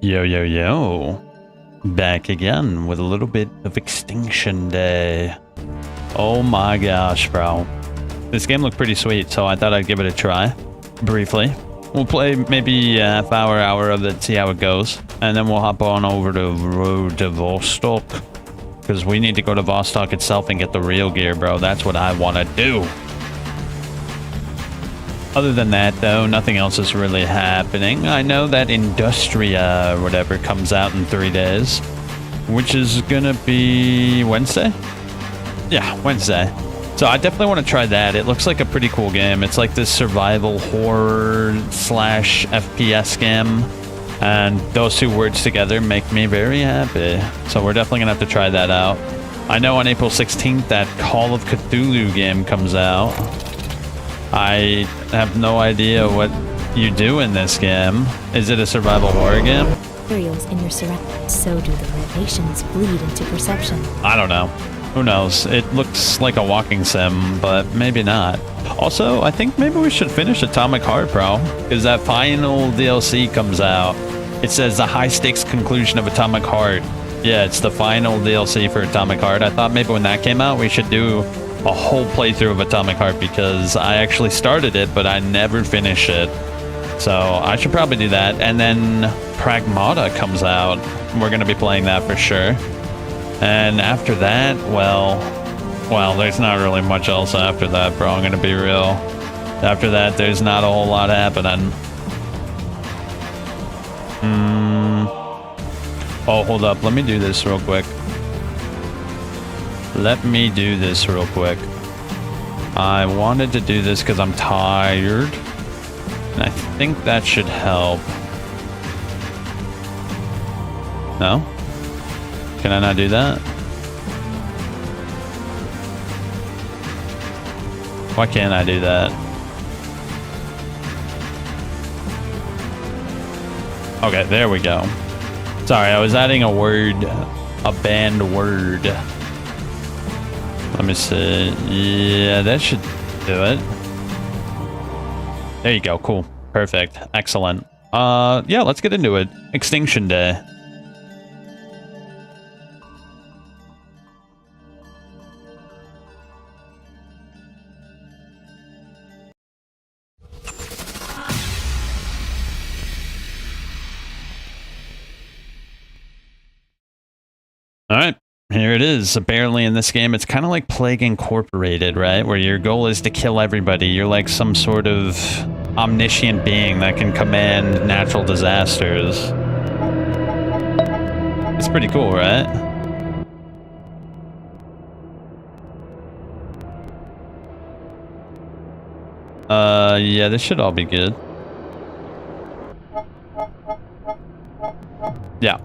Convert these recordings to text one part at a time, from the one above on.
Yo, yo, yo. Back again with a little bit of Extinction Day. Oh my gosh, bro. This game looked pretty sweet, so I thought I'd give it a try. Briefly. We'll play maybe a half hour of it, see how it goes. And then we'll hop on over the road to Vostok. Because we need to go to Vostok itself and get the real gear, bro. That's what I want to do. Other than that, though, nothing else is really happening. I know that Industria or whatever comes out in 3 days, which is gonna be Wednesday? Yeah, Wednesday. So I definitely want to try that. It looks like a pretty cool game. It's like this survival horror / FPS game. And those two words together make me very happy. So we're definitely gonna have to try that out. I know on April 16th that Call of Cthulhu game comes out. I have no idea what you do in this game. Is it a survival horror game? Materials in your surroundings, so do the relations bleed into perception. I don't know. Who knows? It looks like a walking sim, but maybe not. Also, I think maybe we should finish Atomic Heart, bro, because that final DLC comes out. It says the high stakes conclusion of Atomic Heart. Yeah, it's the final DLC for Atomic Heart. I thought maybe when that came out, we should do a whole playthrough of Atomic Heart because I actually started it, but I never finished it. So I should probably do that. And then Pragmata comes out. We're going to be playing that for sure. And after that, well, there's not really much else after that, bro. I'm going to be real. After that, there's not a whole lot happening. Oh, hold up. Let me do this real quick. I wanted to do this because I'm tired. And I think that should help. No? Can I not do that? Why can't I do that? Okay, there we go. Sorry, I was adding a word, a banned word. Let me see. Yeah, that should do it. There you go. Cool. Perfect. Excellent. Yeah, let's get into it. Extinction Day. All right. Here it is. Apparently in this game, it's kind of like Plague Incorporated, right? Where your goal is to kill everybody. You're like some sort of omniscient being that can command natural disasters. It's pretty cool, right? Yeah, this should all be good. Yeah.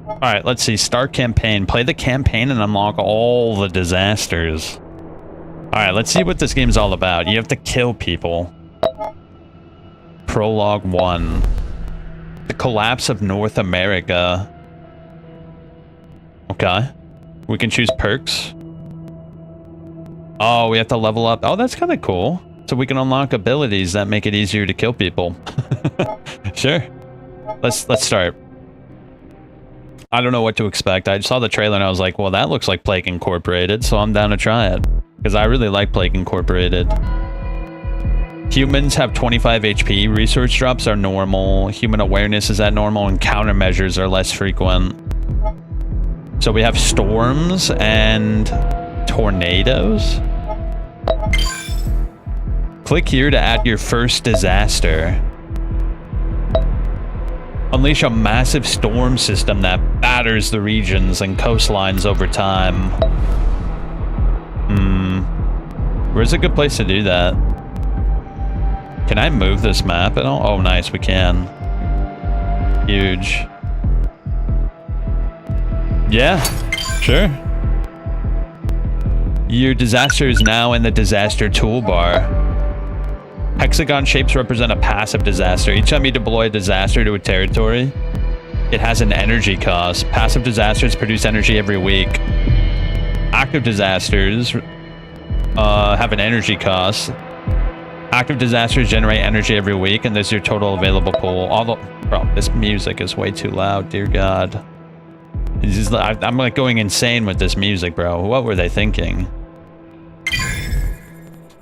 All right, let's see. Start campaign. Play the campaign and unlock all the disasters. All right, let's see what this game's all about. You have to kill people. Prologue 1. The collapse of North America. Okay. We can choose perks. Oh, we have to level up. Oh, that's kind of cool. So we can unlock abilities that make it easier to kill people. Sure. Let's start. I don't know what to expect. I saw the trailer and I was like, well, that looks like Plague Incorporated, so I'm down to try it. Because I really like Plague Incorporated. Humans have 25 HP. Resource drops are normal. Human awareness is at normal, and countermeasures are less frequent. So we have storms and tornadoes. Click here to add your first disaster. Unleash a massive storm system that batters the regions and coastlines over time. Where's a good place to do that? Can I move this map at all? Oh, nice, we can. Huge. Yeah, sure. Your disaster is now in the disaster toolbar. Hexagon shapes represent a passive disaster. Each time you deploy a disaster to a territory, it has an energy cost. Passive disasters produce energy every week. Active disasters have an energy cost. Active disasters generate energy every week, and this is your total available pool. Bro, this music is way too loud, dear God. I'm like going insane with this music, bro. What were they thinking?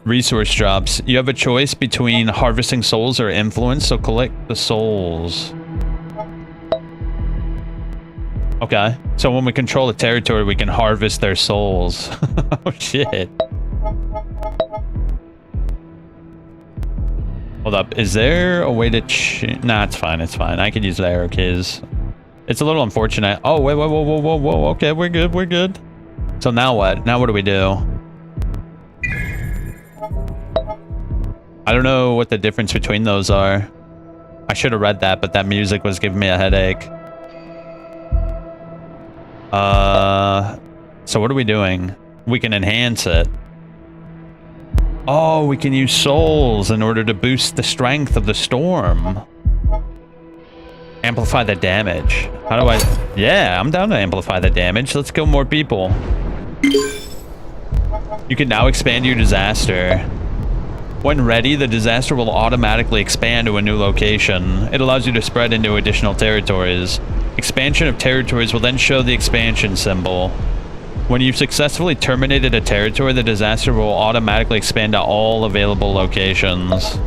Resource drops. You have a choice between harvesting souls or influence, so collect the souls. Okay, so when we control a territory, we can harvest their souls. Oh, shit. Hold up, is there a way to nah, it's fine, it's fine. I could use the arrow keys. It's a little unfortunate. Oh, wait, whoa, whoa, whoa, whoa, whoa. Okay, we're good, we're good. So now what? Now what do we do? I don't know what the difference between those are. I should have read that, but that music was giving me a headache. So what are we doing? We can enhance it. Oh, we can use souls in order to boost the strength of the storm. Amplify the damage. How do I... Yeah, I'm down to amplify the damage. Let's kill more people. You can now expand your disaster. When ready, the disaster will automatically expand to a new location. It allows you to spread into additional territories. Expansion of territories will then show the expansion symbol. When you've successfully terminated a territory, the disaster will automatically expand to all available locations.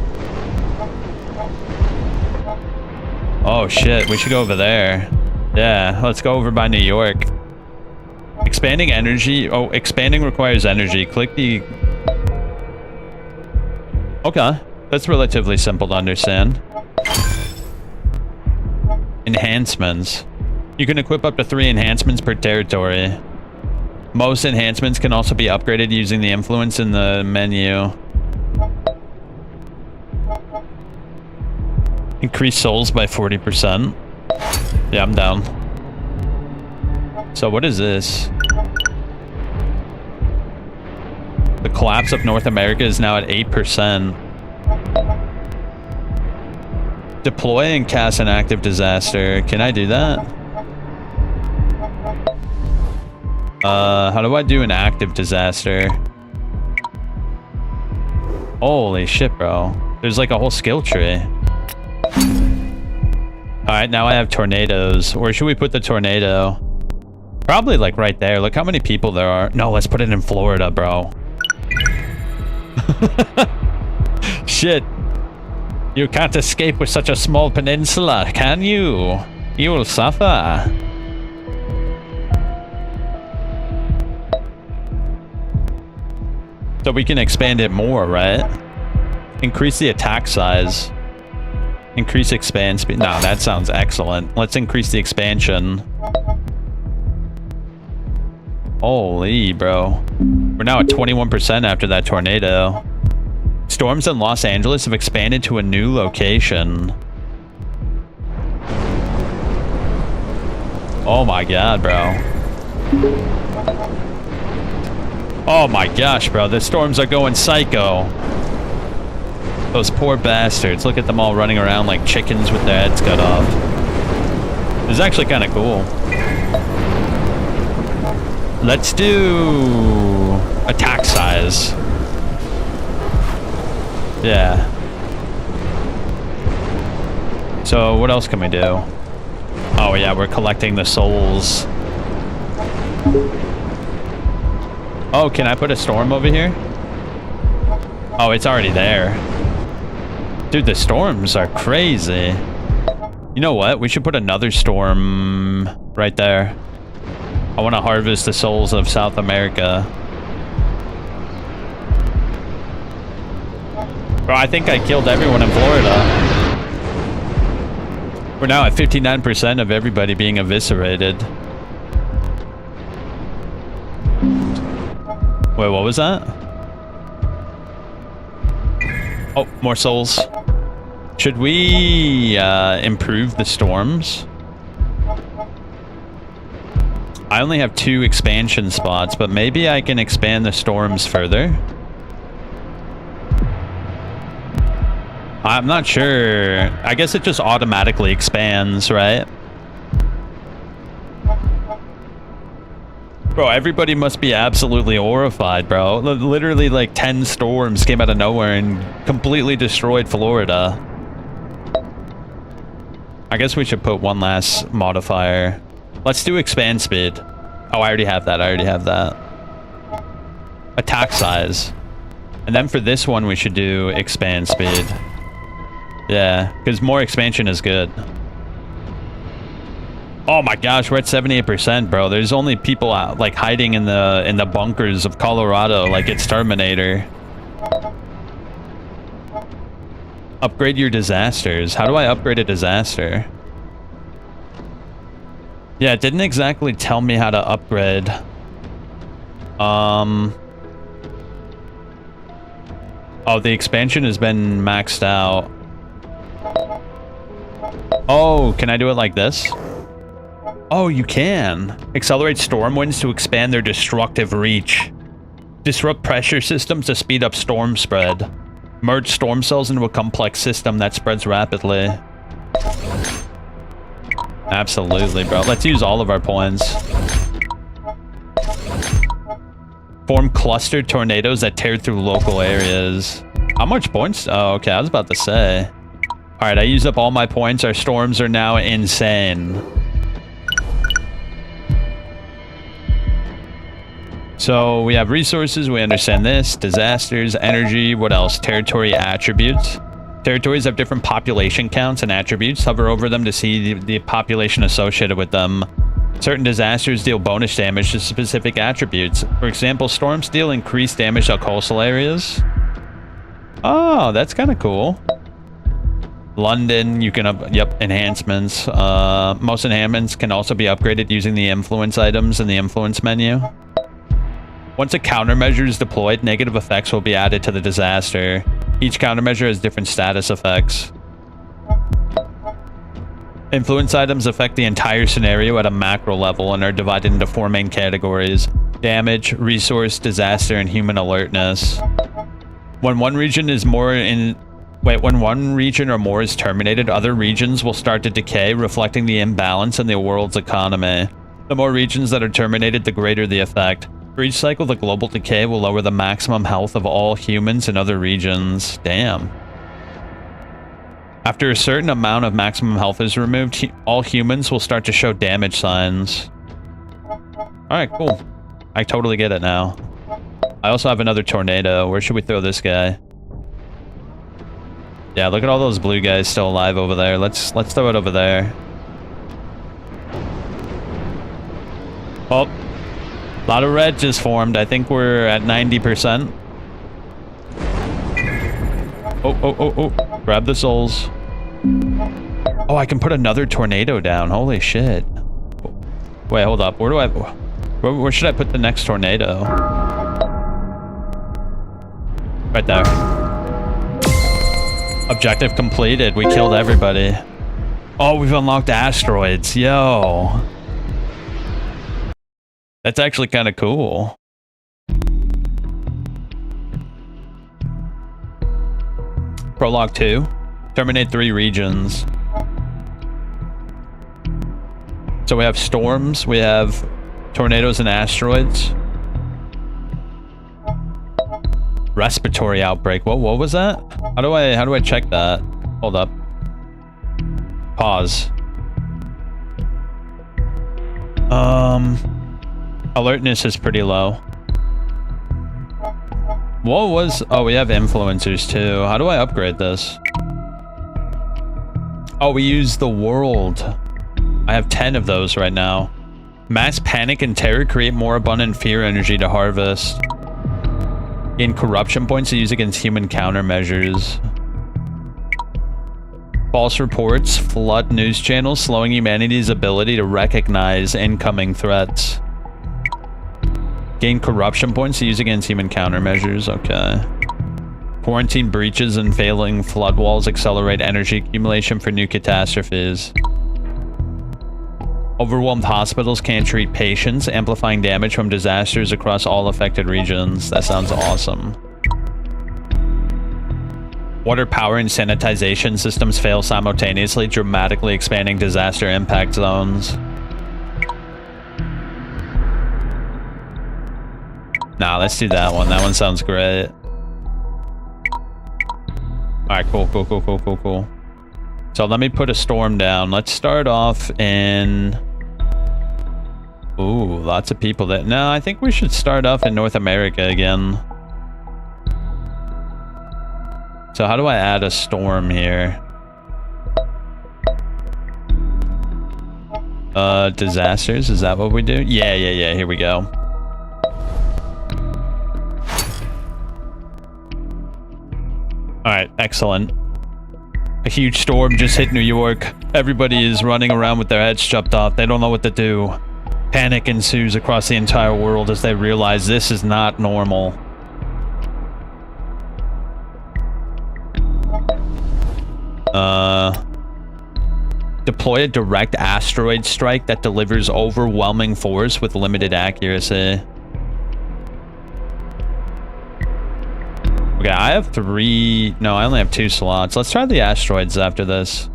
Oh shit, we should go over there. Yeah, let's go over by New York. Expanding energy. Oh, expanding requires energy. Click the... Okay, that's relatively simple to understand. Enhancements. You can equip up to 3 enhancements per territory. Most enhancements can also be upgraded using the influence in the menu. Increase souls by 40%. Yeah, I'm down. So what is this? The collapse of North America is now at 8%. Deploy and cast an active disaster. Can I do that? How do I do an active disaster? Holy shit, bro. There's like a whole skill tree. Alright, now I have tornadoes. Where should we put the tornado? Probably like right there. Look how many people there are. No, let's put it in Florida, bro. Shit. You can't escape with such a small peninsula, can you? You will suffer. So we can expand it more, right? Increase the attack size. Increase expand speed. No, that sounds excellent. Let's increase the expansion. Holy, bro. We're now at 21% after that tornado. Storms in Los Angeles have expanded to a new location. Oh my god, bro. Oh my gosh, bro. The storms are going psycho. Those poor bastards. Look at them all running around like chickens with their heads cut off. It's actually kind of cool. Let's do attack size. Yeah. So what else can we do? Oh yeah, we're collecting the souls. Oh, can I put a storm over here? Oh, it's already there. Dude, the storms are crazy. You know what? We should put another storm right there. I want to harvest the souls of South America. Bro, I think I killed everyone in Florida. We're now at 59% of everybody being eviscerated. Wait, what was that? Oh, more souls. Should we improve the storms? I only have 2 expansion spots, but maybe I can expand the storms further. I'm not sure. I guess it just automatically expands, right? Bro, everybody must be absolutely horrified, bro. Literally like 10 storms came out of nowhere and completely destroyed Florida. I guess we should put one last modifier. Let's do expand speed. Oh, I already have that. I already have that. Attack size. And then for this one, we should do expand speed. Yeah, because more expansion is good. Oh my gosh, we're at 78%, bro. There's only people out, like hiding in the bunkers of Colorado, like it's Terminator. Upgrade your disasters. How do I upgrade a disaster? Yeah, it didn't exactly tell me how to upgrade. Oh, the expansion has been maxed out. Oh, can I do it like this? Oh, you can. Accelerate storm winds to expand their destructive reach. Disrupt pressure systems to speed up storm spread. Merge storm cells into a complex system that spreads rapidly. Absolutely, bro. Let's use all of our points. Form clustered tornadoes that tear through local areas. How much points? Oh, okay. I was about to say. All right, I used up all my points. Our storms are now insane. So we have resources, we understand this, disasters, energy, what else? Territory attributes. Territories have different population counts and attributes. Hover over them to see the population associated with them. Certain disasters deal bonus damage to specific attributes. For example, storms deal increased damage to coastal areas. Oh, that's kind of cool. London, you can enhancements. Most enhancements can also be upgraded using the influence items in the influence menu. Once a countermeasure is deployed, negative effects will be added to the disaster. Each countermeasure has different status effects. Influence items affect the entire scenario at a macro level and are divided into 4 main categories: damage, resource, disaster, and human alertness. When one region or more is terminated, other regions will start to decay, reflecting the imbalance in the world's economy. The more regions that are terminated, the greater the effect. For each cycle, the global decay will lower the maximum health of all humans in other regions. Damn. After a certain amount of maximum health is removed, all humans will start to show damage signs. Alright, cool. I totally get it now. I also have another tornado. Where should we throw this guy? Yeah, look at all those blue guys still alive over there. Let's throw it over there. Oh. A lot of red just formed. I think we're at 90%. Oh. Grab the souls. Oh, I can put another tornado down. Holy shit. Wait, hold up. Where should I put the next tornado? Right there. Objective completed. We killed everybody. Oh, we've unlocked asteroids. Yo. That's actually kind of cool. Prologue 2. Terminate 3 regions. So we have storms, we have tornadoes and asteroids. Respiratory outbreak. What was that? How do I check that? Hold up. Pause. Alertness is pretty low. What was... Oh, we have influencers too. How do I upgrade this? Oh, we use the world. I have 10 of those right now. Mass panic and terror create more abundant fear energy to harvest. Gain corruption points to use against human countermeasures. False reports flood news channels, slowing humanity's ability to recognize incoming threats. Gain corruption points to use against human countermeasures. Okay. Quarantine breaches and failing flood walls accelerate energy accumulation for new catastrophes. Overwhelmed hospitals can't treat patients, amplifying damage from disasters across all affected regions. That sounds awesome. Water power and sanitization systems fail simultaneously, dramatically expanding disaster impact zones. Nah, let's do that one. That one sounds great. Alright, cool. So let me put a storm down. Let's start off in... Ooh, lots of people that... No, I think we should start off in North America again. So how do I add a storm here? Disasters, is that what we do? Yeah, here we go. Alright, excellent. A huge storm just hit New York. Everybody is running around with their heads chopped off. They don't know what to do. Panic ensues across the entire world as they realize this is not normal. Deploy a direct asteroid strike that delivers overwhelming force with limited accuracy. Okay, I have 3... No, I only have 2 slots. Let's try the asteroids after this.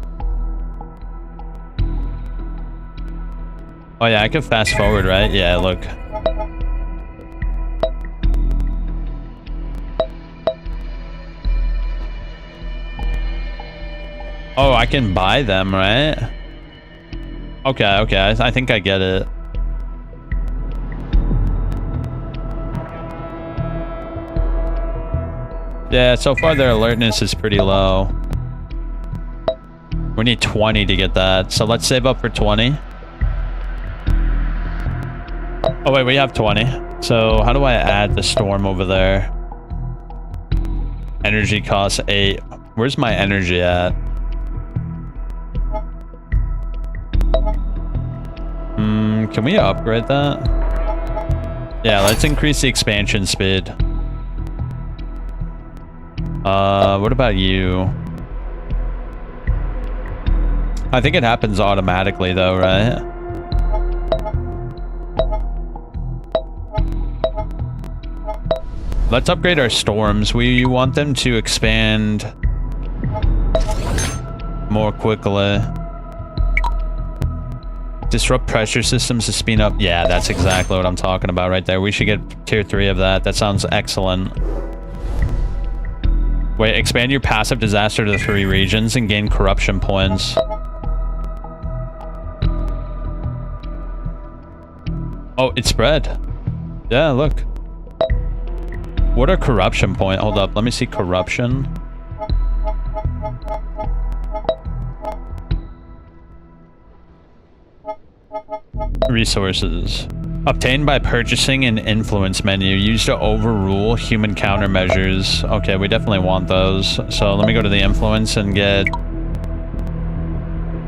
Oh yeah, I can fast forward, right? Yeah, look. Oh, I can buy them, right? Okay, I think I get it. Yeah, so far their alertness is pretty low. We need 20 to get that, so let's save up for 20. Oh wait, we have 20. So how do I add the storm over there? Energy costs 8. Where's my energy at? Can we upgrade that? Yeah, let's increase the expansion speed. What about you? I think it happens automatically though, right? Let's upgrade our storms. We want them to expand more quickly. Disrupt pressure systems to speed up. Yeah, that's exactly what I'm talking about right there. We should get tier 3 of that. That sounds excellent. Wait, expand your passive disaster to 3 regions and gain corruption points. Oh, it spread. Yeah, look. What are corruption points? Hold up, let me see corruption. Resources. Obtained by purchasing an influence menu. Used to overrule human countermeasures. Okay, we definitely want those. So let me go to the influence and get...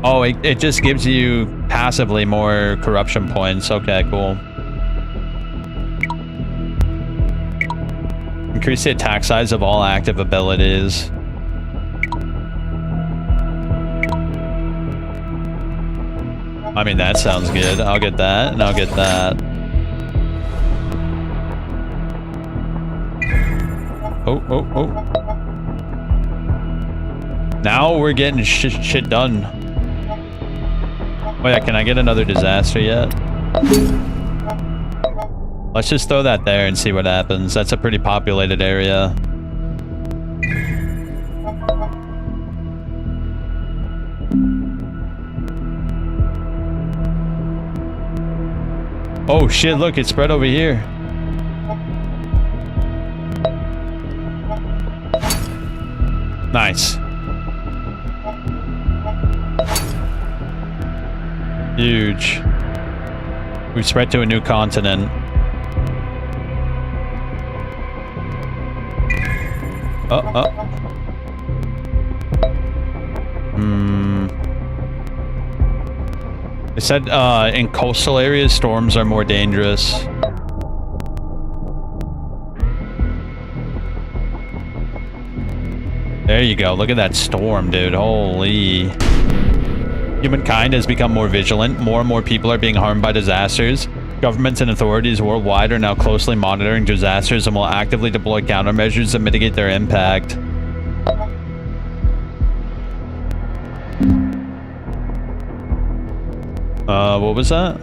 Oh, it just gives you passively more corruption points. Okay, cool. Increase the attack size of all active abilities. I mean, that sounds good. I'll get that, and I'll get that. Oh. Now we're getting shit done. Oh yeah, can I get another disaster yet? Let's just throw that there and see what happens. That's a pretty populated area. Oh shit, look, it spread over here. Nice. Huge. We've spread to a new continent. It said in coastal areas, storms are more dangerous. There you go. Look at that storm, dude. Holy. Humankind has become more vigilant. More and more people are being harmed by disasters. Governments and authorities worldwide are now closely monitoring disasters and will actively deploy countermeasures to mitigate their impact. What was that?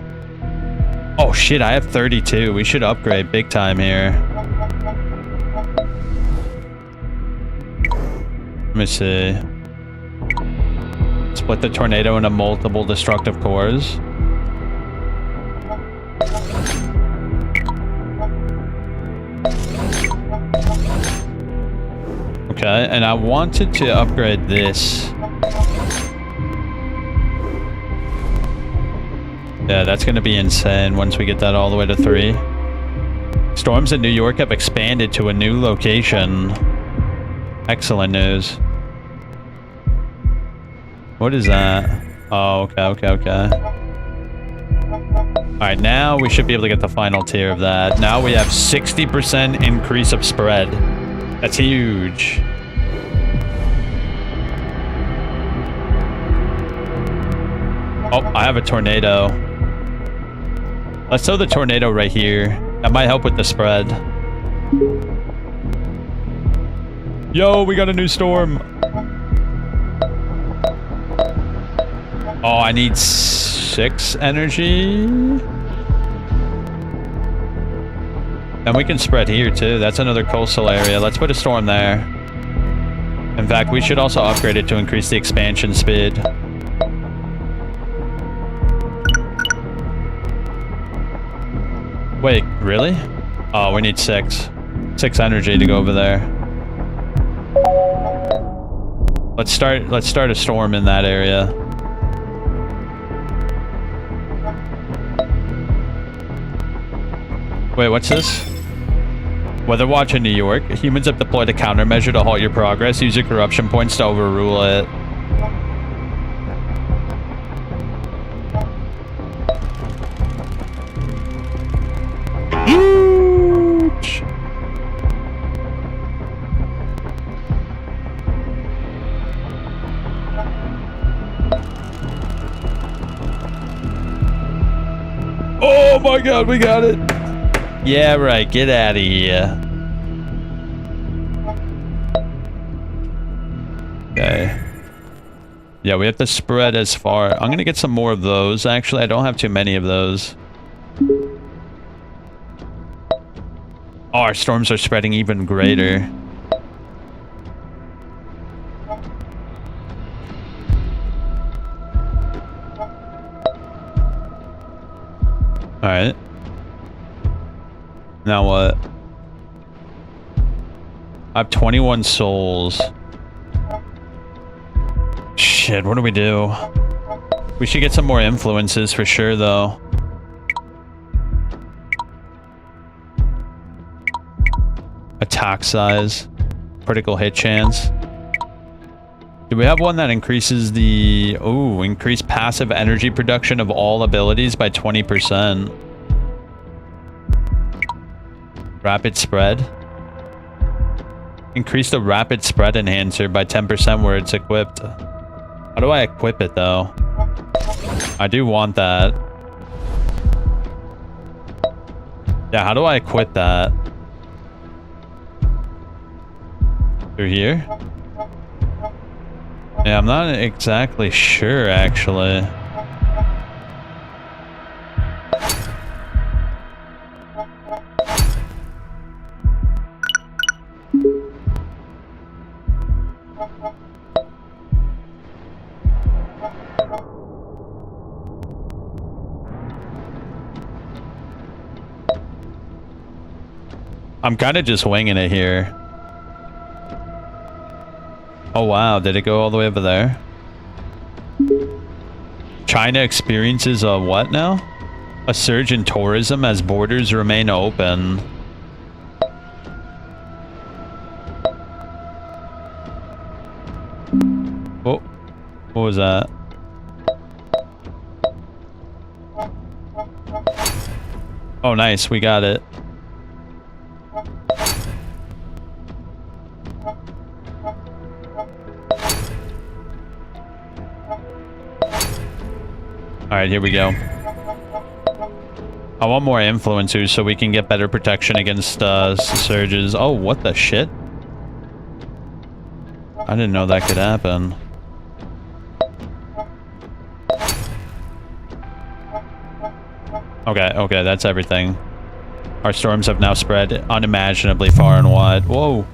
Oh shit, I have 32. We should upgrade big time here. Let me see. Split the tornado into multiple destructive cores. Okay, and I wanted to upgrade this. Yeah, that's going to be insane once we get that all the way to 3. Storms in New York have expanded to a new location. Excellent news. What is that? Oh, okay. Alright, now we should be able to get the final tier of that. Now we have 60% increase of spread. That's huge. Oh, I have a tornado. Let's throw the tornado right here. That might help with the spread. Yo, we got a new storm. Oh, I need 6 energy. And we can spread here too. That's another coastal area. Let's put a storm there. In fact, we should also upgrade it to increase the expansion speed. Wait, really? Oh, we need 6. 6 energy to go over there. Let's start a storm in that area. Wait, what's this? Weather Watch in New York. Humans have deployed a countermeasure to halt your progress. Use your corruption points to overrule it. Huge! Oh my god, we got it! Yeah, right, get out of here. Okay. Yeah, we have to spread as far. I'm gonna get some more of those, actually. I don't have too many of those. Oh, our storms are spreading even greater. Alright. Now what? I have 21 souls. Shit, what do we do? We should get some more influences for sure, though. Attack size. Critical hit chance. Do we have one that increases the... Ooh, increase passive energy production of all abilities by 20%. Rapid spread. Increase the rapid spread enhancer by 10% where it's equipped. How do I equip it, though? I do want that. Yeah, how do I equip that? Through here? Yeah, I'm not exactly sure, actually. I'm kind of just winging it here. Oh wow, did it go all the way over there? China experiences a what now? A surge in tourism as borders remain open. Oh, what was that? Oh nice, we got it. Alright, here we go. I want more influencers so we can get better protection against surges. Oh, what the shit? I didn't know that could happen. Okay, that's everything. Our storms have now spread unimaginably far and wide. Whoa.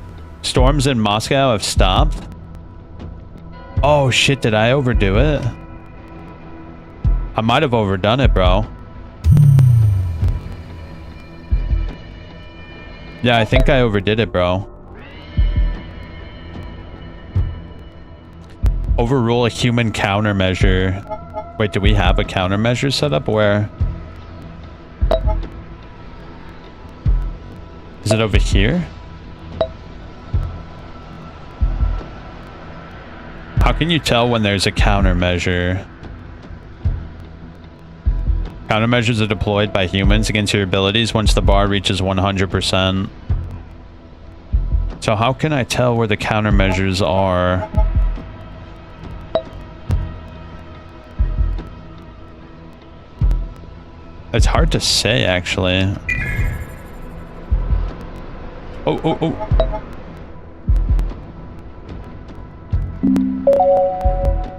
Storms in Moscow have stopped? Oh shit, did I overdo it? I might have overdone it, bro. Yeah, I think I overdid it, bro. Overrule a human countermeasure. Wait, do we have a countermeasure set up? Where? Is it over here? How can you tell when there's a countermeasure? Countermeasures are deployed by humans against your abilities once the bar reaches 100%. So how can I tell where the countermeasures are? It's hard to say, actually. Oh, oh, oh.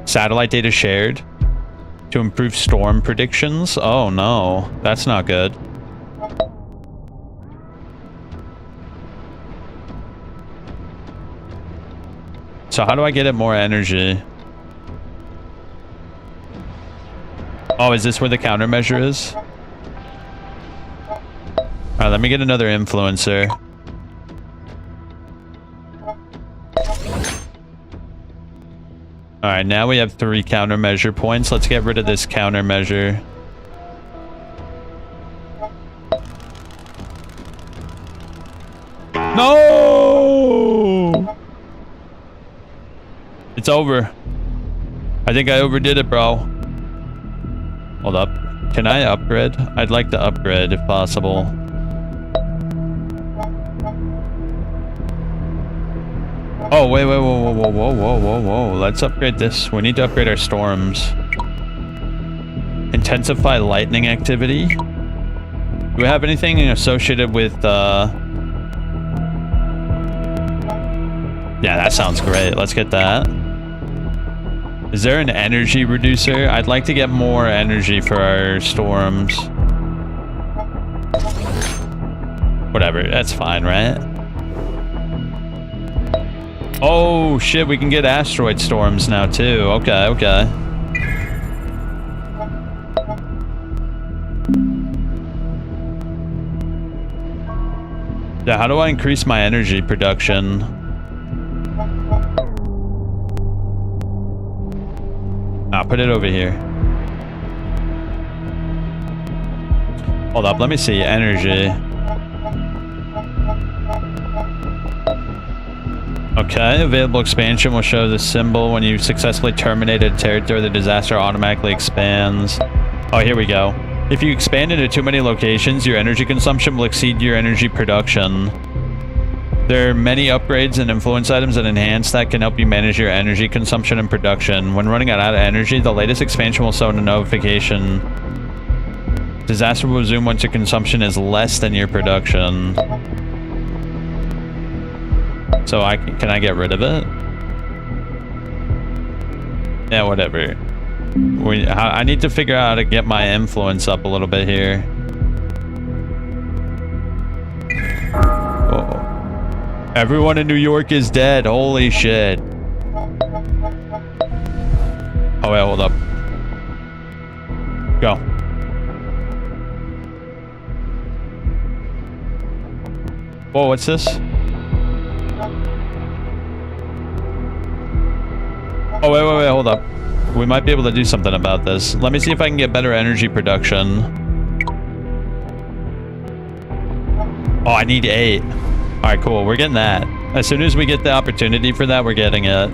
Satellite data shared to improve storm predictions. Oh no, that's not good. So how do I get it more energy? Oh, is this where the countermeasure is? Alright, let me get another influencer. Alright, now we have 3 countermeasure points. Let's get rid of this countermeasure. No! It's over. I think I overdid it, bro. Hold up. Can I upgrade? I'd like to upgrade if possible. Oh, wait, whoa, whoa, whoa, whoa, whoa, whoa, whoa. Let's upgrade this. We need to upgrade our storms. Intensify lightning activity. Do we have anything associated with, Yeah, that sounds great. Let's get that. Is there an energy reducer? I'd like to get more energy for our storms. Whatever, that's fine, right? Oh shit, we can get asteroid storms now too. Okay, okay. Yeah, how do I increase my energy production? I'll put it over here. Hold up, let me see. Energy. Okay, available expansion will show the symbol when you successfully terminate a territory. The disaster automatically expands. Oh, here we go. If you expand into too many locations, your energy consumption will exceed your energy production. There are many upgrades and influence items that enhance that can help you manage your energy consumption and production. When running out of energy, the latest expansion will send a notification. Disaster will resume once your consumption is less than your production. So can I get rid of it? Yeah, whatever. I need to figure out how to get my influence up a little bit here. Oh. Everyone in New York is dead. Holy shit. Oh wait, hold up. Go. Whoa, what's this? Oh, wait, hold up. We might be able to do something about this. Let me see if I can get better energy production. Oh, I need 8. Alright, cool. We're getting that. As soon as we get the opportunity for that, we're getting it.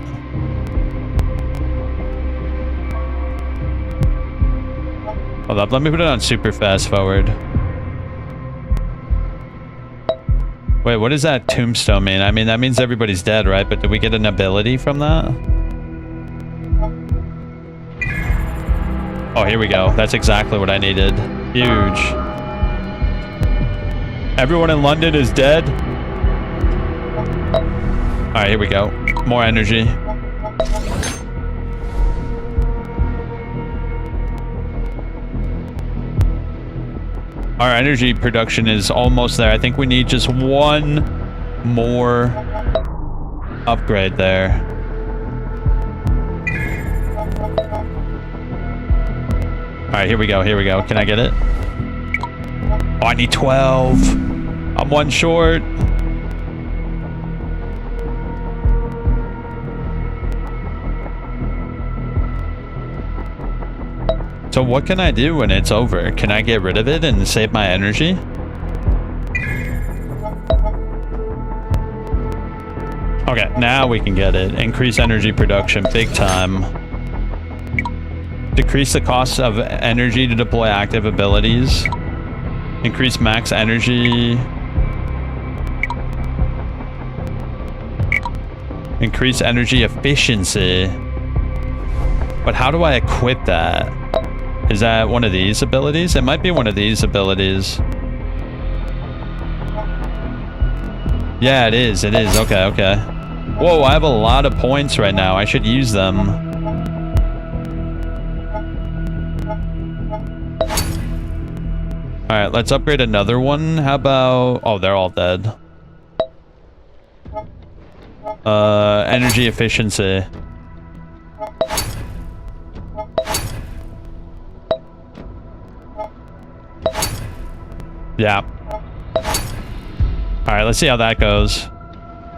Hold up. Let me put it on super fast forward. Wait, what does that tombstone mean? I mean, that means everybody's dead, right? But do we get an ability from that? Oh, here we go. That's exactly what I needed. Huge. Everyone in London is dead. All right, here we go. More energy. Our energy production is almost there. I think we need just one more upgrade there. right, here we go. Here we go. Can I get it? Oh, I need 12. I'm one short. So what can I do when it's over? Can I get rid of it and save my energy? Okay, now we can get it. Increase energy production big time. Decrease the cost of energy to deploy active abilities. Increase max energy. Increase energy efficiency. But how do I equip that? Is that one of these abilities? It might be one of these abilities. Yeah, it is. It is. Okay, okay. Whoa, I have a lot of points right now. I should use them. Alright, let's upgrade another one. How about... Oh, they're all dead. Energy efficiency. Yeah. Alright, let's see how that goes.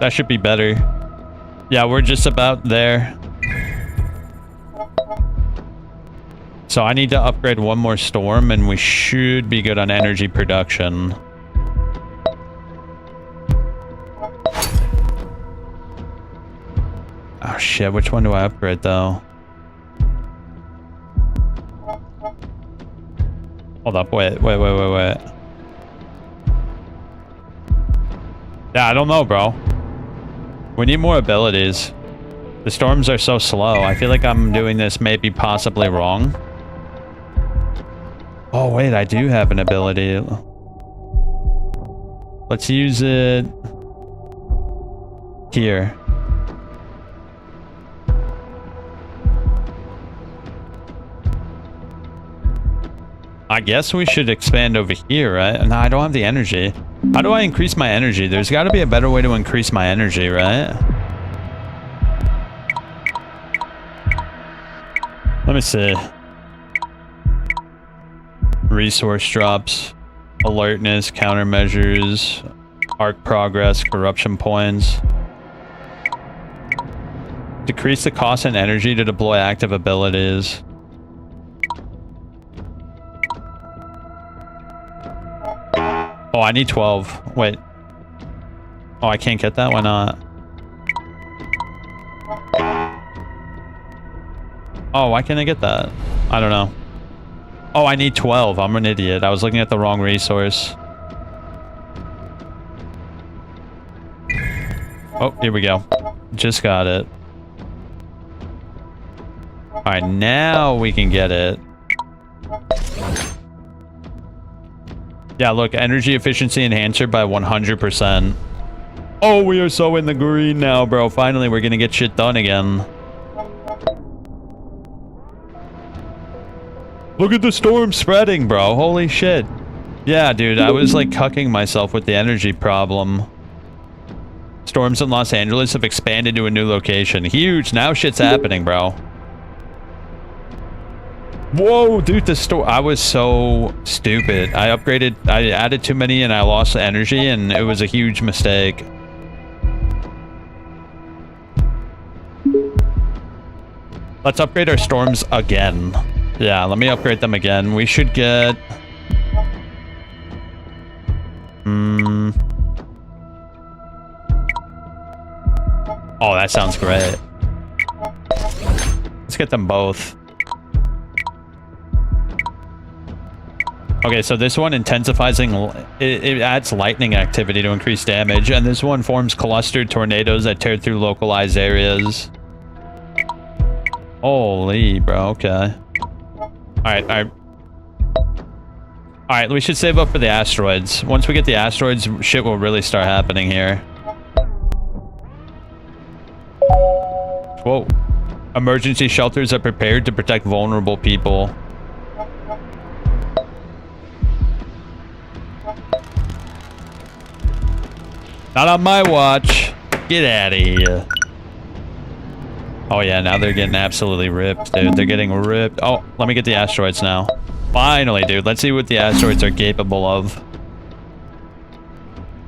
That should be better. Yeah, we're just about there. So I need to upgrade one more storm and we should be good on energy production. Oh shit, which one do I upgrade though? Hold up, wait. Yeah, I don't know, bro. We need more abilities. The storms are so slow. I feel like I'm doing this maybe possibly wrong. Oh, wait, I do have an ability. Let's use it here. I guess we should expand over here, right? No, I don't have the energy. How do I increase my energy? There's got to be a better way to increase my energy, right? Let me see. Resource drops, alertness, countermeasures, arc progress, corruption points. Decrease the cost and energy to deploy active abilities. Oh, I need 12. Wait. Oh, I can't get that? Why not? Oh, why can't I get that? I don't know. Oh, I need 12. I'm an idiot. I was looking at the wrong resource. Oh, here we go. Just got it. Alright, now we can get it. Yeah, look, energy efficiency enhancer by 100%. Oh, we are so in the green now, bro. Finally, we're gonna get shit done again. Look at the storm spreading, bro. Holy shit. Yeah, dude, I was like cucking myself with the energy problem. Storms in Los Angeles have expanded to a new location. Huge. Now shit's happening, bro. Whoa, dude, the storm. I was so stupid. I added too many and I lost energy and it was a huge mistake. Let's upgrade our storms again. Yeah, let me upgrade them again. We should get... Oh, that sounds great. Let's get them both. Okay, so this one intensifies... It adds lightning activity to increase damage, and this one forms clustered tornadoes that tear through localized areas. Holy, bro, okay. Alright, we should save up for the asteroids. Once we get the asteroids, shit will really start happening here. Whoa. Emergency shelters are prepared to protect vulnerable people. Not on my watch. Get out of here. Oh yeah, now they're getting absolutely ripped, dude. They're getting ripped. Oh, let me get the asteroids now. Finally, dude. Let's see what the asteroids are capable of.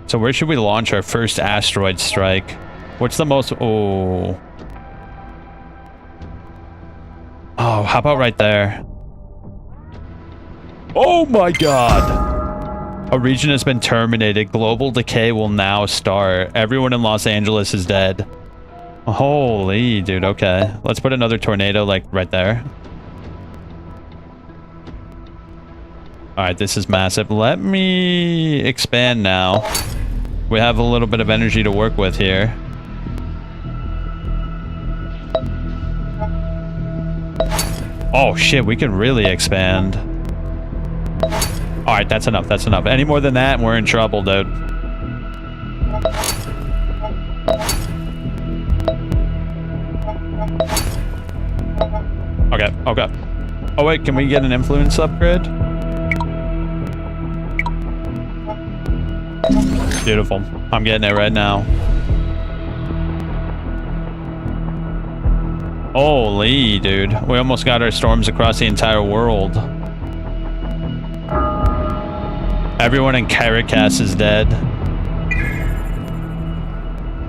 So where should we launch our first asteroid strike? What's the most... Oh, how about right there? Oh my god! A region has been terminated. Global decay will now start. Everyone in Los Angeles is dead. Holy, dude. Okay. Let's put another tornado, like, right there. Alright, this is massive. Let me expand now. We have a little bit of energy to work with here. Oh shit, we can really expand. Alright, that's enough, that's enough. Any more than that, and we're in trouble, dude. Okay, okay. Oh wait, can we get an influence upgrade? Beautiful. I'm getting it right now. Holy, dude. We almost got our storms across the entire world. Everyone in Caracas is dead.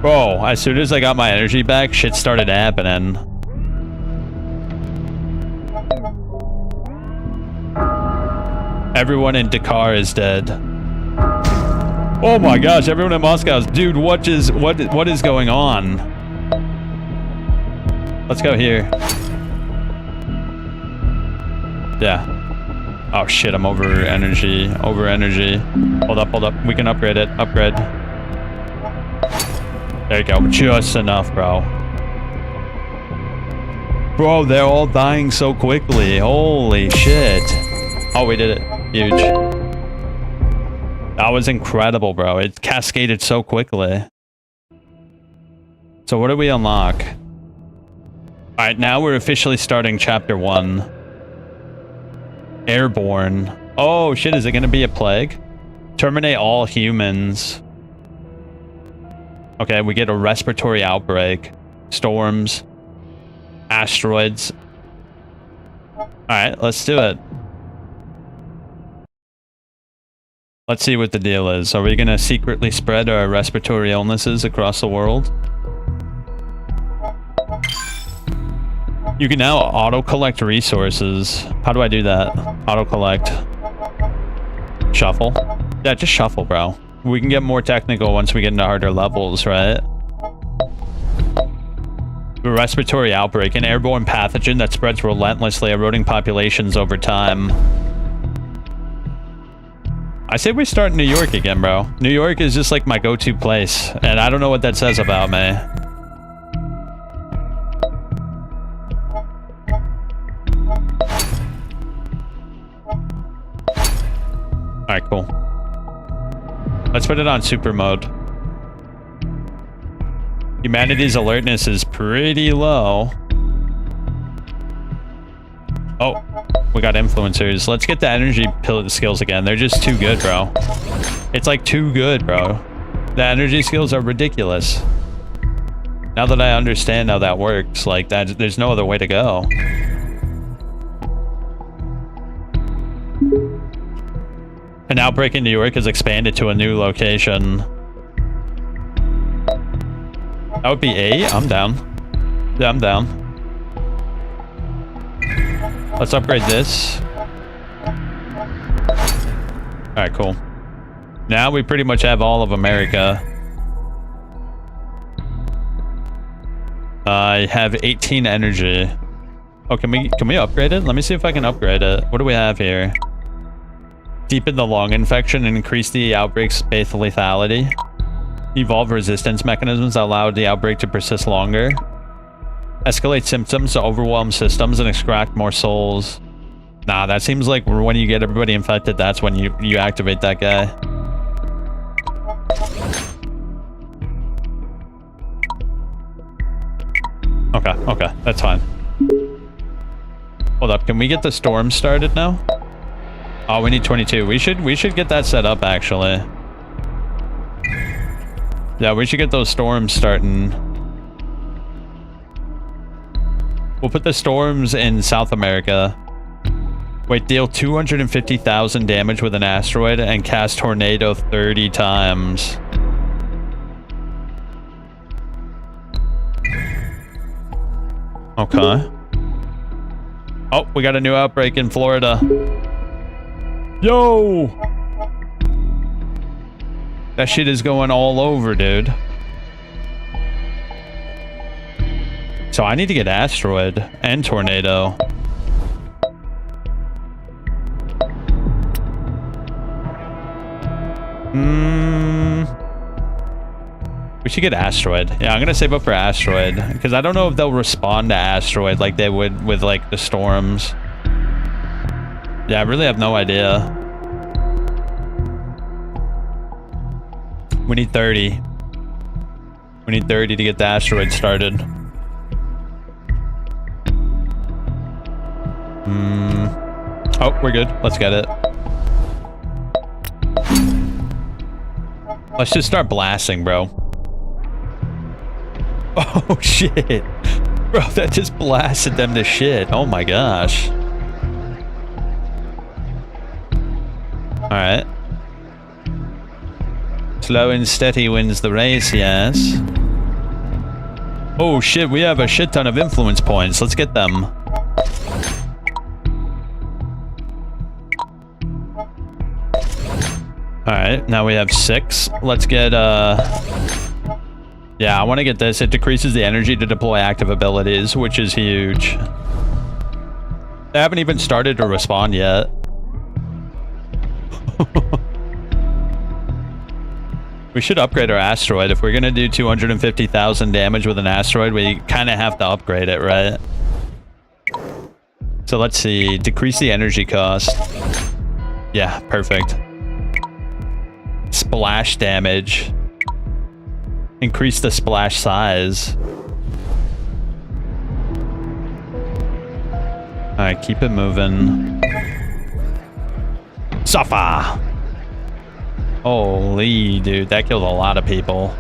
Bro, as soon as I got my energy back, shit started happening. Everyone in Dakar is dead. Oh my gosh, everyone in Moscow is... Dude, what is going on? Let's go here. Yeah. Oh shit, I'm over energy. Over energy. Hold up, hold up. We can upgrade it. Upgrade. There you go. Just enough, bro. Bro, they're all dying so quickly. Holy shit. Oh, we did it. Huge. That was incredible, bro. It cascaded so quickly. So what do we unlock? Alright, now we're officially starting chapter 1. Airborne. Oh shit, is it gonna be a plague? Terminate all humans. Okay, we get a respiratory outbreak. Storms. Asteroids. Alright, let's do it. Let's see what the deal is. Are we gonna secretly spread our respiratory illnesses across the world? You can now auto-collect resources. How do I do that? Auto-collect. Shuffle? Yeah, just shuffle, bro. We can get more technical once we get into harder levels, right? A respiratory outbreak, an airborne pathogen that spreads relentlessly, eroding populations over time. I say we start in New York again, bro. New York is just like my go-to place, and I don't know what that says about me. Alright, cool. Let's put it on super mode. Humanity's alertness is pretty low. Oh, we got influencers. Let's get the energy skills again. They're just too good, bro. It's like too good, bro. The energy skills are ridiculous. Now that I understand how that works, like that, there's no other way to go. An outbreak in New York has expanded to a new location. That would be 8. I'm down. Yeah, I'm down. Let's upgrade this. Alright, cool. Now we pretty much have all of America. I have 18 energy. Oh, can we upgrade it? Let me see if I can upgrade it. What do we have here? Deepen the lung infection and increase the outbreak's base lethality. Evolve resistance mechanisms that allow the outbreak to persist longer. Escalate symptoms to overwhelm systems and extract more souls. Nah, that seems like when you get everybody infected, that's when you activate that guy. Okay, that's fine. Hold up, can we get the storm started now? Oh, we need 22. We should get that set up, actually. Yeah, we should get those storms starting. We'll put the storms in South America. Wait, deal 250,000 damage with an asteroid and cast tornado 30 times. Okay. Oh, we got a new outbreak in Florida. Yo! That shit is going all over, dude. So I need to get asteroid and tornado. We should get asteroid. Yeah, I'm gonna save up for asteroid because I don't know if they'll respond to asteroid like they would with like the storms. Yeah, I really have no idea. We need 30. We need 30 to get the asteroid started. Oh, we're good. Let's get it. Let's just start blasting, bro. Oh, shit. Bro, that just blasted them to shit. Oh my gosh. Alright. Slow and steady wins the race, yes. Oh shit, we have a shit ton of influence points. Let's get them. Alright, now we have 6. Let's get, yeah, I want to get this. It decreases the energy to deploy active abilities, which is huge. They haven't even started to respond yet. We should upgrade our asteroid. If we're going to do 250,000 damage with an asteroid, we kind of have to upgrade it, right? So let's see. Decrease the energy cost. Yeah, perfect. Splash damage. Increase the splash size. Alright, keep it moving. Suffer! Holy, dude, that killed a lot of people.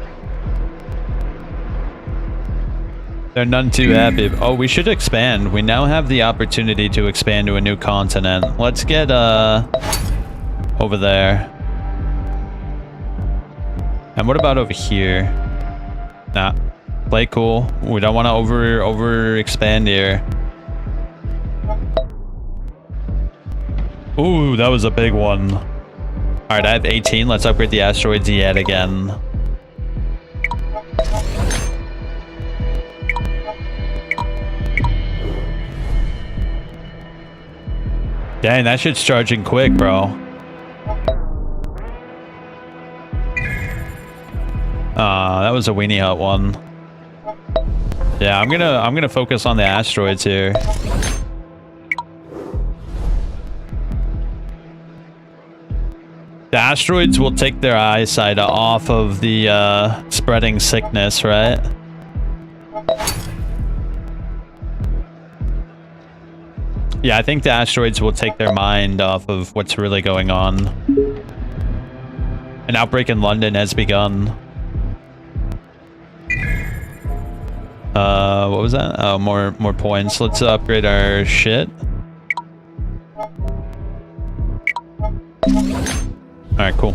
They're none too happy. Oh, we should expand. We now have the opportunity to expand to a new continent. Let's get, over there. And what about over here? Nah. Play cool. We don't want to over expand here. Ooh, that was a big one. Alright, I have 18. Let's upgrade the asteroids yet again. Dang, that shit's charging quick, bro. That was a weenie hut one. Yeah, I'm gonna focus on the asteroids here. The asteroids will take their eyesight off of the spreading sickness, right? Yeah, I think the asteroids will take their mind off of what's really going on. An outbreak in London has begun. What was that? Oh, more points. Let's upgrade our shit. Alright, cool.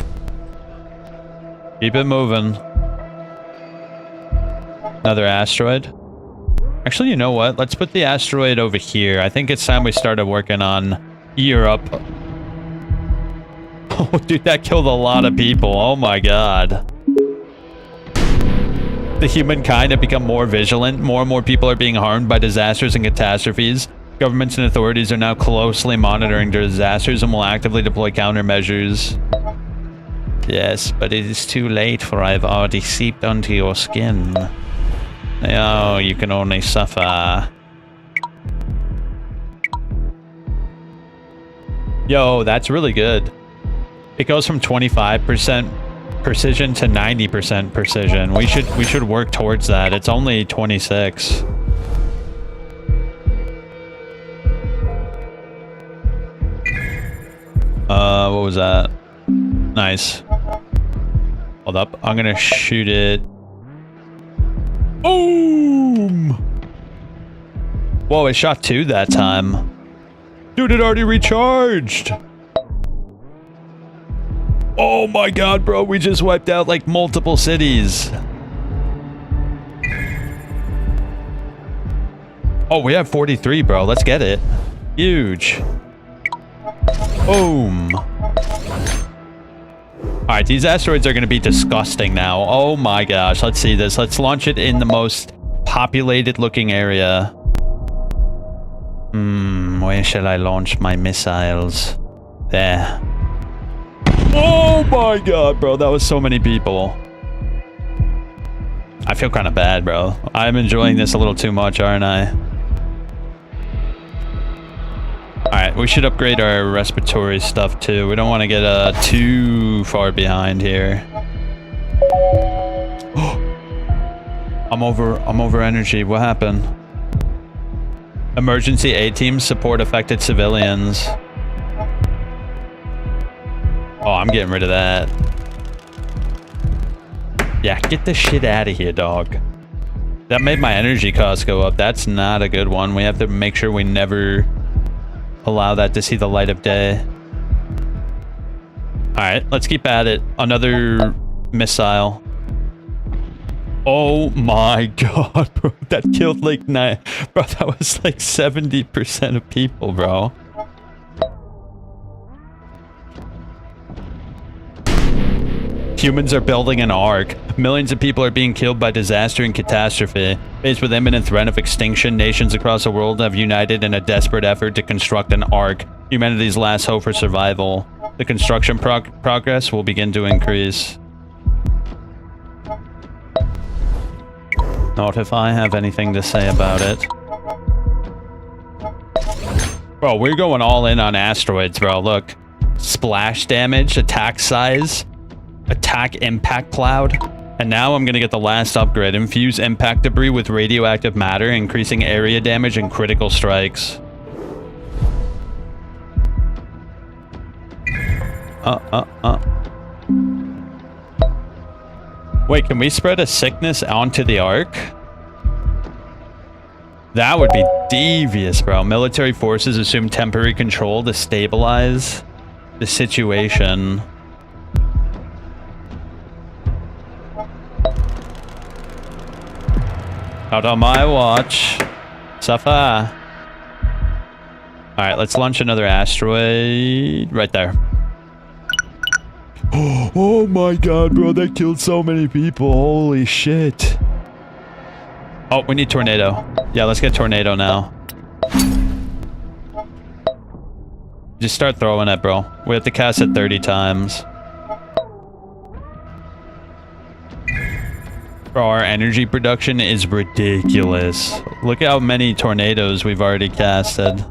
Keep it moving. Another asteroid. Actually, you know what? Let's put the asteroid over here. I think it's time we started working on Europe. Oh, dude, that killed a lot of people. Oh my god. The humankind have become more vigilant. More and more people are being harmed by disasters and catastrophes. Governments and authorities are now closely monitoring disasters and will actively deploy countermeasures. Yes, but it is too late, for I've already seeped onto your skin. Oh, you can only suffer. Yo, that's really good. It goes from 25% precision to 90% precision. We should work towards that. It's only 26. What was that? Nice. Hold up. I'm gonna shoot it. Boom! Whoa, it shot 2 that time. Dude, it already recharged. Oh my god, bro. We just wiped out like multiple cities. Oh, we have 43, bro. Let's get it. Huge. Boom. Alright, these asteroids are going to be disgusting now. Oh my gosh. Let's see this. Let's launch it in the most populated looking area. Where shall I launch my missiles? There. Oh my god, bro. That was so many people. I feel kind of bad, bro. I'm enjoying this a little too much, aren't I? Alright, we should upgrade our respiratory stuff too. We don't want to get too far behind here. I'm over energy. What happened? Emergency A teams support affected civilians. Oh, I'm getting rid of that. Yeah, get the shit out of here, dog. That made my energy cost go up. That's not a good one. We have to make sure we never allow that to see the light of day. Alright, let's keep at it. Another missile. Oh my god, bro. That killed like 9. Bro, that was like 70% of people, bro. Humans are building an ark. Millions of people are being killed by disaster and catastrophe. Faced with imminent threat of extinction, nations across the world have united in a desperate effort to construct an ark, humanity's last hope for survival. The construction progress will begin to increase. Not if I have anything to say about it. Bro, we're going all in on asteroids, bro. Look. Splash damage, attack size, attack impact cloud. And now I'm going to get the last upgrade. Infuse impact debris with radioactive matter, increasing area damage and critical strikes. Wait, can we spread a sickness onto the ark? That would be devious, bro. Military forces assume temporary control to stabilize the situation. Not on my watch. Safa. Alright, let's launch another asteroid right there. Oh my god, bro. That killed so many people. Holy shit. Oh, we need tornado. Yeah, let's get tornado now. Just start throwing it, bro. We have to cast it 30 times. Bro, our energy production is ridiculous. Look at how many tornadoes we've already casted.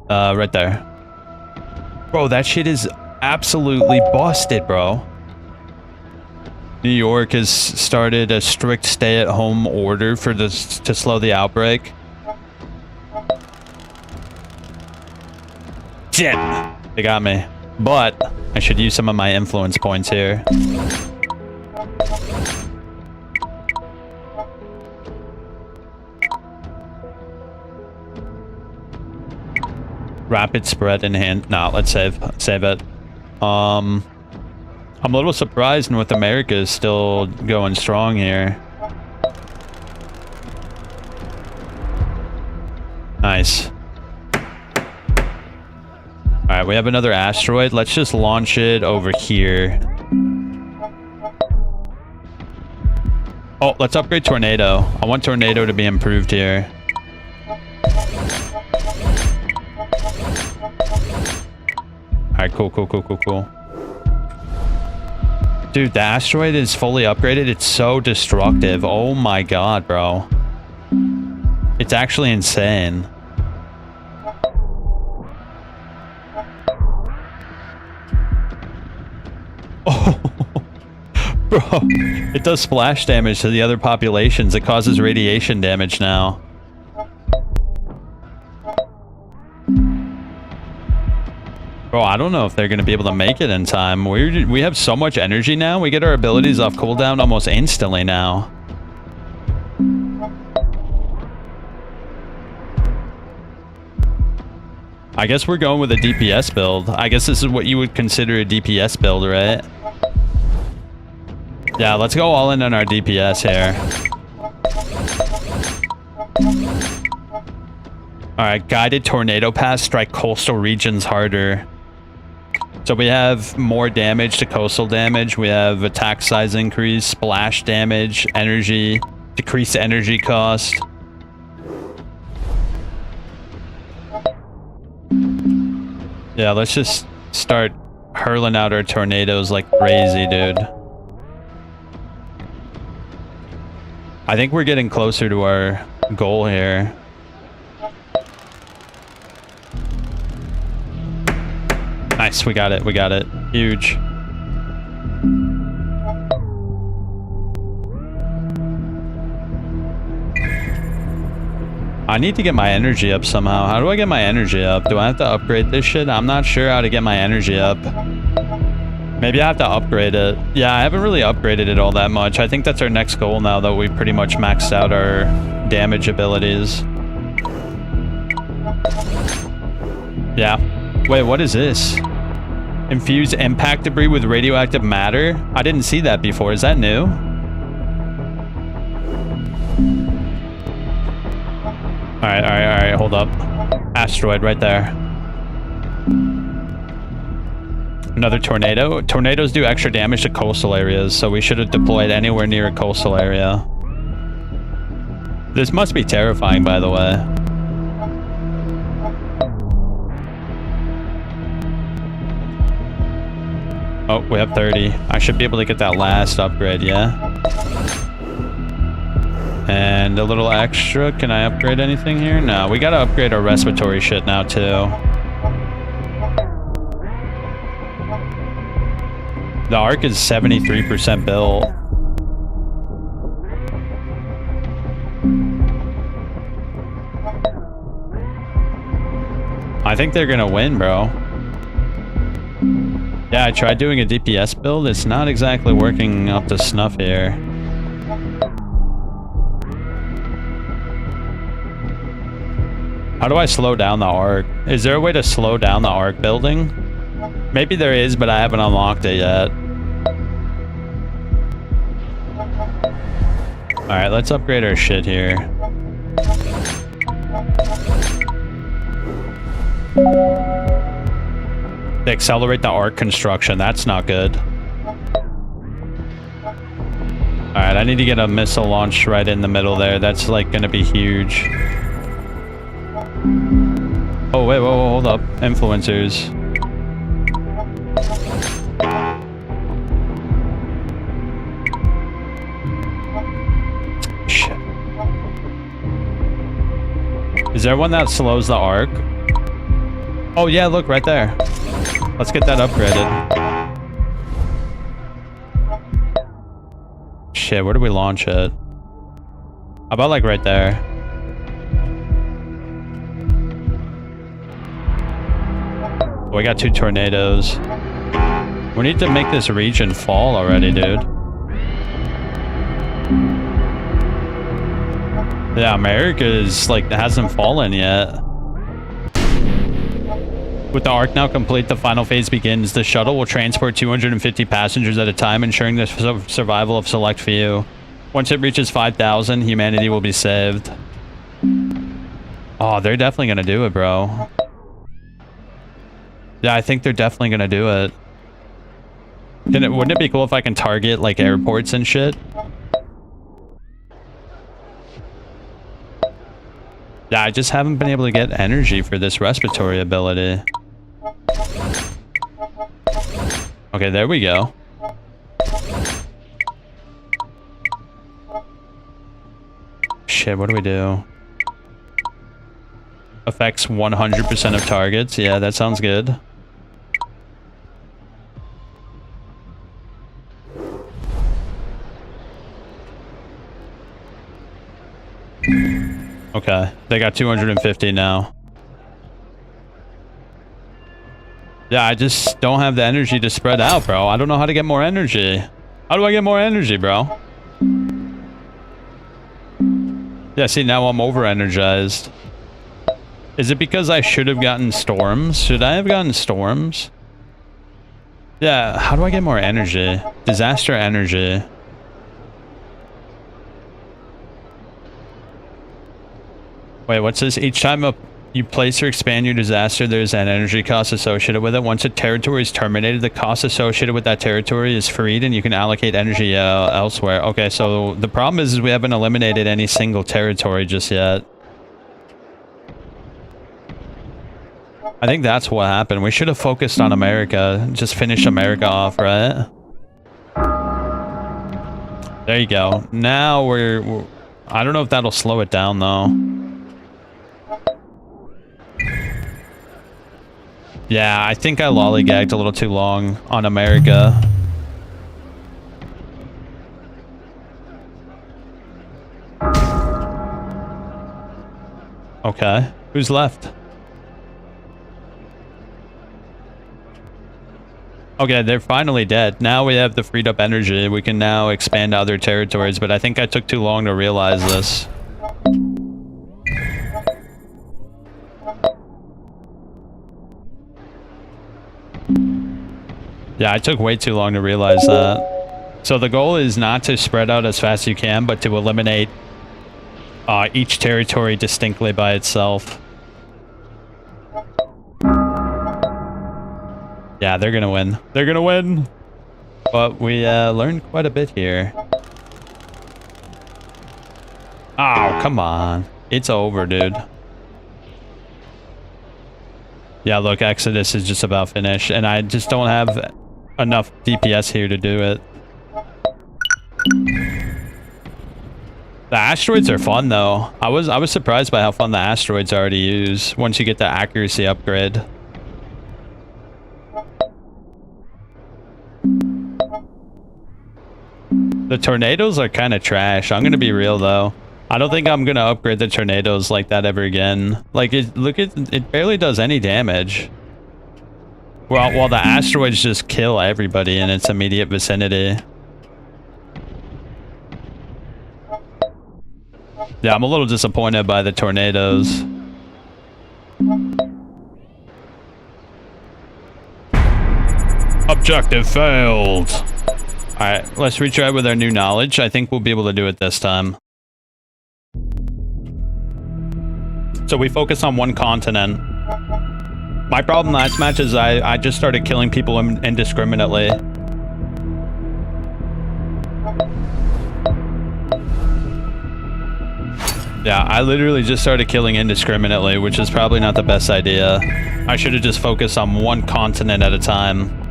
Right there. Bro, that shit is absolutely busted, bro. New York has started a strict stay-at-home order for this to slow the outbreak. Shit! They got me. But I should use some of my influence points here. Rapid spread in hand. Nah, let's save it. I'm a little surprised North America is still going strong here. Nice. Alright, we have another asteroid. Let's just launch it over here. Oh, let's upgrade Tornado. I want Tornado to be improved here. Alright, cool. Dude, the asteroid is fully upgraded. It's so destructive. Oh my god, bro. It's actually insane. Oh, bro. It does splash damage to the other populations. It causes radiation damage now. Bro, I don't know if they're going to be able to make it in time. We have so much energy now. We get our abilities off cooldown almost instantly now. I guess we're going with a DPS build. I guess this is what you would consider a DPS build, right? Yeah, let's go all in on our DPS here. Alright, guided tornado pass strike coastal regions harder. So we have more damage to coastal damage. We have attack size increase, splash damage, energy, decreased energy cost. Yeah, let's just start hurling out our tornadoes like crazy, dude. I think we're getting closer to our goal here. Nice, we got it, we got it. Huge. I need to get my energy up somehow. How do I get my energy up? Do I have to upgrade this shit? I'm not sure how to get my energy up. Maybe I have to upgrade it. Yeah, I haven't really upgraded it all that much. I think that's our next goal now that we pretty much maxed out our damage abilities. Yeah. Wait, what is this? Infuse impact debris with radioactive matter? I didn't see that before. Is that new? Alright, hold up. Asteroid right there. Another tornado. Tornadoes do extra damage to coastal areas, so we should have deployed anywhere near a coastal area. This must be terrifying, by the way. Oh, we have 30. I should be able to get that last upgrade, yeah? And a little extra. Can I upgrade anything here? No, we gotta upgrade our respiratory shit now, too. The Ark is 73% built. I think they're gonna win, bro. Yeah, I tried doing a DPS build. It's not exactly working up to snuff here. How do I slow down the Ark? Is there a way to slow down the Ark building? Maybe there is, but I haven't unlocked it yet. Alright, let's upgrade our shit here. They accelerate the Ark construction. That's not good. Alright, I need to get a missile launch right in the middle there. That's like gonna be huge. Oh, wait, whoa, hold up. Influencers. Shit. Is there one that slows the Ark? Oh, yeah, look, right there. Let's get that upgraded. Shit, where do we launch it? How about, like, right there? We got 2 tornadoes. We need to make this region fall already, dude. Yeah, America is like, hasn't fallen yet. With the Ark now complete, the final phase begins. The shuttle will transport 250 passengers at a time, ensuring the survival of select few. Once it reaches 5,000, humanity will be saved. Oh, they're definitely gonna do it, bro. Yeah, I think they're definitely gonna do it. Wouldn't it be cool if I can target, like, airports and shit? Yeah, I just haven't been able to get energy for this respiratory ability. Okay, there we go. Shit, what do we do? Affects 100% of targets. Yeah, that sounds good. Okay, they got 250 now. Yeah, I just don't have the energy to spread out, bro. I don't know how to get more energy. How do I get more energy, bro? Yeah, see, now I'm over-energized. Is it because I should have gotten storms? Should I have gotten storms? Yeah, how do I get more energy? Disaster energy. Wait, what's this? Each time you place or expand your disaster, there's an energy cost associated with it. Once a territory is terminated, the cost associated with that territory is freed and you can allocate energy elsewhere. Okay, so the problem is we haven't eliminated any single territory just yet. I think that's what happened. We should have focused on America. Just finish America off, right? There you go. Now we're I don't know if that'll slow it down, though. Yeah, I think I lollygagged a little too long on America. Okay. Who's left? Okay, they're finally dead. Now we have the freed up energy. We can now expand to other territories, but I think I took too long to realize this. Yeah, I took way too long to realize that. So the goal is not to spread out as fast as you can, but to eliminate each territory distinctly by itself. Yeah, they're gonna win. They're gonna win! But we learned quite a bit here. Oh, come on. It's over, dude. Yeah, look, Exodus is just about finished, and I just don't have enough DPS here to do it. The asteroids are fun, though. I was surprised by how fun the asteroids are to use once you get the accuracy upgrade. The tornadoes are kind of trash. I'm gonna be real, though. I don't think I'm gonna upgrade the tornadoes like that ever again. Like, it barely does any damage. Well, while the asteroids just kill everybody in its immediate vicinity. Yeah, I'm a little disappointed by the tornadoes. Objective failed. Alright, let's retry with our new knowledge. I think we'll be able to do it this time. So we focus on one continent. My problem last match is I just started killing people indiscriminately. Yeah, I literally just started killing indiscriminately, which is probably not the best idea. I should have just focused on one continent at a time.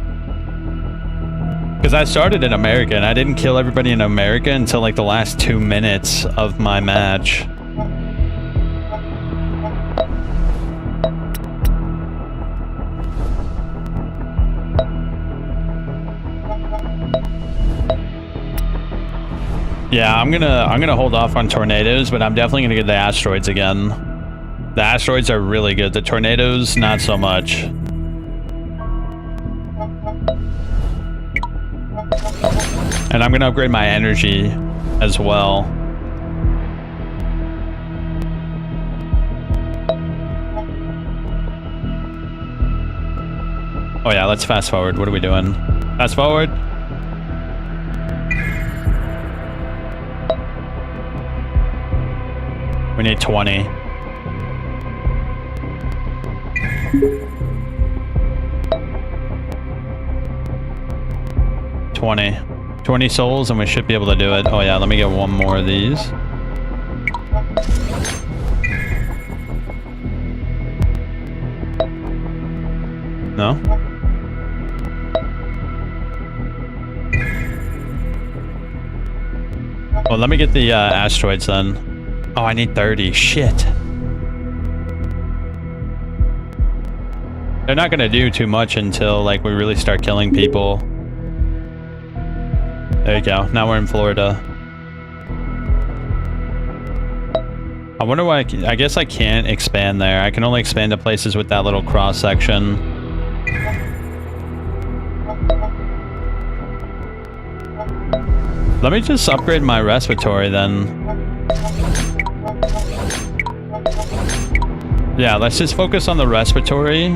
Because I started in America, and I didn't kill everybody in America until like the last 2 minutes of my match. Yeah, I'm gonna hold off on tornadoes, but I'm definitely gonna get the asteroids again. The asteroids are really good. The tornadoes, not so much. And I'm gonna upgrade my energy as well. Oh yeah, let's fast forward. What are we doing? Fast forward. We need 20. $20 souls and we should be able to do it. Oh yeah, let me get one more of these. No? Well, let me get the asteroids then. Oh, I need 30. Shit. They're not gonna do too much until like we really start killing people. There you go. Now we're in Florida. I wonder why I guess I can't expand there. I can only expand to places with that little cross section. Let me just upgrade my respiratory then. Yeah, let's just focus on the respiratory.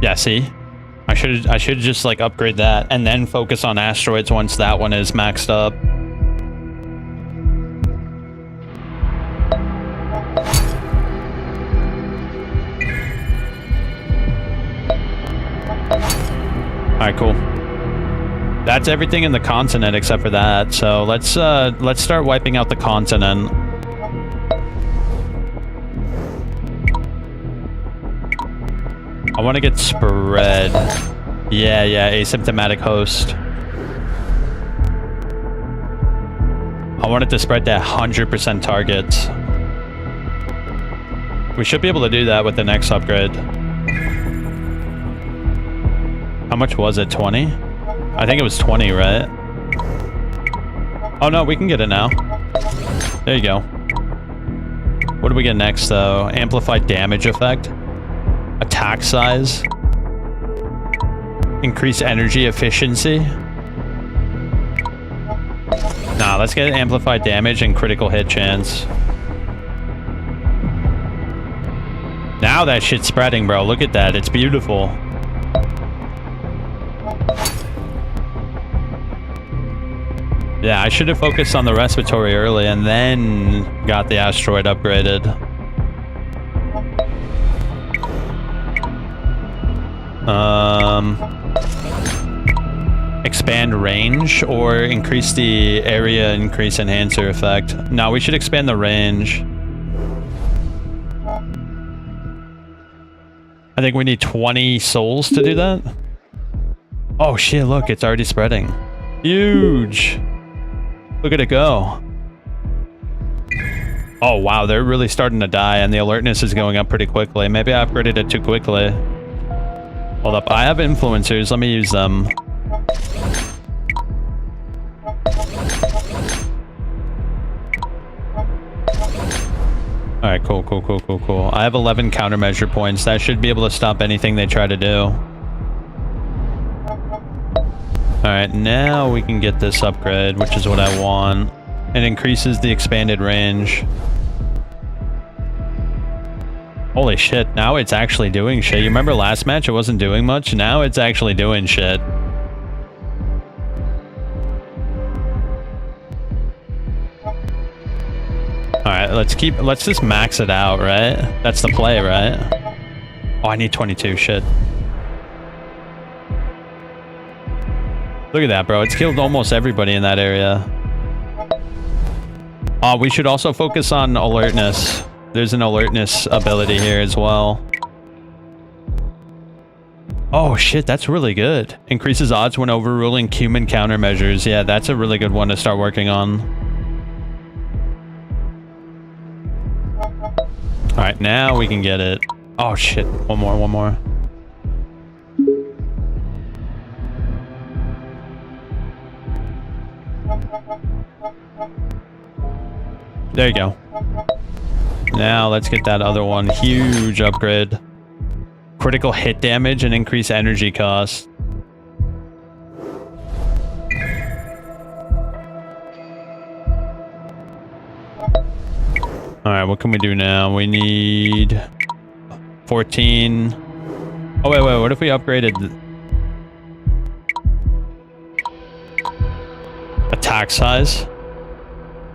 Yeah, see? I should just like upgrade that and then focus on asteroids once that one is maxed up. Alright, cool. That's everything in the continent except for that. So let's start wiping out the continent. I want to get spread. Yeah, asymptomatic host. I want it to spread to 100% targets. We should be able to do that with the next upgrade. How much was it? 20? I think it was 20, right? Oh no, we can get it now. There you go. What do we get next though? Amplified damage effect. Attack size. Increase energy efficiency. Nah, let's get amplified damage and critical hit chance. Now that shit's spreading, bro. Look at that. It's beautiful. Yeah, I should have focused on the respiratory early and then got the asteroid upgraded. Expand range or increase the area increase enhancer effect. No, we should expand the range. I think we need 20 souls to do that. Oh shit, look, it's already spreading. Huge. Look at it go. Oh wow, they're really starting to die and the alertness is going up pretty quickly. Maybe I upgraded it too quickly. Hold up, I have influencers. Let me use them. Alright, cool. I have 11 countermeasure points. That should be able to stop anything they try to do. Alright, now we can get this upgrade, which is what I want. It increases the expanded range. Holy shit, now it's actually doing shit. You remember last match it wasn't doing much? Now it's actually doing shit. Alright, let's just max it out, right? That's the play, right? Oh, I need 22, shit. Look at that, bro. It's killed almost everybody in that area. We should also focus on alertness. There's an alertness ability here as well. Oh shit, that's really good. Increases odds when overruling human countermeasures. Yeah, that's a really good one to start working on. Alright, now we can get it. Oh shit, one more. There you go. Now let's get that other one. Huge upgrade. Critical hit damage and increase energy cost. Alright, what can we do now? We need 14. Oh wait, what if we upgraded attack size?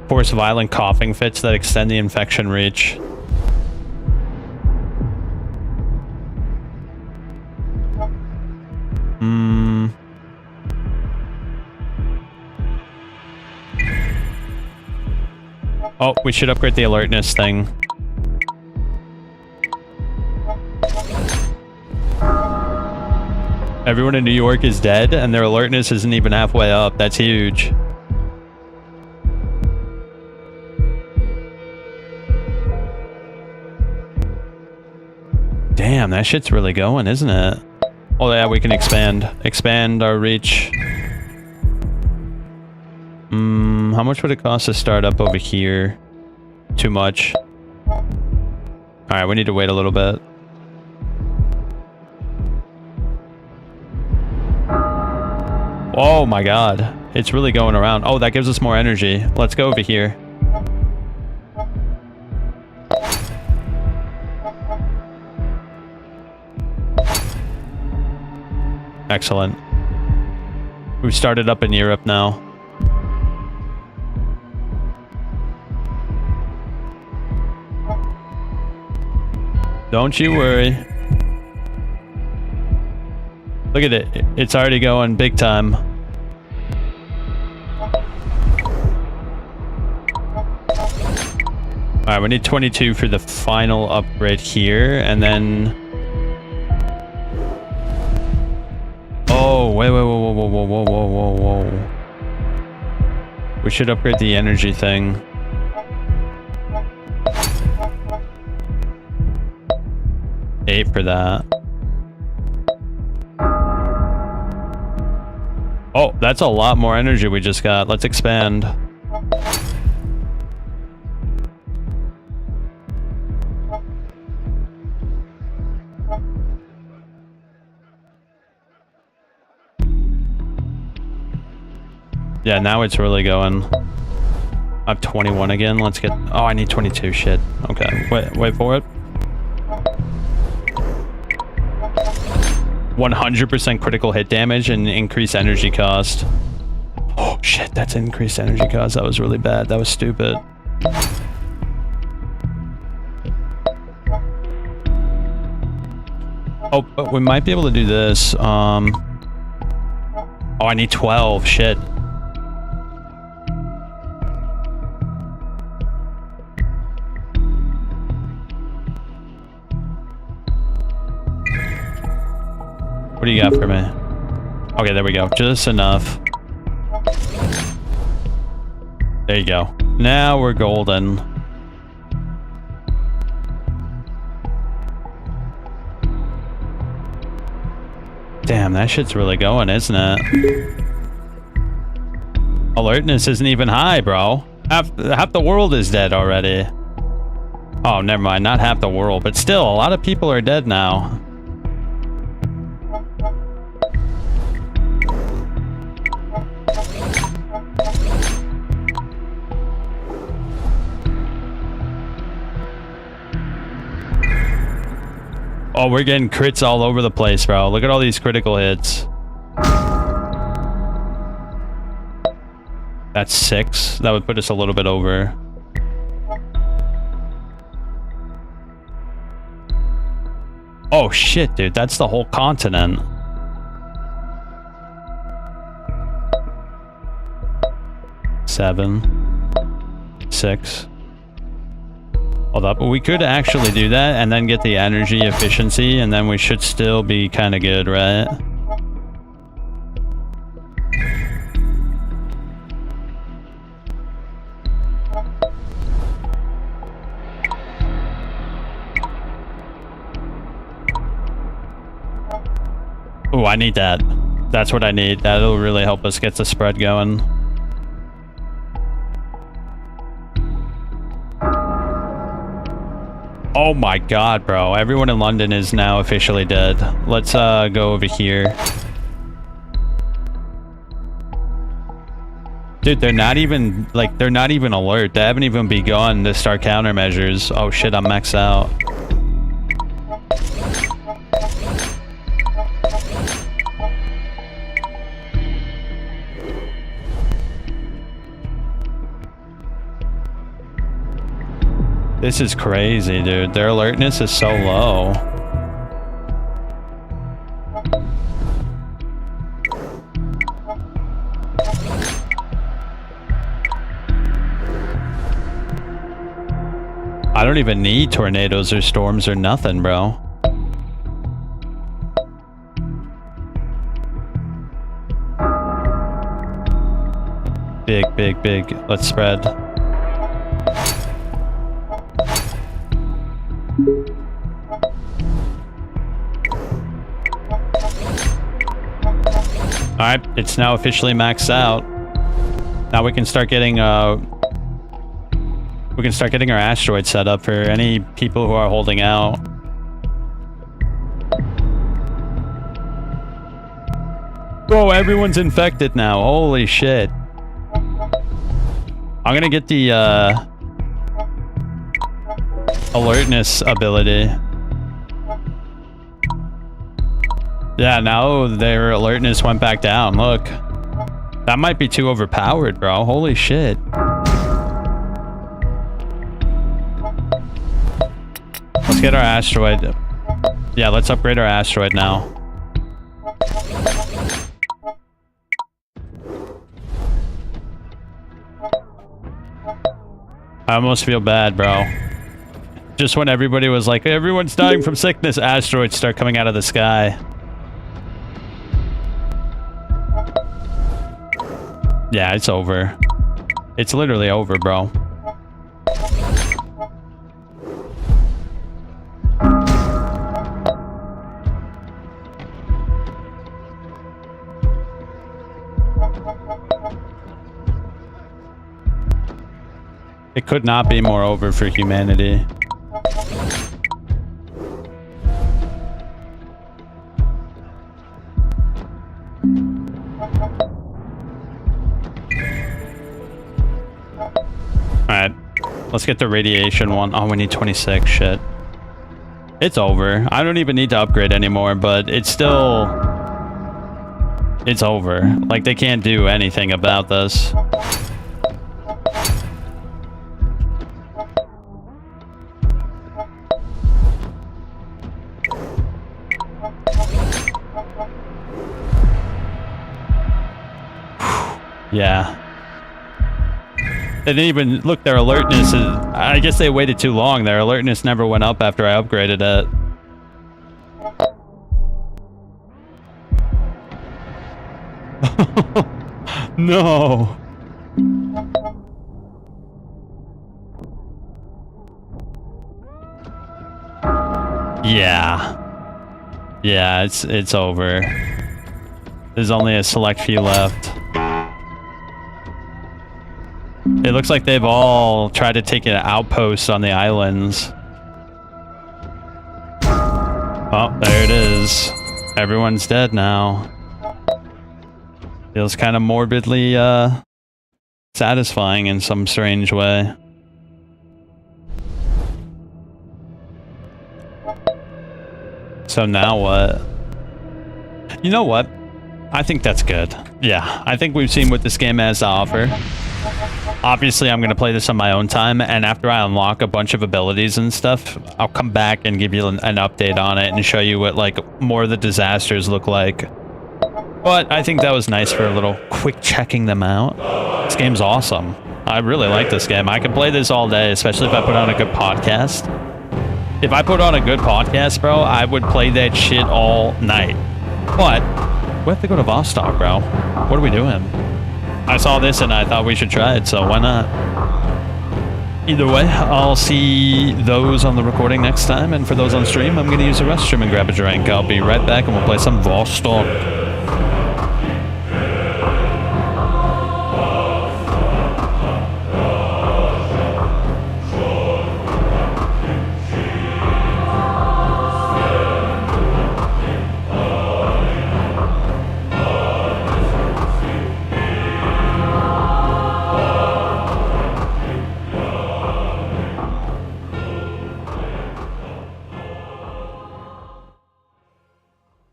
Force violent coughing fits that extend the infection reach. Oh, we should upgrade the alertness thing. Everyone in New York is dead and their alertness isn't even halfway up. That's huge. Damn, that shit's really going, isn't it? Oh yeah, we can expand our reach. How much would it cost to start up over here? Too much. Alright, we need to wait a little bit. Oh my god. It's really going around. Oh, that gives us more energy. Let's go over here. Excellent. We've started up in Europe now. Don't you worry. Look at it. It's already going big time. Alright, we need 22 for the final upgrade here, and then... Oh, wait, whoa, whoa, whoa, whoa, whoa, whoa, whoa. We should upgrade the energy thing. $8 for that. Oh, that's a lot more energy we just got. Let's expand. Yeah, now it's really going. I have 21 again. Let's get... Oh, I need 22. Shit. Okay. Wait for it. 100% critical hit damage and increased energy cost. Oh, shit. That's increased energy cost. That was really bad. That was stupid. Oh, but we might be able to do this. Oh, I need 12. Shit. What do you got for me? Okay, there we go. Just enough. There you go. Now we're golden. Damn, that shit's really going, isn't it? Alertness isn't even high, bro. Half the world is dead already. Oh, never mind. Not half the world, but still, a lot of people are dead now. Oh, we're getting crits all over the place, bro. Look at all these critical hits. That's 6. That would put us a little bit over. Oh, shit, dude. That's the whole continent. Seven. 6. Hold up. We could actually do that and then get the energy efficiency, and then we should still be kind of good, right? Oh, I need that. That's what I need. That'll really help us get the spread going. Oh my god, bro. Everyone in London is now officially dead. Let's go over here. Dude, they're not even, like, they're not even alert. They haven't even begun to start countermeasures. Oh shit, I'm maxed out. This is crazy, dude. Their alertness is so low. I don't even need tornadoes or storms or nothing, bro. Big, big, big. Let's spread. Alright, it's now officially maxed out. Now we can start getting our asteroid set up for any people who are holding out. Bro, everyone's infected now. Holy shit. I'm gonna get the alertness ability. Yeah, now their alertness went back down. Look. That might be too overpowered, bro. Holy shit. Let's get our asteroid. Yeah, let's upgrade our asteroid now. I almost feel bad, bro. Just when everybody was like, everyone's dying from sickness, asteroids start coming out of the sky. Yeah, it's over. It's literally over, bro. It could not be more over for humanity. Alright, let's get the radiation one. Oh, we need 26. Shit. It's over. I don't even need to upgrade anymore, but it's still... It's over. Like, they can't do anything about this. Yeah. They didn't even... Look, their alertness is... I guess they waited too long. Their alertness never went up after I upgraded it. No. Yeah. Yeah, it's over. There's only a select few left. It looks like they've all tried to take an outpost on the islands. Oh, there it is. Everyone's dead now. Feels kind of morbidly satisfying in some strange way. So now what? You know what? I think that's good. Yeah, I think we've seen what this game has to offer. Obviously, I'm going to play this on my own time, and after I unlock a bunch of abilities and stuff, I'll come back and give you an update on it and show you what, like, more of the disasters look like. But I think that was nice for a little quick checking them out. This game's awesome. I really like this game. I could play this all day, especially if I put on a good podcast. If I put on a good podcast, bro, I would play that shit all night. But we have to go to Vostok, bro. What are we doing? I saw this and I thought we should try it, so why not? Either way, I'll see those on the recording next time, and for those on stream, I'm going to use the restroom and grab a drink. I'll be right back and we'll play some Vostok.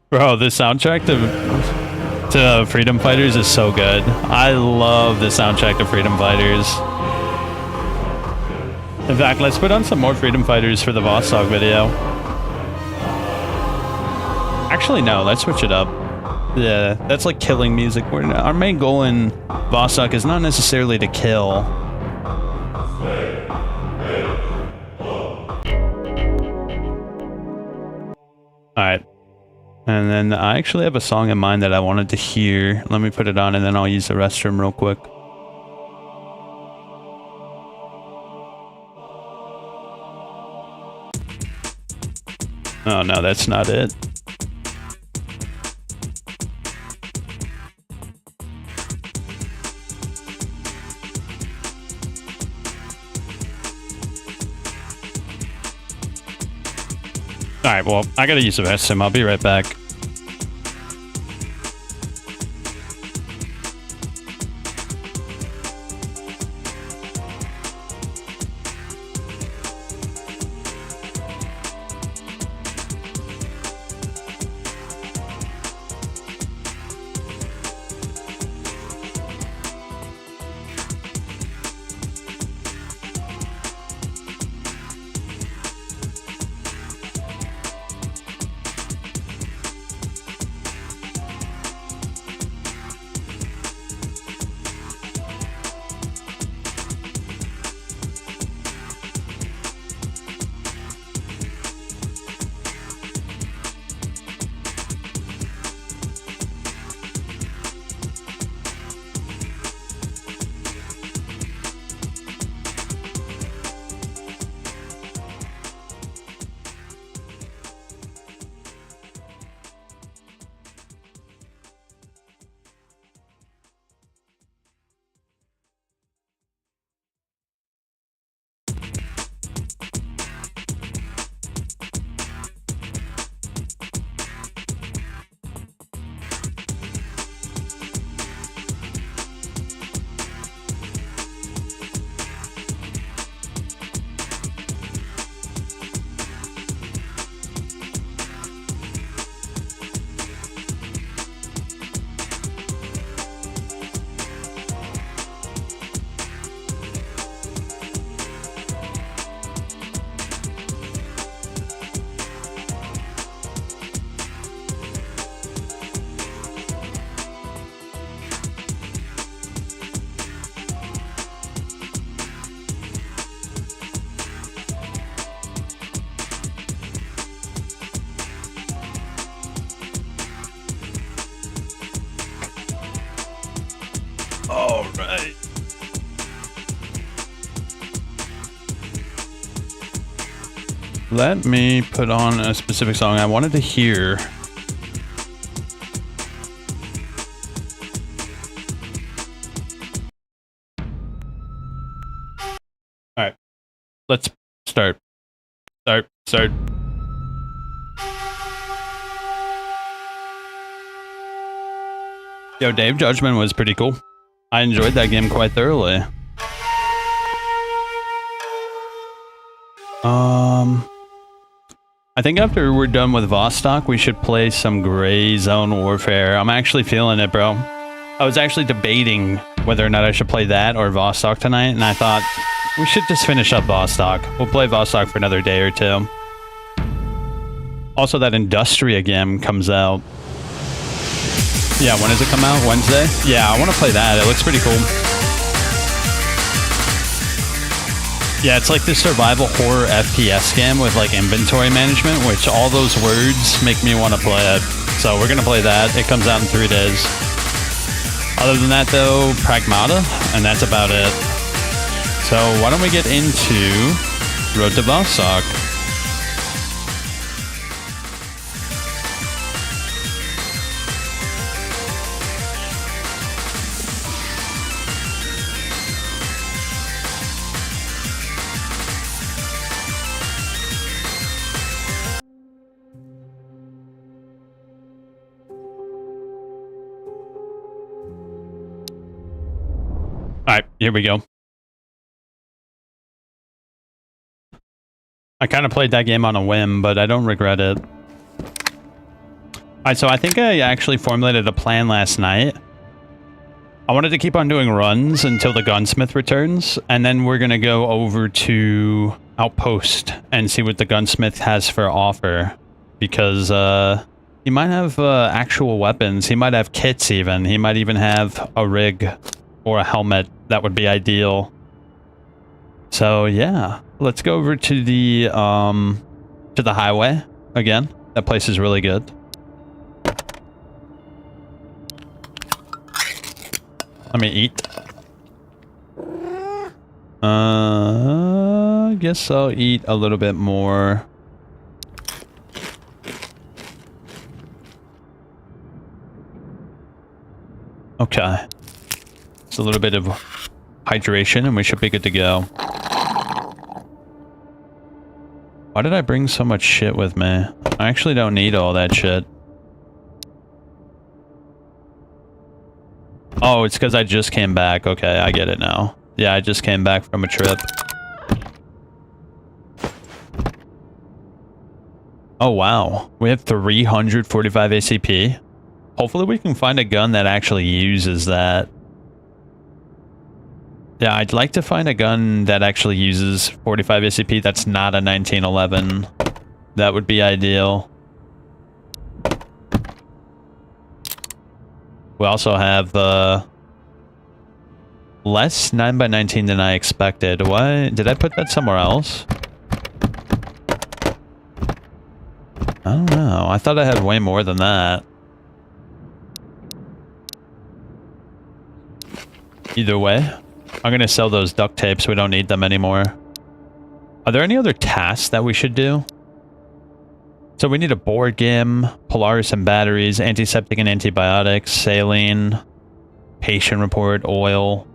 Bro, the soundtrack to Freedom Fighters is so good. I love the soundtrack to Freedom Fighters. In fact, let's put on some more Freedom Fighters for the Vostok video. Actually, no, let's switch it up. Yeah, that's like killing music. Our main goal in Vostok is not necessarily to kill. Alright. And then I actually have a song in mind that I wanted to hear. Let me put it on and then I'll use the restroom real quick. Oh no, that's not it. Alright, well, I gotta use the restroom. I'll be right back. All right. Let me put on a specific song I wanted to hear. All right, let's start. Start. Yo, Dave Judgment was pretty cool. I enjoyed that game quite thoroughly. I think after we're done with Vostok, we should play some Gray Zone Warfare. I'm actually feeling it, bro. I was actually debating whether or not I should play that or Vostok tonight, and I thought we should just finish up Vostok. We'll play Vostok for another day or two. Also, that Industria game comes out. Yeah, when does it come out? Wednesday? Yeah, I want to play that. It looks pretty cool. Yeah, it's like this survival horror FPS game with like inventory management, which all those words make me want to play it. So we're going to play that. It comes out in 3 days. Other than that, though, Pragmata, and that's about it. So why don't we get into Road to Vostok? Alright, here we go. I kind of played that game on a whim, but I don't regret it. Alright, so I think I actually formulated a plan last night. I wanted to keep on doing runs until the gunsmith returns, and then we're going to go over to Outpost and see what the gunsmith has for offer. Because he might have actual weapons, he might have kits even, he might even have a rig or a helmet. That would be ideal. So yeah, let's go over to the highway again. That place is really good. Let me eat. I guess I'll eat a little bit more. Okay. It's a little bit of hydration and we should be good to go. Why did I bring so much shit with me? I actually don't need all that shit. Oh, it's because I just came back. Okay, I get it now. Yeah, I just came back from a trip. Oh, wow. We have 345 ACP. Hopefully we can find a gun that actually uses that. Yeah, I'd like to find a gun that actually uses 45 ACP that's not a 1911. That would be ideal. We also have less 9x19 than I expected. Why? Did I put that somewhere else? I don't know. I thought I had way more than that. Either way, I'm going to sell those duct tapes. We don't need them anymore. Are there any other tasks that we should do? So we need a board game, Polaris and batteries, antiseptic and antibiotics, saline, patient report, oil.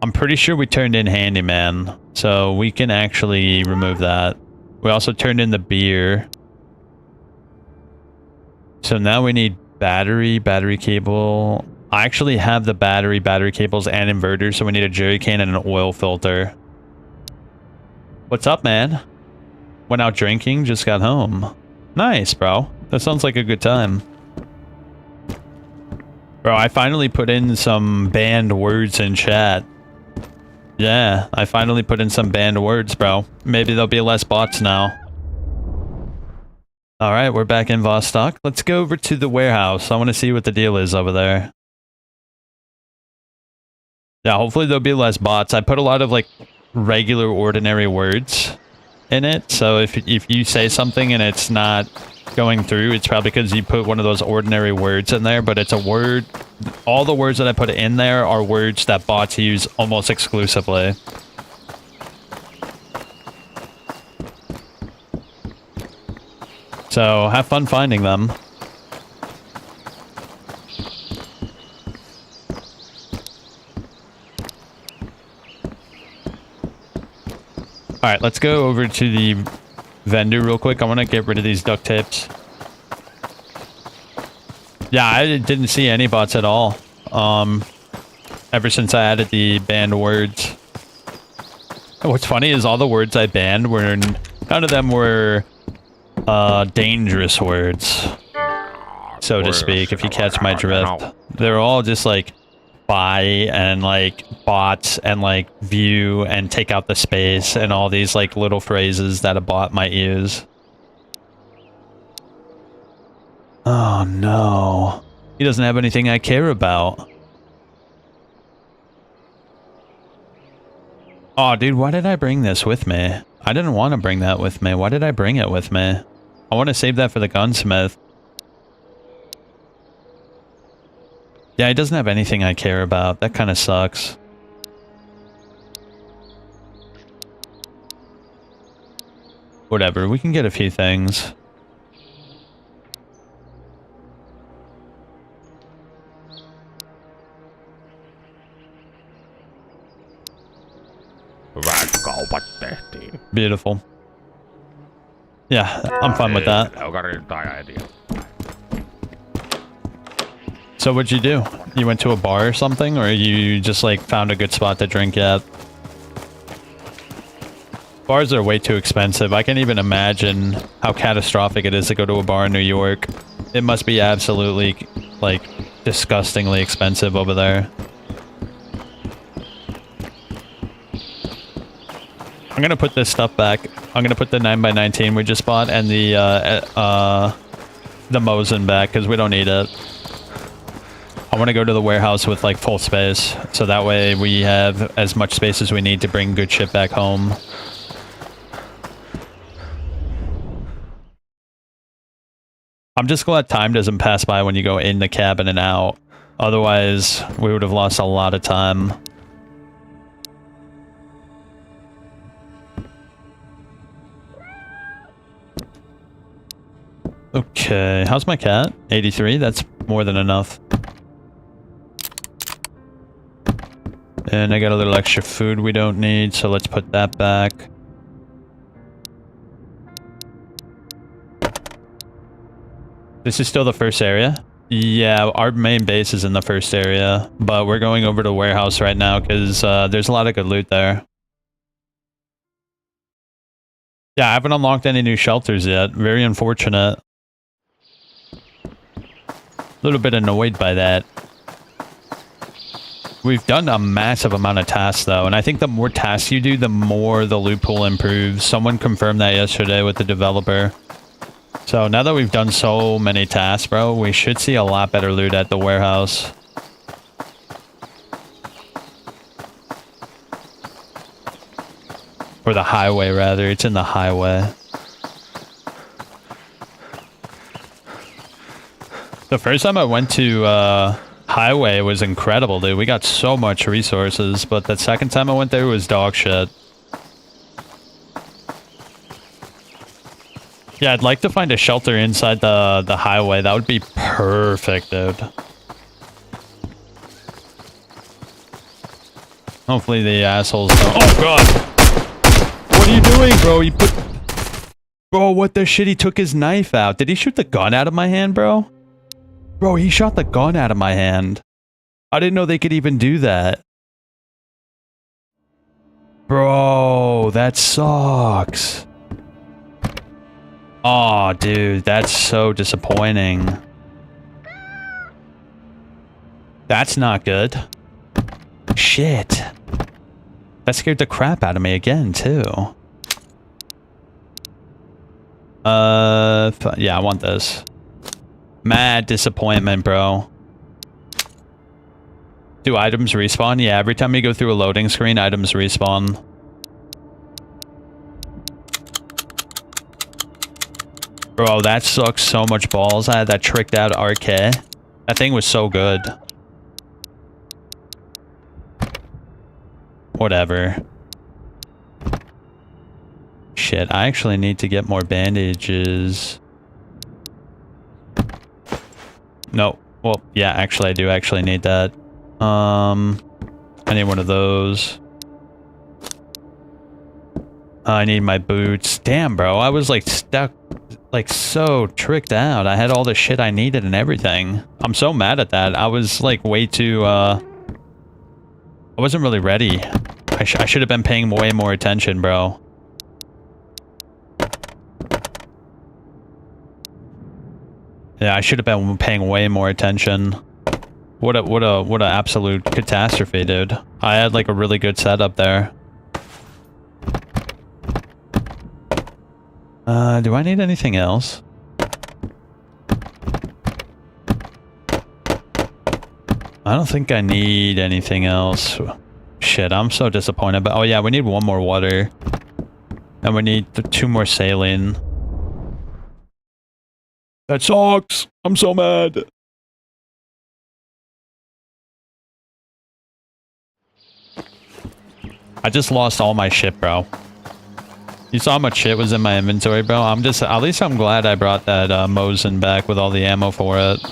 I'm pretty sure we turned in handyman, so we can actually remove that. We also turned in the beer. So now we need battery cable. I actually have the battery cables and inverters, so we need a jerry can and an oil filter. What's up, man? Went out drinking, just got home. Nice, bro. That sounds like a good time. Bro, I finally put in some banned words in chat. Yeah, I finally put in some banned words, bro. Maybe there'll be less bots now. Alright, we're back in Vostok. Let's go over to the warehouse. I want to see what the deal is over there. Yeah, hopefully there'll be less bots. I put a lot of, like, regular, ordinary words. in it. So if you say something and it's not going through, it's probably because you put one of those ordinary words in there, but it's a word. All the words that I put in there are words that bots use almost exclusively. So have fun finding them. Alright, let's go over to the vendor real quick. I want to get rid of these duct tapes. Yeah, I didn't see any bots at all. Ever since I added the banned words. And what's funny is all the words I banned were, none of them were dangerous words, so to speak, if you catch my drift. They're all just like buy and like bots and like view and take out the space and all these like little phrases that a bot might use. Oh no. He doesn't have anything I care about. Oh dude, why did I bring this with me? I didn't want to bring that with me. Why did I bring it with me? I want to save that for the gunsmith. Yeah, he doesn't have anything I care about. That kind of sucks. Whatever, we can get a few things. Beautiful. Yeah, I'm fine with that. So what'd you do? You went to a bar or something, or you just like found a good spot to drink at? Bars are way too expensive. I can't even imagine how catastrophic it is to go to a bar in New York. It must be absolutely, like, disgustingly expensive over there. I'm gonna put this stuff back. I'm gonna put the 9x19 we just bought and the Mosin back, because we don't need it. I want to go to the warehouse with like full space, so that way we have as much space as we need to bring good shit back home. I'm just glad time doesn't pass by when you go in the cabin and out. Otherwise, we would have lost a lot of time. Okay, how's my cat? 83? That's more than enough. And I got a little extra food we don't need, so let's put that back. This is still the first area? Yeah, our main base is in the first area, but we're going over to warehouse right now because there's a lot of good loot there. Yeah, I haven't unlocked any new shelters yet. Very unfortunate. A little bit annoyed by that. We've done a massive amount of tasks though, and I think the more tasks you do, the more the loot pool improves. Someone confirmed that yesterday with the developer. So now that we've done so many tasks, bro, we should see a lot better loot at the warehouse. Or the highway, rather. It's in the highway. The first time I went to highway was incredible, dude. We got so much resources, but the second time I went there was dog shit. Yeah, I'd like to find a shelter inside the highway. That would be perfect, dude. Hopefully the assholes don't... Oh, God! What are you doing, bro? You put... Bro, what the shit? He took his knife out. Did he shoot the gun out of my hand, bro? Bro, he shot the gun out of my hand. I didn't know they could even do that. Bro, that sucks. Oh, dude, that's so disappointing. That's not good. Shit. That scared the crap out of me again, too. Yeah, I want this. Mad disappointment, bro. Do items respawn? Yeah, every time you go through a loading screen, items respawn. Bro, that sucks so much balls. I had that tricked out RK. That thing was so good. Whatever. Shit, I actually need to get more bandages. No. Well, yeah, actually I do actually need that. I need one of those. I need my boots. Damn, bro. I was like stuck, like so tricked out. I had all the shit I needed and everything. I'm so mad at that. I was like way too, I wasn't really ready. I should have been paying way more attention, bro. Yeah, I should have been paying way more attention. What a absolute catastrophe, dude. I had like a really good setup there. Do I need anything else? I don't think I need anything else. Shit, I'm so disappointed. But oh yeah, we need one more water. And we need 2 more saline. That sucks. I'm so mad. I just lost all my shit, bro. You saw how much shit was in my inventory, bro? At least I'm glad I brought that Mosin back with all the ammo for it.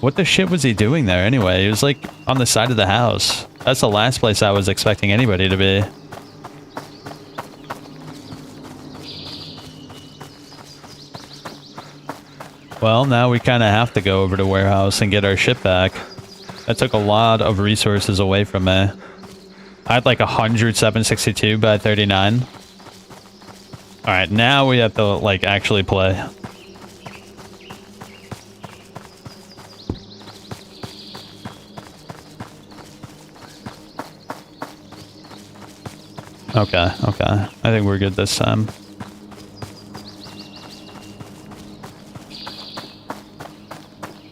What the shit was he doing there anyway? He was like on the side of the house. That's the last place I was expecting anybody to be. Well, now we kind of have to go over to warehouse and get our shit back. That took a lot of resources away from me. I had like 100 762 by 39. Alright, now we have to like actually play. Okay, okay. I think we're good this time.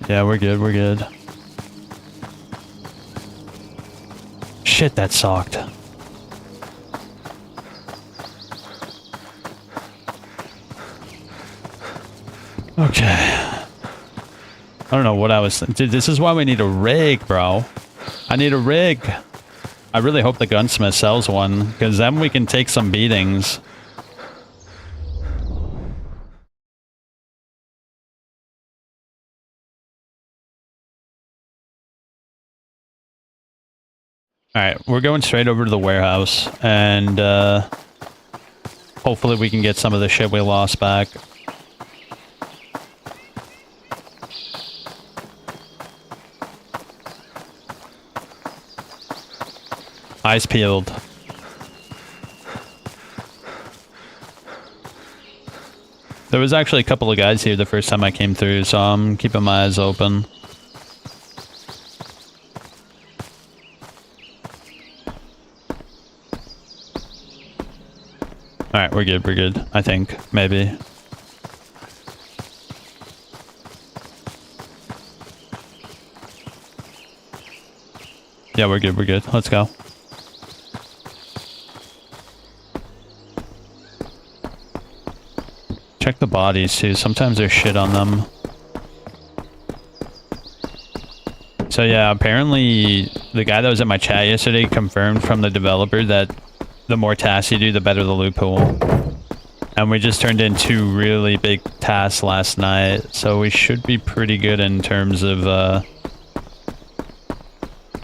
Yeah, we're good, we're good. Shit, that sucked. Okay. I don't know what I was... Dude, this is why we need a rig, bro. I need a rig. I really hope the gunsmith sells one, because then we can take some beatings. Alright, we're going straight over to the warehouse, and hopefully we can get some of the shit we lost back. Eyes peeled. There was actually a couple of guys here the first time I came through, so I'm keeping my eyes open. Alright, we're good, I think. Maybe. Yeah, we're good. Let's go. Check the bodies, too. Sometimes there's shit on them. So yeah, apparently the guy that was in my chat yesterday confirmed from the developer that the more tasks you do, the better the loot pool. And we just turned in 2 really big tasks last night, so we should be pretty good in terms of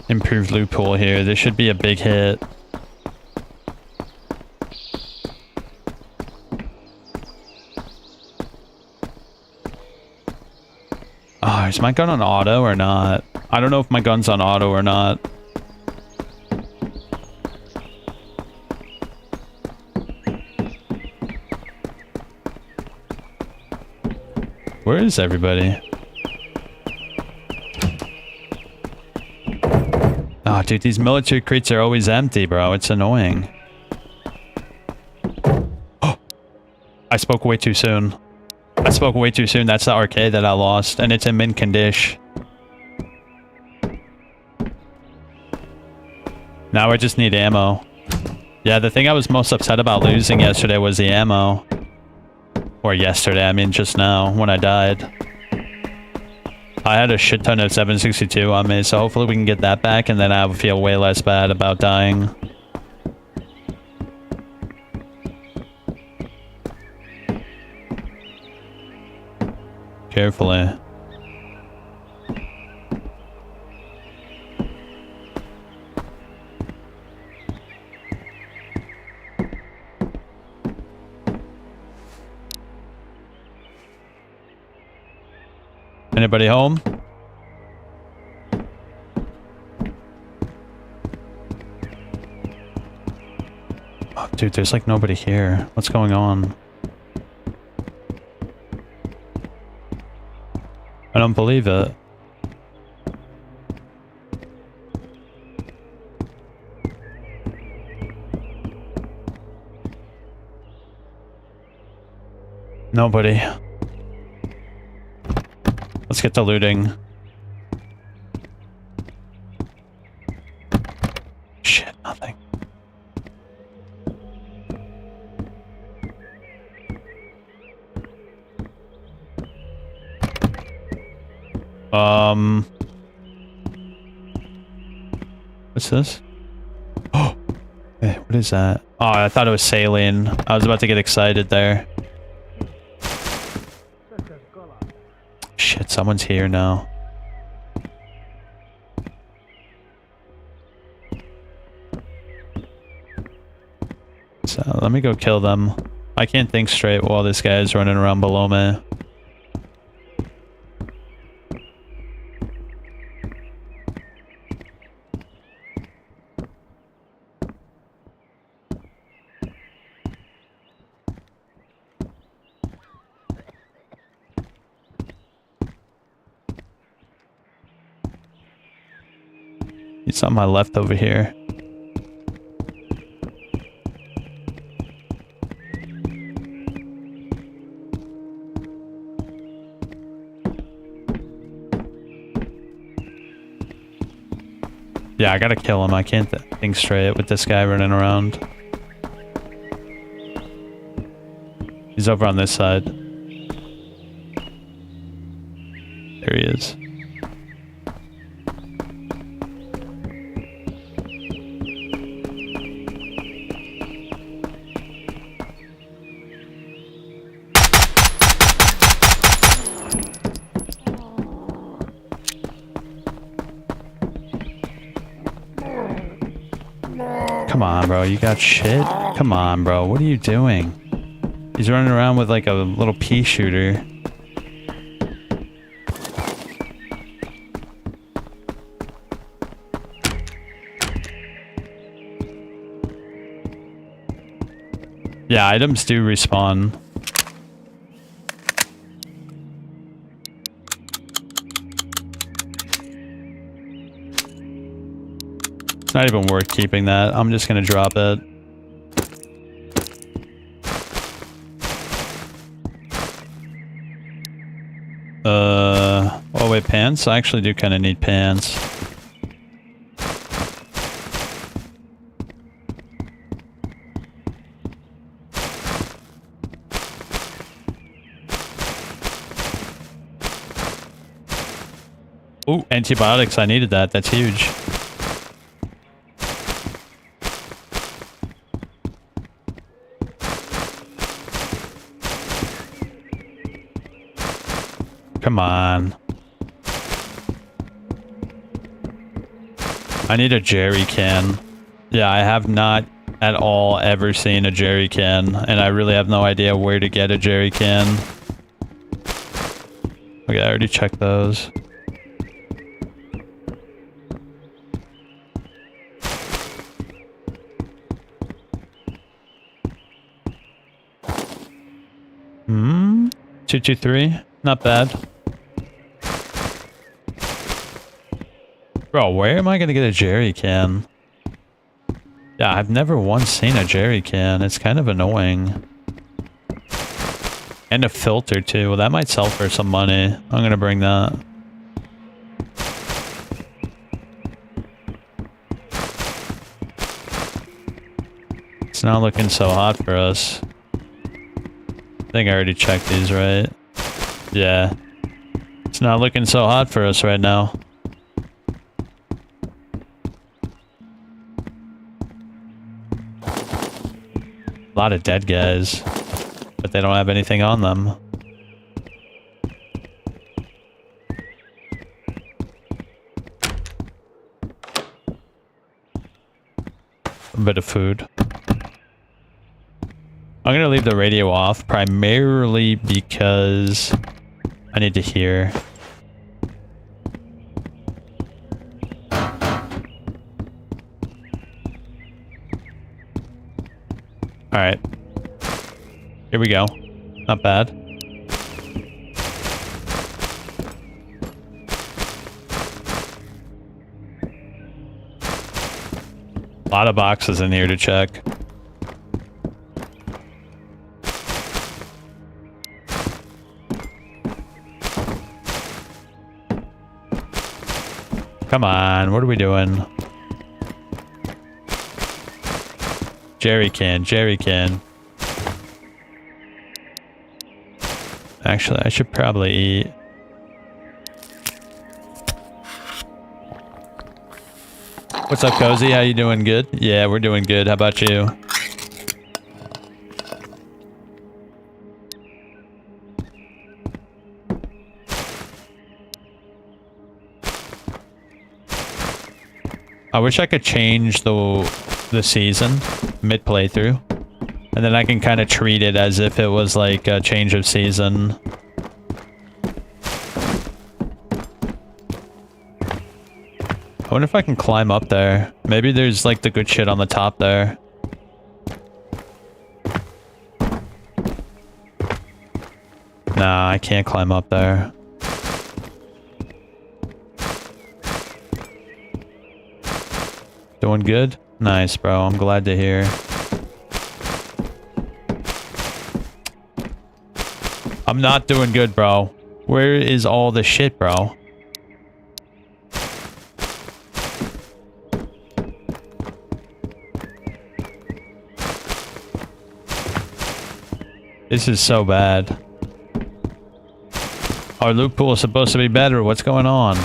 improved loot pool here. This should be a big hit. Oh, is my gun on auto or not? I don't know if my gun's on auto or not. Where is everybody? Oh, dude, these military crates are always empty, bro. It's annoying. Oh, I spoke way too soon. That's the arcade that I lost, and it's in mint condition. Now I just need ammo. Yeah, the thing I was most upset about losing yesterday was the ammo. Or yesterday, I mean just now, when I died. I had a shit ton of 762 on me, so hopefully we can get that back, and then I will feel way less bad about dying. Carefully. Anybody home? Oh, dude, there's like nobody here. What's going on? I don't believe it. Nobody. Let's get to looting. Shit, nothing. What's this? Oh, hey, what is that? Oh, I thought it was saline. I was about to get excited there. Shit, someone's here now. So let me go kill them. I can't think straight while this guy is running around below me. He's on my left over here. Yeah, I gotta kill him. I can't think straight with this guy running around. He's over on this side. There he is. Come on, bro. You got shit? Come on, bro. What are you doing? He's running around with like a little pea shooter. Yeah, items do respawn. It's not even worth keeping that. I'm just gonna drop it. Oh wait, pants? I actually do kind of need pants. Ooh, antibiotics. I needed that. That's huge. Come on. I need a jerry can. Yeah, I have not at all ever seen a jerry can, and I really have no idea where to get a jerry can. Okay, I already checked those. Hmm? 223? Not bad. Bro, where am I gonna get a jerry can? Yeah, I've never once seen a jerry can. It's kind of annoying. And a filter too. Well, that might sell for some money. I'm gonna bring that. It's not looking so hot for us. I think I already checked these, right? Yeah. It's not looking so hot for us right now. A lot of dead guys, but they don't have anything on them. A bit of food. I'm gonna leave the radio off primarily because I need to hear. Alright. Here we go. Not bad. A lot of boxes in here to check. Come on, what are we doing? Jerry can. Actually, I should probably eat. What's up, Cozy? How you doing? Good? Yeah, we're doing good. How about you? I wish I could change the season mid playthrough, and then I can kind of treat it as if it was like a change of season. I wonder if I can climb up there. Maybe there's like the good shit on the top there. Nah, I can't climb up there. Doing good? Nice, bro. I'm glad to hear. I'm not doing good, bro. Where is all the shit, bro? This is so bad. Our loot pool is supposed to be better. What's going on?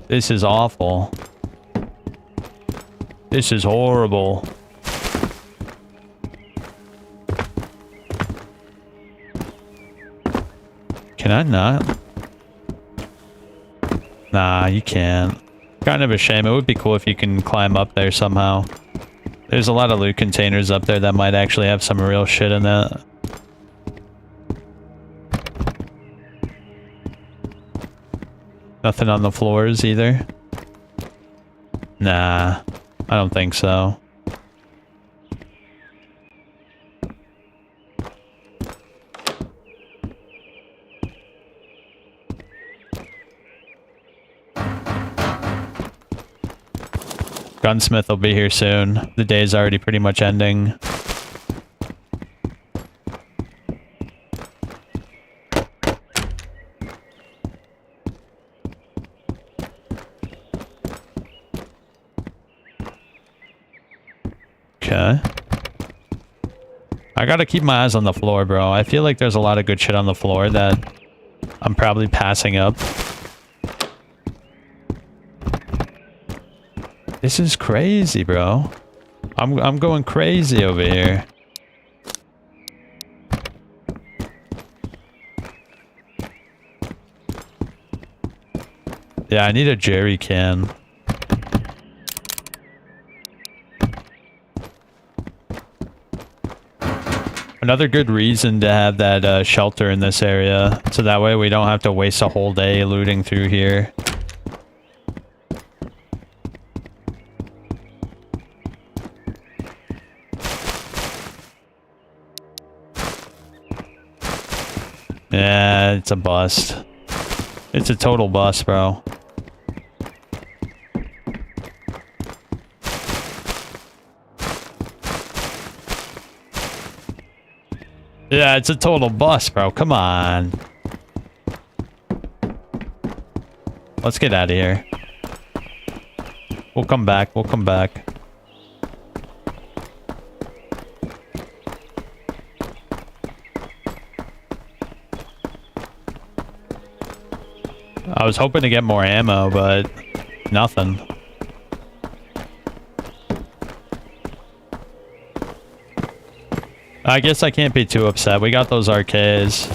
This is awful. This is horrible. Can I not? Nah, you can't. Kind of a shame. It would be cool if you can climb up there somehow. There's a lot of loot containers up there that might actually have some real shit in that. Nothing on the floors either. Nah, I don't think so. Gunsmith will be here soon. The day's already pretty much ending. Okay. I gotta keep my eyes on the floor, bro. I feel like there's a lot of good shit on the floor that I'm probably passing up. This is crazy, bro. I'm going crazy over here. Yeah, I need a jerry can. Another good reason to have that shelter in this area, so that way we don't have to waste a whole day looting through here. Yeah, it's a bust. It's a total bust, bro. Yeah, it's a total bust, bro. Come on. let's get out of here. We'll come back. We'll come back. I was hoping to get more ammo, but nothing. I guess I can't be too upset. We got those arcades.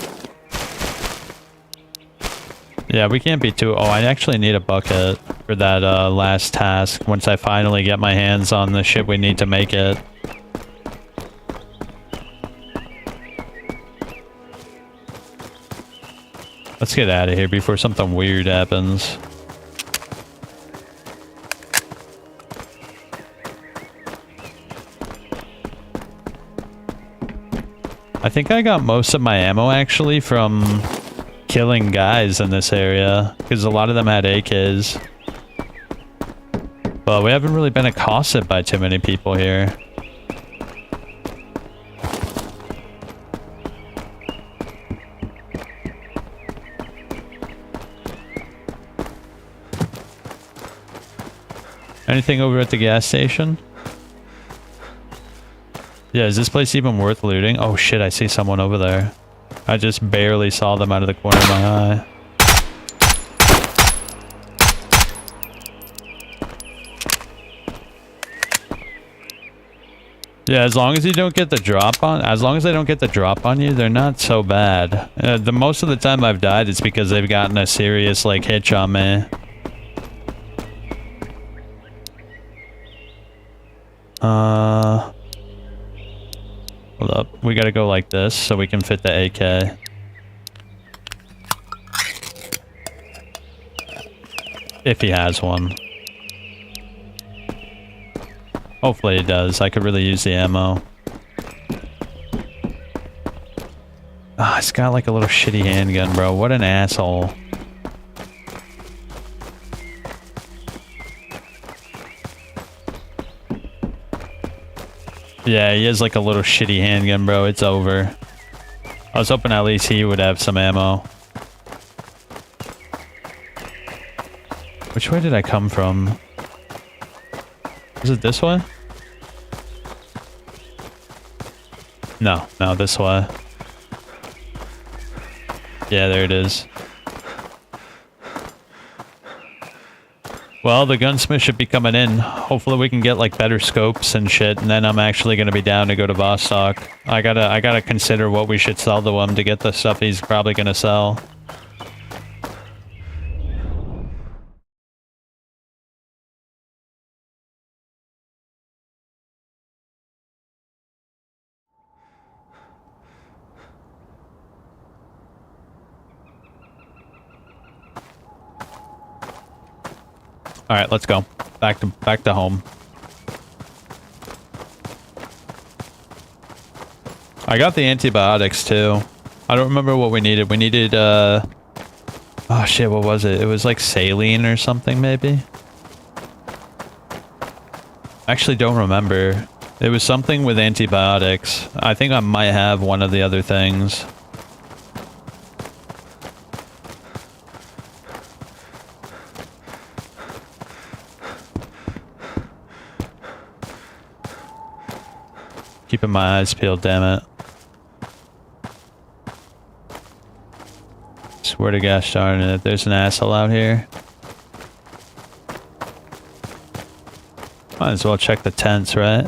Yeah, we can't be too... Oh, I actually need a bucket for that last task once I finally get my hands on the shit we need to make it. Let's get out of here before something weird happens. I think I got most of my ammo actually from killing guys in this area, because a lot of them had AKs. But we haven't really been accosted by too many people here. Anything over at the gas station? Yeah, is this place even worth looting? Oh shit, I see someone over there. I just barely saw them out of the corner of my eye. Yeah, as long as you don't get the drop on, as long as they don't get the drop on you, they're not so bad. The most of the time I've died, it's because they've gotten a serious like hitch on me. Hold up. We gotta go like this so we can fit the AK. If he has one. Hopefully he does. I could really use the ammo. Ah, it's got like a little shitty handgun, bro. What an asshole. Yeah, he has like a little shitty handgun, bro. It's over. I was hoping at least he would have some ammo. Which way did I come from? Is it this way? No, no, this way. Yeah, there it is. Well, the gunsmith should be coming in. Hopefully we can get like better scopes and shit, and then I'm actually gonna be down to go to Vostok. I gotta consider what we should sell to him to get the stuff he's probably gonna sell. All right, let's go. Back to home. I got the antibiotics too. I don't remember what we needed. We needed oh shit, what was it? It was like saline or something maybe. I actually don't remember. It was something with antibiotics. I think I might have one of the other things. Keeping my eyes peeled, damn it. Swear to gosh darn it, there's an asshole out here. Might as well check the tents, right?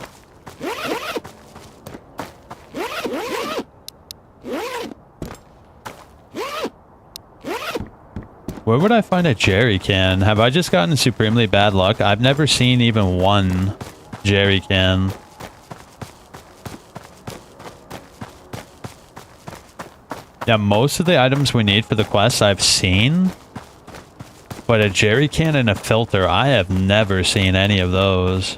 Where would I find a jerry can? Have I just gotten supremely bad luck? I've never seen even one jerry can. Yeah, most of the items we need for the quest I've seen. But a jerry can and a filter, I have never seen any of those.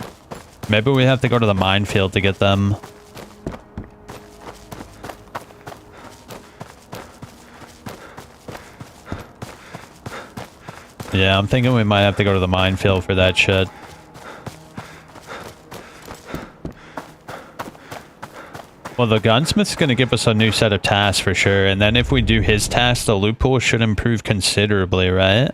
Maybe we have to go to the minefield to get them. Yeah, I'm thinking we might have to go to the minefield for that shit. Well, the gunsmith's going to give us a new set of tasks for sure, and then if we do his task, the loot pool should improve considerably, right?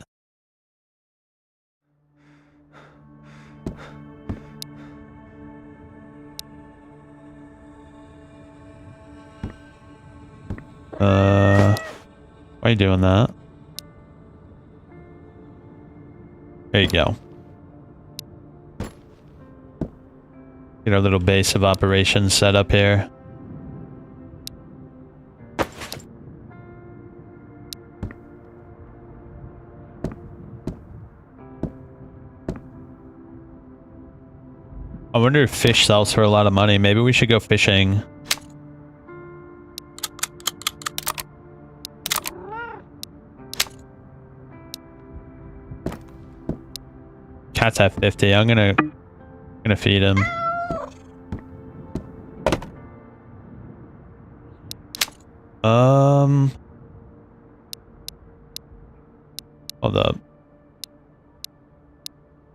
Why are you doing that? There you go. Get our little base of operations set up here. I wonder if fish sells for a lot of money. Maybe we should go fishing. Cat's at 50. I'm gonna feed him. Hold up.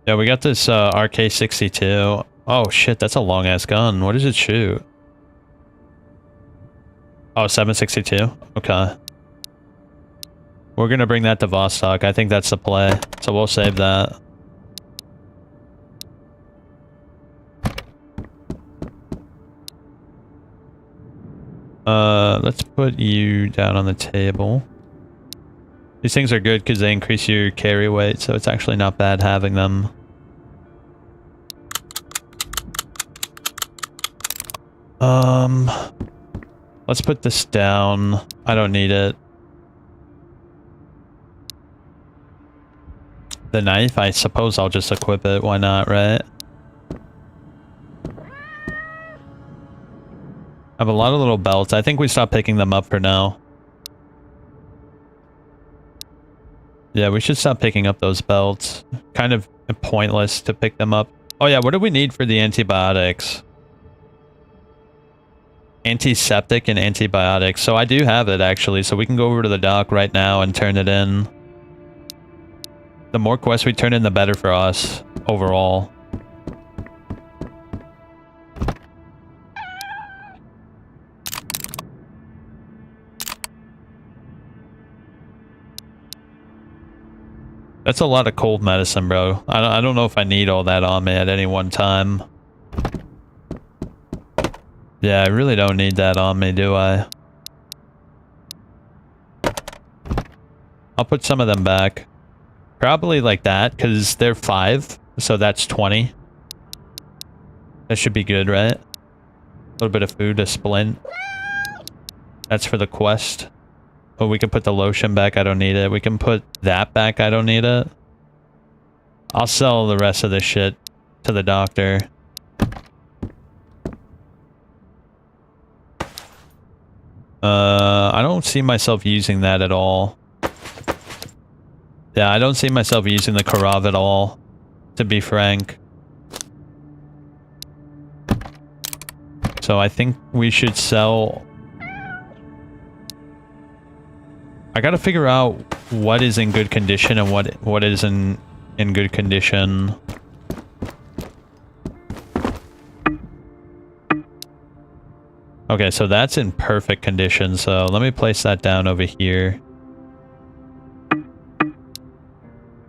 Yeah, we got this RK-62. Oh shit, that's a long ass gun. What does it shoot? Oh, 7.62. Okay. We're gonna bring that to Vostok. I think that's the play. So we'll save that. Let's put you down on the table. These things are good because they increase your carry weight, so it's actually not bad having them. Let's put this down. I don't need it. The knife, I suppose I'll just equip it. Why not, right? I have a lot of little belts. I think we stopped picking them up for now. Yeah, we should stop picking up those belts. Kind of pointless to pick them up. Oh yeah, what do we need for the antibiotics? Antiseptic and antibiotics. So I do have it actually, so we can go over to the dock right now and turn it in. The more quests we turn in, the better for us overall. That's a lot of cold medicine, bro. I don't know if I need all that on me at any one time. Yeah, I really don't need that on me, do I? I'll put some of them back. Probably like that, because they're 5, so that's 20. That should be good, right? A little bit of food, a splint. That's for the quest. Oh, we can put the lotion back, I don't need it. We can put that back, I don't need it. I'll sell the rest of this shit to the doctor. I don't see myself using that at all. Yeah, I don't see myself using the Karav at all, to be frank. So I think we should sell... I gotta figure out what is in good condition and what isn't in good condition. Okay, so that's in perfect condition, so let me place that down over here.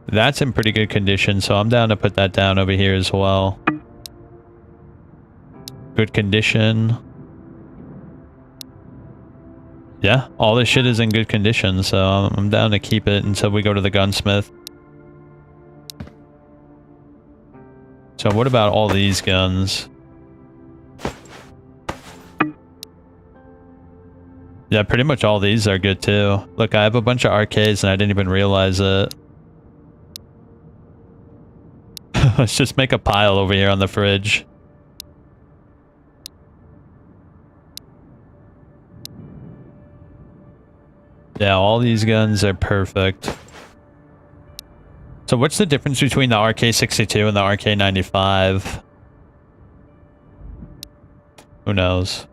That's in pretty good condition, so I'm down to put that down over here as well. Good condition. Yeah, all this shit is in good condition, so I'm down to keep it until we go to the gunsmith. So what about all these guns? Yeah, pretty much all these are good too. Look, I have a bunch of RKs and I didn't even realize it. Let's just make a pile over here on the fridge. Yeah, all these guns are perfect. So what's the difference between the RK-62 and the RK-95? Who knows?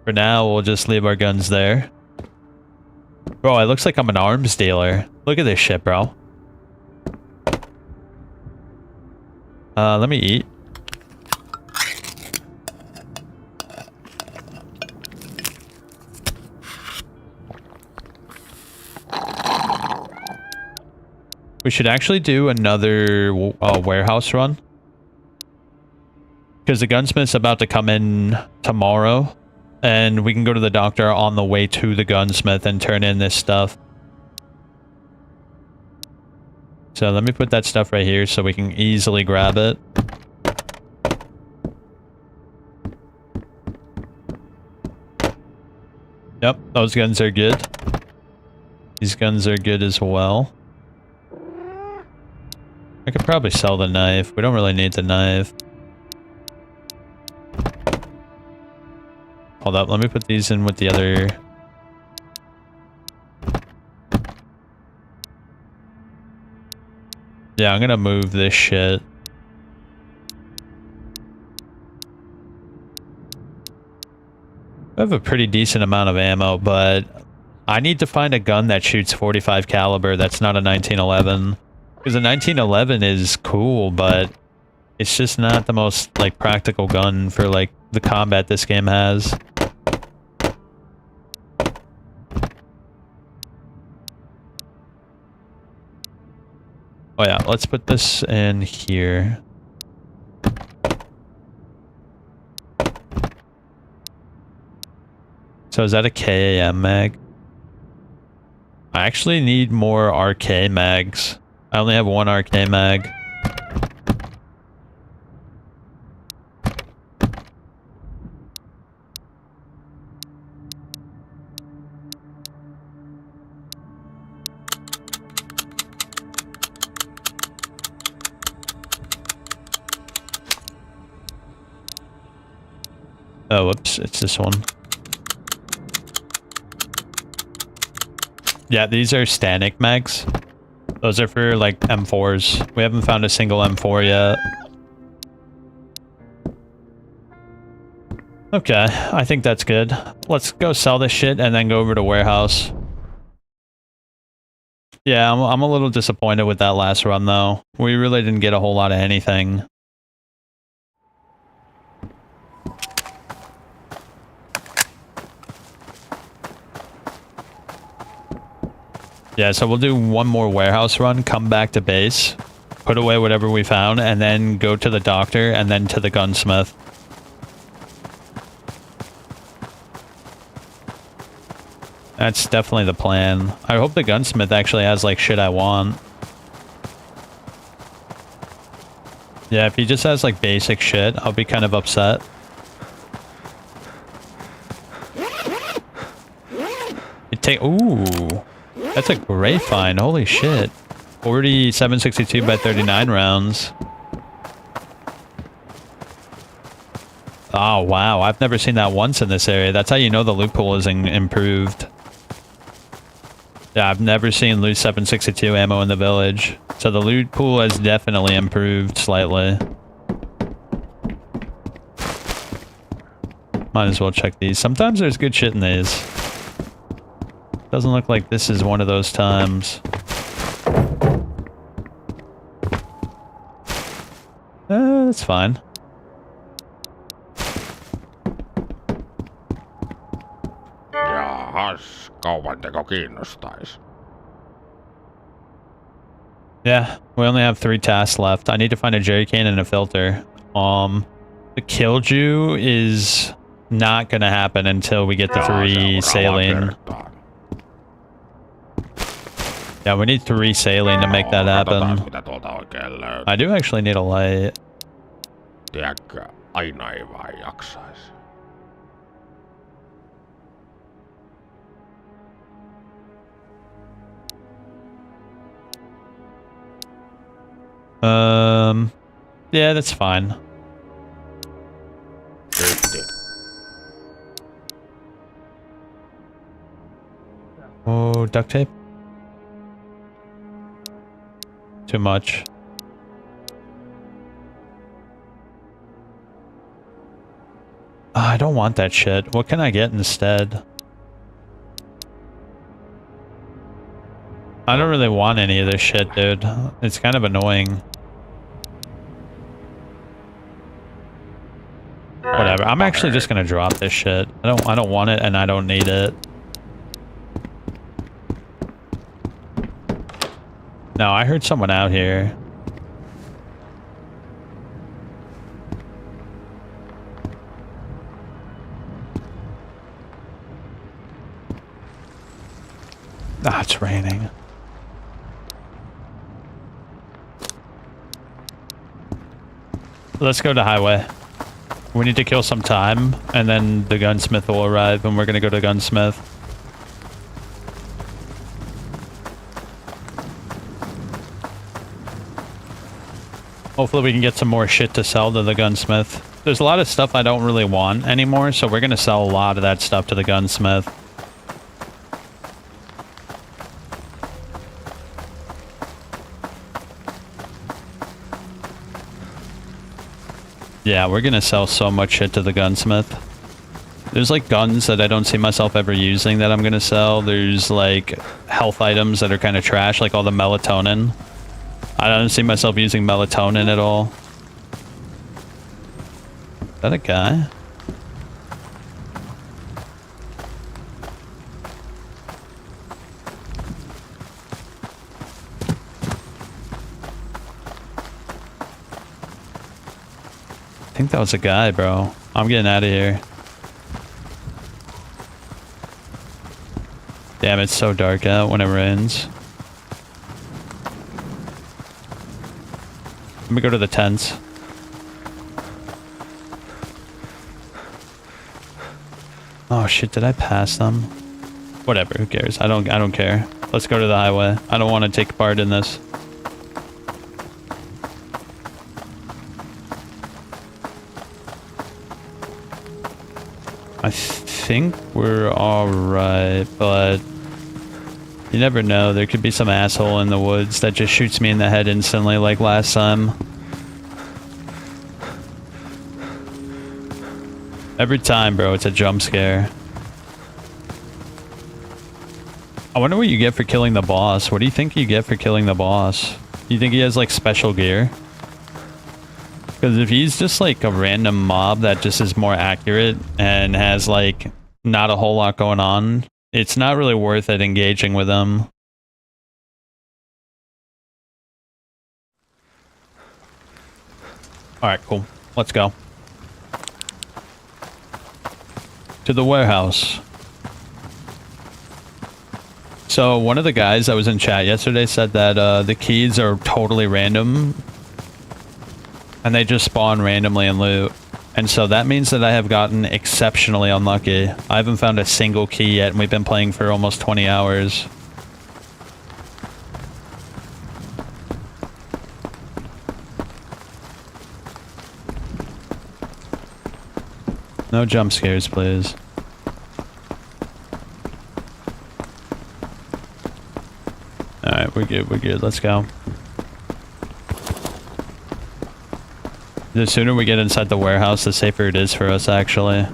For now, we'll just leave our guns there. Bro, it looks like I'm an arms dealer. Look at this shit, bro. Let me eat. We should actually do another warehouse run. Because the gunsmith's about to come in tomorrow. And we can go to the doctor on the way to the gunsmith and turn in this stuff. So let me put that stuff right here so we can easily grab it. Yep, those guns are good. These guns are good as well. I could probably sell the knife. We don't really need the knife. Hold up, let me put these in with the other... Yeah, I'm gonna move this shit. I have a pretty decent amount of ammo, but I need to find a gun that shoots 45 caliber that's not a 1911. Because a 1911 is cool, but it's just not the most, like, practical gun for, like, the combat this game has. Oh yeah, let's put this in here. So is that a KAM mag? I actually need more RK mags. I only have one RK mag. Oh, whoops, it's this one. Yeah, these are Stanek mags. Those are for, like, M4s. We haven't found a single M4 yet. Okay, I think that's good. Let's go sell this shit and then go over to warehouse. Yeah, I'm a little disappointed with that last run, though. We really didn't get a whole lot of anything. Yeah, so we'll do one more warehouse run, come back to base, put away whatever we found, and then go to the doctor, and then to the gunsmith. That's definitely the plan. I hope the gunsmith actually has, like, shit I want. Yeah, if he just has, like, basic shit, I'll be kind of upset. Ooh. That's a great find. Holy shit. 4762 by 39 rounds. Oh, wow. I've never seen that once in this area. That's how you know the loot pool is improved. Yeah, I've never seen loot 762 ammo in the village. So the loot pool has definitely improved slightly. Might as well check these. Sometimes there's good shit in these. Doesn't look like this is one of those times. That's fine. Jahas, kaupanteko kiinnostais? Yeah, we only have 3 tasks left. I need to find a jerry can and a filter. The Killju is not gonna happen until we get the 3 saline. Yeah, we need 3 saline to make that happen. I do actually need a light. Tiedätkö, aina ei vaan jaksais. Yeah, that's fine. Oh, duct tape? Too much. I don't want that shit. What can I get instead? I don't really want any of this shit, dude. It's kind of annoying. Whatever. I'm actually just gonna drop this shit. I don't want it and I don't need it. No, I heard someone out here. Ah, it's raining. Let's go to highway. We need to kill some time, and then the gunsmith will arrive, and we're gonna go to gunsmith. Hopefully we can get some more shit to sell to the gunsmith. There's a lot of stuff I don't really want anymore, so we're gonna sell a lot of that stuff to the gunsmith. Yeah, we're gonna sell so much shit to the gunsmith. There's like guns that I don't see myself ever using that I'm gonna sell. There's like health items that are kind of trash, like all the melatonin. I don't see myself using melatonin at all. Is that a guy? I think that was a guy, bro. I'm getting out of here. Damn, it's so dark out when it rains. Let me go to the tents. Oh shit, did I pass them? Whatever, who cares? I don't care. Let's go to the highway. I don't want to take part in this. I think we're alright, but you never know. There could be some asshole in the woods that just shoots me in the head instantly like last time. Every time, bro, it's a jump scare. I wonder what you get for killing the boss. What do you think you get for killing the boss? You think he has like special gear? Because if he's just like a random mob that just is more accurate and has like not a whole lot going on, it's not really worth it engaging with him. Alright, cool. Let's go. To the warehouse. So one of the guys that was in chat yesterday said that the keys are totally random. And they just spawn randomly in loot. And so that means that I have gotten exceptionally unlucky. I haven't found a single key yet, and we've been playing for almost 20 hours. No jump scares, please. Alright, we're good, let's go. The sooner we get inside the warehouse, the safer it is for us, actually.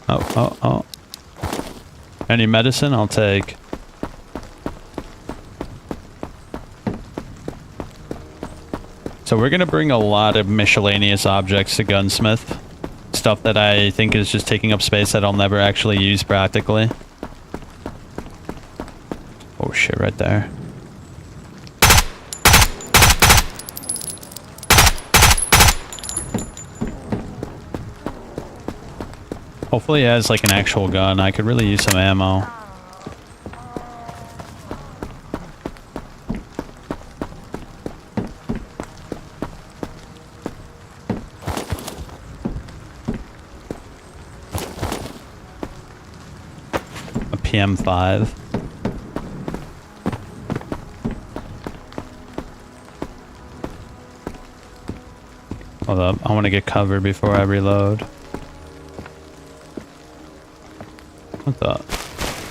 Oh. Any medicine? I'll take. So we're gonna bring a lot of miscellaneous objects to Gunsmith. Stuff that I think is just taking up space that I'll never actually use practically. Oh shit, right there. Hopefully he has like an actual gun. I could really use some ammo. PM5. Hold up, I want to get cover before I reload. What the?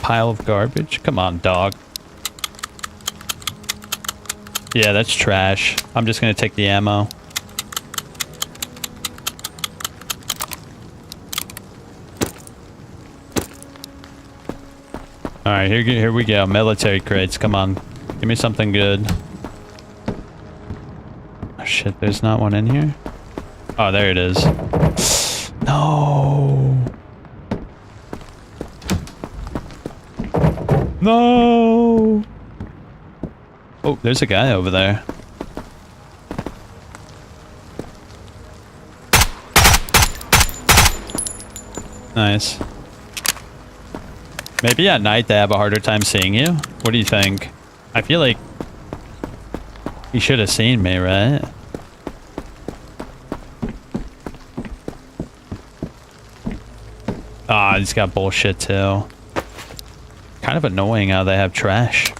Pile of garbage? Come on, dog. Yeah, that's trash. I'm just gonna take the ammo. Alright, here we go. Military crates, come on. Give me something good. Oh shit, there's not one in here? Oh, there it is. No! No! Oh, there's a guy over there. Nice. Maybe at night they have a harder time seeing you? What do you think? I feel like he should have seen me, right? Ah, he's got bullshit too. Kind of annoying how they have trash.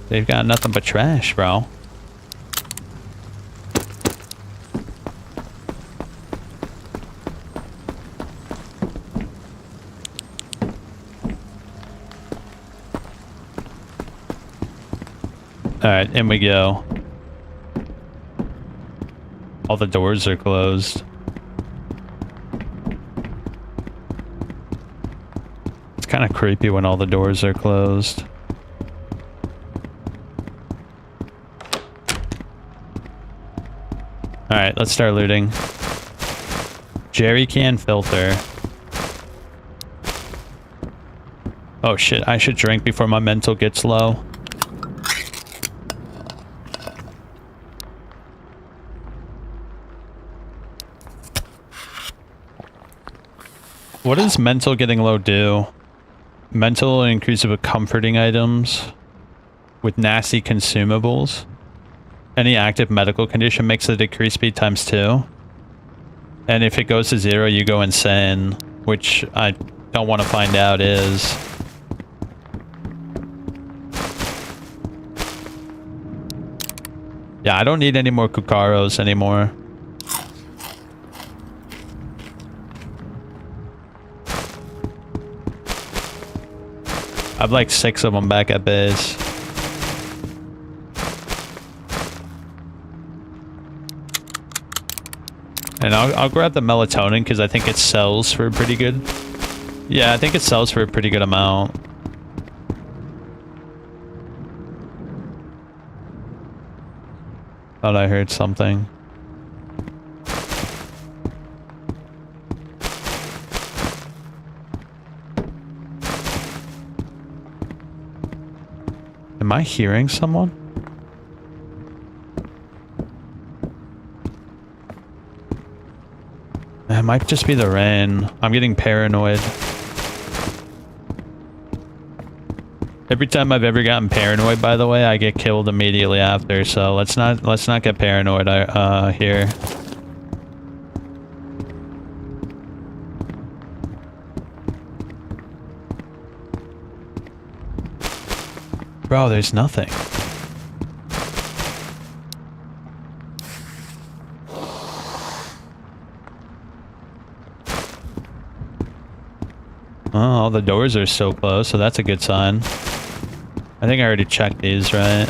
They've got nothing but trash, bro. Alright, in we go. All the doors are closed. It's kind of creepy when all the doors are closed. Alright, let's start looting. Jerry can filter. Oh shit, I should drink before my mental gets low. What does mental getting low do? Mental increases with comforting items. With nasty consumables. Any active medical condition makes the decrease speed times 2. And if it goes to 0, you go insane. Which I don't want to find out is. Yeah, I don't need any more Kukaros anymore. I have like 6 of them back at base. And I'll grab the melatonin because I think it sells for a pretty good... Yeah, I think it sells for a pretty good amount. Thought I heard something. Am I hearing someone? It might just be the rain. I'm getting paranoid. Every time I've ever gotten paranoid, by the way, I get killed immediately after. So let's not get paranoid here. Bro, there's nothing. Oh, all the doors are so close, so that's a good sign. I think I already checked these, right?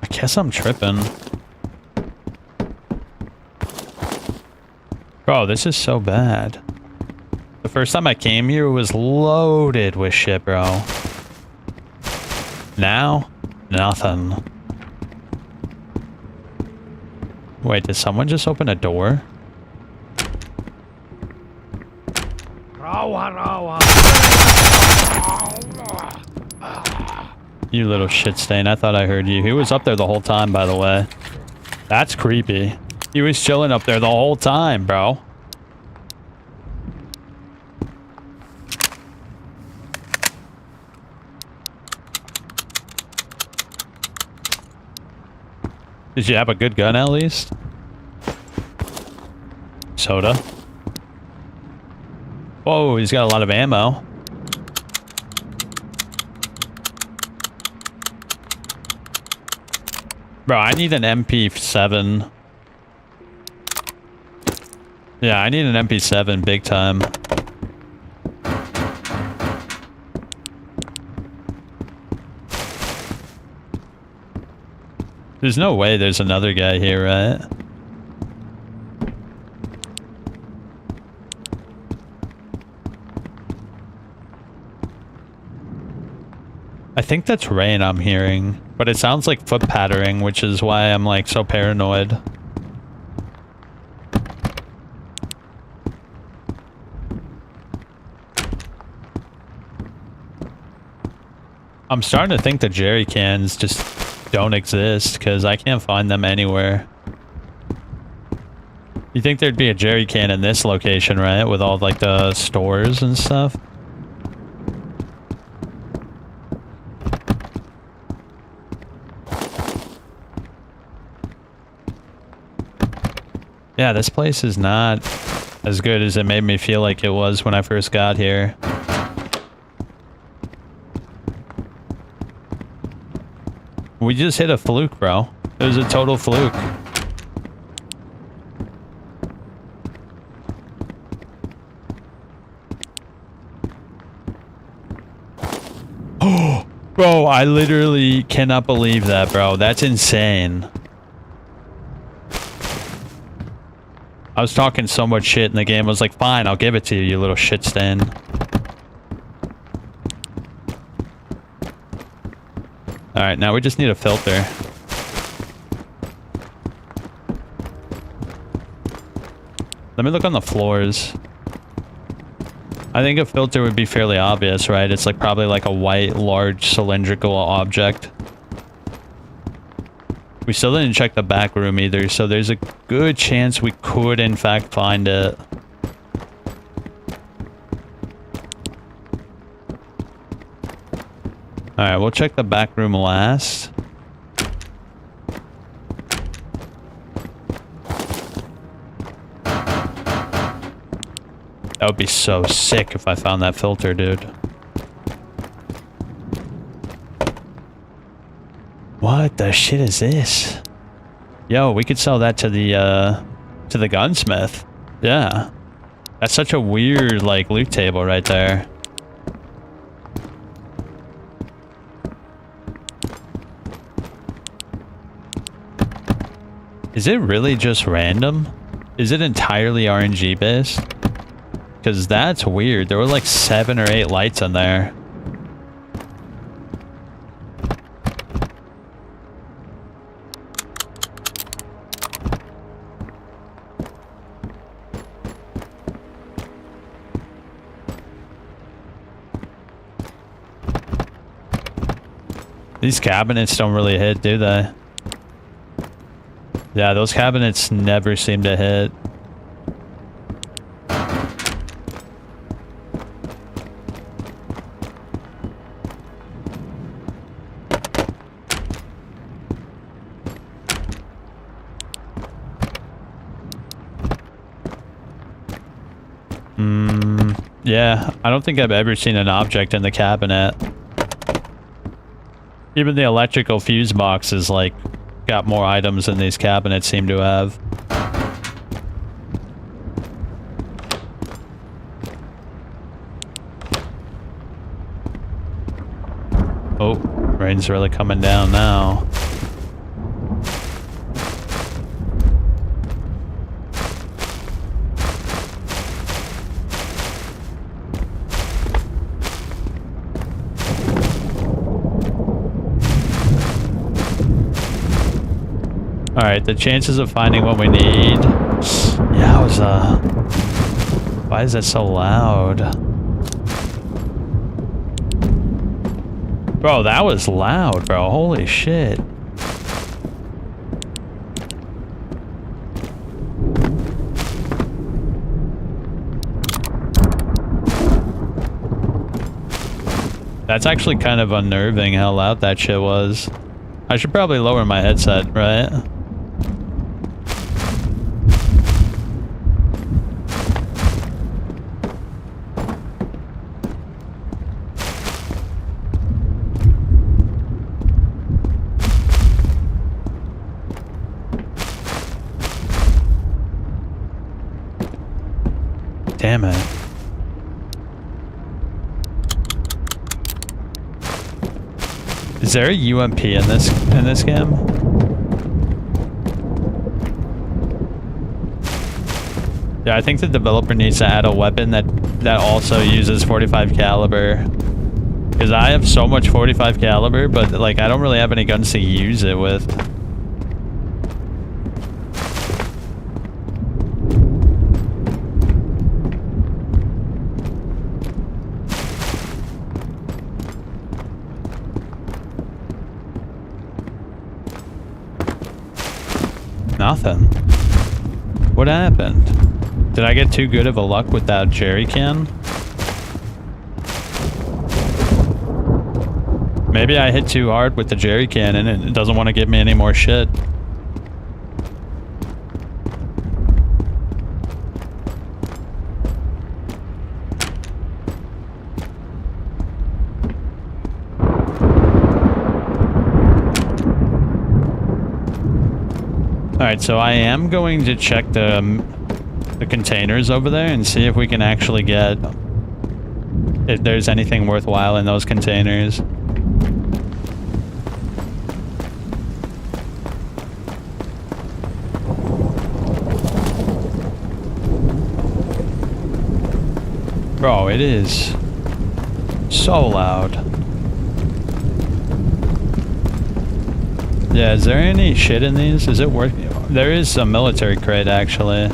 I guess I'm tripping. Bro, this is so bad. The first time I came here, it was loaded with shit, bro. Now, nothing. Wait, did someone just open a door? You little shit stain. I thought I heard you. He was up there the whole time, by the way. That's creepy. He was chilling up there the whole time, bro. Did you have a good gun at least? Soda. Whoa, he's got a lot of ammo. Bro, I need an MP7. Yeah, I need an MP7 big time. There's no way there's another guy here, right? I think that's rain I'm hearing, but it sounds like foot pattering, which is why I'm like so paranoid. I'm starting to think the jerry cans just don't exist because I can't find them anywhere. You think there'd be a jerry can in this location, right? With all like the stores and stuff? Yeah, this place is not as good as it made me feel like it was when I first got here. We just hit a fluke, bro. It was a total fluke. Oh, bro, I literally cannot believe that, bro. That's insane. I was talking so much shit in the game. I was like, fine, I'll give it to you, you little shit stain. Alright, now we just need a filter. Let me look on the floors. I think a filter would be fairly obvious, right? It's like probably like a white, large, cylindrical object. We still didn't check the back room either, so there's a good chance we could in fact find it. Alright, we'll check the back room last. That would be so sick if I found that filter, dude. What the shit is this? Yo, we could sell that to the gunsmith. Yeah. That's such a weird, like, loot table right there. Is it really just random? Is it entirely RNG based? Because that's weird. There were like 7 or 8 lights in there. These cabinets don't really hit, do they? Yeah, those cabinets never seem to hit. Yeah, I don't think I've ever seen an object in the cabinet. Even the electrical fuse box is like got more items than these cabinets seem to have. Oh, rain's really coming down now. Alright, the chances of finding what we need... Yeah, I was, why is that so loud? Bro, that was loud, bro. Holy shit. That's actually kind of unnerving how loud that shit was. I should probably lower my headset, right? Damn it. Is there a UMP in this game? Yeah, I think the developer needs to add a weapon that also uses 45 caliber. Because I have so much 45 caliber, but like I don't really have any guns to use it with. Nothing. What happened? Did I get too good of a luck with that jerry can? Maybe I hit too hard with the jerry can and it doesn't want to give me any more shit. Alright, so I am going to check the containers over there and see if we can actually get... if there's anything worthwhile in those containers. Bro, it is so loud. Yeah, is there any shit in these? Is it worth... There is a military crate, actually. A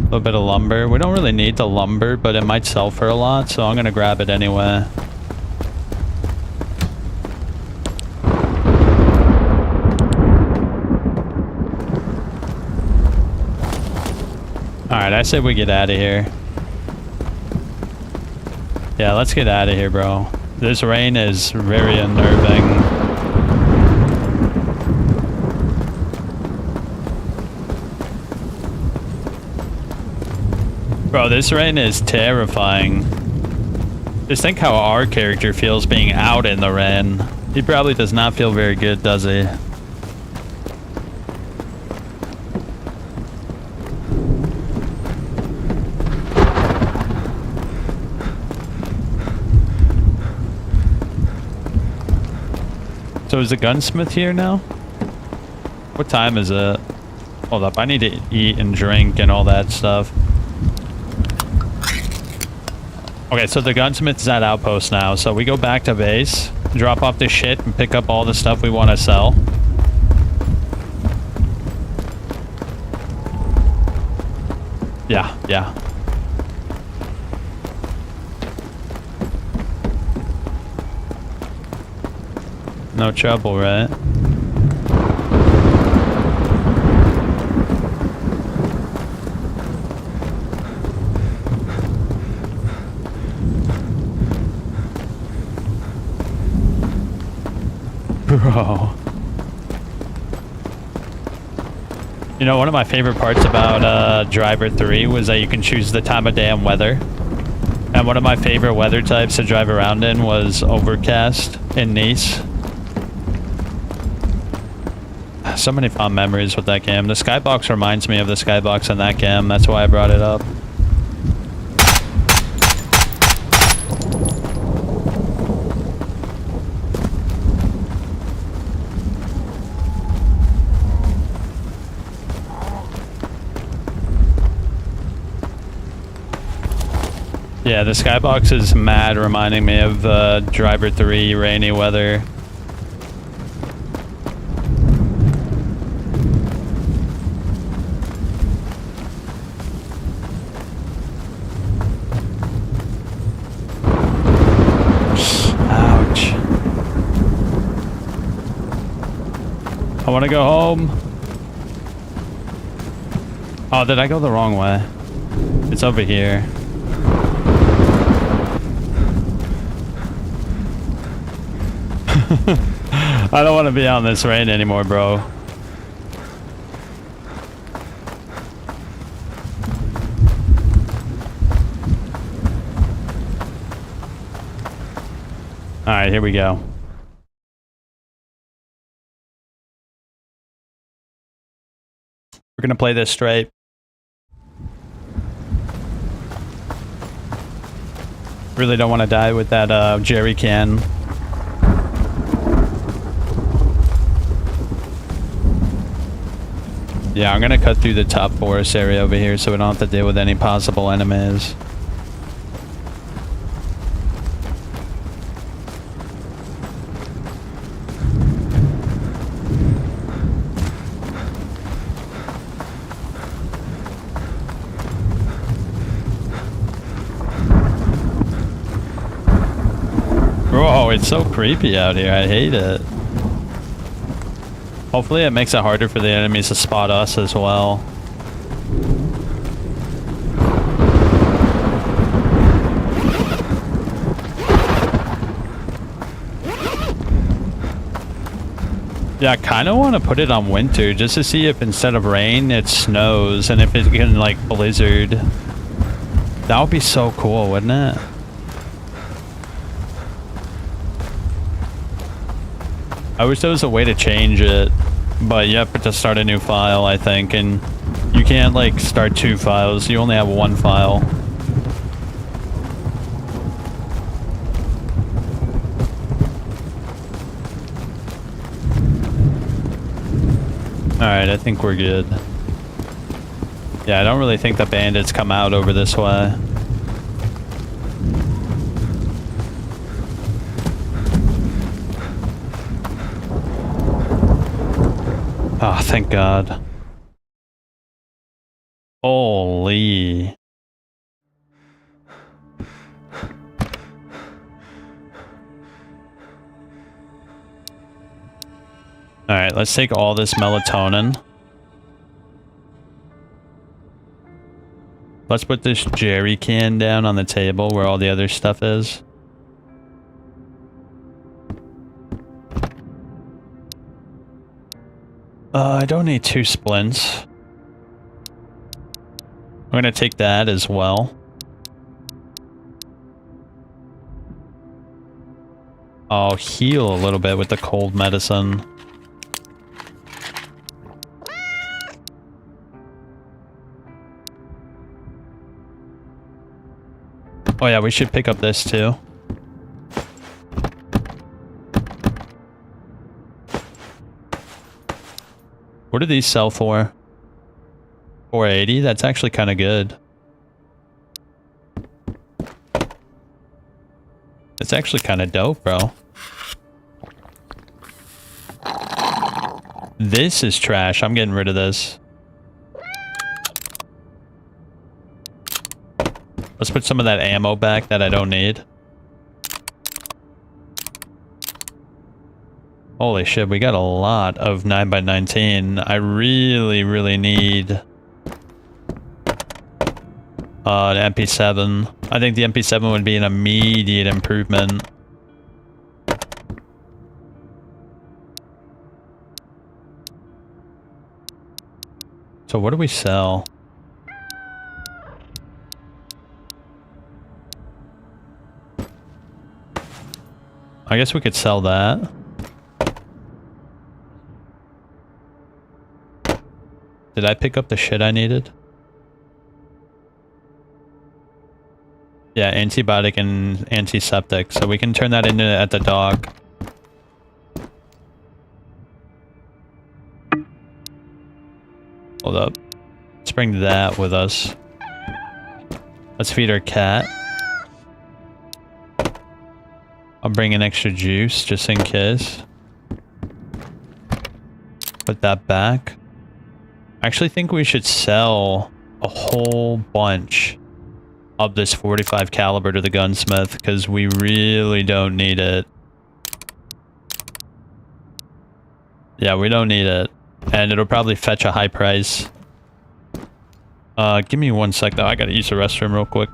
little bit of lumber. We don't really need the lumber, but it might sell for a lot, so I'm gonna grab it anyway. Alright, I said we get out of here. Yeah, let's get out of here, bro. This rain is very unnerving. Bro, this rain is terrifying. Just think how our character feels being out in the rain. He probably does not feel very good, does he? So is the gunsmith here now? What time is it? Hold up, I need to eat and drink and all that stuff. Okay, so the gunsmith's at outpost now, so we go back to base, drop off the shit, and pick up all the stuff we want to sell. Yeah. No trouble, right? Bro. You know, one of my favorite parts about Driver 3 was that you can choose the time of day and weather. And one of my favorite weather types to drive around in was overcast in Nice. So many fond memories with that game. The skybox reminds me of the skybox in that game. That's why I brought it up. Yeah, the skybox is mad reminding me of Driver 3 rainy weather. Ouch. I want to go home. Oh, did I go the wrong way? It's over here. I don't want to be out in this rain anymore, bro. Alright, here we go. We're gonna play this straight. Really don't want to die with that jerry can. Yeah, I'm gonna cut through the top forest area over here so we don't have to deal with any possible enemies. Bro, it's so creepy out here. I hate it. Hopefully it makes it harder for the enemies to spot us as well. Yeah, I kind of want to put it on winter just to see if instead of rain it snows and if it can like blizzard. That would be so cool, wouldn't it? I wish there was a way to change it, but you have to start a new file, I think, and you can't like start 2 files. You only have 1 file. Alright, I think we're good. Yeah, I don't really think the bandits come out over this way. Oh, thank God. Holy. Alright, let's take all this melatonin. Let's put this jerry can down on the table where all the other stuff is. I don't need 2 splints. I'm gonna take that as well. I'll heal a little bit with the cold medicine. Oh yeah, we should pick up this too. What do these sell for? 480? That's actually kind of good. It's actually kind of dope, bro. This is trash. I'm getting rid of this. Let's put some of that ammo back that I don't need. Holy shit, we got a lot of 9x19. I really need an MP7. I think the MP7 would be an immediate improvement. So what do we sell? I guess we could sell that. Did I pick up the shit I needed? Yeah, antibiotic and antiseptic. So we can turn that into at the dock. Hold up. Let's bring that with us. Let's feed our cat. I'll bring an extra juice just in case. Put that back. I actually think we should sell a whole bunch of this 45 caliber to the gunsmith because we really don't need it. Yeah, we don't need it. And it'll probably fetch a high price. Give me 1 sec though. I gotta use the restroom real quick.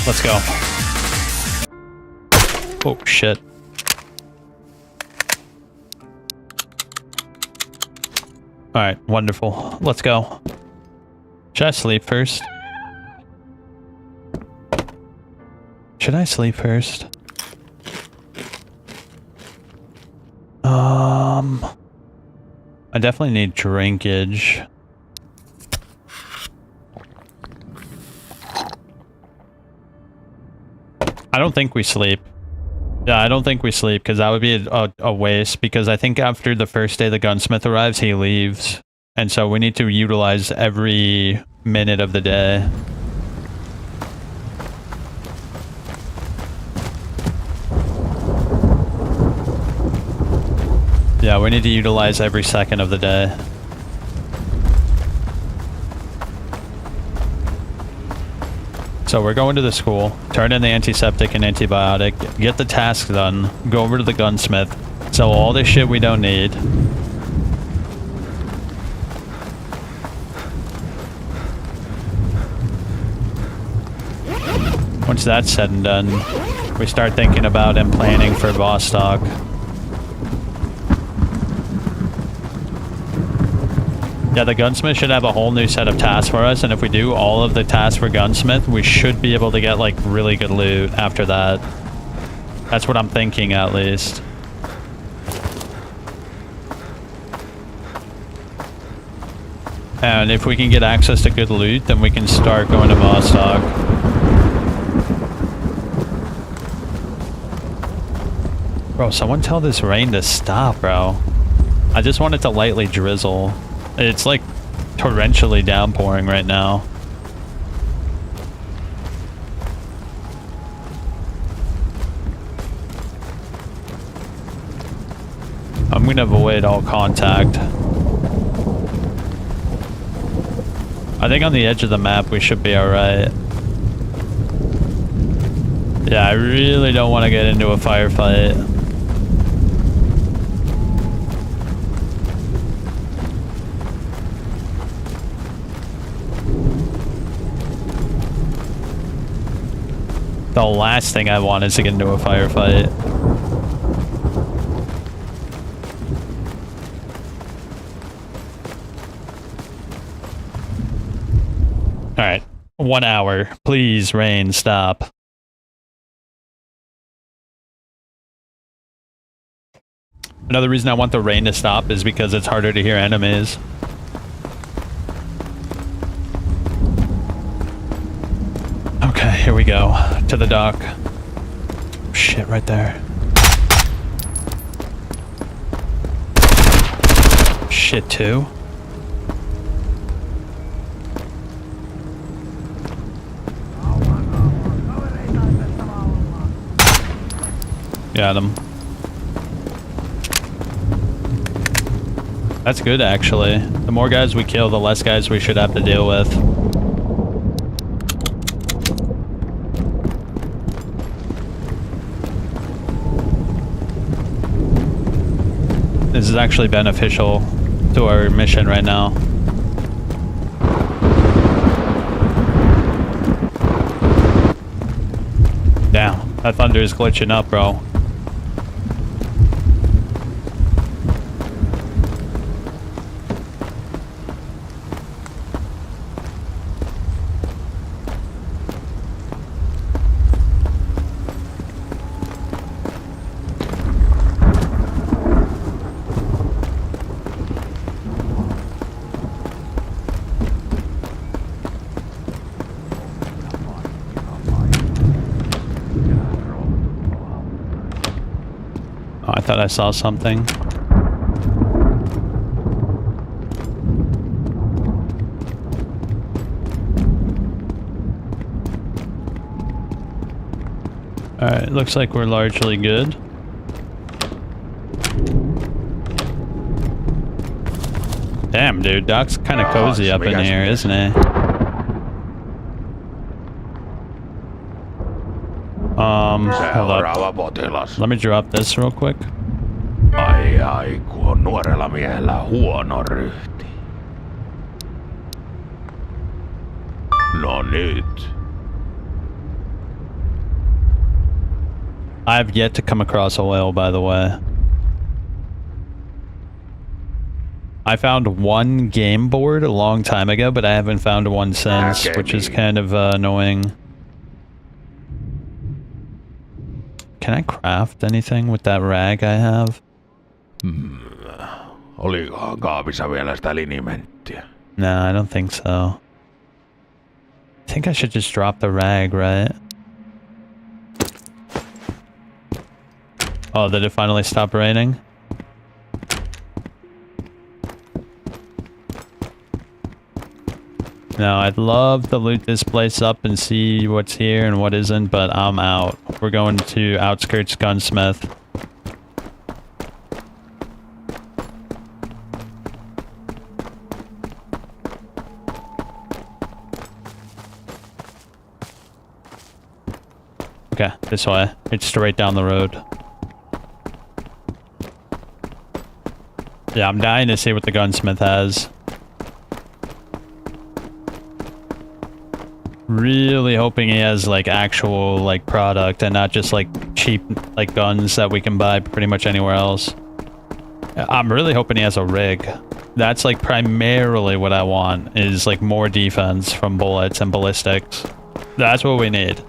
Let's go. Oh, shit. Alright, wonderful. Let's go. Should I sleep first? Should I sleep first? I definitely need drinkage. I don't think we sleep. Yeah, I don't think we sleep because that would be a waste, because I think after the first day the gunsmith arrives, he leaves. And so we need to utilize every minute of the day. Yeah, we need to utilize every second of the day. So we're going to the school, turn in the antiseptic and antibiotic, get the task done, go over to the gunsmith, sell all this shit we don't need. Once that's said and done, we start thinking about and planning for Vostok. Yeah, the gunsmith should have a whole new set of tasks for us, and if we do all of the tasks for gunsmith, we should be able to get like really good loot after that. That's what I'm thinking, at least. And if we can get access to good loot, then we can start going to Vostok. Bro, someone tell this rain to stop, bro. I just want it to lightly drizzle. It's like torrentially downpouring right now. I'm gonna avoid all contact. I think on the edge of the map we should be alright. Yeah, I really don't want to get into a firefight. The last thing I want is to get into a firefight. Alright. 1 hour. Please, rain, stop. Another reason I want the rain to stop is because it's harder to hear enemies. Okay, here we go. To the dock. Shit, right there. Shit, too. Got him. That's good, actually. The more guys we kill, the less guys we should have to deal with. This is actually beneficial to our mission right now. Damn, that thunder is glitching up, bro. I thought I saw something. Alright, looks like we're largely good. Damn, dude, Doc's kind of cozy up in here, isn't he? Hold up. Let me drop this real quick. Ai, kun on nuorella miehellä huono ryhti. No nyt. I've yet to come across oil, by the way. I found one game board a long time ago, but I haven't found one since, which is kind of annoying. Can I craft anything with that rag I have? Olikohan kaapissa vielä sitä linimenttiä? No, I don't think so. I think I should just drop the rag, right? Oh, did it finally stop raining? No, I'd love to loot this place up and see what's here and what isn't, but I'm out. We're going to Outskirts Gunsmith. Okay, this way. It's straight down the road. Yeah, I'm dying to see what the gunsmith has. Really hoping he has like actual like product and not just like cheap like guns that we can buy pretty much anywhere else. I'm really hoping he has a rig. That's like primarily what I want, is like more defense from bullets and ballistics. That's what we need.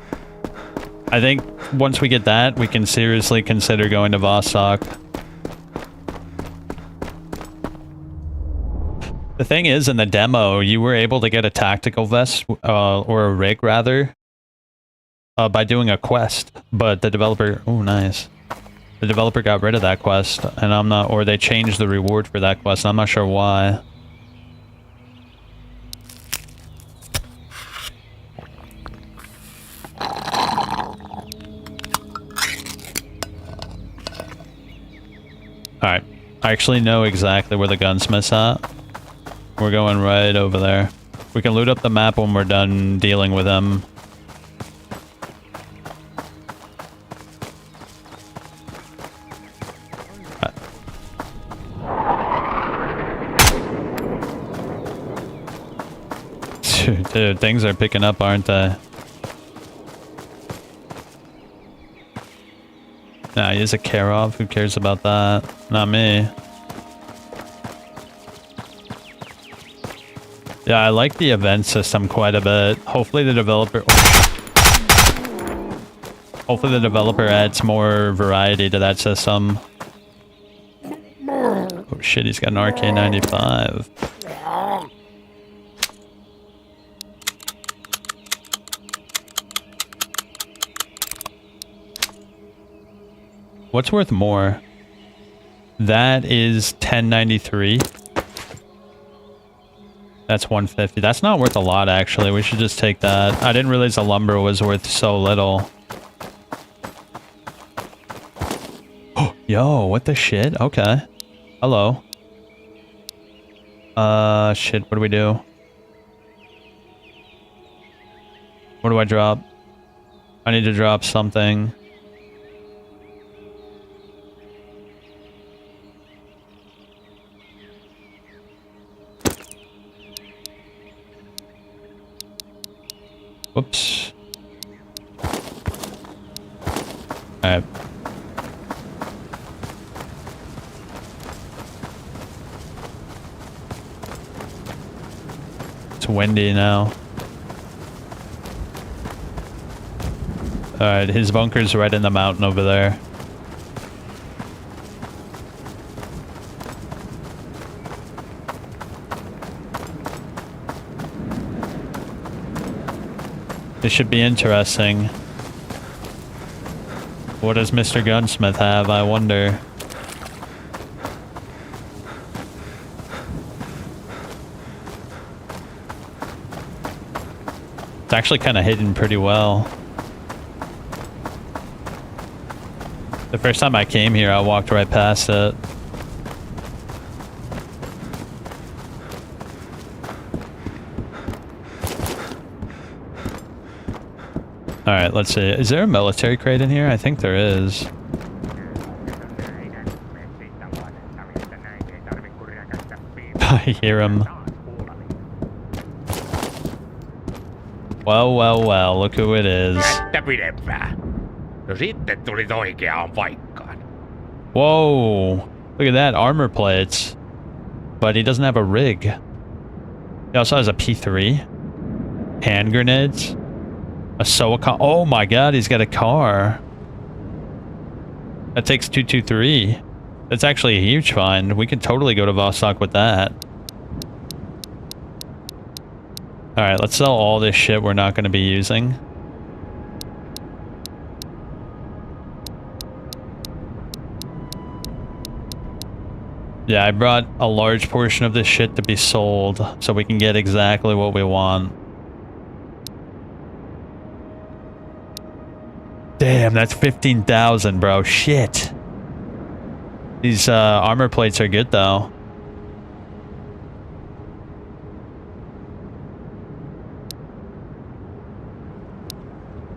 I think once we get that, we can seriously consider going to Vostok. The thing is, in the demo, you were able to get a tactical vest, or a rig rather, by doing a quest, but the developer, oh nice. The developer got rid of that quest, and I'm not, or they changed the reward for that quest, and I'm not sure why. Alright, I actually know exactly where the gunsmith's at. We're going right over there. We can loot up the map when we're done dealing with him. Dude, things are picking up, aren't they? Nah, he is a Karov. Who cares about that? Not me. Yeah, I like the event system quite a bit. Hopefully the developer... Hopefully the developer adds more variety to that system. Oh shit, he's got an RK-95. What's worth more? That is 1093. That's 150. That's not worth a lot, actually. We should just take that. I didn't realize the lumber was worth so little. Oh, yo, what the shit? Okay. Hello. Shit, what do we do? What do I drop? I need to drop something. Whoops. Alright. It's windy now. Alright, his bunker's right in the mountain over there. This should be interesting. What does Mr. Gunsmith have, I wonder? It's actually kind of hidden pretty well. The first time I came here, I walked right past it. Alright, let's see. Is there a military crate in here? I think there is. I hear him. Well, well, well, look who it is. No sitten tulit oikeaan paikkaan. Whoa. Look at that. Armor plates. But he doesn't have a rig. He also has a P3. Hand grenades. A SOA. Oh my god, he's got a car. That takes 223. That's actually a huge find. We could totally go to Vostok with that. Alright, let's sell all this shit we're not going to be using. Yeah, I brought a large portion of this shit to be sold so we can get exactly what we want. Damn, that's 15,000, bro. Shit. These armor plates are good, though.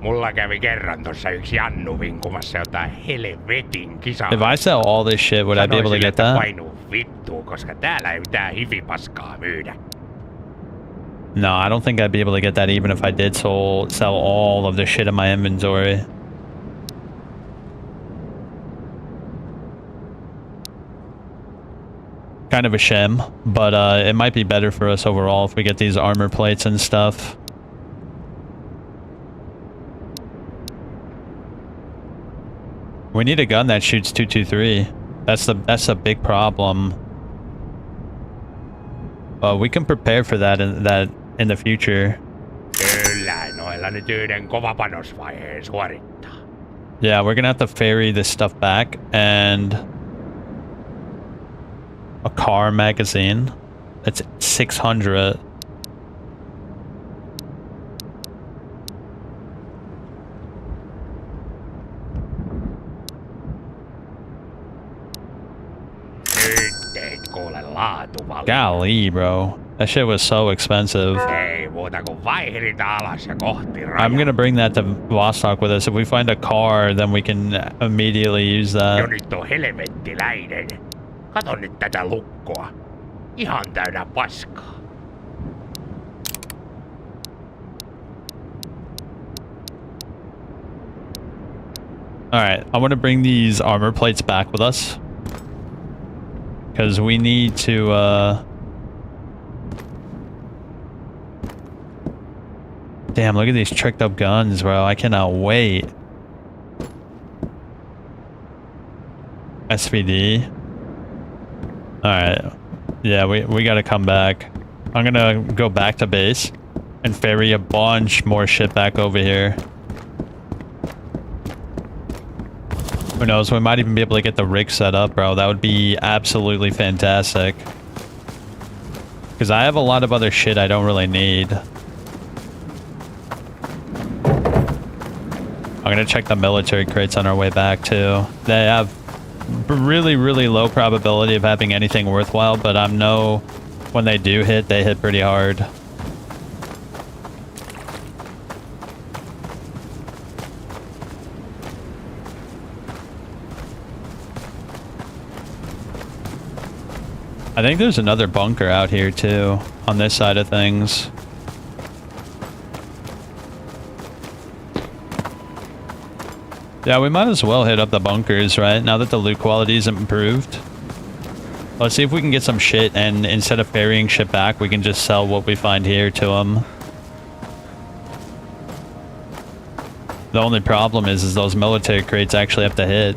Mulla kävi kerran tossa yksi Jannu vinkumassa jotain helvetin kisaa. If I sell all this shit, would I be able to get that? Painuu vittuun, koska täällä ei mitään hifipaskaa myydä. No, I don't think I'd be able to get that even if I did sell all of the shit in my inventory. Kind of a shame, but it might be better for us overall if we get these armor plates and stuff. We need a gun that shoots 223. That's a big problem. We can prepare for that in the future. Kyllä, noilla nyt yhden kovapanosvaiheen suorittaa. Yeah, we're gonna have to ferry this stuff back and a car magazine. That's 600. Golly, bro. That shit was so expensive. I'm gonna bring that to Vostok with us. If we find a car, then we can immediately use that. Nyt on helvettiläinen. Kato nyt tätä lukkoa. Ihan täynnä paskaa. Alright, I want to bring these armor plates back with us. Because we need to, Damn, look at these tricked up guns, bro. I cannot wait. SVD. Alright. Yeah, we gotta come back. I'm gonna go back to base and ferry a bunch more shit back over here. Who knows, we might even be able to get the rig set up, bro. That would be absolutely fantastic. Because I have a lot of other shit I don't really need. I'm gonna check the military crates on our way back, too. They have really, really low probability of having anything worthwhile, but I know when they do hit, they hit pretty hard. I think there's another bunker out here too, on this side of things. Yeah, we might as well hit up the bunkers, right? Now that the loot quality is improved. Let's see if we can get some shit, and instead of ferrying shit back, we can just sell what we find here to them. The only problem is those military crates actually have to hit.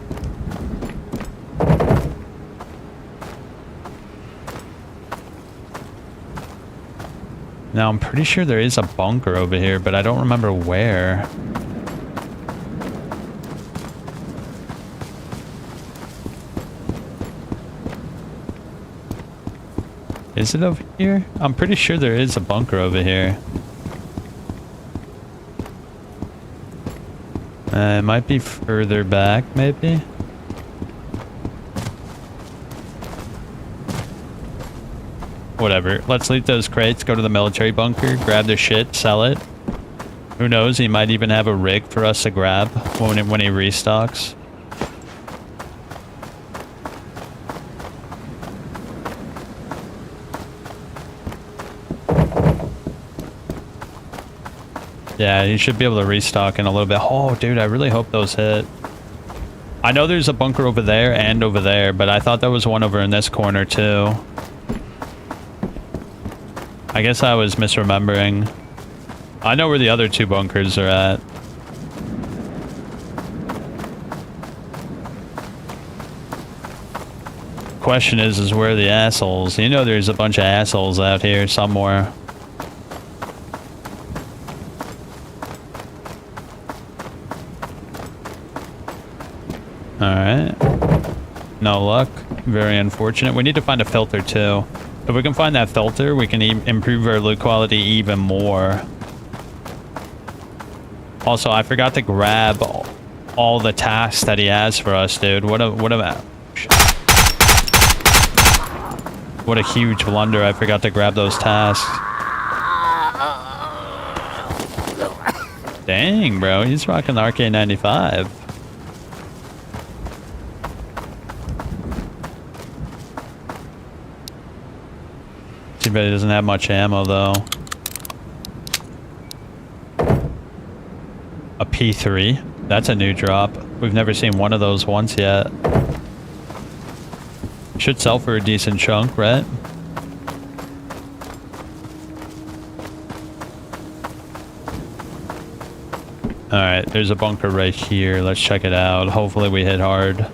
Now, I'm pretty sure there is a bunker over here, but I don't remember where. Is it over here? I'm pretty sure there is a bunker over here. It might be further back, maybe? Whatever. Let's loot those crates, go to the military bunker, grab their shit, sell it. Who knows? He might even have a rig for us to grab when he restocks. Yeah, you should be able to restock in a little bit. Oh, dude, I really hope those hit. I know there's a bunker over there and over there, but I thought there was one over in this corner too. I guess I was misremembering. I know where the other two bunkers are at. Question is where are the assholes? You know there's a bunch of assholes out here somewhere. Alright. No luck. Very unfortunate. We need to find a filter too. If we can find that filter, we can improve our loot quality even more. Also, I forgot to grab all the tasks that he has for us, dude. What a huge blunder. I forgot to grab those tasks. Dang, bro. He's rocking the RK95. Too bad he doesn't have much ammo, though. A P3. That's a new drop. We've never seen one of those once yet. Should sell for a decent chunk, right? Alright, there's a bunker right here. Let's check it out. Hopefully we hit hard.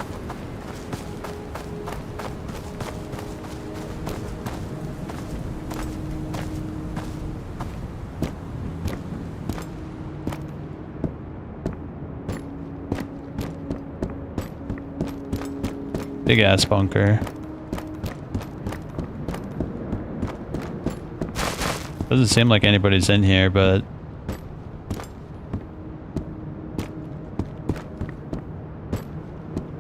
Big ass bunker. Doesn't seem like anybody's in here, but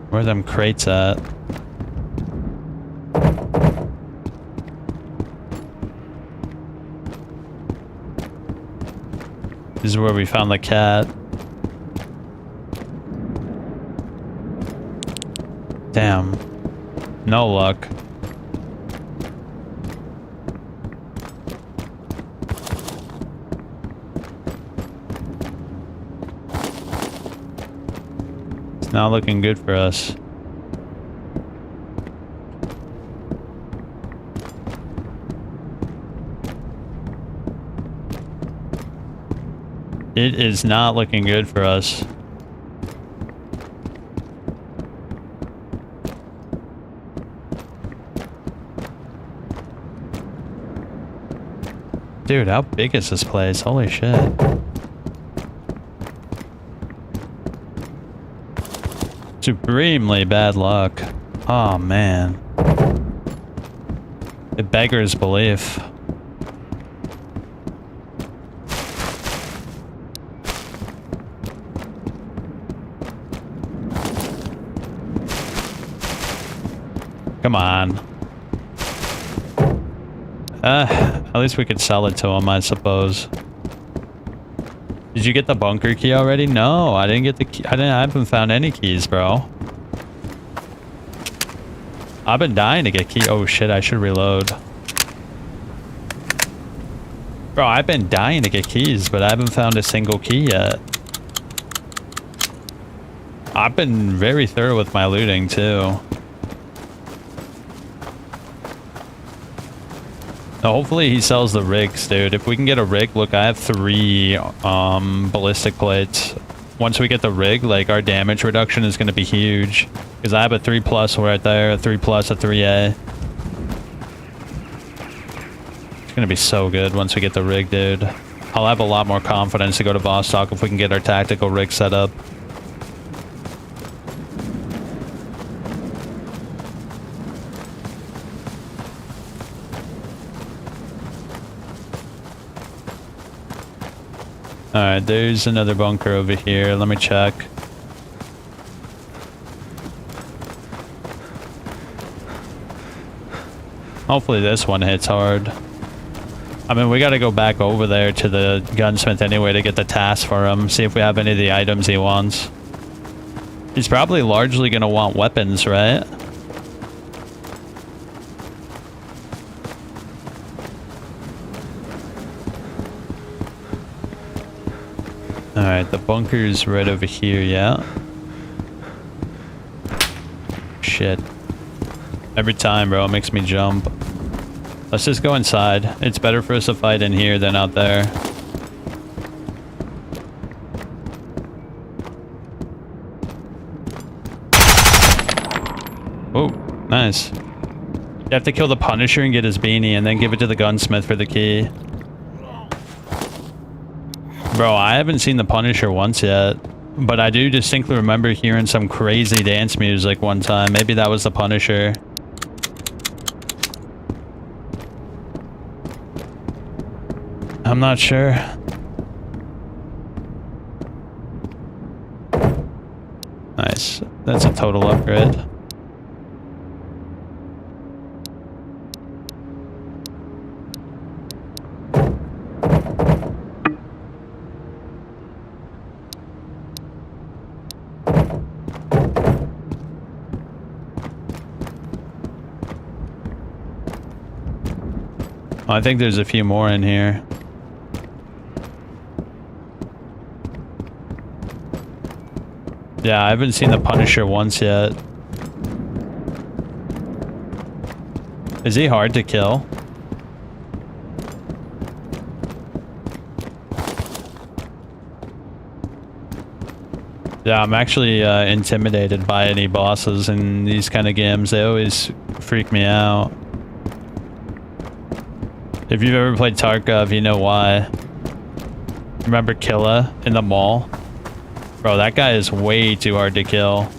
where are them crates at? This is where we found the cat. Damn. No luck. It's not looking good for us. It is not looking good for us. Dude, how big is this place? Holy shit. Supremely bad luck. Oh, man. It beggars belief. Come on. At least we could sell it to him, I suppose. Did you get the bunker key already? No, I didn't get the key. I haven't found any keys, bro. I've been dying to get key. Oh shit, I should reload. Bro, I've been dying to get keys, but I haven't found a single key yet. I've been very thorough with my looting too. Now, hopefully he sells the rigs, dude. If we can get a rig, look, I have 3 ballistic plates. Once we get the rig, like, our damage reduction is going to be huge. Because I have a 3+ right there, a 3+, a 3A. It's going to be so good once we get the rig, dude. I'll have a lot more confidence to go to Vostok if we can get our tactical rig set up. Alright, there's another bunker over here. Let me check. Hopefully this one hits hard. I mean, we gotta go back over there to the gunsmith anyway to get the task for him. See if we have any of the items he wants. He's probably largely gonna want weapons, right? Alright, the bunker's right over here, yeah. Shit. Every time, bro, it makes me jump. Let's just go inside. It's better for us to fight in here than out there. Oh, nice. You have to kill the Punisher and get his beanie and then give it to the gunsmith for the key. Bro, I haven't seen the Punisher once yet, but I do distinctly remember hearing some crazy dance music one time. Maybe that was the Punisher. I'm not sure. Nice. That's a total upgrade. I think there's a few more in here. Yeah, I haven't seen the Punisher once yet. Is he hard to kill? Yeah, I'm actually intimidated by any bosses in these kind of games. They always freak me out. If you've ever played Tarkov, you know why. Remember Killa in the mall? Bro, that guy is way too hard to kill.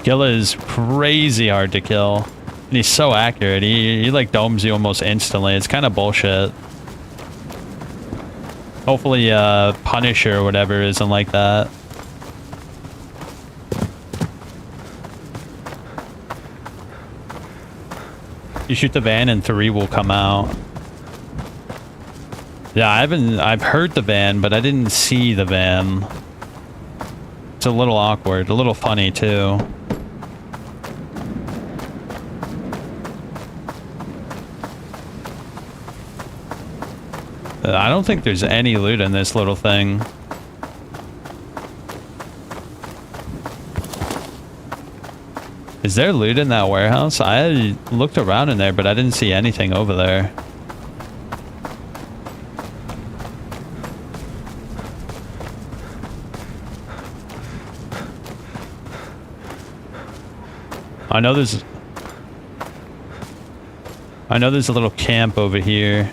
Killa is crazy hard to kill. And he's so accurate. He like domes you almost instantly. It's kind of bullshit. Hopefully Punisher or whatever isn't like that. You shoot the van and 3 will come out. Yeah, I've heard the van, but I didn't see the van. It's a little awkward, a little funny too. I don't think there's any loot in this little thing. Is there loot in that warehouse? I looked around in there, but I didn't see anything over there. I know there's a little camp over here.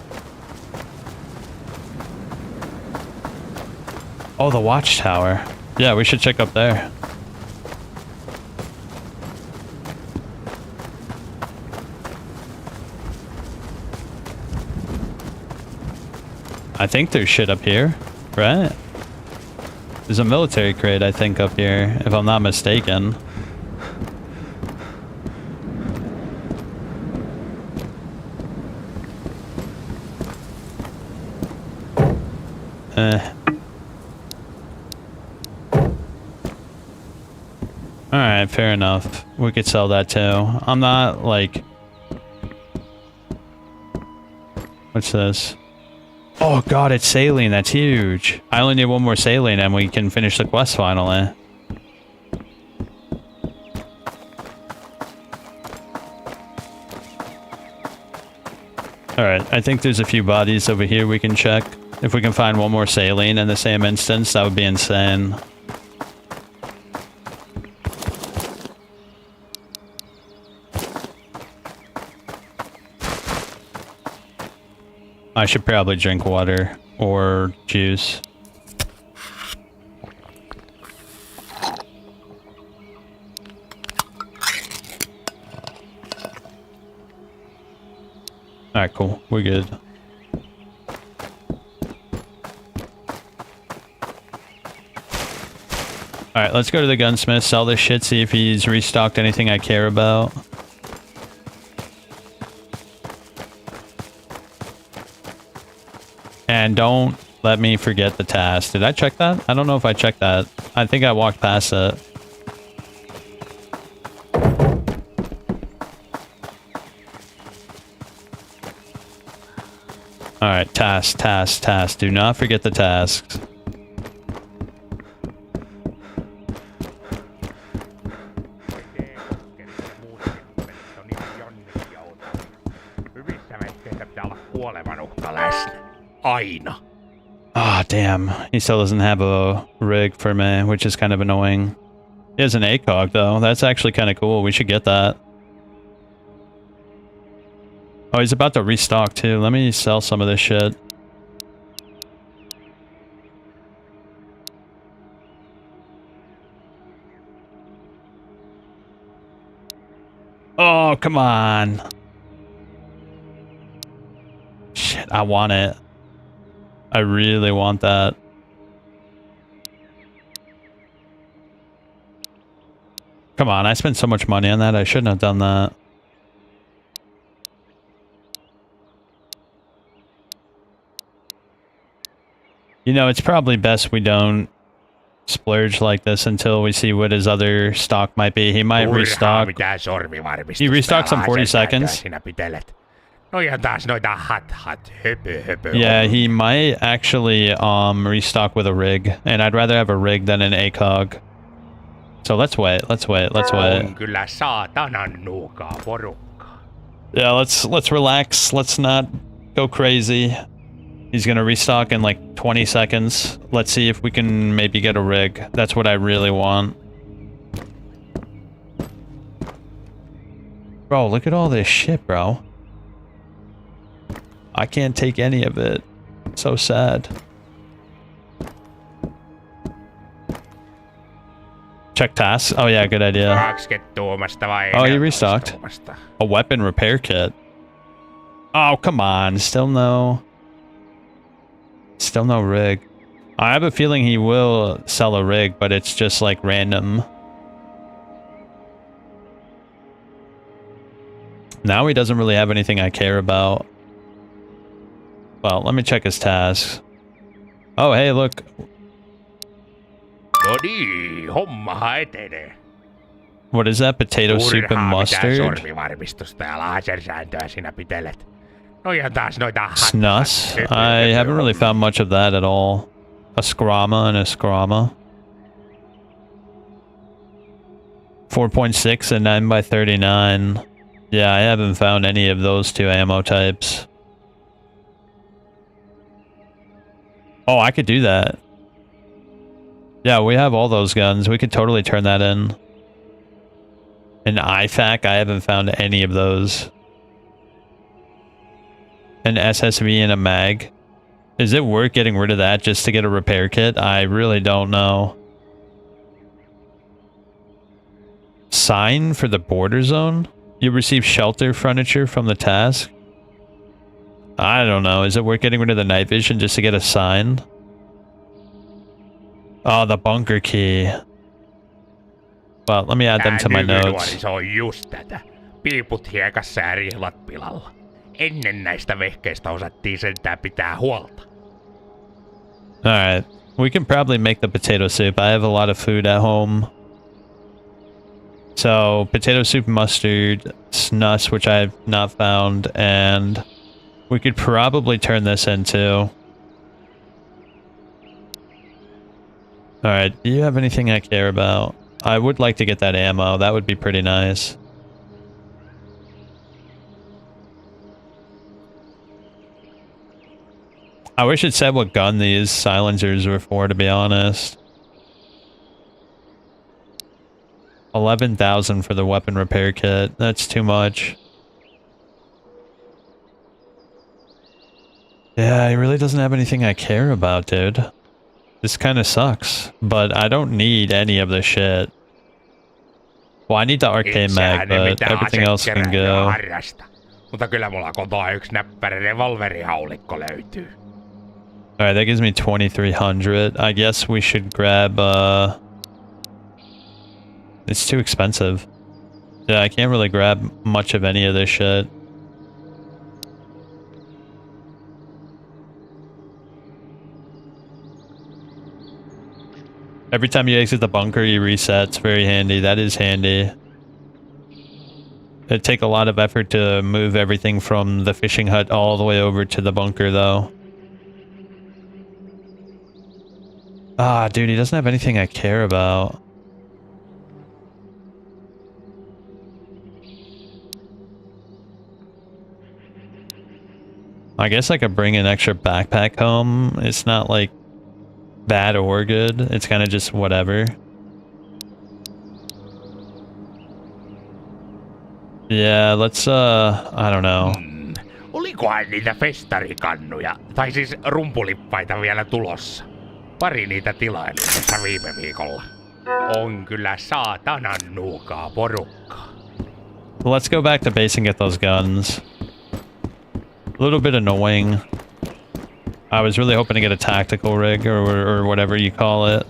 Oh, the watchtower. Yeah, we should check up there. I think there's shit up here, right? There's a military crate, I think, up here, if I'm not mistaken. Alright, fair enough. We could sell that too. I'm not like... What's this? Oh god, it's saline. That's huge. I only need one more saline and we can finish the quest finally. Alright, I think there's a few bodies over here we can check. If we can find one more saline in the same instance, that would be insane. I should probably drink water or juice. Alright, cool. We're good. Alright, let's go to the gunsmith, sell this shit, see if he's restocked anything I care about. And don't let me forget the task. Did I check that? I don't know if I checked that. I think I walked past it. Alright, task. Do not forget the tasks. Että pitää olla kuolevan uhka läsnä. Aina. Ah, damn. He still doesn't have a rig for me, which is kind of annoying. He has an ACOG, though. That's actually kind of cool. We should get that. Oh, he's about to restock, too. Let me sell some of this shit. Oh, come on. Shit, I want it. I really want that. Come on, I spent so much money on that. I shouldn't have done that. You know, it's probably best we don't splurge like this until we see what his other stock might be. He might restock. He restocks in 40 seconds. Yeah, he might actually restock with a rig, and I'd rather have a rig than an ACOG. So let's wait. Yeah, let's relax. Let's not go crazy. He's gonna restock in like 20 seconds. Let's see if we can maybe get a rig. That's what I really want. Bro, look at all this shit, bro. I can't take any of it. So sad. Check tasks. Oh yeah, good idea. Oh, you restocked. A weapon repair kit. Oh, come on. Still no rig. I have a feeling he will sell a rig, but it's just like random. Now he doesn't really have anything I care about. Well, let me check his tasks. Oh, hey, look. What is that? Potato soup and mustard? Snus? I haven't really found much of that at all. A scrama and a scrama. 4.6 and 9x39. Yeah, I haven't found any of those two ammo types. Oh, I could do that. Yeah, we have all those guns. We could totally turn that in. An IFAK? I haven't found any of those. An SSV and a mag? Is it worth getting rid of that just to get a repair kit? I really don't know. Sign for the border zone? You receive shelter furniture from the task? I don't know. Is it worth getting rid of the night vision just to get a sign? Oh, the bunker key. Well, let me add them to my notes. Se on just tätä. Piiput hiekassa ja rihlat pilalla. Ennen näistä vehkeistä osattiin sentään pitää huolta. Alright. We can probably make the potato soup. I have a lot of food at home. So, potato soup, mustard, snus, which I have not found, and we could probably turn this into. Alright, do you have anything I care about? I would like to get that ammo. That would be pretty nice. I wish it said what gun these silencers were for, to be honest. 11,000 for the weapon repair kit. That's too much. Yeah, he really doesn't have anything I care about, dude. This kind of sucks, but I don't need any of this shit. Well, I need the arcade mag, but everything else can go. Mutta kyllä mulla kotoa yksi näppärä revolverihaulikko löytyy. Alright, that gives me 2,300. I guess we should grab, it's too expensive. Yeah, I can't really grab much of any of this shit. Every time you exit the bunker, you reset. It's very handy. That is handy. It'd take a lot of effort to move everything from the fishing hut all the way over to the bunker, though. Ah, dude, he doesn't have anything I care about. I guess I could bring an extra backpack home. It's not like bad or good. It's kind of just whatever. Yeah, let's I don't know. Olikohan niitä festarikannuja, tai siis rumpulippaita vielä tulossa? Pari niitä tilailin tässä viime viikolla. On kyllä saatanan nuukaa porukkaa. Let's go back to base and get those guns. A little bit annoying. I was really hoping to get a tactical rig or whatever you call it.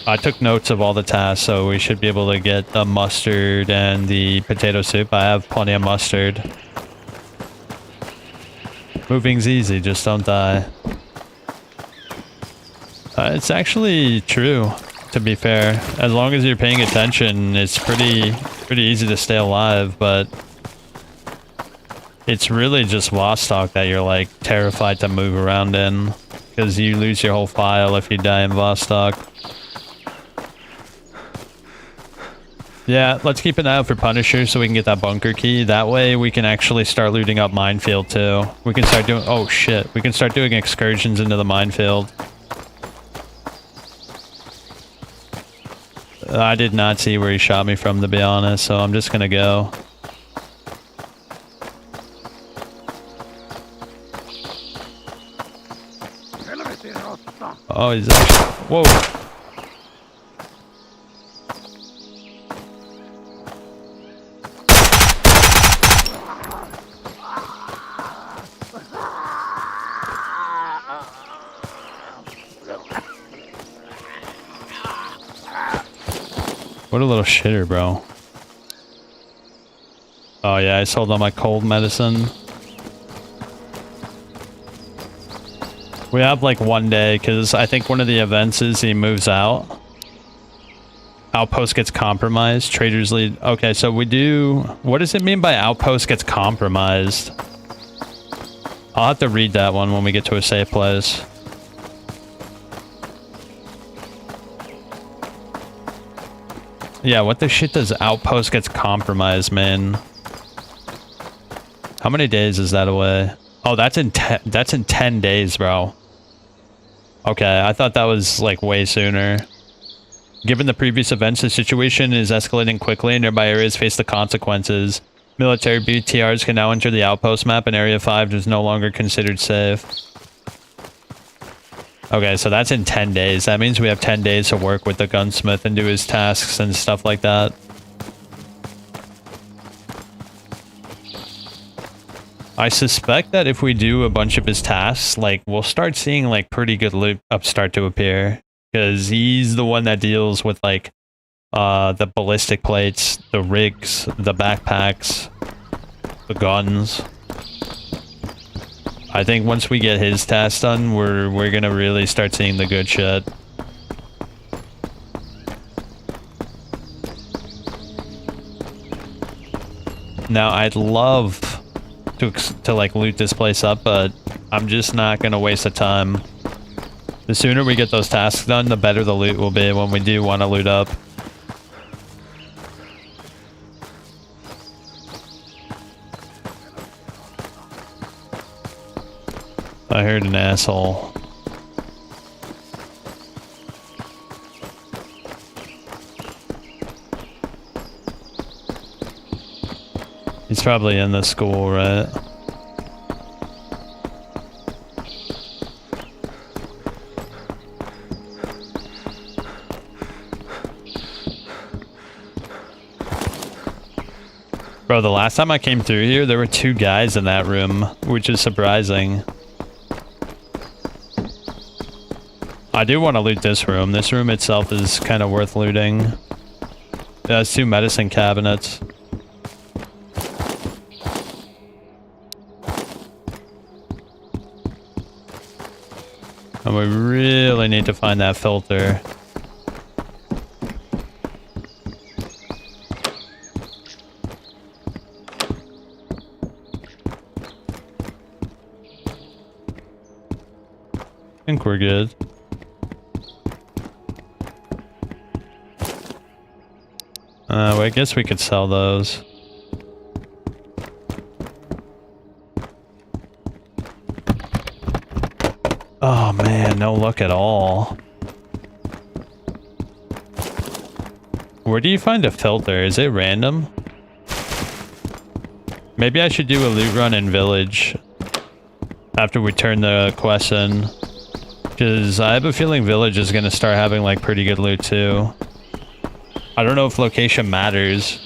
I took notes of all the tasks, so we should be able to get the mustard and the potato soup. I have plenty of mustard. Moving's easy, just don't die. It's actually true, to be fair. As long as you're paying attention, it's pretty easy to stay alive, but it's really just Vostok that you're like terrified to move around in, because you lose your whole file if you die in Vostok. Yeah, let's keep an eye out for Punisher so we can get that bunker key. That way we can actually start looting up minefield too. We can start doing, oh shit, we can start doing excursions into the minefield. I did not see where he shot me from, to be honest, so I'm just gonna go. Oh, he's actually, whoa. What a little shitter, bro. Oh yeah, I sold all my cold medicine. We have like one day, because I think one of the events is he moves out. Outpost gets compromised. Traders lead. Okay, so we do... What does it mean by outpost gets compromised? I'll have to read that one when we get to a safe place. Yeah, what the shit does outpost gets compromised, man? How many days is that away? Oh, that's in 10 days, bro. Okay, I thought that was like way sooner. Given the previous events, the situation is escalating quickly and nearby areas face the consequences. Military BTRs can now enter the outpost map and Area 5 is no longer considered safe. Okay, so that's in 10 days. That means we have 10 days to work with the gunsmith and do his tasks and stuff like that. I suspect that if we do a bunch of his tasks, like, we'll start seeing, like, pretty good loot start to appear. Because he's the one that deals with, like, the ballistic plates, the rigs, the backpacks, the guns. I think once we get his tasks done, we're gonna really start seeing the good shit. Now, I'd love to like loot this place up, but I'm just not gonna waste the time. The sooner we get those tasks done, the better the loot will be when we do want to loot up. I heard an asshole. He's probably in the school, right? Bro, the last time I came through here, there were 2 guys in that room, which is surprising. I do want to loot this room. This room itself is kind of worth looting. It has 2 medicine cabinets. And we really need to find that filter. I think we're good. Well, I guess we could sell those. no luck at all. Where do you find a filter? Is it random? Maybe I should do a loot run in village after we turn the quest in. Because I have a feeling village is going to start having like pretty good loot too. I don't know if location matters.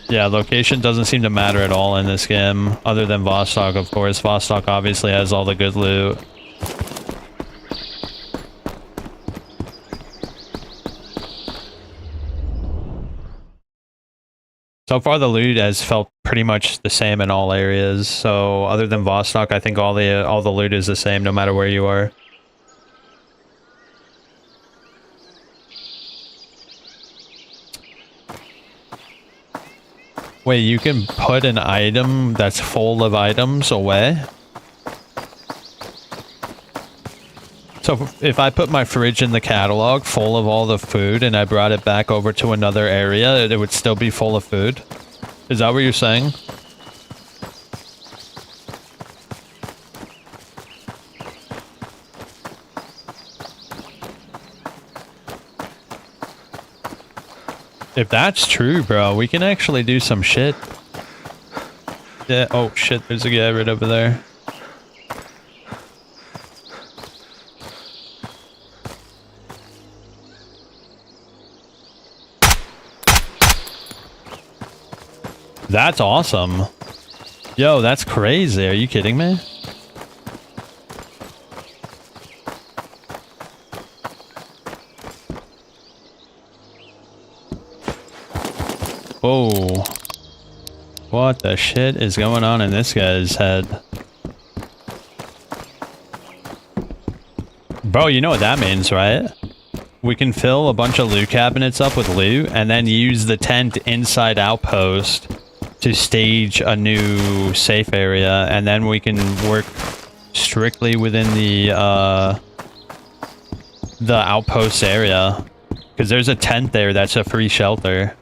Yeah, location doesn't seem to matter at all in this game, other than Vostok, of course. Vostok obviously has all the good loot. So far the loot has felt pretty much the same in all areas, so other than Vostok, I think all the loot is the same no matter where you are. Wait, you can put an item that's full of items away? So if I put my fridge in the catalog full of all the food and I brought it back over to another area, it would still be full of food? Is that what you're saying? If that's true, bro, we can actually do some shit. Yeah, oh shit, there's a guy right over there. That's awesome. Yo, that's crazy. Are you kidding me? Whoa. What the shit is going on in this guy's head? Bro, you know what that means, right? We can fill a bunch of loot cabinets up with loot and then use the tent inside Outpost to stage a new safe area, and then we can work strictly within the Outpost area. Because there's a tent there that's a free shelter.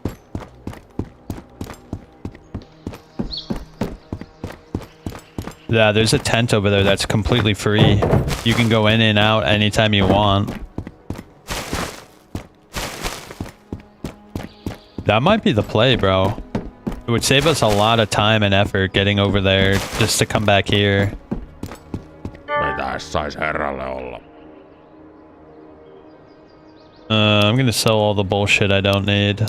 Yeah, there's a tent over there that's completely free. You can go in and out anytime you want. That might be the play, bro. It would save us a lot of time and effort getting over there just to come back here. I'm gonna sell all the bullshit I don't need.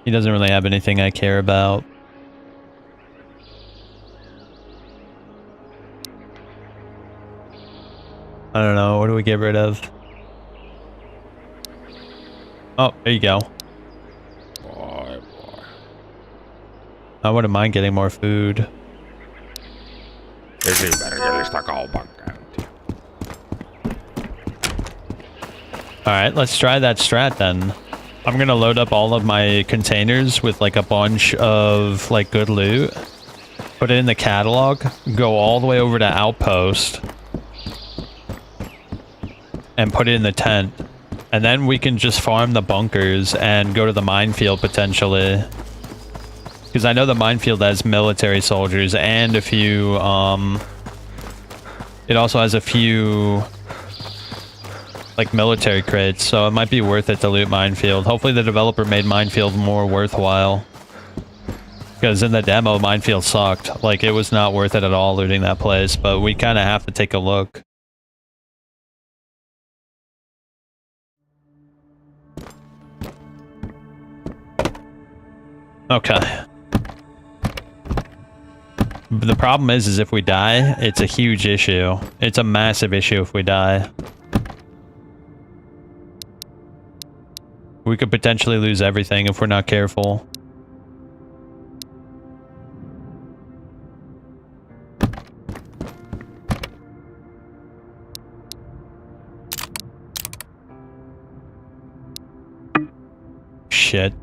He doesn't really have anything I care about. I don't know, what do we get rid of? Oh, there you go. I wouldn't mind getting more food. Alright, let's try that strat then. I'm gonna load up all of my containers with like a bunch of like good loot. Put it in the catalog. Go all the way over to Outpost. And put it in the tent. And then we can just farm the bunkers and go to the minefield potentially. Because I know the minefield has military soldiers and a few, it also has a few, like, military crates, so it might be worth it to loot minefield. Hopefully the developer made minefield more worthwhile. Because in the demo, minefield sucked. Like, it was not worth it at all looting that place, but we kind of have to take a look. Okay. The problem is if we die, it's a huge issue. It's a massive issue if we die. We could potentially lose everything if we're not careful. Shit.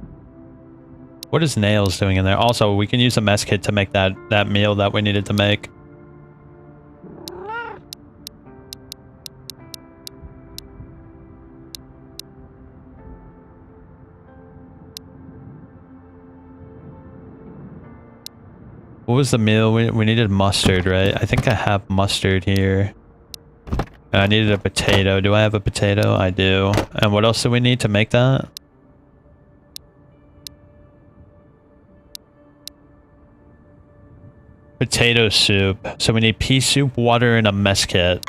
What is Nails doing in there? Also, we can use a mess kit to make that meal that we needed to make. What was the meal? We needed mustard, right? I think I have mustard here. I needed a potato. Do I have a potato? I do. And what else do we need to make that? Potato soup. So we need pea soup, water, and a mess kit.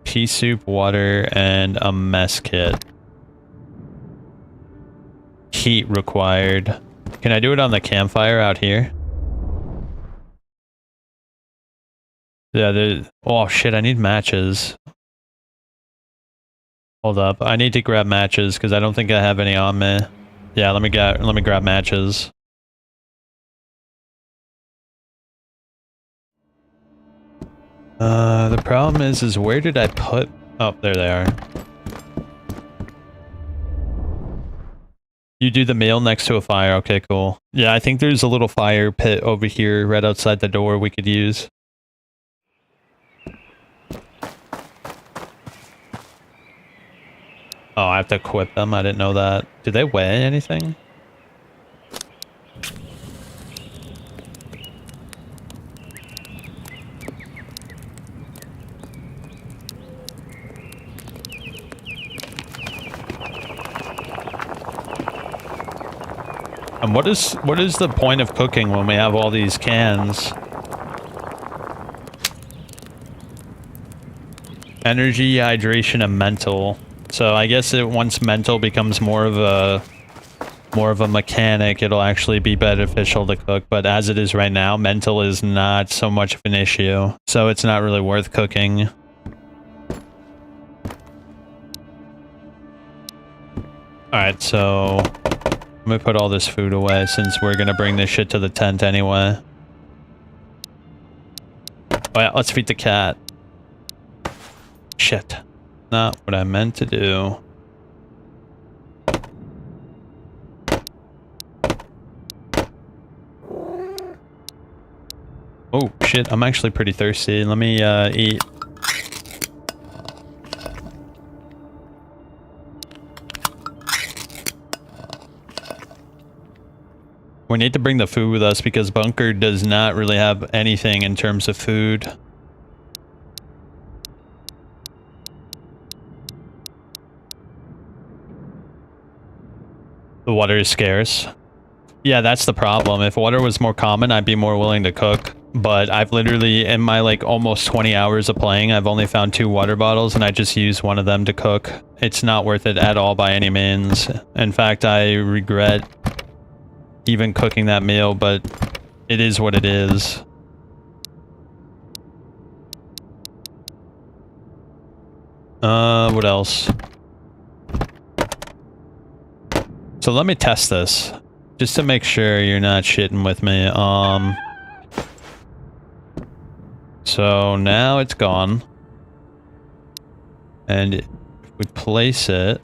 Pea soup, water, and a mess kit. Heat required. Can I do it on the campfire out here? Yeah, oh shit, I need matches. Hold up, I need to grab matches because I don't think I have any on me. Yeah, let me grab matches. The problem is where did I put... Oh, there they are. You do the meal next to a fire. Okay, cool. Yeah, I think there's a little fire pit over here right outside the door we could use. Oh, I have to equip them. I didn't know that. Do they weigh anything? And what is the point of cooking when we have all these cans? Energy, hydration, and mental. So I guess once mental becomes more of a mechanic, it'll actually be beneficial to cook. But as it is right now, mental is not so much of an issue. So it's not really worth cooking. Alright, so I'm gonna put all this food away since we're gonna bring this shit to the tent anyway. Oh yeah, let's feed the cat. Shit. Not what I meant to do. Oh shit, I'm actually pretty thirsty. Let me eat. We need to bring the food with us because Bunker does not really have anything in terms of food. The water is scarce. Yeah, that's the problem. If water was more common, I'd be more willing to cook. But I've literally, in my like almost 20 hours of playing, I've only found 2 water bottles and I just used one of them to cook. It's not worth it at all by any means. In fact, I regret even cooking that meal, but it is what it is. What else? So let me test this, just to make sure you're not shitting with me. So now it's gone. And if we place it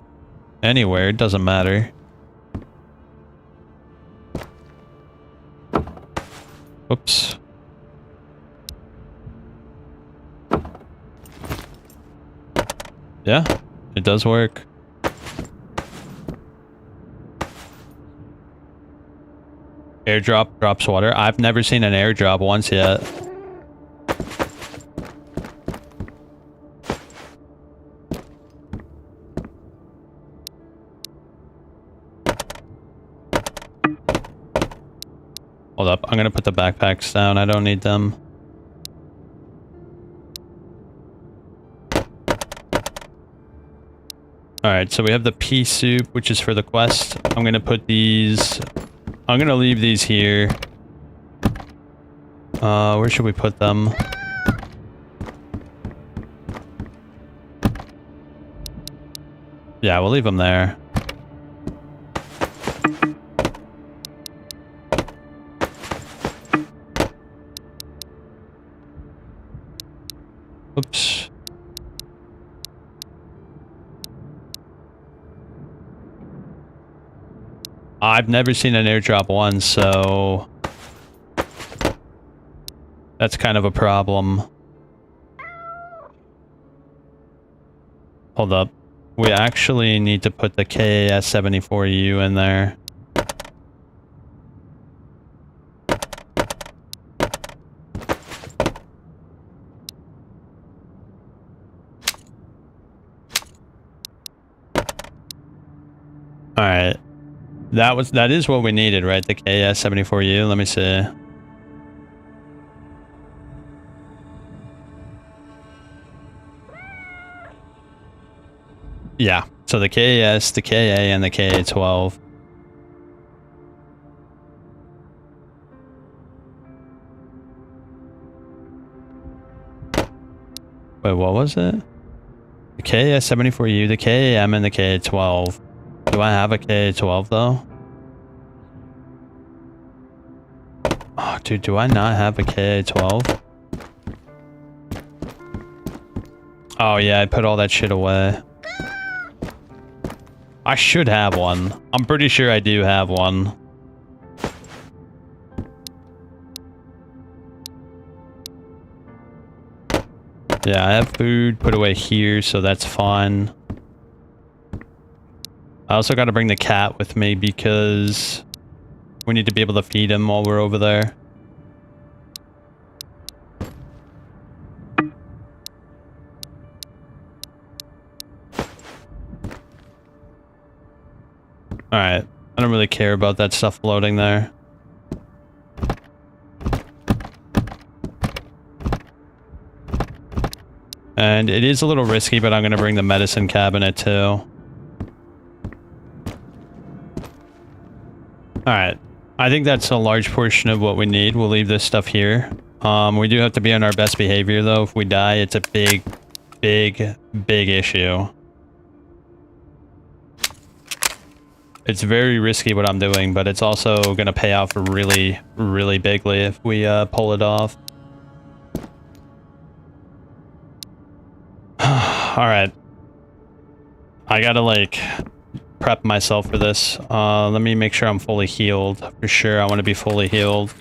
anywhere, it doesn't matter. Oops. Yeah, it does work. Airdrop drops water. I've never seen an airdrop once yet. Hold up, I'm gonna put the backpacks down. I don't need them. Alright, so we have the pea soup, which is for the quest. I'm gonna put these... I'm gonna leave these here. Where should we put them? Yeah, we'll leave them there. Oops. I've never seen an airdrop once, so that's kind of a problem. Hold up. we actually need to put the KAS-74U in there. Alright. That is what we needed, right? The KAS-74U. Let me see. Yeah. So the KAS, the KA, and the KA-12. Wait, what was it? The KAS-74U, the KAM, and the KA-12. Do I have a KA-12 though? Oh, dude, do I not have a KA-12? Oh yeah, I put all that shit away. I should have one. I'm pretty sure I do have one. Yeah, I have food put away here, so that's fine. I also got to bring the cat with me because we need to be able to feed him while we're over there. Alright, I don't really care about that stuff floating there. And it is a little risky, but I'm going to bring the medicine cabinet too. Alright, I think that's a large portion of what we need. We'll leave this stuff here. We do have to be on our best behavior though. If we die, it's a big issue. It's very risky what I'm doing, but it's also going to pay off really bigly if we pull it off. Alright. I gotta like prep myself for this. Let me make sure I'm fully healed. For sure, I want to be fully healed.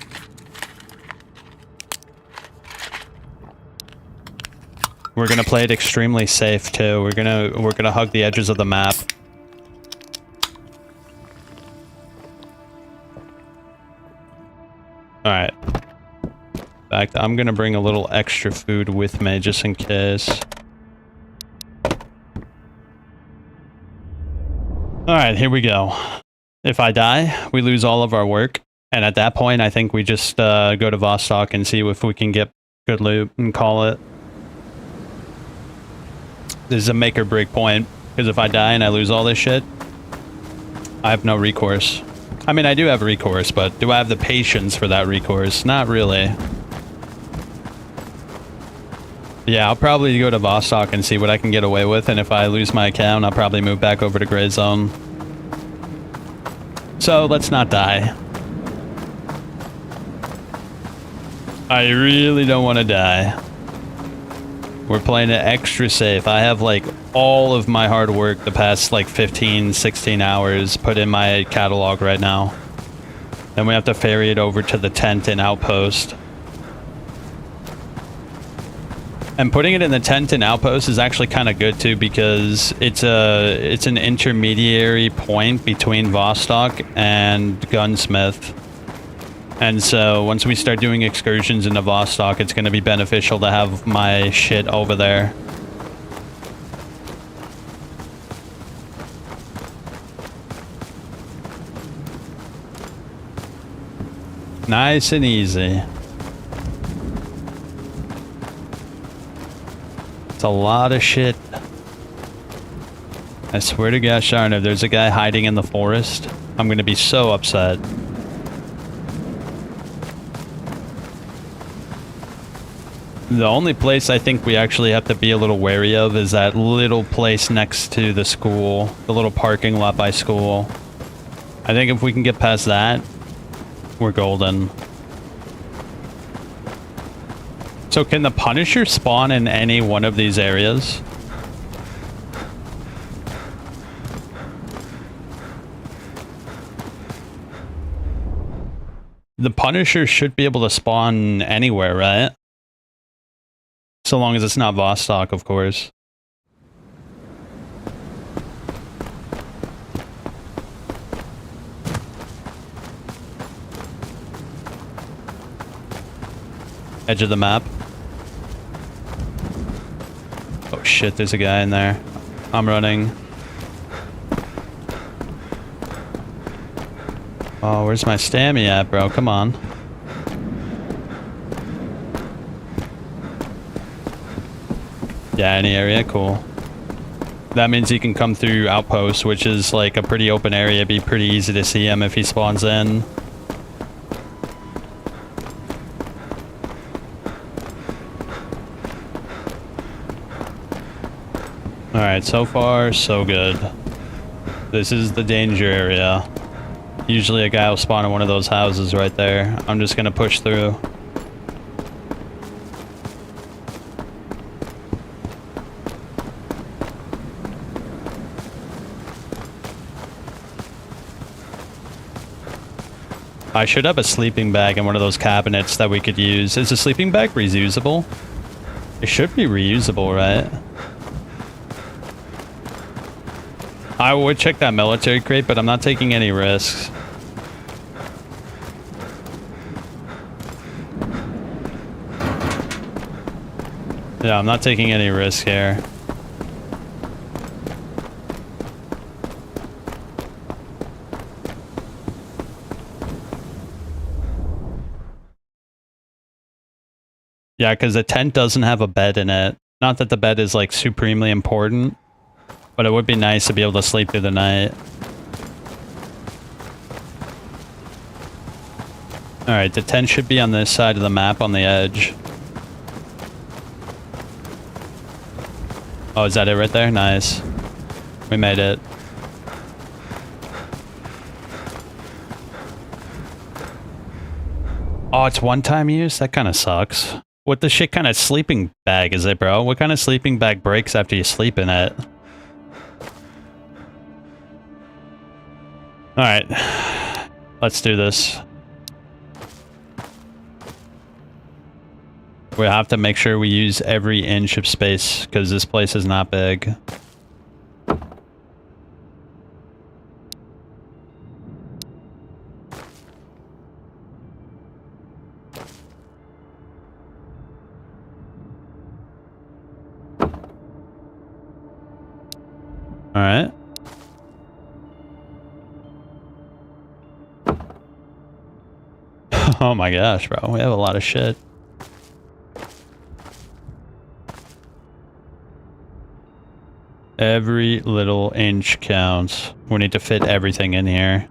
We're gonna play it extremely safe too. We're gonna hug the edges of the map. Alright. In fact, I'm gonna bring a little extra food with me just in case. Alright, here we go. If I die, we lose all of our work. And at that point, I think we just go to Vostok and see if we can get good loot and call it. This is a make or break point. Because if I die and I lose all this shit, I have no recourse. I mean, I do have recourse, but do I have the patience for that recourse? Not really. Yeah, I'll probably go to Vostok and see what I can get away with, and if I lose my account, I'll probably move back over to Gray Zone. So, let's not die. I really don't want to die. We're playing it extra safe. I have, like, all of my hard work the past, like, 15, 16 hours put in my catalog right now. Then we have to ferry it over to the tent and outpost. And putting it in the tent and outpost is actually kind of good too, because it's an intermediary point between Vostok and Gunsmith. And so once we start doing excursions into Vostok, it's going to be beneficial to have my shit over there. Nice and easy. It's a lot of shit. I swear to gosh darn, if there's a guy hiding in the forest, I'm going to be so upset. The only place I think we actually have to be a little wary of is that little place next to the school, the little parking lot by school. I think if we can get past that, we're golden. So can the Punisher spawn in any one of these areas? The Punisher should be able to spawn anywhere, right? So long as it's not Vostok, of course. Edge of the map. Oh shit, there's a guy in there. I'm running. Oh, where's my stammy at, bro? Come on. Yeah, any area? Cool. That means he can come through Outpost, which is like a pretty open area. It'd be pretty easy to see him if he spawns in. Alright, so far, so good. This is the danger area. Usually a guy will spawn in one of those houses right there. I'm just gonna push through. I should have a sleeping bag in one of those cabinets that we could use. Is the sleeping bag reusable? It should be reusable, right? I would check that military crate, but I'm not taking any risks. Yeah, I'm not taking any risks here. Yeah, because the tent doesn't have a bed in it. Not that the bed is like supremely important, but it would be nice to be able to sleep through the night. Alright, the tent should be on this side of the map on the edge. Oh, is that it right there? Nice. We made it. Oh, it's one-time use? That kind of sucks. What the shit kind of sleeping bag is it, bro? What kind of sleeping bag breaks after you sleep in it? Alright. Let's do this. We have to make sure we use every inch of space, because this place is not big. Alright. Oh my gosh, bro. We have a lot of shit. Every little inch counts. We need to fit everything in here.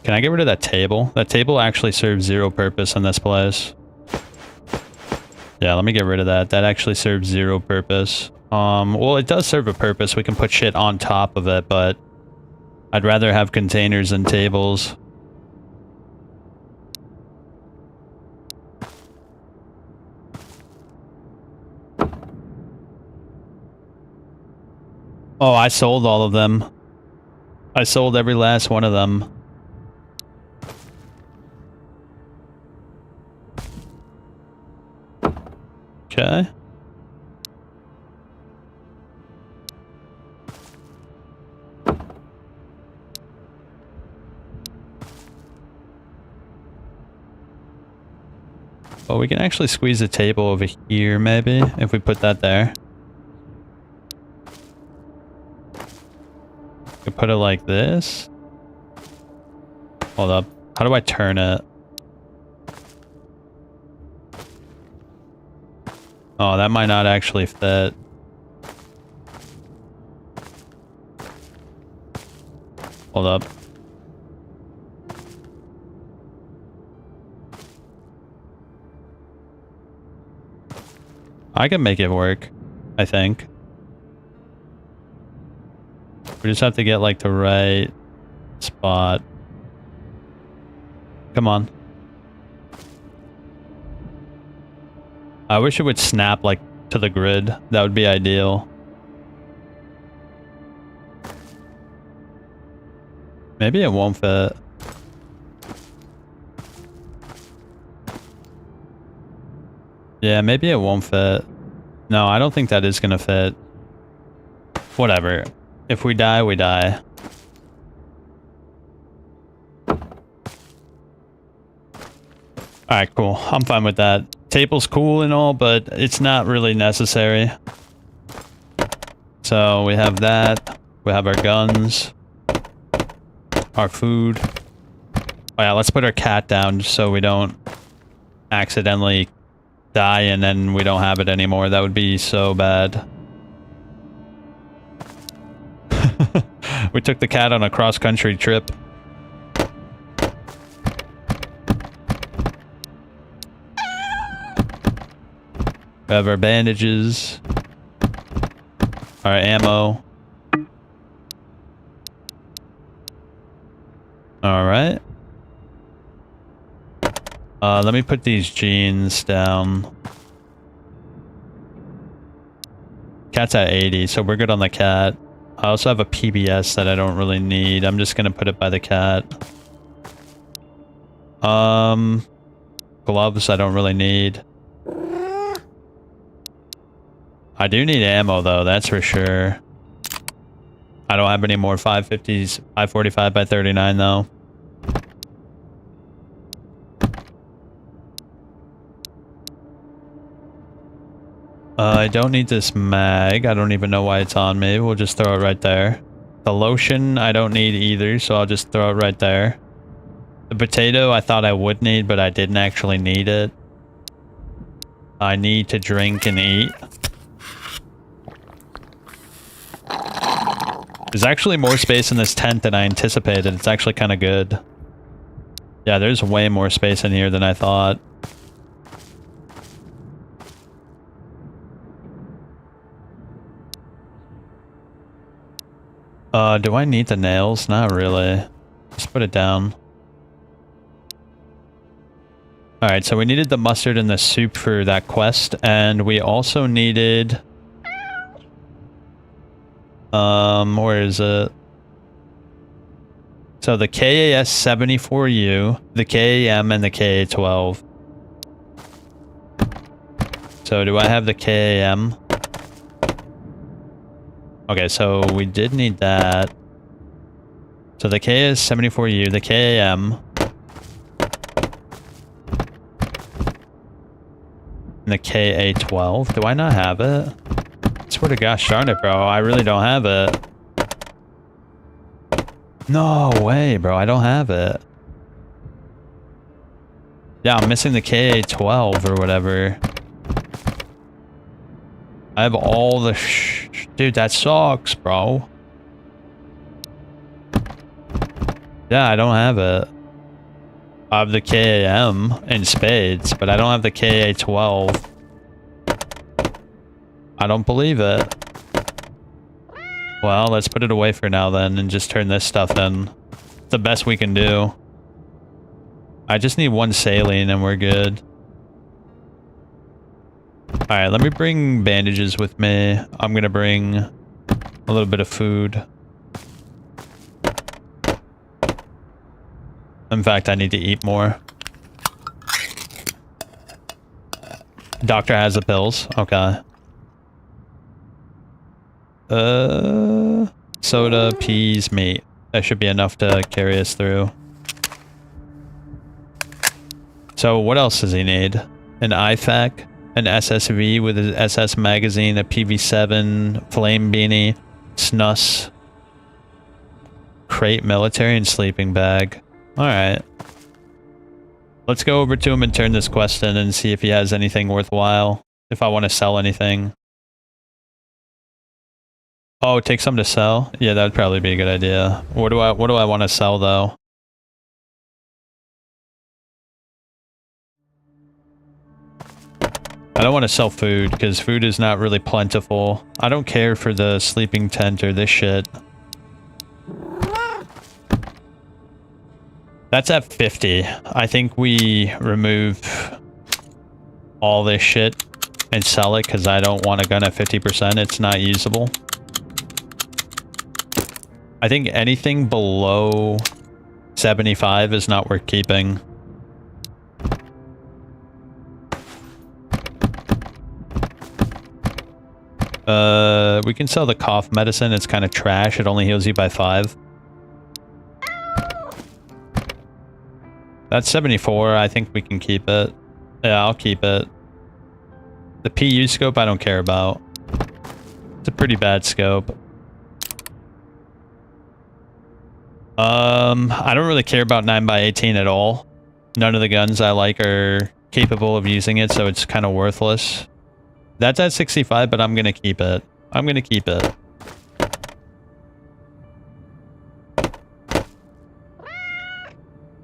Can I get rid of that table? That table actually serves zero purpose in this place. Yeah, let me get rid of that. That actually serves zero purpose. Well, it does serve a purpose. We can put shit on top of it, but I'd rather have containers than tables. Oh, I sold all of them. I sold every last one of them. Okay. Oh, we can actually squeeze the table over here, maybe, if we put that there. We put it like this. Hold up. How do I turn it? Oh, that might not actually fit. Hold up. I can make it work, I think. We just have to get like the right spot. Come on. I wish it would snap like to the grid. That would be ideal. Maybe it won't fit. Yeah, maybe it won't fit. No, I don't think that is gonna fit. Whatever. If we die, we die. Alright, cool. I'm fine with that. Table's cool and all, but it's not really necessary. So we have that. We have our guns. Our food. Oh yeah, let's put our cat down just so we don't accidentally die and then we don't have it anymore. That would be so bad. We took the cat on a cross-country trip. We have our bandages. Our ammo. Alright. Let me put these jeans down. Cat's at 80, so we're good on the cat. I also have a PBS that I don't really need. I'm just gonna put it by the cat. Gloves I don't really need. I do need ammo though, that's for sure. I don't have any more 550s, 545 by 39 though. I don't need this mag. I don't even know why it's on me. We'll just throw it right there. The lotion I don't need either, so I'll just throw it right there. The potato I thought I would need, but I didn't actually need it. I need to drink and eat. There's actually more space in this tent than I anticipated. It's actually kind of good. Yeah, there's way more space in here than I thought. Do I need the nails? Not really. Just put it down. Alright, so we needed the mustard and the soup for that quest, and we also needed... where is it? So the KAS-74U, the KAM, and the KA-12. So do I have the KAM? Okay, so we did need that. So the KAS-74U, the KAM, and the KA-12. Do I not have it? I swear to gosh darn it, bro. I really don't have it. No way, bro. I don't have it. Yeah, I'm missing the KA-12 or whatever. I have all the dude, that sucks, bro. Yeah, I don't have it. I have the KAM in spades, but I don't have the KA-12. I don't believe it. Well, let's put it away for now then and just turn this stuff in. It's the best we can do. I just need one saline and we're good. Alright, let me bring bandages with me. I'm gonna bring a little bit of food. In fact, I need to eat more. Doctor has the pills. Okay. Soda, peas, meat. That should be enough to carry us through. So what else does he need? An IFAK, an SSV with an SS magazine, a PV7, flame beanie, snus, crate military, and sleeping bag. Alright. Let's go over to him and turn this quest in and see if he has anything worthwhile. If I want to sell anything. Oh, take some to sell? Yeah, that would probably be a good idea. What do I want to sell though? I don't want to sell food because food is not really plentiful. I don't care for the sleeping tent or this shit. That's at 50. I think we remove all this shit and sell it because I don't want a gun at 50%. It's not usable. I think anything below 75 is not worth keeping. We can sell the cough medicine. It's kind of trash. It only heals you by 5. That's 74. I think we can keep it. Yeah, I'll keep it. The PU scope I don't care about. It's a pretty bad scope. I don't really care about 9x18 at all. None of the guns I like are capable of using it, so it's kind of worthless. That's at 65, but I'm gonna keep it. I'm gonna keep it.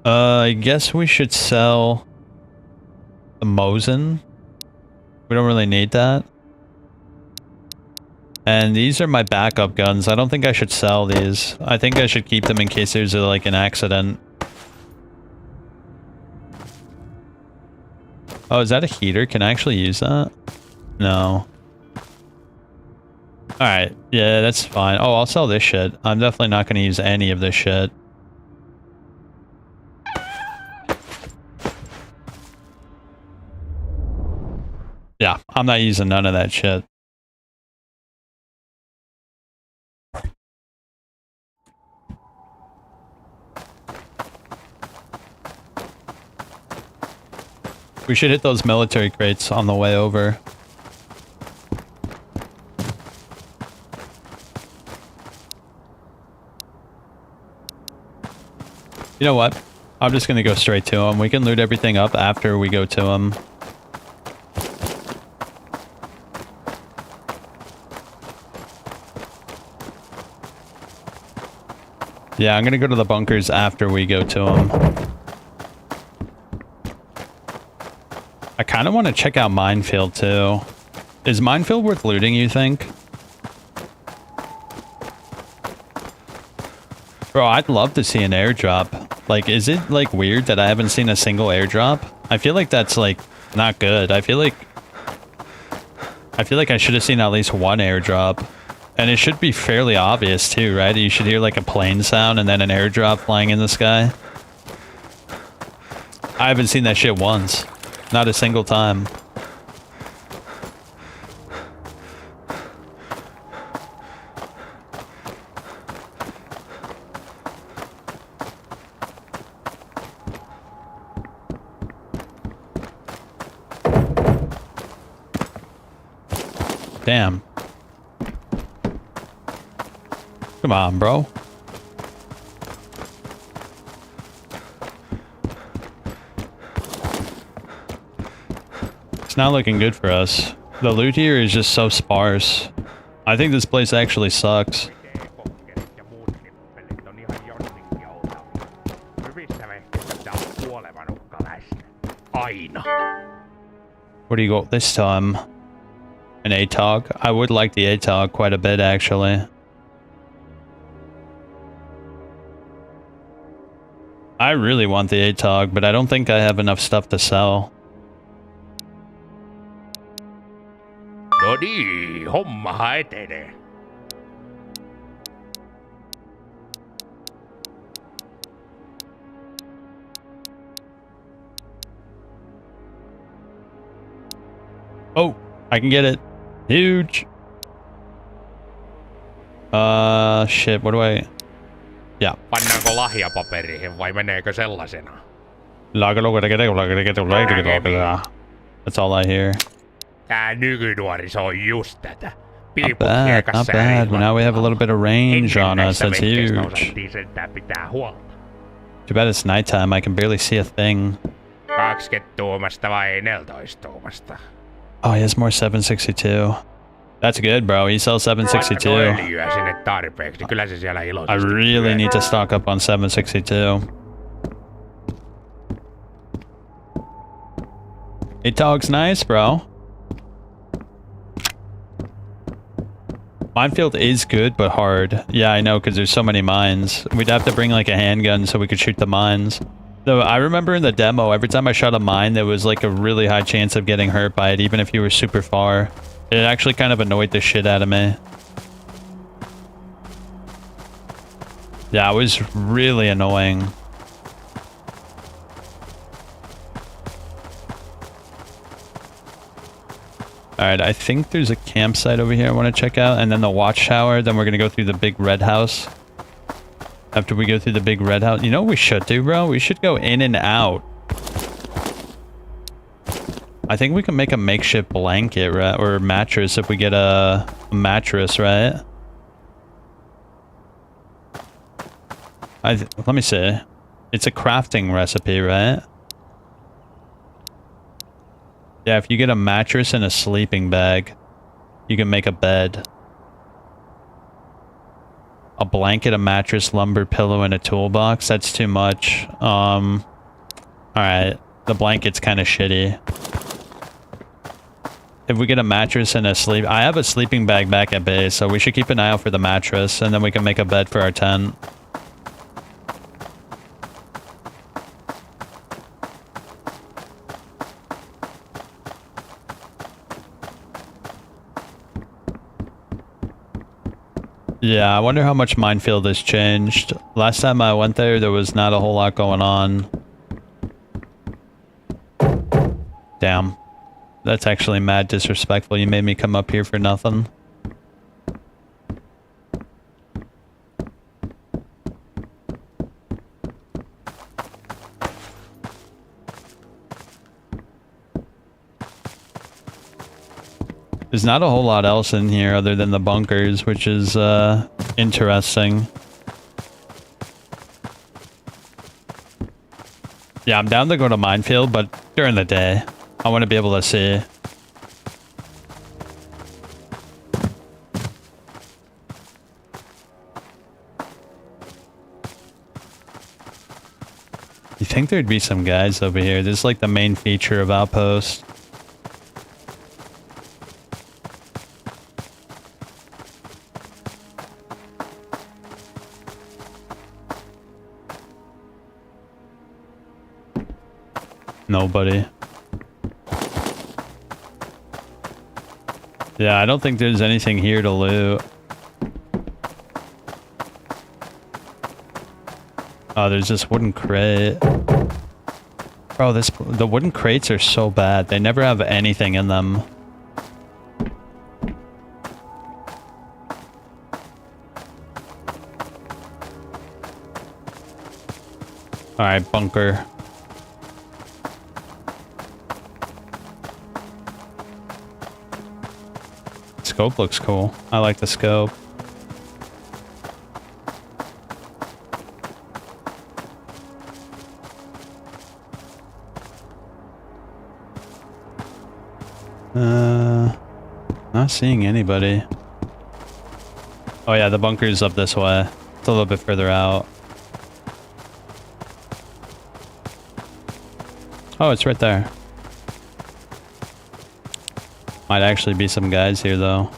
I guess we should sell the Mosin. We don't really need that. And these are my backup guns. I don't think I should sell these. I think I should keep them in case there's like an accident. Oh, is that a heater? Can I actually use that? No. Alright, yeah, that's fine. Oh, I'll sell this shit. I'm definitely not going to use any of this shit. Yeah, I'm not using none of that shit. We should hit those military crates on the way over. You know what? I'm just gonna go straight to them. We can loot everything up after we go to them. Yeah, I'm gonna go to the bunkers after we go to them. I kind of want to check out Minefield too. Is Minefield worth looting, you think? Bro, I'd love to see an airdrop. Like, is it like weird that I haven't seen a single airdrop? I feel like that's like not good. I feel like I should have seen at least one airdrop. And it should be fairly obvious too, right? You should hear like a plane sound and then an airdrop flying in the sky. I haven't seen that shit once. Not a single time. Damn. Come on, bro. It's not looking good for us. The loot here is just so sparse. I think this place actually sucks. What do you got this time? An ATOG? I would like the ATOG quite a bit, actually. I really want the ATOG, but I don't think I have enough stuff to sell. No niin, hommahan etenee. Oh, I can get it. Huge. Shit, what do I... Yeah. Pannaanko lahjapaperiin vai meneekö sellaisena? That's all I hear. Tää nykynuoriso on just tätä. Not bad, not bad. Now we have a little bit of range on us. That's huge. Too bad it's nighttime. I can barely see a thing. 20-tuumasta vai 14-tuumasta? Oh, he has more 762. That's good, bro. He sells 762. I really need to stock up on 762. ATOG's nice, bro. Minefield is good, but hard. Yeah, I know, because there's so many mines. We'd have to bring like a handgun so we could shoot the mines. Though I remember in the demo, every time I shot a mine, there was like a really high chance of getting hurt by it, even if you were super far. It actually kind of annoyed the shit out of me. Yeah, it was really annoying. Alright, I think there's a campsite over here I want to check out, and then the watchtower, then we're going to go through the big red house. After we go through the big red house. You know what we should do, bro? We should go in and out. I think we can make a makeshift blanket, right? Or mattress if we get a mattress, right? Let me see. It's a crafting recipe, right? Yeah, if you get a mattress and a sleeping bag, you can make a bed. A blanket, a mattress, lumber, pillow, and a toolbox. That's too much. Alright. The blanket's kind of shitty. If we get a mattress and a sleep... I have a sleeping bag back at base, so we should keep an eye out for the mattress, and then we can make a bed for our tent. Yeah, I wonder how much Minefield has changed. Last time I went there was not a whole lot going on. Damn. That's actually mad disrespectful. You made me come up here for nothing. There's not a whole lot else in here other than the bunkers, which is interesting. Yeah, I'm down to go to Minefield, but during the day. I want to be able to see. You think there'd be some guys over here? This is like the main feature of Outpost. Nobody. Yeah, I don't think there's anything here to loot. Oh, there's this wooden crate. Bro, the wooden crates are so bad. They never have anything in them. Alright, bunker. Scope looks cool. I like the scope. Not seeing anybody. Oh yeah, the bunker's up this way. It's a little bit further out. Oh, it's right there. Might actually be some guys here, though.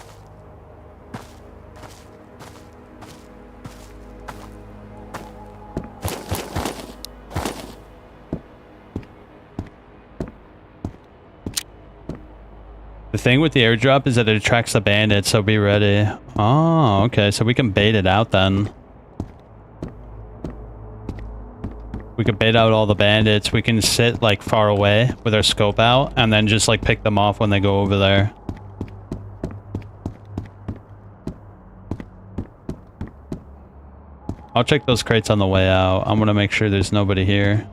The thing with the airdrop is that it attracts the bandits, so be ready. Oh, okay, so we can bait it out then. We could bait out all the bandits. We can sit like far away with our scope out and then just like pick them off when they go over there. I'll check those crates on the way out. I'm gonna make sure there's nobody here.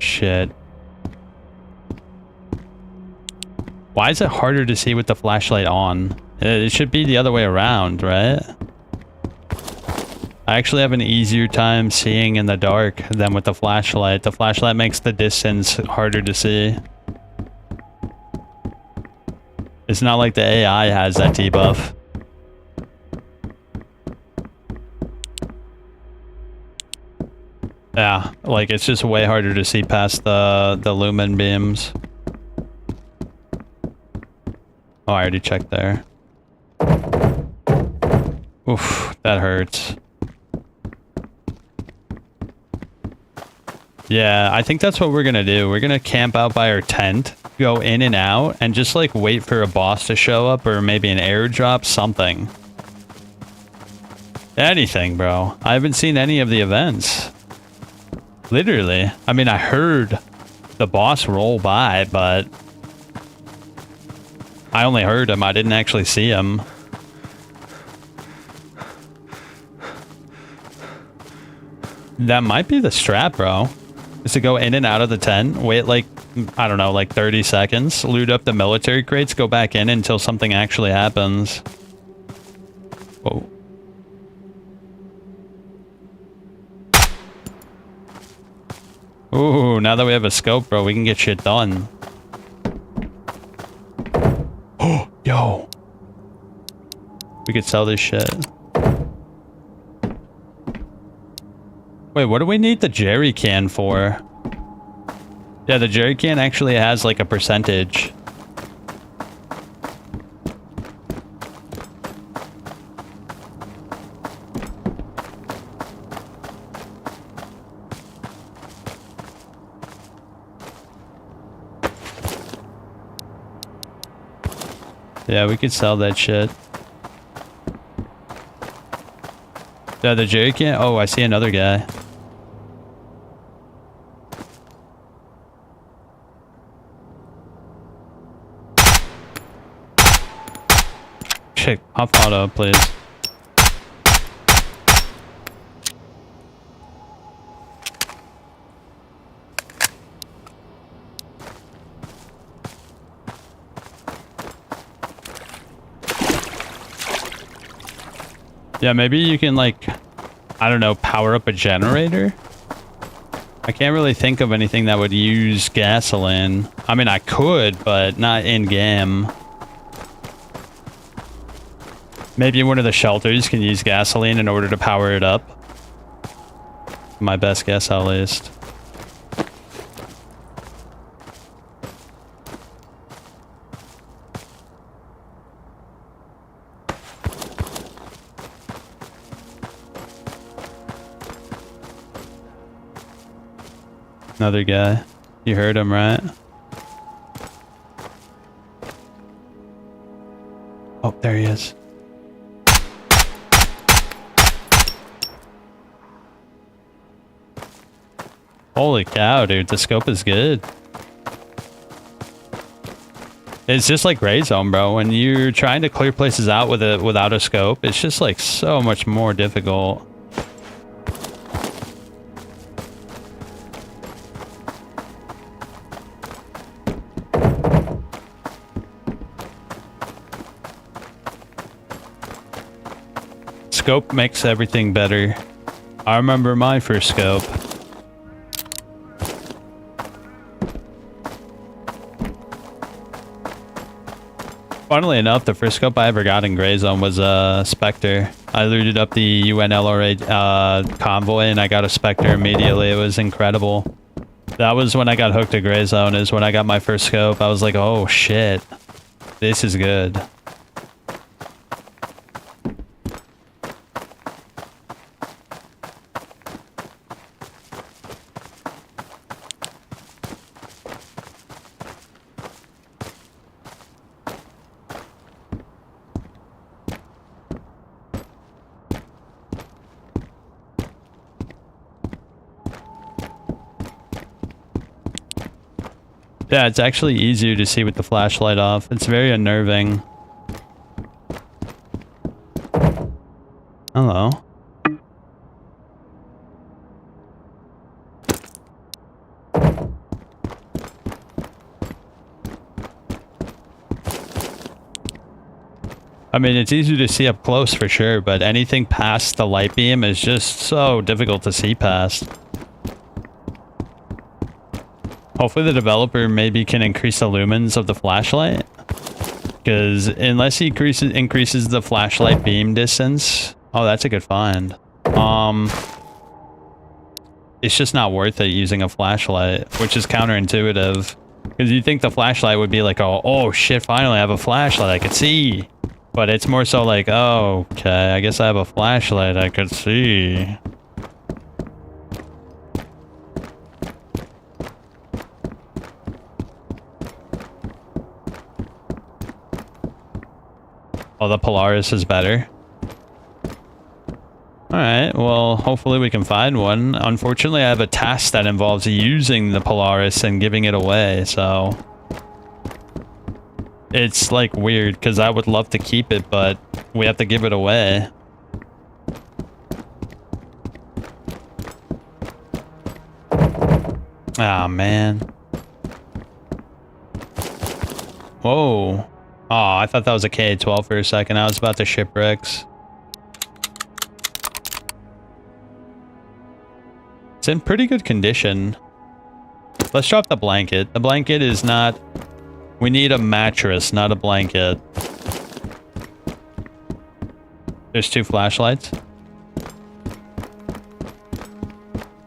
Shit. Why is it harder to see with the flashlight on? It should be the other way around, right? I actually have an easier time seeing in the dark than with the flashlight. The flashlight makes the distance harder to see. It's not like the AI has that debuff. Yeah, like it's just way harder to see past the lumen beams. Oh, I already checked there. Oof, that hurts. Yeah, I think that's what we're gonna do. We're gonna camp out by our tent, go in and out, and just like wait for a boss to show up or maybe an airdrop, something. Anything, bro. I haven't seen any of the events. Literally. I mean, I heard the boss roll by, but I only heard him. I didn't actually see him. That might be the strat, bro. Is to go in and out of the tent, wait like, I don't know, like 30 seconds, loot up the military crates, go back in until something actually happens. Whoa. Ooh, now that we have a scope, bro, we can get shit done. Oh, yo. We could sell this shit. Wait, what do we need the jerry can for? Yeah, the jerry can actually has like a percentage. Yeah, we could sell that shit. Yeah, the jerry can. Oh, I see another guy. Shit, hop auto, please. Yeah, maybe you can, like, I don't know, power up a generator? I can't really think of anything that would use gasoline. I mean, I could, but not in-game. Maybe one of the shelters can use gasoline in order to power it up. My best guess, at least. Another guy. You heard him, right? Oh, there he is. Holy cow, dude. The scope is good. It's just like Gray Zone, bro. When you're trying to clear places out without a scope, it's just like so much more difficult. Scope makes everything better. I remember my first scope. Funnily enough, the first scope I ever got in Gray Zone was a Spectre. I looted up the UNLRA convoy and I got a Spectre immediately. It was incredible. That was when I got hooked to Gray Zone, is when I got my first scope. I was like, oh shit, this is good. Yeah, it's actually easier to see with the flashlight off. It's very unnerving. Hello. I mean, it's easy to see up close for sure, but anything past the light beam is just so difficult to see past. Hopefully the developer maybe can increase the lumens of the flashlight. Because unless he increases the flashlight beam distance... Oh, that's a good find. It's just not worth it using a flashlight, which is counterintuitive. Because you'd think the flashlight would be like, oh shit, finally I have a flashlight I could see. But it's more so like, oh, okay, I guess I have a flashlight I could see. Oh, the Polaris is better. Alright, well, hopefully we can find one. Unfortunately, I have a task that involves using the Polaris and giving it away, so... It's like weird because I would love to keep it, but we have to give it away. Ah, man. Whoa. Oh, I thought that was a K-12 for a second. I was about to shipwrecks. It's in pretty good condition. Let's drop the blanket. The blanket is not... We need a mattress, not a blanket. There's 2 flashlights.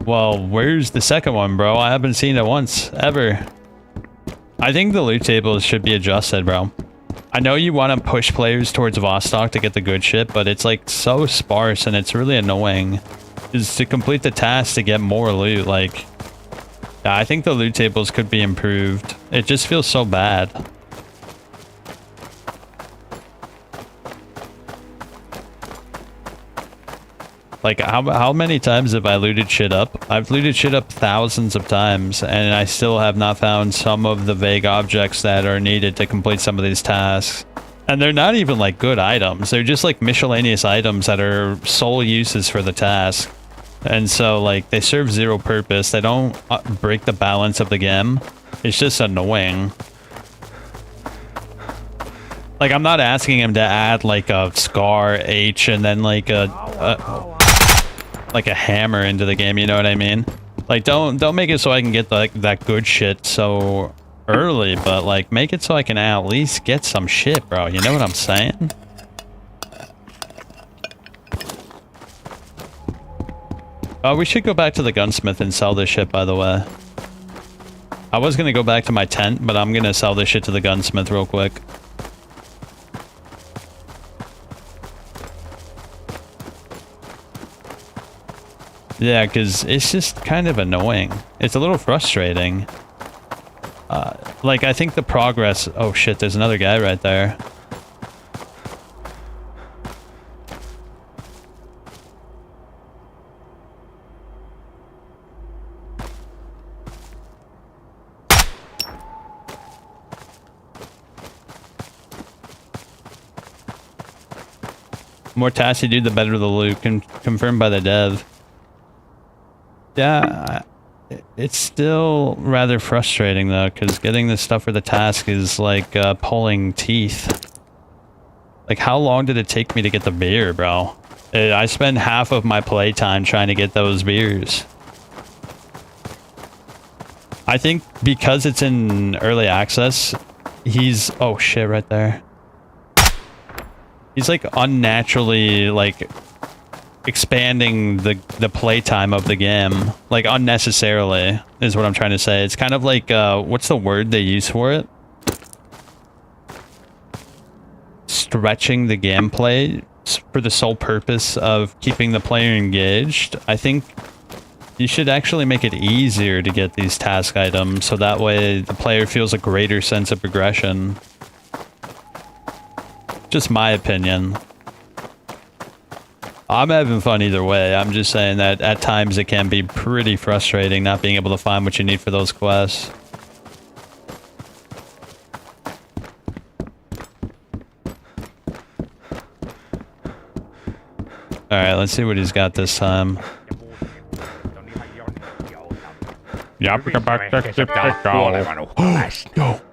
Well, where's the second one, bro? I haven't seen it once, ever. I think the loot tables should be adjusted, bro. I know you want to push players towards Vostok to get the good shit, but it's like so sparse and it's really annoying. Is to complete the task to get more loot, like... Yeah, I think the loot tables could be improved. It just feels so bad. Like, how many times have I looted shit up? I've looted shit up thousands of times, and I still have not found some of the vague objects that are needed to complete some of these tasks. And they're not even, like, good items. They're just, like, miscellaneous items that are sole uses for the task. And so, like, they serve zero purpose. They don't break the balance of the game. It's just annoying. Like, I'm not asking him to add, like, a scar H and then, like, a hammer into the game, you know what I mean? Like, don't make it so I can get, like, that good shit so early, but, like, make it so I can at least get some shit, bro. You know what I'm saying? Oh, we should go back to the gunsmith and sell this shit, by the way. I was gonna go back to my tent, but I'm gonna sell this shit to the gunsmith real quick. Yeah, because it's just kind of annoying. It's a little frustrating. Like, I think the progress... Oh, shit, there's another guy right there. More tasks you do, the better the loot. Confirmed by the dev. Yeah, it's still rather frustrating though, because getting this stuff for the task is like pulling teeth. Like, how long did it take me to get the beer, bro? I spend half of my playtime trying to get those beers. I think because it's in early access, he's... Oh shit, right there. He's like unnaturally like expanding the playtime of the game, like unnecessarily is what I'm trying to say. It's kind of like what's the word they use for it? Stretching the gameplay for the sole purpose of keeping the player engaged. I think you should actually make it easier to get these task items so that way the player feels a greater sense of progression. Just my opinion. I'm having fun either way. I'm just saying that at times it can be pretty frustrating not being able to find what you need for those quests. Alright, let's see what he's got this time.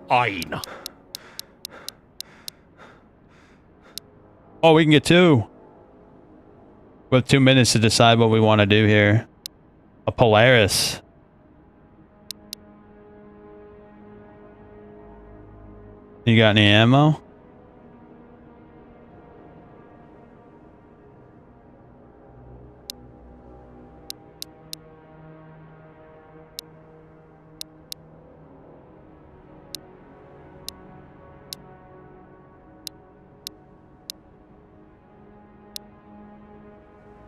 Aina. Oh, we can get 2. We have 2 minutes to decide what we want to do here. A Polaris. You got any ammo?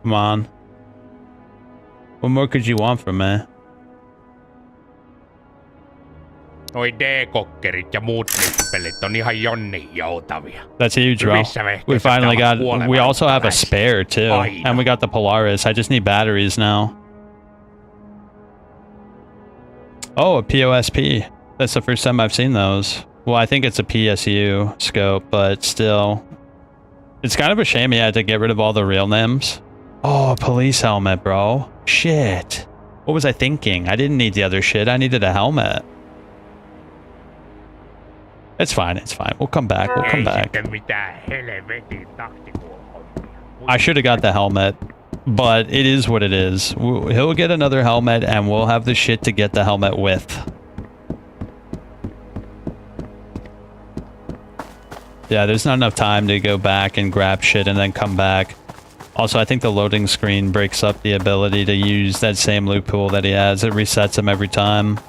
Come on. What more could you want from me? Noi D-kokkerit ja muut nippelit on ihan jonni joutavia. That's huge, bro. We finally got... We also have a spare, too. And we got the Polaris. I just need batteries now. Oh, a POSP. That's the first time I've seen those. Well, I think it's a PSU scope, but still. It's kind of a shame he had to get rid of all the real names. Oh, a police helmet, bro. Shit. What was I thinking? I didn't need the other shit. I needed a helmet. It's fine. It's fine. We'll come back. We'll come back. I should have got the helmet, but it is what it is. He'll get another helmet, and we'll have the shit to get the helmet with. Yeah, there's not enough time to go back and grab shit and then come back. Also, I think the loading screen breaks up the ability to use that same loot pool that he has. It resets him every time.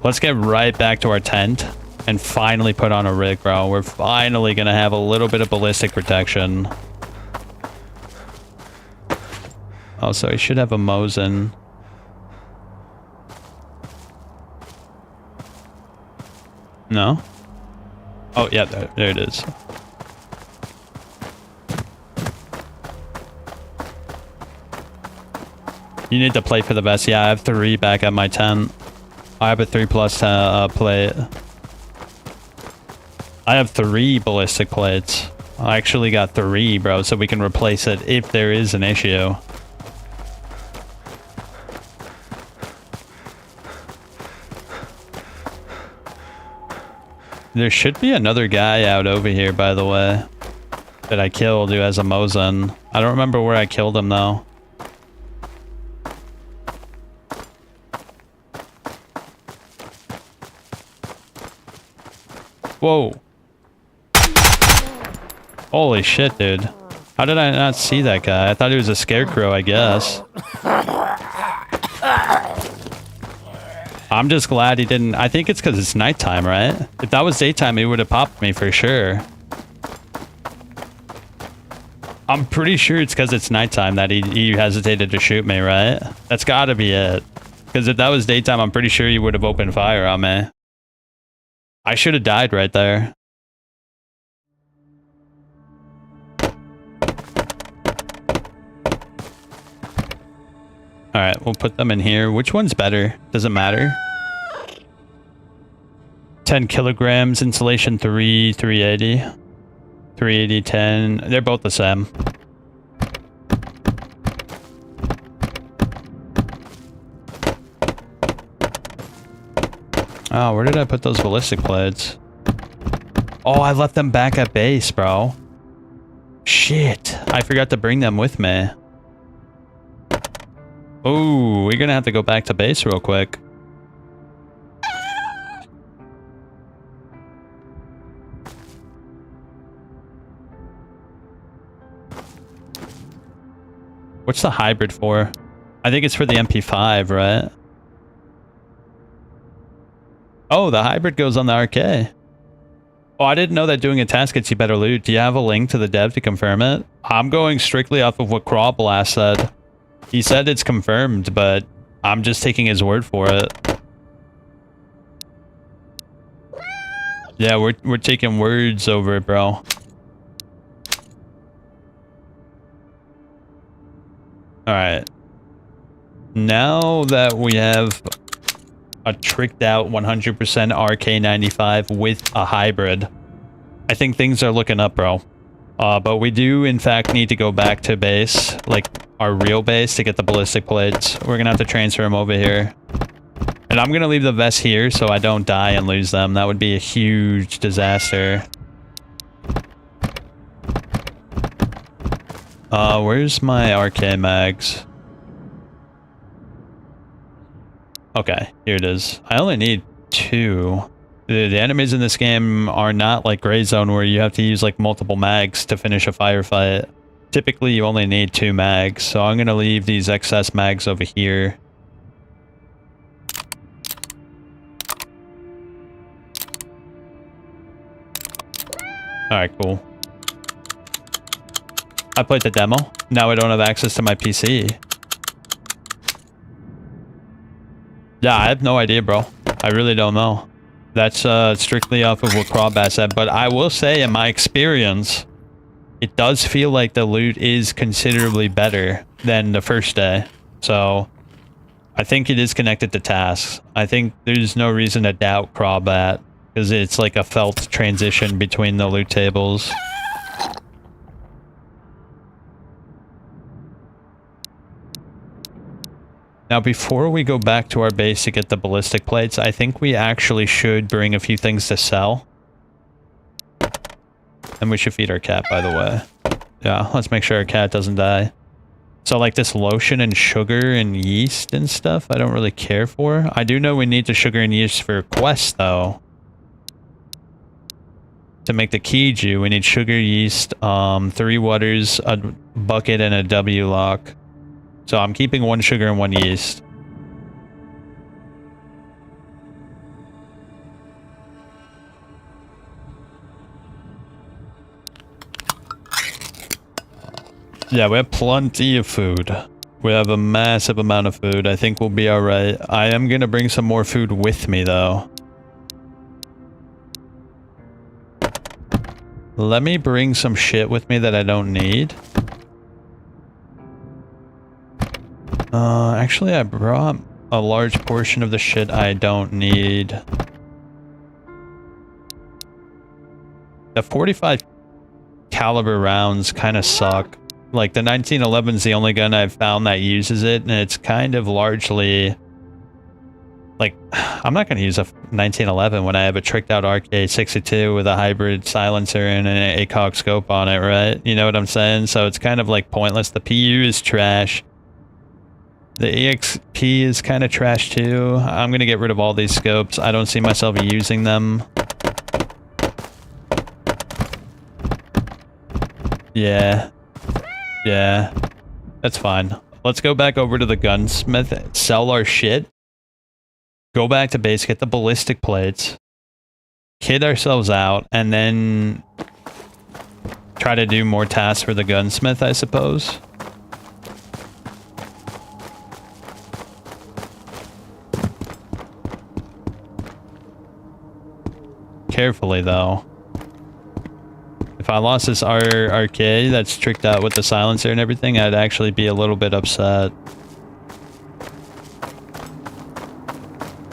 Let's get right back to our tent and finally put on a rig, bro. We're finally going to have a little bit of ballistic protection. Also, he should have a Mosin. No? Oh, yeah, there it is. You need to play for the best. Yeah, I have 3 back at my tent. I have a 3+ plate. I have 3 ballistic plates. I actually got 3, bro, so we can replace it if there is an issue. There should be another guy out over here, by the way, that I killed who has a Mosin. I don't remember where I killed him, though. Whoa. Holy shit, dude. How did I not see that guy? I thought he was a scarecrow, I guess. I'm just glad he didn't... I think it's because it's nighttime, right? If that was daytime, he would have popped me for sure. I'm pretty sure it's because it's nighttime that he hesitated to shoot me, right? That's gotta be it. Because if that was daytime, I'm pretty sure he would have opened fire on me. I should have died right there. Alright, we'll put them in here. Which one's better? Does it matter? 10 kilograms, insulation 3, 380. 380, 10. They're both the same. Oh, where did I put those ballistic plates? Oh, I left them back at base, bro. Shit. I forgot to bring them with me. Oh, we're gonna have to go back to base real quick. What's the hybrid for? I think it's for the MP5, right? Oh, the hybrid goes on the RK. Oh, I didn't know that doing a task gets you better loot. Do you have a link to the dev to confirm it? I'm going strictly off of what Crawl Blast said. He said it's confirmed, but I'm just taking his word for it. Yeah, we're taking words over it, bro. Alright. Now that we have a tricked out 100% RK95 with a hybrid, I think things are looking up, bro. But we do, in fact, need to go back to base, like our real base, to get the ballistic plates. We're gonna have to transfer them over here. And I'm gonna leave the vest here so I don't die and lose them. That would be a huge disaster. Where's my RK mags? Okay, here it is. I only need 2. The enemies in this game are not like Gray Zone where you have to use like multiple mags to finish a firefight. Typically, you only need 2 mags, so I'm gonna leave these excess mags over here. Alright, cool. I played the demo. Now I don't have access to my PC. Yeah, I have no idea, bro. I really don't know. That's strictly off of what Crawbass said. But I will say, in my experience, it does feel like the loot is considerably better than the first day. So, I think it is connected to tasks. I think there's no reason to doubt Crawbat, because it's like a felt transition between the loot tables. Now, before we go back to our base to get the ballistic plates, I think we actually should bring a few things to sell. And we should feed our cat, by the way. Yeah, let's make sure our cat doesn't die. So, like, this lotion and sugar and yeast and stuff, I don't really care for. I do know we need the sugar and yeast for quests, though. To make the Kiju, we need sugar, yeast, 3 waters, a bucket, and a W lock. So I'm keeping 1 sugar and 1 yeast. Yeah, we have plenty of food. We have a massive amount of food. I think we'll be alright. I am gonna bring some more food with me, though. Let me bring some shit with me that I don't need. Actually, I brought a large portion of the shit I don't need. The 45 caliber rounds kind of suck. Like, the 1911 is the only gun I've found that uses it, and it's kind of largely... Like, I'm not going to use a 1911 when I have a tricked out RK62 with a hybrid silencer and an ACOG scope on it, right? You know what I'm saying? So it's kind of like pointless. The PU is trash. The EXP is kind of trash too. I'm going to get rid of all these scopes. I don't see myself using them. Yeah. Yeah. That's fine. Let's go back over to the gunsmith, sell our shit. Go back to base, get the ballistic plates, kid ourselves out, and then try to do more tasks for the gunsmith, I suppose. Carefully, though. If I lost this RK that's tricked out with the silencer and everything, I'd actually be a little bit upset.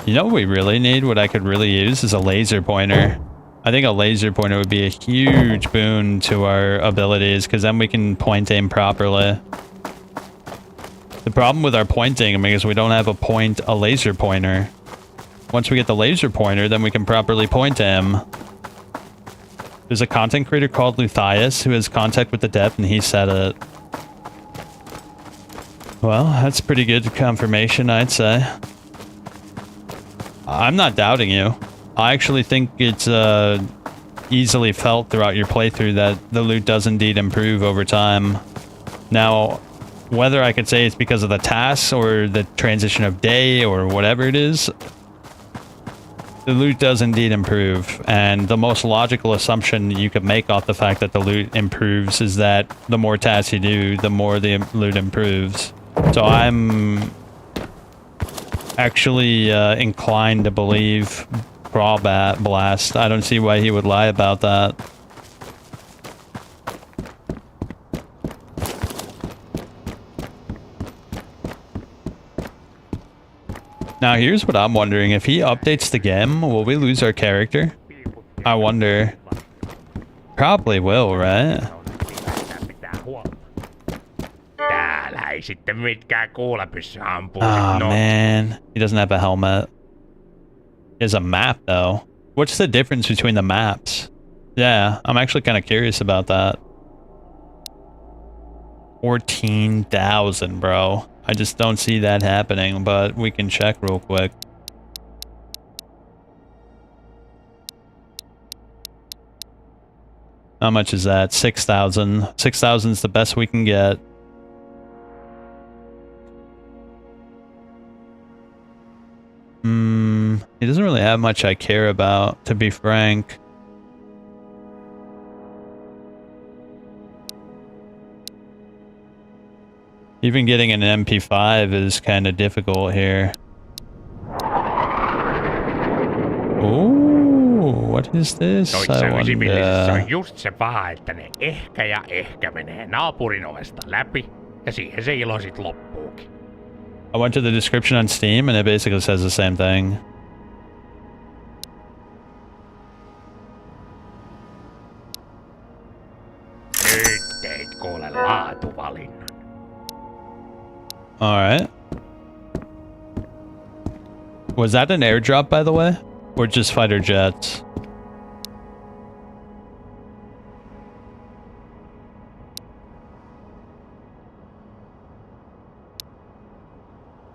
You know what we really need? What I could really use is a laser pointer. I think a laser pointer would be a huge boon to our abilities, because then we can point aim properly. The problem with our pointing, I mean, is we don't have a laser pointer. Once we get the laser pointer, then we can properly point aim. There's a content creator called Luthias who has contact with the dev, and he said it. Well, that's pretty good confirmation, I'd say. I'm not doubting you. I actually think it's easily felt throughout your playthrough that the loot does indeed improve over time. Now, whether I could say it's because of the tasks or the transition of day or whatever it is, the loot does indeed improve. And the most logical assumption you could make off the fact that the loot improves is that the more tasks you do, the more the loot improves. So I'm actually inclined to believe Crawbat Blast. I don't see why he would lie about that. Now here's what I'm wondering. If he updates the game, will we lose our character? I wonder. Probably will, right? Oh man, he doesn't have a helmet. He has a map though. What's the difference between the maps? Yeah, I'm actually kind of curious about that. 14,000, bro. I just don't see that happening, but we can check real quick. How much is that? 6,000. 6,000 is the best we can get. He doesn't really have much I care about, to be frank. Even getting an MP5 is kind of difficult here. Ooh, what is this? Noissa ysimielisissä on just se paha, että ne ehkä menee naapurin ovesta läpi, ja siihen se ilo sit loppuukin. I went to the description on Steam and it basically says the same thing. Nyt teit kuule laatuvalinnan. Alright. Was that an airdrop, by the way? Or just fighter jets?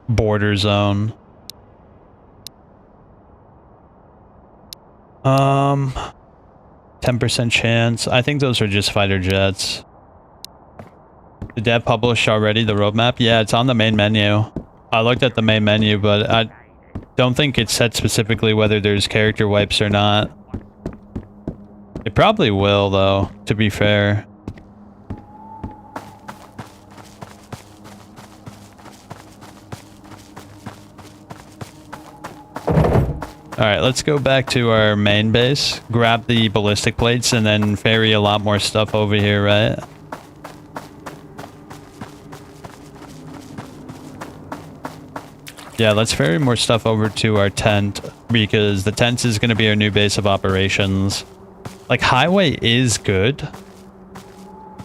Border zone. 10% chance. I think those are just fighter jets. Did that publish already, the roadmap? Yeah, it's on the main menu. I looked at the main menu, but I don't think it's set specifically whether there's character wipes or not. It probably will, though, to be fair. Alright, let's go back to our main base, grab the ballistic plates, and then ferry a lot more stuff over here, right? Yeah, let's ferry more stuff over to our tent, because the tent is going to be our new base of operations. Like, highway is good,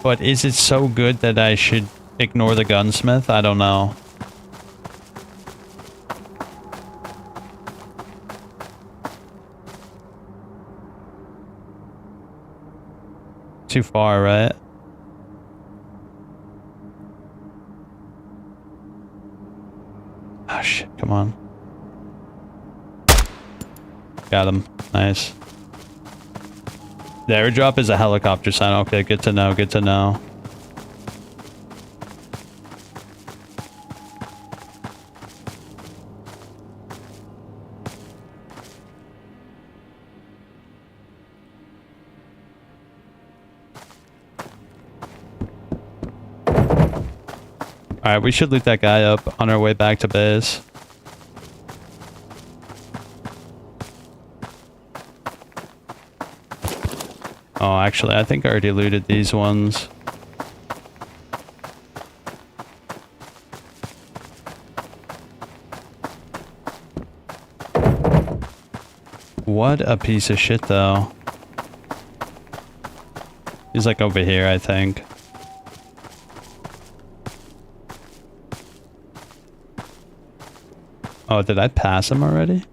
but is it so good that I should ignore the gunsmith? I don't know. Too far, right? Oh shit, come on. Got him. Nice. The airdrop is a helicopter sign. Okay, good to know, good to know. Alright, we should loot that guy up on our way back to base. Oh, actually, I think I already looted these ones. What a piece of shit, though. He's like over here, I think. Oh, did I pass him already?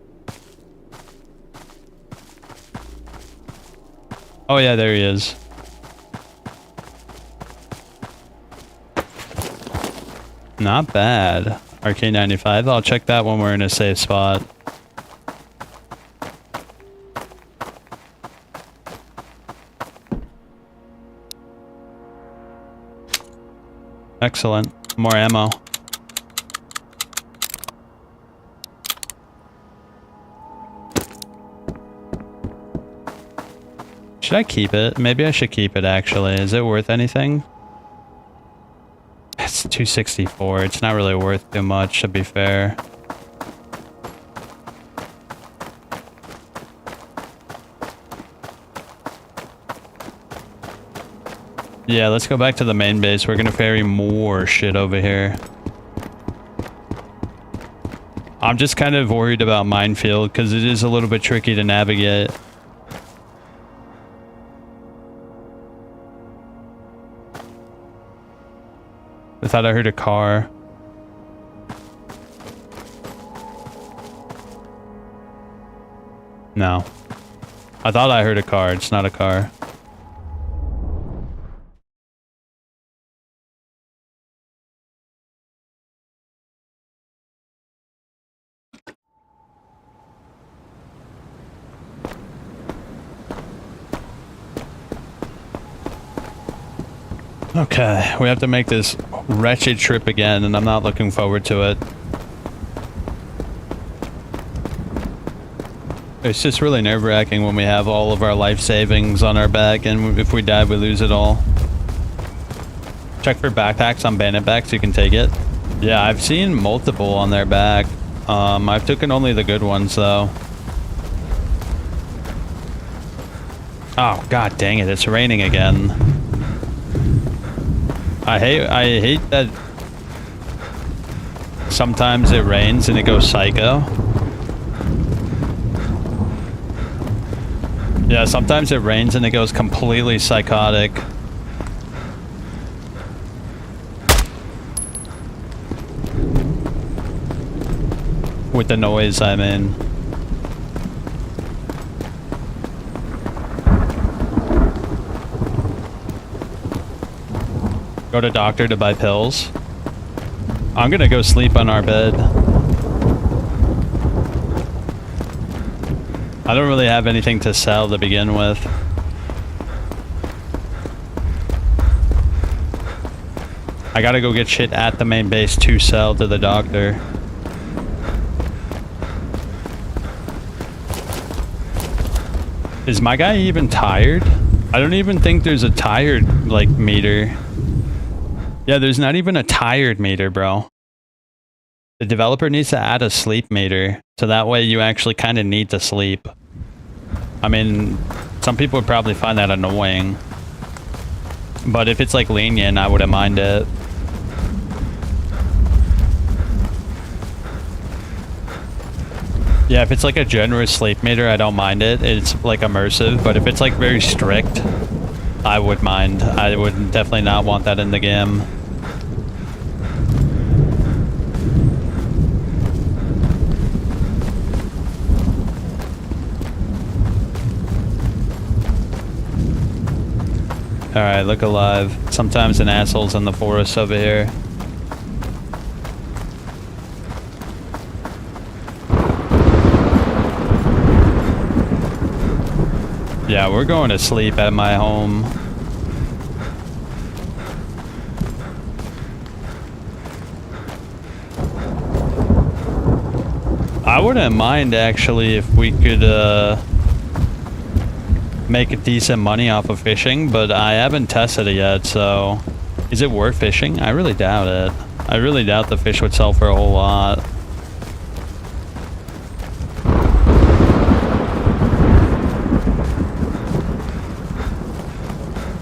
Oh yeah, there he is. Not bad. RK95. I'll check that when we're in a safe spot. Excellent. More ammo. Should I keep it? Maybe I should keep it, actually. Is it worth anything? It's 264. It's not really worth too much, to be fair. Yeah, let's go back to the main base. We're gonna ferry more shit over here. I'm just kind of worried about minefield, because it is a little bit tricky to navigate. I thought I heard a car. No. I thought I heard a car. It's not a car. Okay, we have to make this wretched trip again, and I'm not looking forward to it. It's just really nerve-wracking when we have all of our life savings on our back, and if we die, we lose it all. Check for backpacks on bandit backs, you can take it. Yeah, I've seen multiple on their back. I've taken only the good ones, though. Oh, god dang it, it's raining again. I hate that Sometimes it rains and it goes psycho. Yeah, sometimes it rains and it goes completely psychotic. With the noise, I mean. Go to doctor to buy pills. I'm gonna go sleep on our bed. I don't really have anything to sell to begin with. I gotta go get shit at the main base to sell to the doctor. Is my guy even tired? I don't even think there's a tired, like, meter. Yeah, there's not even a tired meter, bro. The developer needs to add a sleep meter, so that way you actually kind of need to sleep. I mean, some people would probably find that annoying. But if it's like lenient, I wouldn't mind it. Yeah, if it's like a generous sleep meter, I don't mind it. It's like immersive, but if it's like very strict, I would mind. I would definitely not want that in the game. Alright, look alive. Sometimes an asshole's in the forest over here. Yeah, we're going to sleep at my home. I wouldn't mind actually if we could make decent money off of fishing, but I haven't tested it yet, so is it worth fishing? I really doubt it. I really doubt the fish would sell for a whole lot.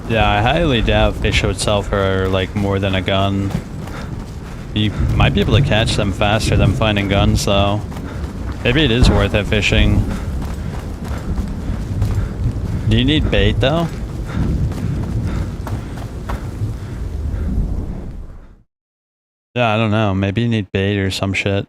Yeah, I highly doubt fish would sell for like more than a gun. You might be able to catch them faster than finding guns though. Maybe it is worth it fishing. Do you need bait though? Yeah, I don't know. Maybe you need bait or some shit.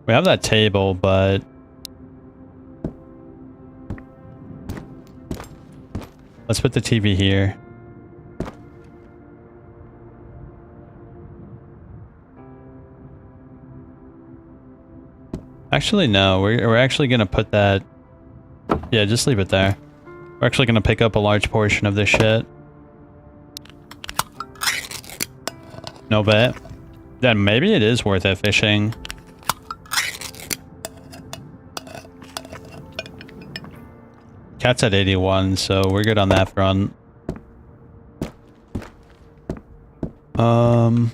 We have that table, but let's put the TV here. Actually, no. We're actually gonna put that. Yeah, just leave it there. We're actually gonna pick up a large portion of this shit. No bet. Then maybe it is worth it fishing. Cat's at 81, so we're good on that front. I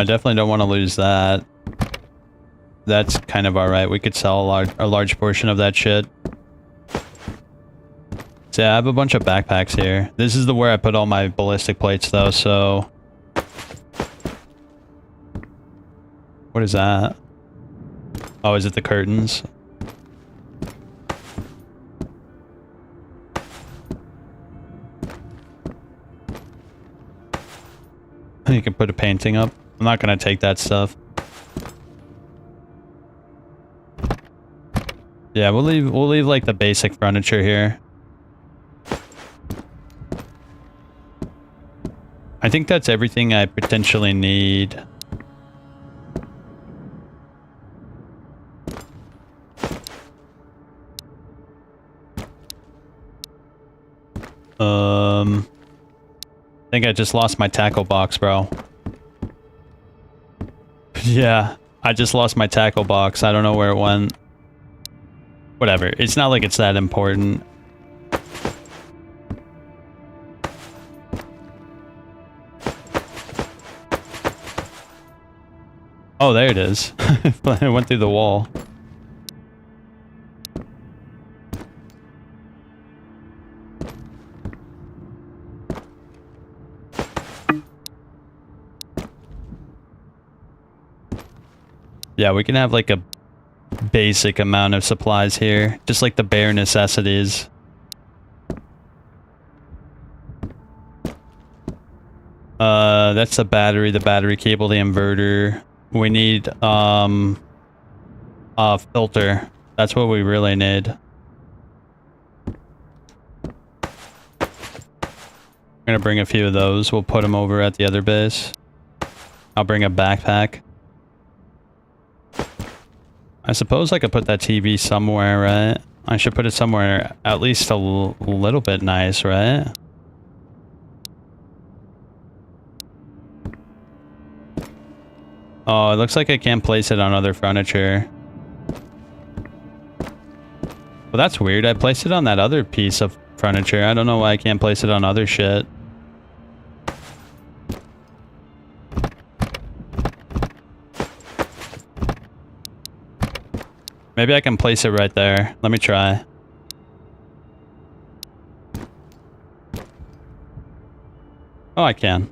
definitely don't want to lose that. That's kind of alright. We could sell a large portion of that shit. So yeah, I have a bunch of backpacks here. This is where I put all my ballistic plates though, so... What is that? Oh, is it the curtains? You can put a painting up. I'm not gonna take that stuff. Yeah, we'll leave like the basic furniture here. I think that's everything I potentially need. I think I just lost my tackle box, bro. Yeah, I just lost my tackle box. I don't know where it went. Whatever. It's not like it's that important. Oh, there it is. It went through the wall. Yeah, we can have like a basic amount of supplies here. Just like the bare necessities. That's the battery cable, the inverter. We need, a filter. That's what we really need. I'm gonna bring a few of those. We'll put them over at the other base. I'll bring a backpack. I suppose I could put that TV somewhere, right? I should put it somewhere at least a little bit nice, right? Oh, it looks like I can't place it on other furniture. Well, that's weird. I placed it on that other piece of furniture. I don't know why I can't place it on other shit. Maybe I can place it right there. Let me try. Oh, I can.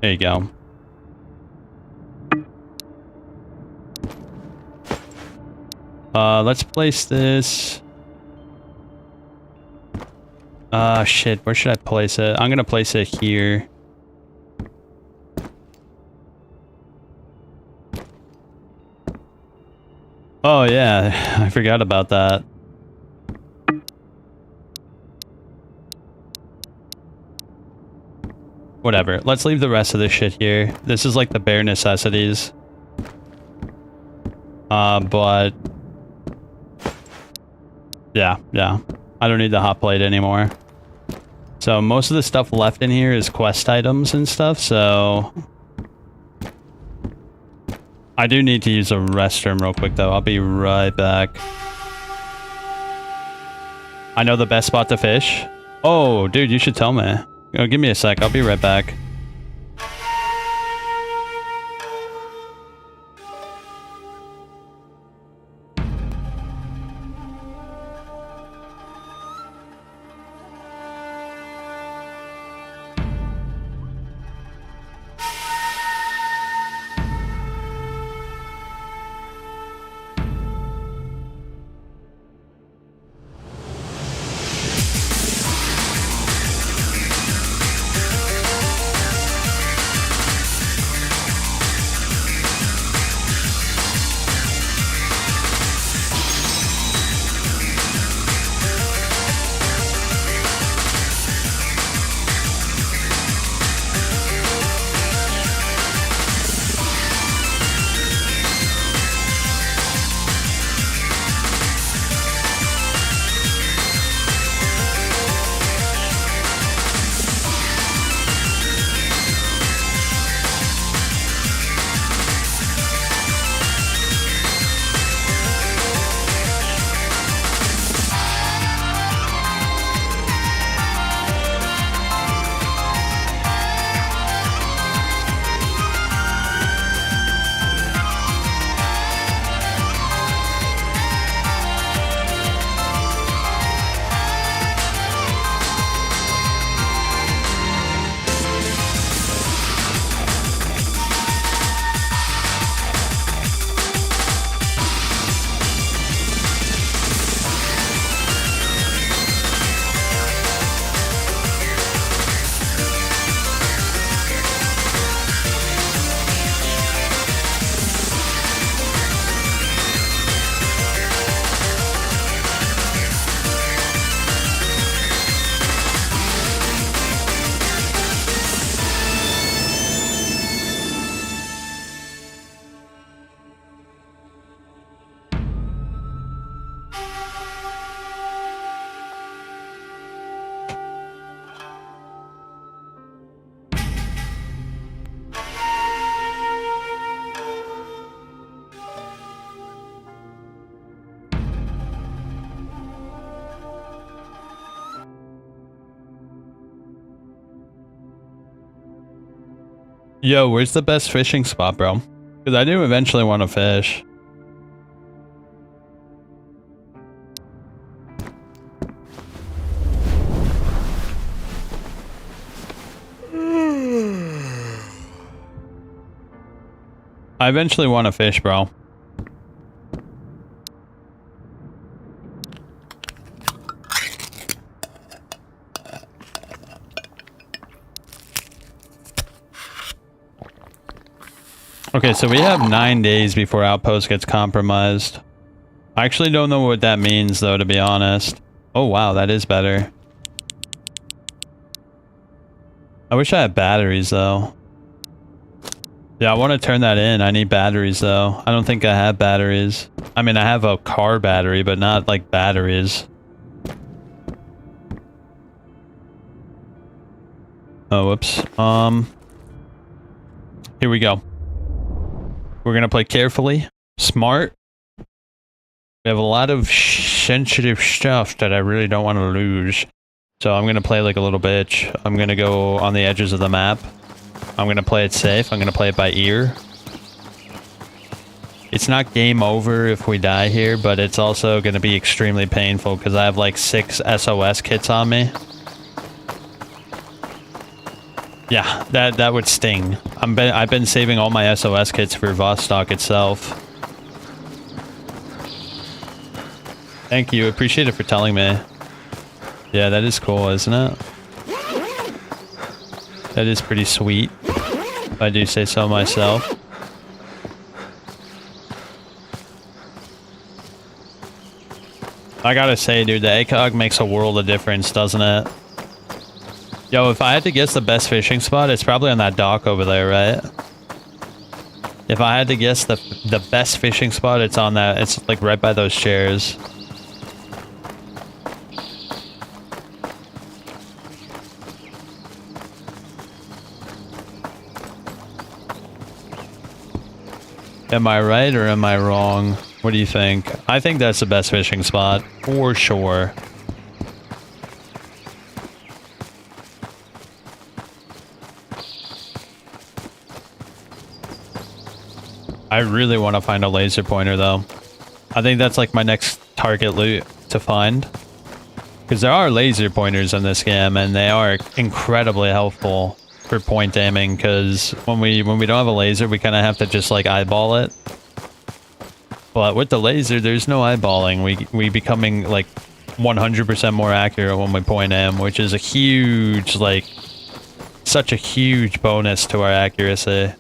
There you go. Let's place this. Shit. Where should I place it? I'm gonna place it here. Oh, yeah. I forgot about that. Whatever. Let's leave the rest of this shit here. This is like the bare necessities. But... Yeah. I don't need the hot plate anymore. So most of the stuff left in here is quest items and stuff, so... I do need to use a restroom real quick, though. I'll be right back. I know the best spot to fish. Oh, dude, you should tell me. Oh, give me a sec. I'll be right back. Yo, where's the best fishing spot, bro? Because I do eventually want to fish. I eventually want to fish, bro. Okay, so we have 9 days before Outpost gets compromised. I actually don't know what that means, though, to be honest. Oh, wow, that is better. I wish I had batteries, though. Yeah, I want to turn that in. I need batteries, though. I don't think I have batteries. I mean, I have a car battery, but not, like, batteries. Oh, whoops. Here we go. We're gonna play carefully, smart. We have a lot of sensitive stuff that I really don't want to lose. So I'm gonna play like a little bitch. I'm gonna go on the edges of the map. I'm gonna play it safe. I'm gonna play it by ear. It's not game over if we die here, but it's also gonna be extremely painful because I have like 6 SOS kits on me. Yeah, that would sting. I've been saving all my SOS kits for Vostok itself. Thank you, appreciate it for telling me. Yeah, that is cool, isn't it? That is pretty sweet, if I do say so myself. I gotta say, dude, the ACOG makes a world of difference, doesn't it? Yo, if I had to guess the best fishing spot, it's probably on that dock over there, right? If I had to guess the best fishing spot, it's on that. It's like right by those chairs. Am I right or am I wrong? What do you think? I think that's the best fishing spot, for sure. I really want to find a laser pointer, though. I think that's like my next target loot to find. Because there are laser pointers in this game, and they are incredibly helpful for point aiming, because when we don't have a laser, we kind of have to just like eyeball it. But with the laser, there's no eyeballing. We becoming like 100% more accurate when we point aim, which is a huge, like, such a huge bonus to our accuracy.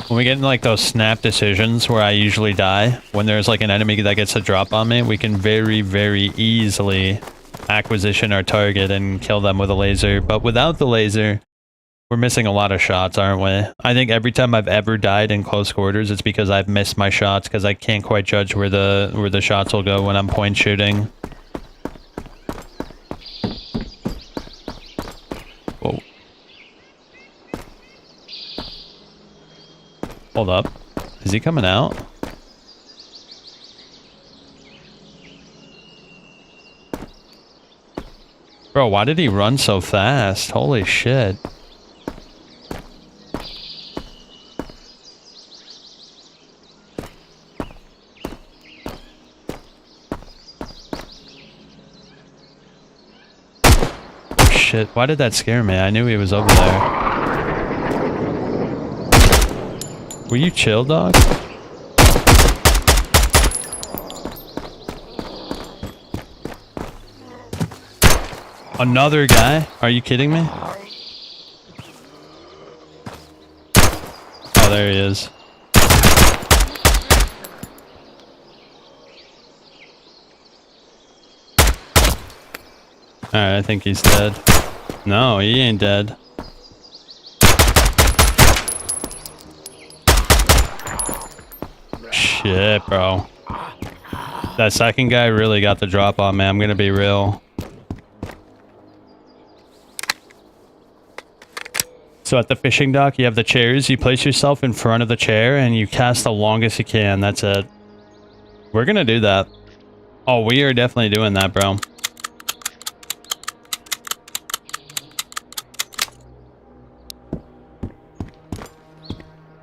When we get in like those snap decisions where I usually die, when there's like an enemy that gets a drop on me, we can very, very easily acquisition our target and kill them with a laser. But without the laser, we're missing a lot of shots, aren't we? I think every time I've ever died in close quarters, it's because I've missed my shots because I can't quite judge where the shots will go when I'm point shooting. Whoa. Hold up. Is he coming out? Bro, why did he run so fast? Holy shit. Shit, why did that scare me? I knew he was over there. Will you chill, dog? Another guy? Are you kidding me? Oh, there he is. Alright, I think he's dead. No, he ain't dead. Shit, bro. That second guy really got the drop on me, I'm gonna be real. So at the fishing dock, you have the chairs. You place yourself in front of the chair and you cast the longest you can. That's it. We're gonna do that. Oh, we are definitely doing that, bro.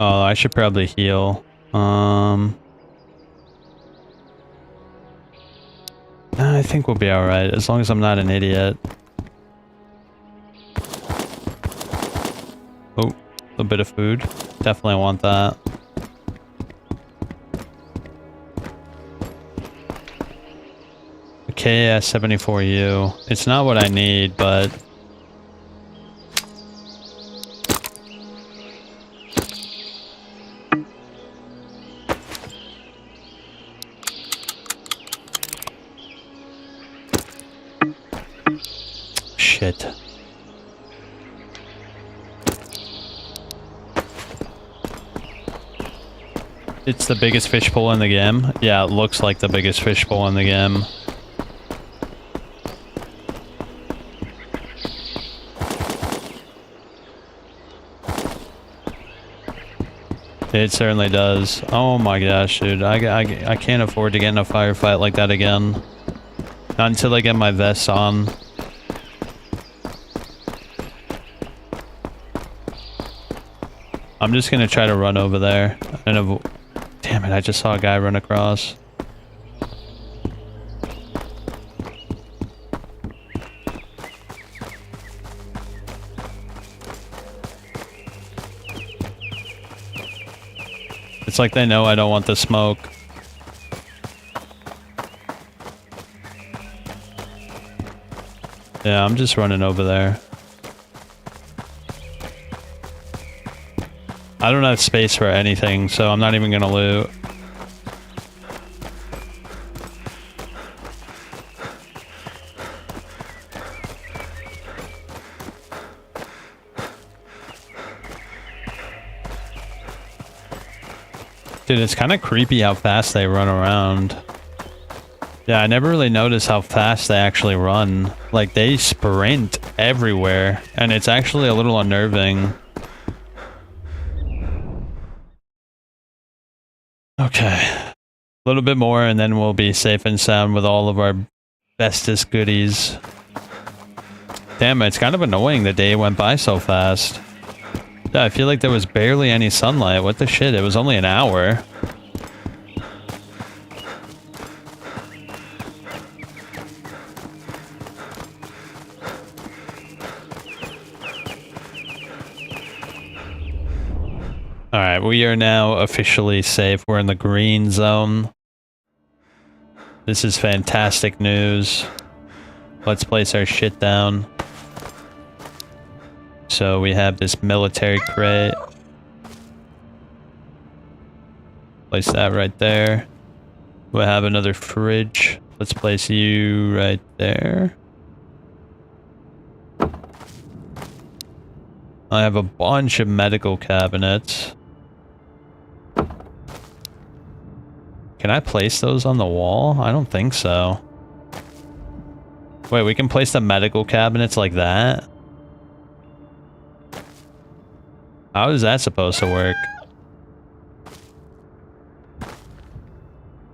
Oh, I should probably heal. I think we'll be alright, as long as I'm not an idiot. Oh, a bit of food. Definitely want that. KS74U. It's not what I need, but... Shit. It's the biggest fishbowl in the game. Yeah, it looks like the biggest fishbowl in the game. It certainly does. Oh my gosh, dude. I can't afford to get in a firefight like that again. Not until I get my vest on. I'm just gonna try to run over there and damn it, I just saw a guy run across. It's like they know I don't want the smoke. Yeah, I'm just running over there. I don't have space for anything, so I'm not even gonna loot. Dude, it's kind of creepy how fast they run around. Yeah, I never really noticed how fast they actually run. Like, they sprint everywhere, and it's actually a little unnerving. Okay. A little bit more, and then we'll be safe and sound with all of our bestest goodies. Damn, it's kind of annoying the day went by so fast. Yeah, I feel like there was barely any sunlight. What the shit? It was only an hour. Alright, we are now officially safe. We're in the green zone. This is fantastic news. Let's place our shit down. So we have this military crate. Place that right there. We'll have another fridge. Let's place you right there. I have a bunch of medical cabinets. Can I place those on the wall? I don't think so. Wait, we can place the medical cabinets like that? How is that supposed to work?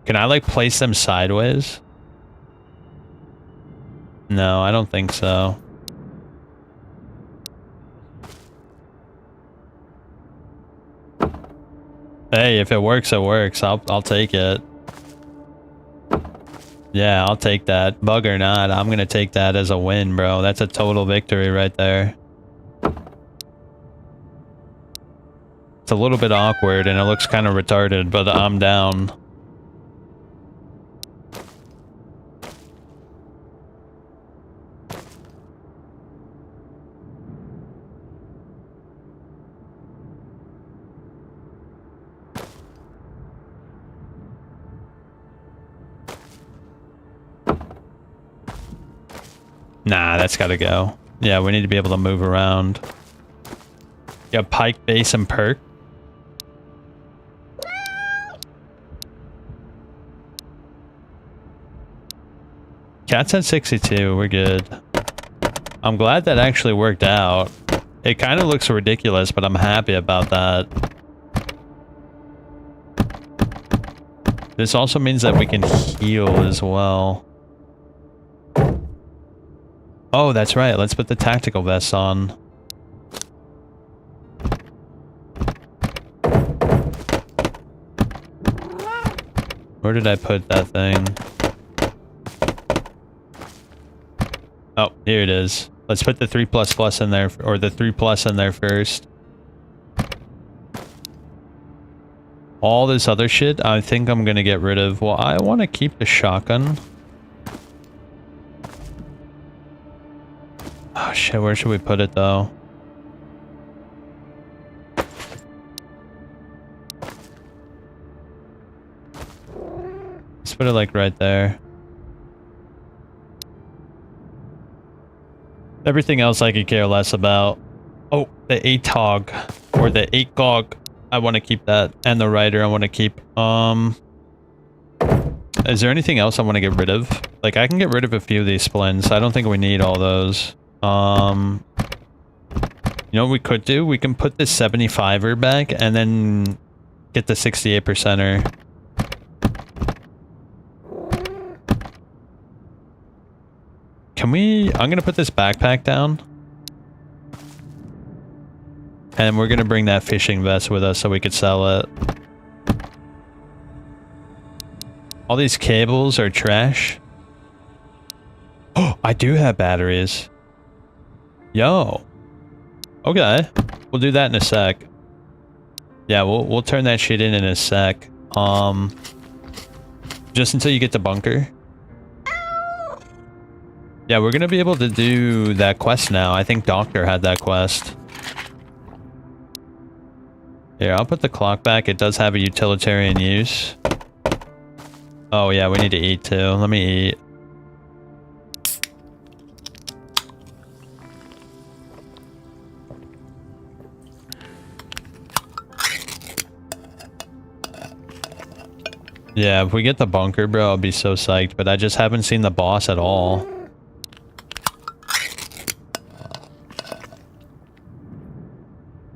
Can I, like, place them sideways? No, I don't think so. Hey, if it works, it works. I'll take it. Yeah, I'll take that. Bug or not, I'm gonna take that as a win, bro. That's a total victory right there. It's a little bit awkward and it looks kind of retarded, but I'm down. Nah, that's gotta go. Yeah, we need to be able to move around. Yeah, pike, base, and perk. Cat's at 62, we're good. I'm glad that actually worked out. It kind of looks ridiculous, but I'm happy about that. This also means that we can heal as well. Oh, that's right. Let's put the tactical vests on. Where did I put that thing? Oh, here it is. Let's put the 3++ in there, or the 3+ in there first. All this other shit, I think I'm gonna get rid of. Well, I want to keep the shotgun. Oh shit, where should we put it though? Let's put it like right there. Everything else I could care less about. Oh, the ATOG or the 8GOG. I want to keep that, and the rider I want to keep. Is there anything else I want to get rid of? Like, I can get rid of a few of these splints. I don't think we need all those. You know what we could do? We can put this 75er back and then get the 68%er. Can we... I'm gonna put this backpack down. And we're gonna bring that fishing vest with us so we could sell it. All these cables are trash. Oh, I do have batteries. Yo. Okay. We'll do that in a sec. Yeah, we'll turn that shit in a sec. Just until you get the bunker. Yeah, we're gonna be able to do that quest now. I think Doctor had that quest. Here, I'll put the clock back. It does have a utilitarian use. Oh yeah, we need to eat too. Let me eat. Yeah, if we get the bunker, bro, I'll be so psyched. But I just haven't seen the boss at all.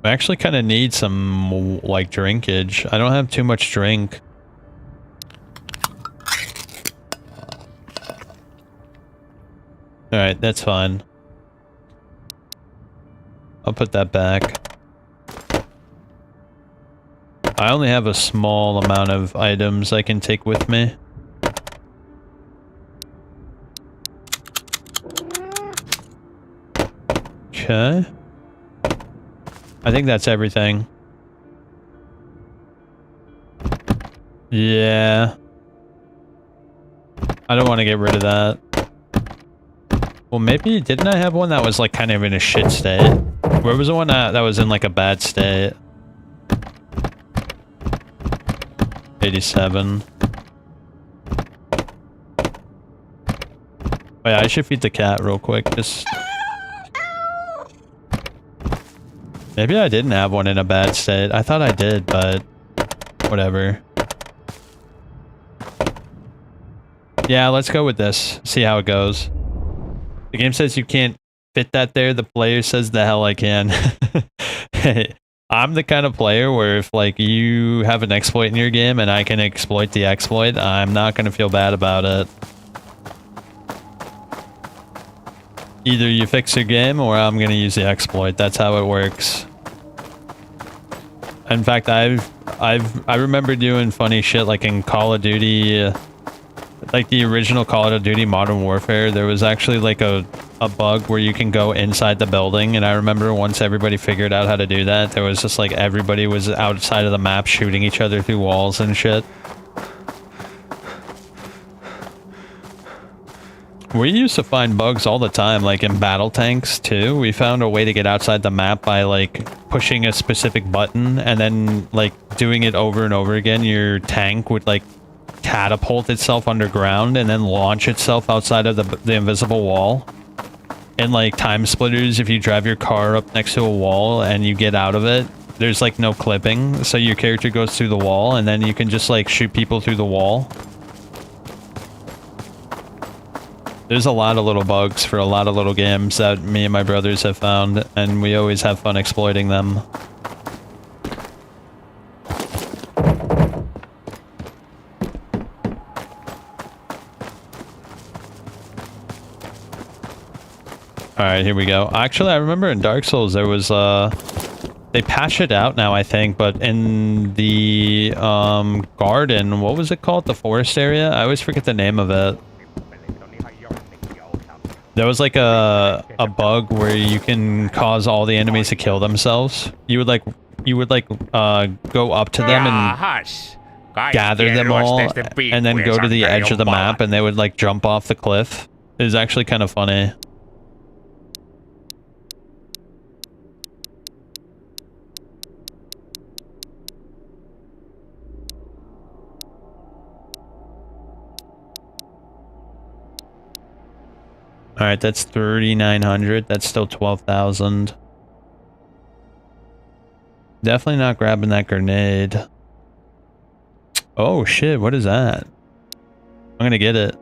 I actually kind of need some, like, drinkage. I don't have too much drink. Alright, that's fine. I'll put that back. I only have a small amount of items I can take with me. Okay. I think that's everything. Yeah. I don't want to get rid of that. Well, maybe, didn't I have one that was like kind of in a shit state? Where was the one that was in like a bad state? 87. Oh yeah, I should feed the cat real quick, just... Maybe I didn't have one in a bad state. I thought I did, but... whatever. Yeah, let's go with this. See how it goes. The game says you can't fit that there. The player says the hell I can. I'm the kind of player where if like you have an exploit in your game and I can exploit the exploit, I'm not going to feel bad about it. Either you fix your game or I'm going to use the exploit. That's how it works. In fact, I remember doing funny shit like in Call of Duty, like the original Call of Duty Modern Warfare. There was actually like a bug where you can go inside the building, and I remember once everybody figured out how to do that, there was just like everybody was outside of the map shooting each other through walls and shit. We used to find bugs all the time, like in battle tanks too. We found a way to get outside the map by like pushing a specific button and then like doing it over and over again. Your tank would like catapult itself underground and then launch itself outside of the invisible wall. And like time splitters, if you drive your car up next to a wall and you get out of it, there's like no clipping, so your character goes through the wall and then you can just like shoot people through the wall. There's a lot of little bugs for a lot of little games that me and my brothers have found, and we always have fun exploiting them. Alright, here we go. Actually, I remember in Dark Souls there was They patch it out now, I think, but in the garden, what was it called? The forest area? I always forget the name of it. There was like a bug where you can cause all the enemies to kill themselves. You would go up to them and gather them all and then go to the edge of the map and they would like jump off the cliff. It was actually kind of funny. Alright, that's 3,900. That's still 12,000. Definitely not grabbing that grenade. Oh shit, what is that? I'm gonna get it.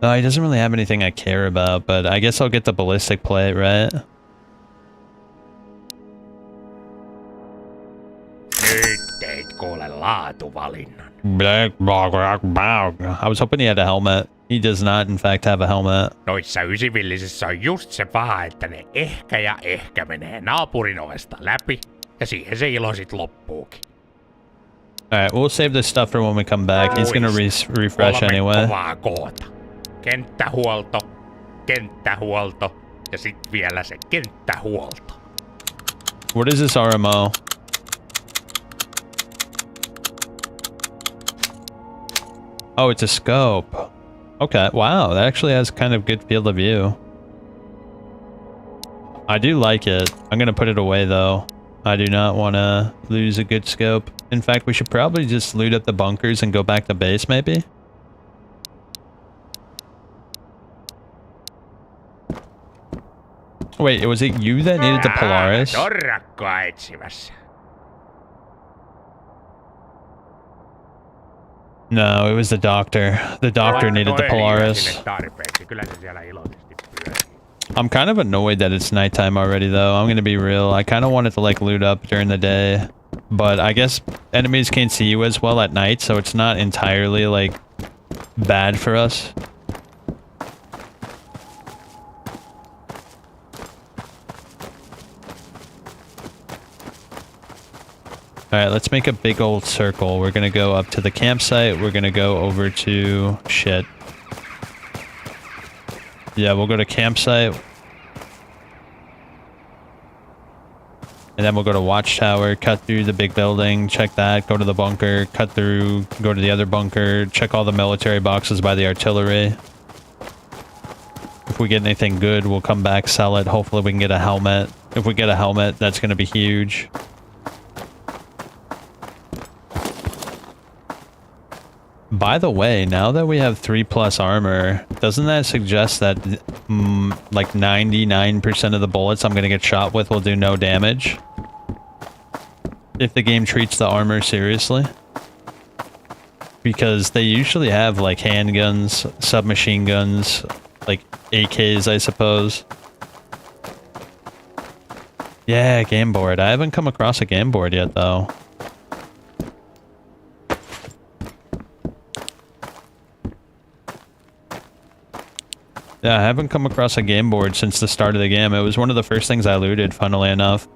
No, he doesn't really have anything I care about, but I guess I'll get the ballistic plate, right? Nyt teit kuule laatuvalinnan. I was hoping he had a helmet. He does not, in fact, have a helmet. Noissa ysivillisissä on just se paha, että ne ehkä ja ehkä menee naapurin ovesta läpi, ja siihen se ilo sit loppuukin. Alright, we'll save this stuff for when we come back. He's gonna refresh anyway. Kovaa koota. Kenttähuolto, ja sit vielä se kenttähuolto. What is this RMO? Oh, it's a scope. Okay, wow, that actually has kind of good field of view. I do like it. I'm gonna put it away though. I do not want to lose a good scope. In fact, we should probably just loot up the bunkers and go back to base maybe. Wait, was it you that needed the Polaris? Torrakkoa etsimässä. No, it was the doctor. The doctor needed the Polaris. I'm kind of annoyed that it's nighttime already, though. I'm gonna be real. I kind of wanted to, like, loot up during the day. But I guess enemies can't see you as well at night, so it's not entirely, like, bad for us. Alright, let's make a big old circle. We're gonna go up to the campsite. We're gonna go over to... shit. Yeah, we'll go to campsite. And then we'll go to watchtower, cut through the big building, check that, go to the bunker, cut through, go to the other bunker, check all the military boxes by the artillery. If we get anything good, we'll come back, sell it. Hopefully we can get a helmet. If we get a helmet, that's gonna be huge. By the way, now that we have 3+ armor, doesn't that suggest that like 99% of the bullets I'm gonna get shot with will do no damage? If the game treats the armor seriously? Because they usually have like handguns, submachine guns, like AKs, I suppose. Yeah, game board. I haven't come across a game board yet, though. Yeah, I haven't come across a game board since the start of the game. It was one of the first things I looted, funnily enough.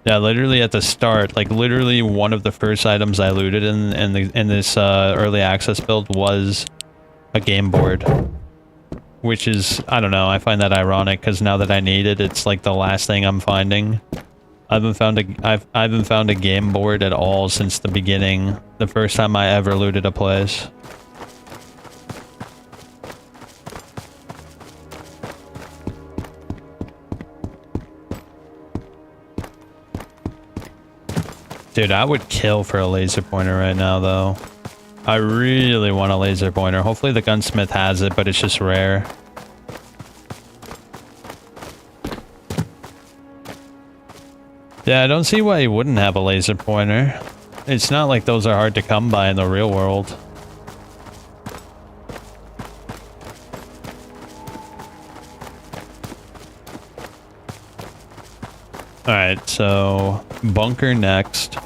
Yeah, literally at the start, like literally one of the first items I looted in this early access build was a game board. Which is, I don't know, I find that ironic because now that I need it, it's like the last thing I'm finding. I haven't found a game board at all since the beginning. The first time I ever looted a place. Dude, I would kill for a laser pointer right now, though. I really want a laser pointer. Hopefully the gunsmith has it, but it's just rare. Yeah, I don't see why he wouldn't have a laser pointer. It's not like those are hard to come by in the real world. Alright, so bunker next.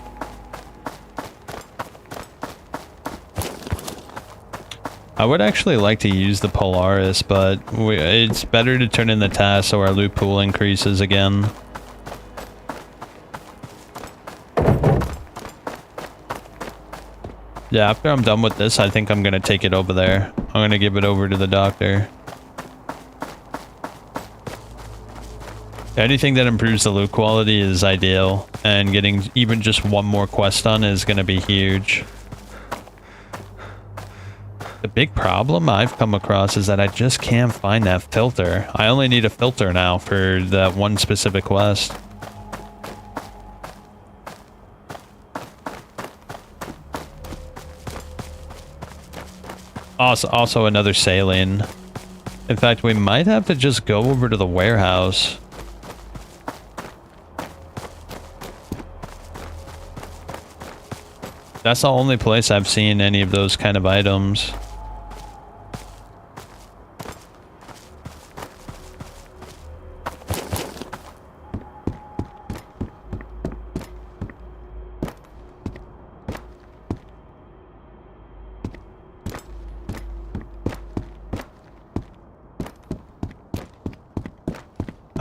I would actually like to use the Polaris, but it's better to turn in the task so our loot pool increases again. Yeah, after I'm done with this, I think I'm going to take it over there. I'm going to give it over to the doctor. Anything that improves the loot quality is ideal, and getting even just one more quest done is going to be huge. The big problem I've come across is that I just can't find that filter. I only need a filter now for that one specific quest. Also another saline. In fact, we might have to just go over to the warehouse. That's the only place I've seen any of those kind of items.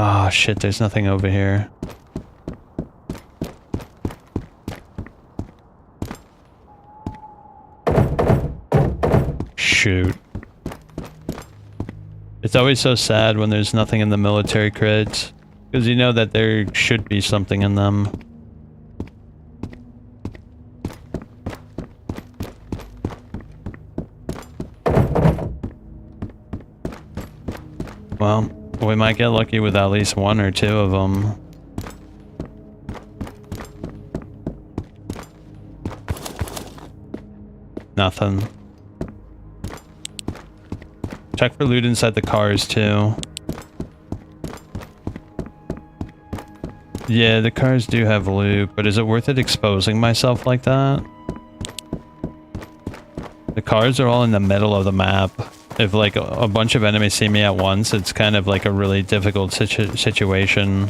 Oh shit, there's nothing over here. Shoot. It's always so sad when there's nothing in the military crates, because you know that there should be something in them. Well, we might get lucky with at least one or two of them. Nothing. Check for loot inside the cars too. Yeah, the cars do have loot, but is it worth it exposing myself like that? The cars are all in the middle of the map. If like a bunch of enemies see me at once, it's kind of like a really difficult situation.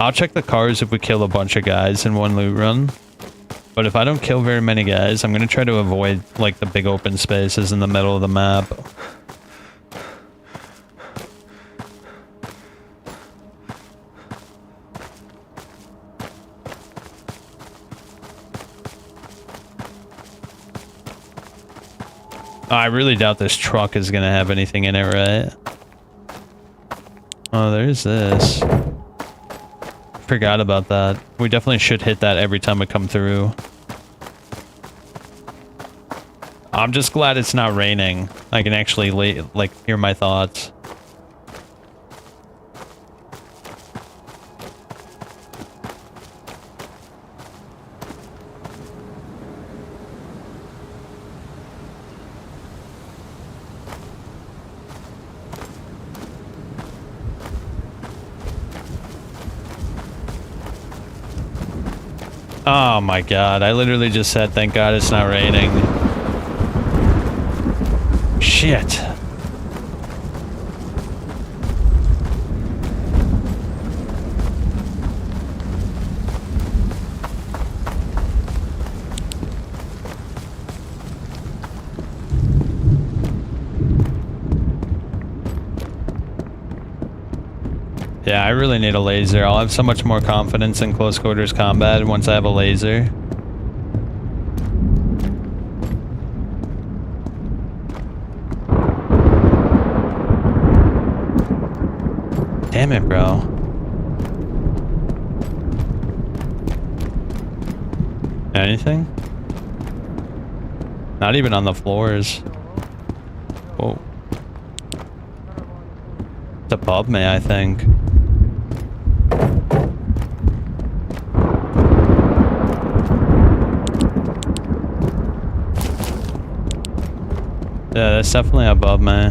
I'll check the cars if we kill a bunch of guys in one loot run. But if I don't kill very many guys, I'm going to try to avoid like the big open spaces in the middle of the map. I really doubt this truck is going to have anything in it, right? Oh, there's this. Forgot about that. We definitely should hit that every time we come through. I'm just glad it's not raining. I can actually like hear my thoughts. Oh my god, I literally just said thank god it's not raining. Shit. Yeah, I really need a laser. I'll have so much more confidence in close quarters combat once I have a laser. Damn it, bro. Anything? Not even on the floors. Whoa. It's above me, I think. Yeah, that's definitely above me.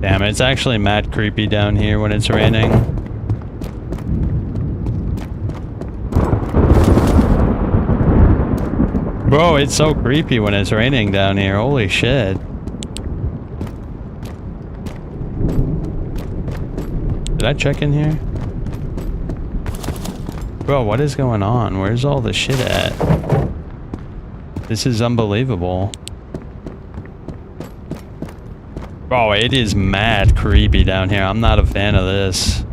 Damn, it's actually mad creepy down here when it's raining. Bro, it's so creepy when it's raining down here. Holy shit. Did I check in here? Bro, what is going on? Where's all the shit at? This is unbelievable. Bro, it is mad creepy down here. I'm not a fan of this.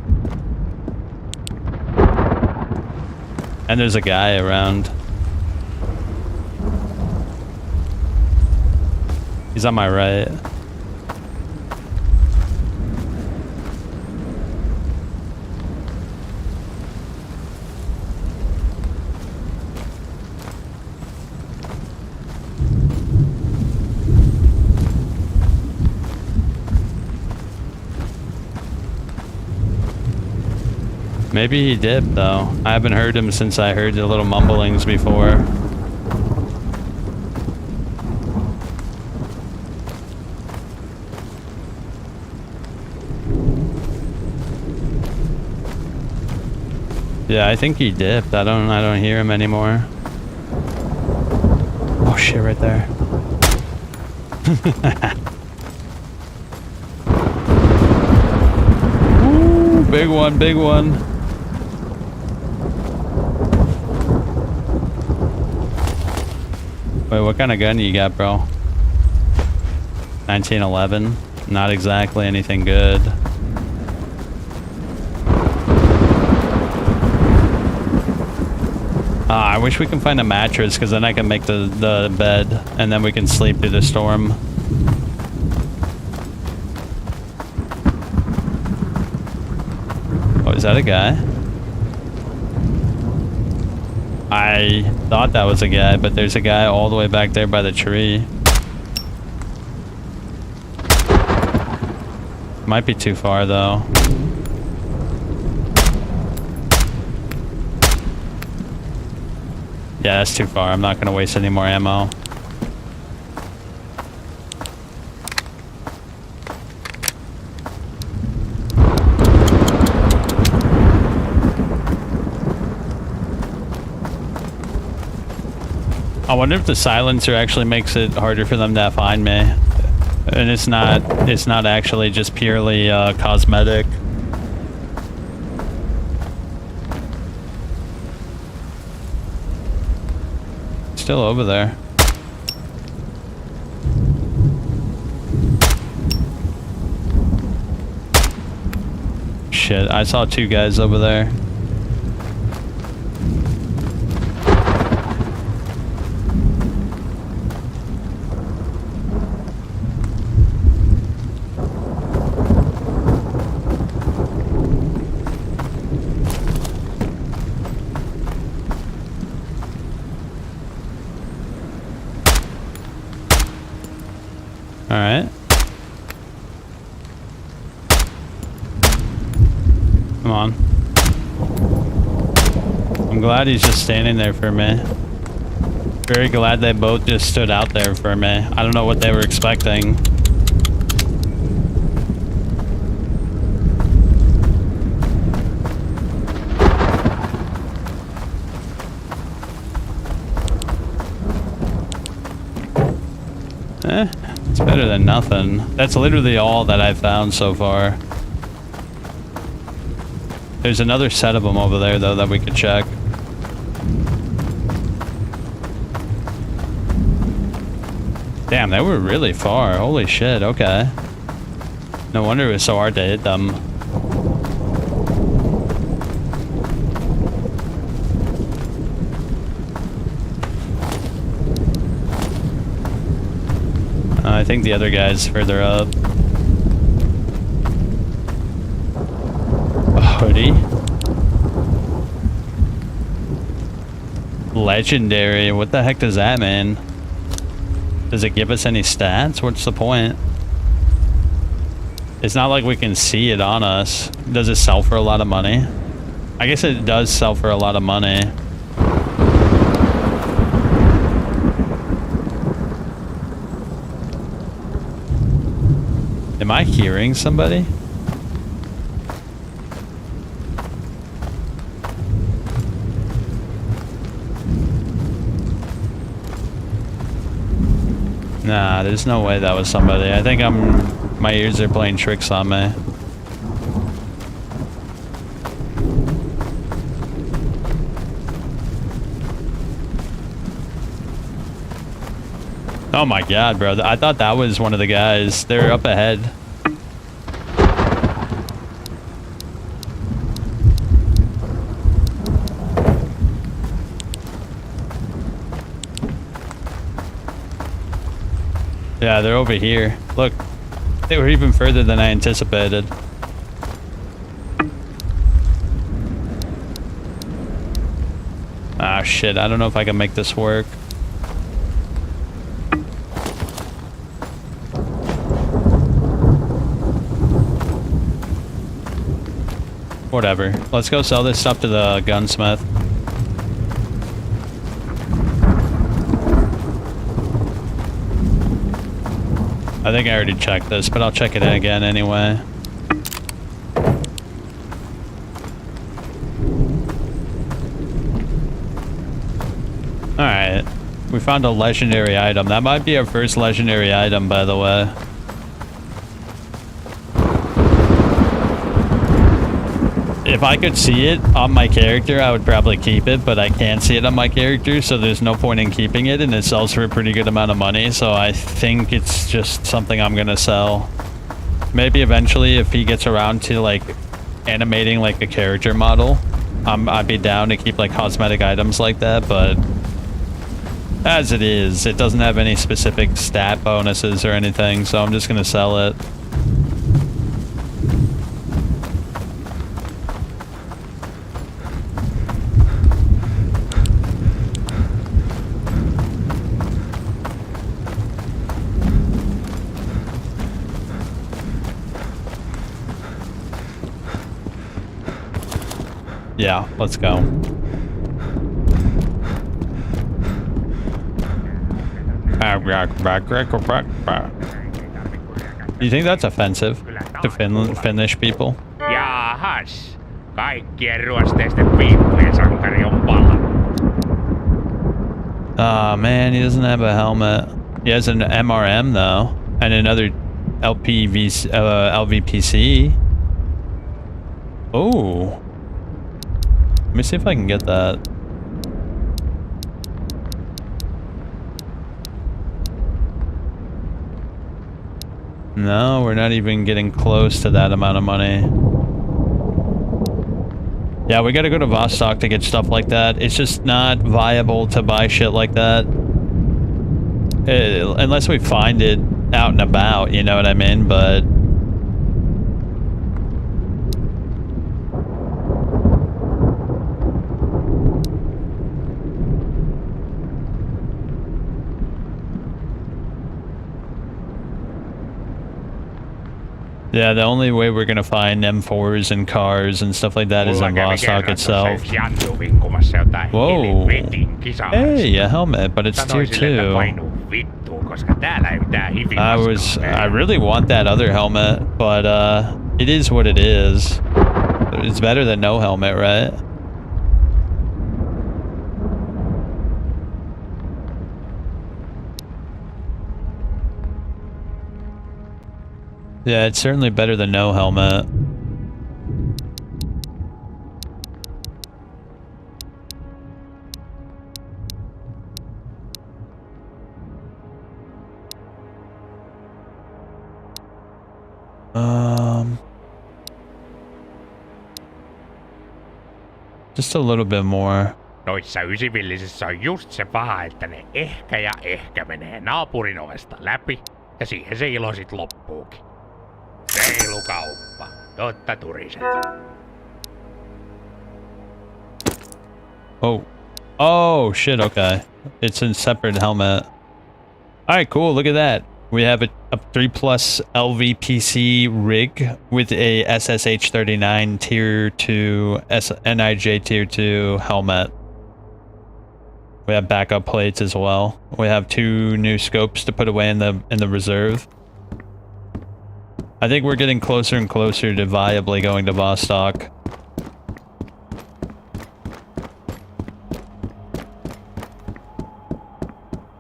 And there's a guy around. He's on my right. Maybe he dipped though. I haven't heard him since I heard the little mumblings before. Yeah, I think he dipped. I don't hear him anymore. Oh shit, right there. Ooh, big one, big one. Wait, what kind of gun you got, bro? 1911. Not exactly anything good. I wish we can find a mattress, because then I can make the bed, and then we can sleep through the storm. Oh, is that a guy? I thought that was a guy, but there's a guy all the way back there by the tree. Might be too far, though. Yeah, that's too far. I'm not going to waste any more ammo. I wonder if the silencer actually makes it harder for them to find me. And it's not actually just purely cosmetic. Still over there. Shit, I saw two guys over there. Alright. Come on. I'm glad he's just standing there for me. Very glad they both just stood out there for me. I don't know what they were expecting. It's better than nothing. That's literally all that I've found so far. There's another set of them over there, though, that we could check. Damn, they were really far. Holy shit, okay. No wonder it was so hard to hit them. I think the other guy's further up. A hoodie. Legendary. What the heck does that mean? Does it give us any stats? What's the point? It's not like we can see it on us. Does it sell for a lot of money? I guess it does sell for a lot of money. It Am I hearing somebody? Nah, there's no way that was somebody. I think my ears are playing tricks on me. Oh my god, bro. I thought that was one of the guys. They're up ahead. Yeah, they're over here. Look, they were even further than I anticipated. Ah, shit. I don't know if I can make this work. Whatever. Let's go sell this stuff to the gunsmith. I think I already checked this, but I'll check it again anyway. Alright. We found a legendary item. That might be our first legendary item, by the way. If I could see it on my character, I would probably keep it, but I can't see it on my character, so there's no point in keeping it, and it sells for a pretty good amount of money, so I think it's just something I'm gonna sell. Maybe eventually, if he gets around to, like, animating, like, a character model, I'd be down to keep, like, cosmetic items like that, but as it is, it doesn't have any specific stat bonuses or anything, so I'm just gonna sell it. Yeah, let's go. You think that's offensive to Finnish people? Jahas. Kaikkien ruosteisten piippujen sankari on palannut. Oh man, he doesn't have a helmet. He has an MRM though, and another LVPC. Oh. Let me see if I can get that. No, we're not even getting close to that amount of money. Yeah, we gotta go to Vostok to get stuff like that. It's just not viable to buy shit like that. Unless we find it out and about, you know what I mean? But... yeah, the only way we're gonna find M4s and cars and stuff like that is in Vostok itself. Whoa. Hey, a helmet, but it's tier 2. I really want that other helmet, but it is what it is. It's better than no helmet, right? Yeah, it's certainly better than no helmet. Just a little bit more. Noissa ysivillisissä on just se paha, että ne ehkä menee naapurin ovesta läpi, ja siihen se ilo sit loppuukin. Reilu kauppa. Totta turiset. Oh. Oh, shit, okay. It's a separate helmet. Alright, cool, look at that. We have a 3+ LVPC rig with a SSH-39 Tier 2, NIJ Tier 2 helmet. We have backup plates as well. We have 2 new scopes to put away in the reserve. I think we're getting closer and closer to viably going to Vostok.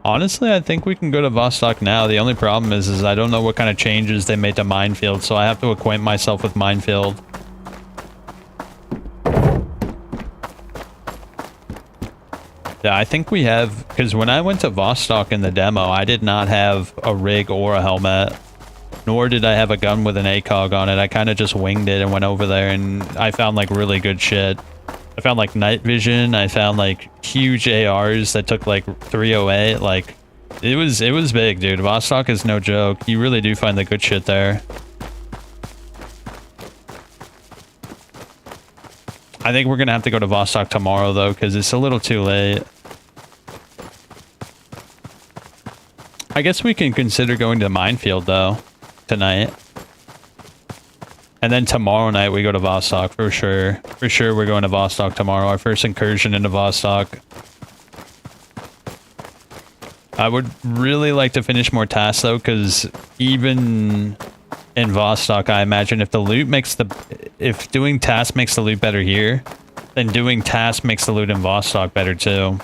Honestly, I think we can go to Vostok now. The only problem is I don't know what kind of changes they made to Minefield, so I have to acquaint myself with Minefield. Yeah, I think we have, because when I went to Vostok in the demo, I did not have a rig or a helmet, nor did I have a gun with an ACOG on it. I kind of just winged it and went over there, and I found like really good shit. I found like night vision. I found like huge ARs that took like 308. Like it was big, dude. Vostok is no joke. You really do find the good shit there. I think we're gonna have to go to Vostok tomorrow though, because it's a little too late. I guess we can consider going to Minefield though tonight. And then tomorrow night we go to Vostok for sure. For sure we're going to Vostok tomorrow. Our first incursion into Vostok. I would really like to finish more tasks though, because even in Vostok, I imagine if doing tasks makes the loot better here, then doing tasks makes the loot in Vostok better too.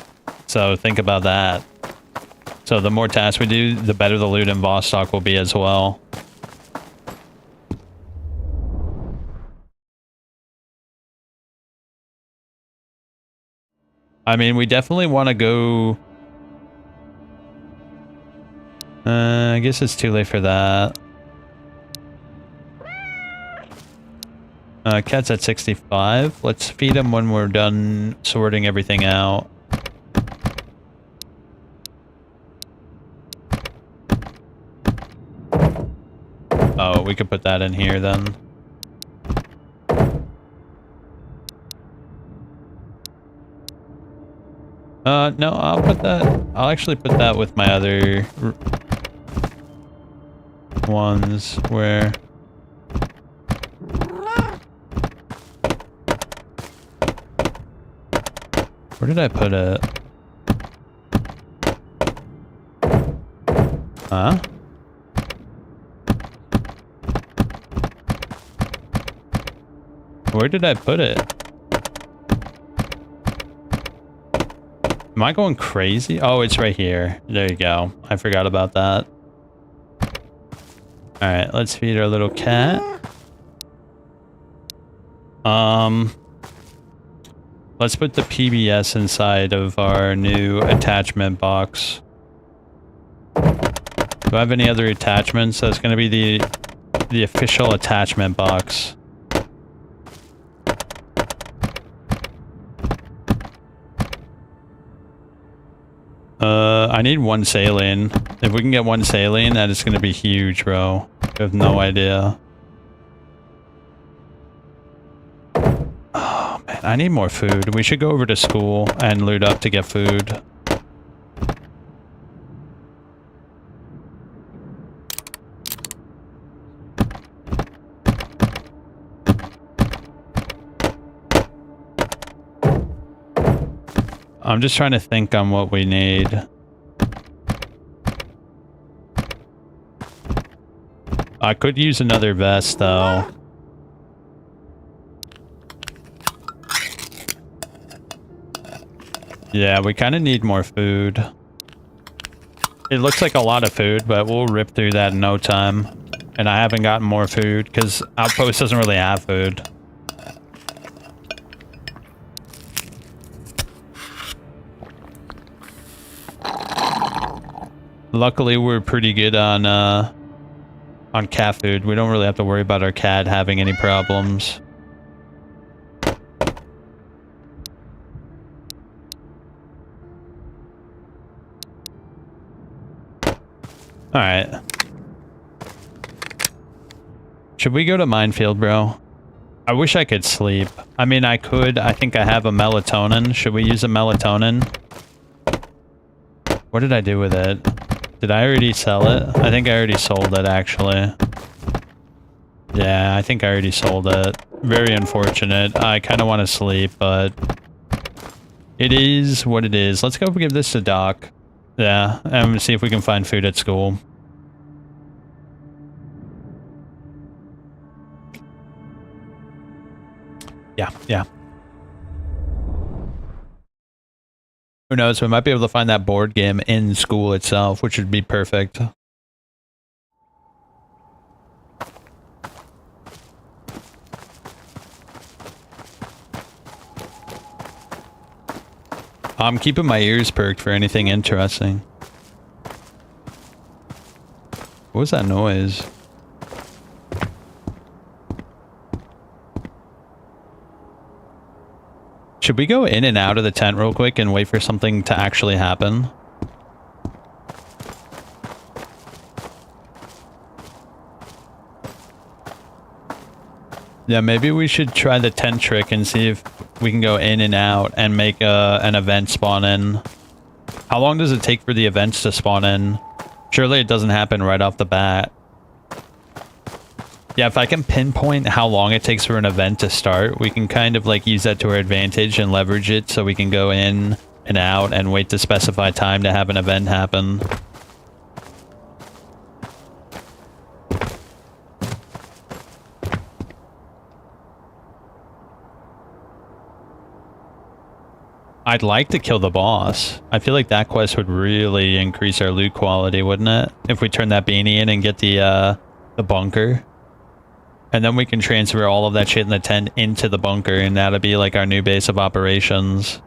So think about that. So the more tasks we do, the better the loot in Vostok will be as well. I mean, we definitely want to go... I guess it's too late for that. Cat's at 65. Let's feed him when we're done sorting everything out. Oh, we could put that in here then. No, I'll actually put that with my other ones where... Where did I put it? Huh? Where did I put it? Am I going crazy? Oh, it's right here. There you go. I forgot about that. Alright, let's feed our little cat. Let's put the PBS inside of our new attachment box. Do I have any other attachments? That's going to be the official attachment box. I need one saline. If we can get one saline, that is going to be huge, bro. I have no idea. Oh, man. I need more food. We should go over to school and loot up to get food. I'm just trying to think on what we need. I could use another vest, though. Yeah, we kind of need more food. It looks like a lot of food, but we'll rip through that in no time. And I haven't gotten more food, because Outpost doesn't really have food. Luckily, we're pretty good on cat food. We don't really have to worry about our cat having any problems. Alright. Should we go to Minefield, bro? I wish I could sleep. I mean, I could. I think I have a melatonin. Should we use a melatonin? What did I do with it? Did I already sell it? I think I already sold it, actually. Yeah, I think I already sold it. Very unfortunate. I kind of want to sleep, but... it is what it is. Let's go give this to Doc. Yeah, and see if we can find food at school. Yeah, yeah. Who knows? We might be able to find that board game in school itself, which would be perfect. I'm keeping my ears perked for anything interesting. What was that noise? Should we go in and out of the tent real quick and wait for something to actually happen? Yeah, maybe we should try the tent trick and see if we can go in and out and make an event spawn in. How long does it take for the events to spawn in? Surely it doesn't happen right off the bat. Yeah, if I can pinpoint how long it takes for an event to start, we can kind of like use that to our advantage and leverage it so we can go in and out and wait to specify time to have an event happen. I'd like to kill the boss. I feel like that quest would really increase our loot quality, wouldn't it? If we turn that beanie in and get the bunker. And then we can transfer all of that shit in the tent into the bunker, and that'll be like our new base of operations.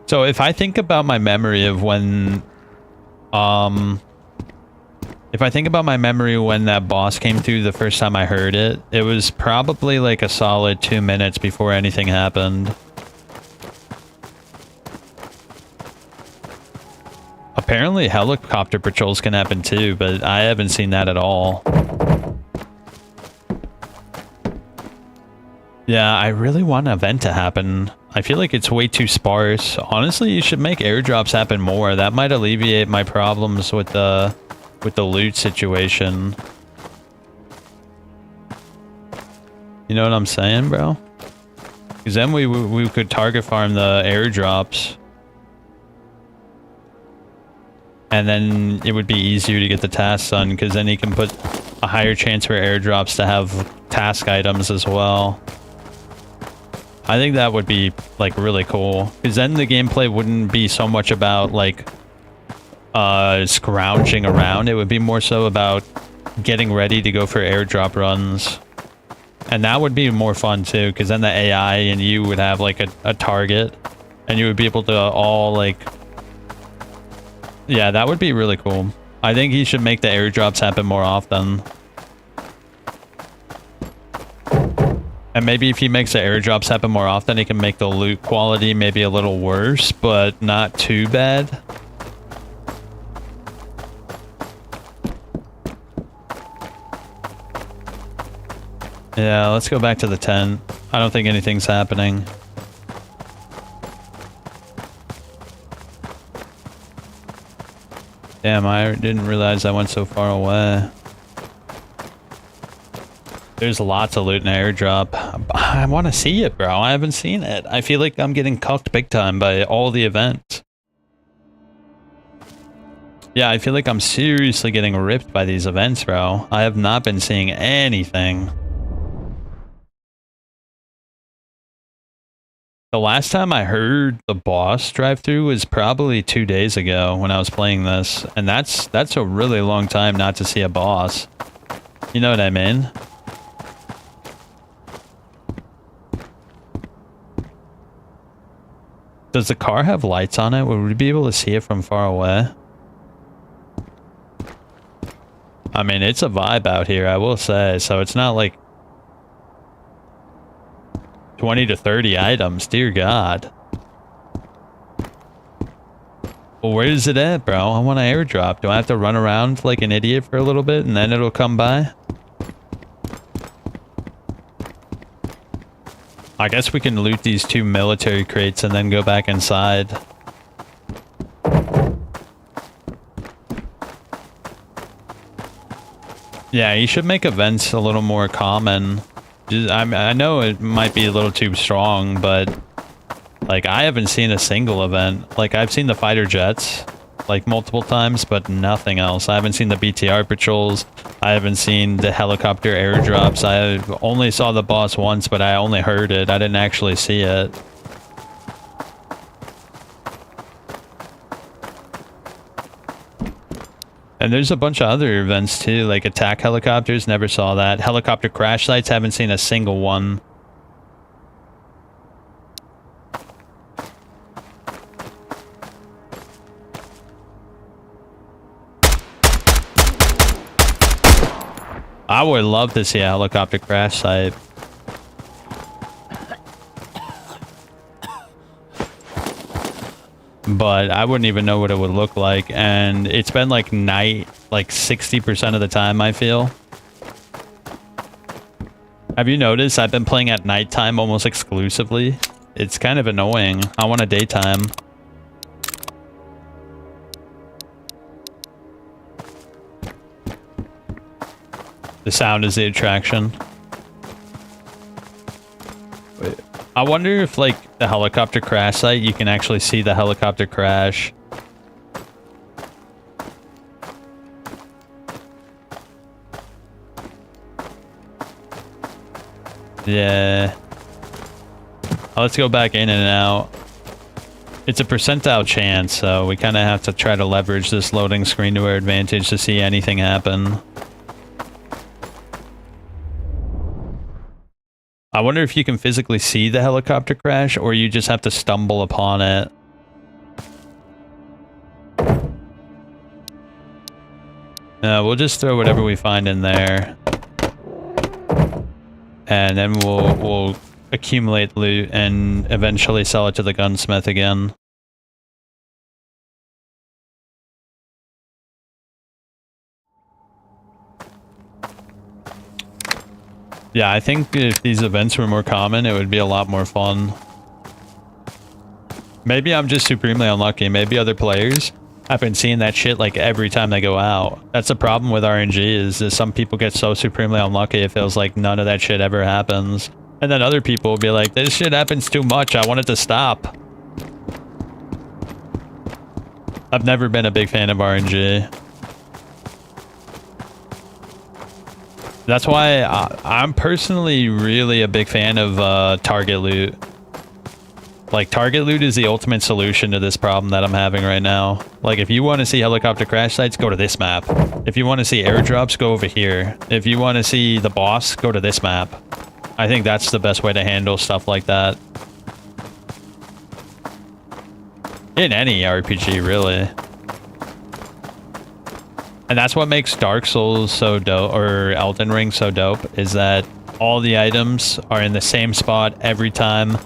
So if I think about my memory of when... if I think about my memory when that boss came through the first time I heard it, it was probably like a solid 2 minutes before anything happened. Apparently helicopter patrols can happen too, but I haven't seen that at all. Yeah, I really want an event to happen. I feel like it's way too sparse. Honestly, you should make airdrops happen more. That might alleviate my problems with the loot situation. You know what I'm saying, bro? Because then we could target farm the airdrops. And then it would be easier to get the tasks done, because then you can put a higher chance for airdrops to have task items as well. I think that would be like really cool, because then the gameplay wouldn't be so much about like scrounging around. It would be more so about getting ready to go for airdrop runs. And that would be more fun too, because then the AI and you would have like a target, and you would be able to all like... Yeah, that would be really cool. I think he should make the airdrops happen more often. And maybe if he makes the airdrops happen more often, he can make the loot quality maybe a little worse, but not too bad. Yeah, let's go back to the tent. I don't think anything's happening. Damn, I didn't realize I went so far away. There's lots of loot in the airdrop. I want to see it, bro. I haven't seen it. I feel like I'm getting cucked big time by all the events. Yeah, I feel like I'm seriously getting ripped by these events, bro. I have not been seeing anything. The last time I heard the boss drive through was probably 2 days ago when I was playing this. And that's a really long time not to see a boss. You know what I mean? Does the car have lights on it? Would we be able to see it from far away? I mean, it's a vibe out here, I will say. So it's not like 20 to 30 items, dear God. Well, where is it at, bro? I want an airdrop. Do I have to run around like an idiot for a little bit and then it'll come by? I guess we can loot these 2 military crates and then go back inside. Yeah, you should make events a little more common. I know it might be a little too strong, but like I haven't seen a single event. Like I've seen the fighter jets, like multiple times, but nothing else. I haven't seen the BTR patrols. I haven't seen the helicopter airdrops. I only saw the boss once, but I only heard it. I didn't actually see it. And there's a bunch of other events too, like attack helicopters, never saw that. Helicopter crash sites, haven't seen a single one. I would love to see a helicopter crash site. But I wouldn't even know what it would look like, and it's been like night like 60% of the time, I feel. Have you noticed I've been playing at nighttime almost exclusively? It's kind of annoying. I want a daytime. The sound is the attraction. Wait. I wonder if, like, the helicopter crash site, you can actually see the helicopter crash. Yeah. Let's go back in and out. It's a percentile chance, so we kind of have to try to leverage this loading screen to our advantage to see anything happen. I wonder if you can physically see the helicopter crash, or you just have to stumble upon it. We'll just throw whatever we find in there. And then we'll accumulate loot and eventually sell it to the gunsmith again. Yeah, I think if these events were more common, it would be a lot more fun. Maybe I'm just supremely unlucky. Maybe other players have been seeing that shit like every time they go out. That's the problem with RNG is that some people get so supremely unlucky it feels like none of that shit ever happens. And then other people will be like, this shit happens too much, I want it to stop. I've never been a big fan of RNG. That's why I'm personally really a big fan of target loot. Like, target loot is the ultimate solution to this problem that I'm having right now. Like, if you want to see helicopter crash sites, go to this map. If you want to see airdrops, go over here. If you want to see the boss, go to this map. I think that's the best way to handle stuff like that. In any RPG, really. And that's what makes Dark Souls so dope, or Elden Ring so dope, is that all the items are in the same spot every time.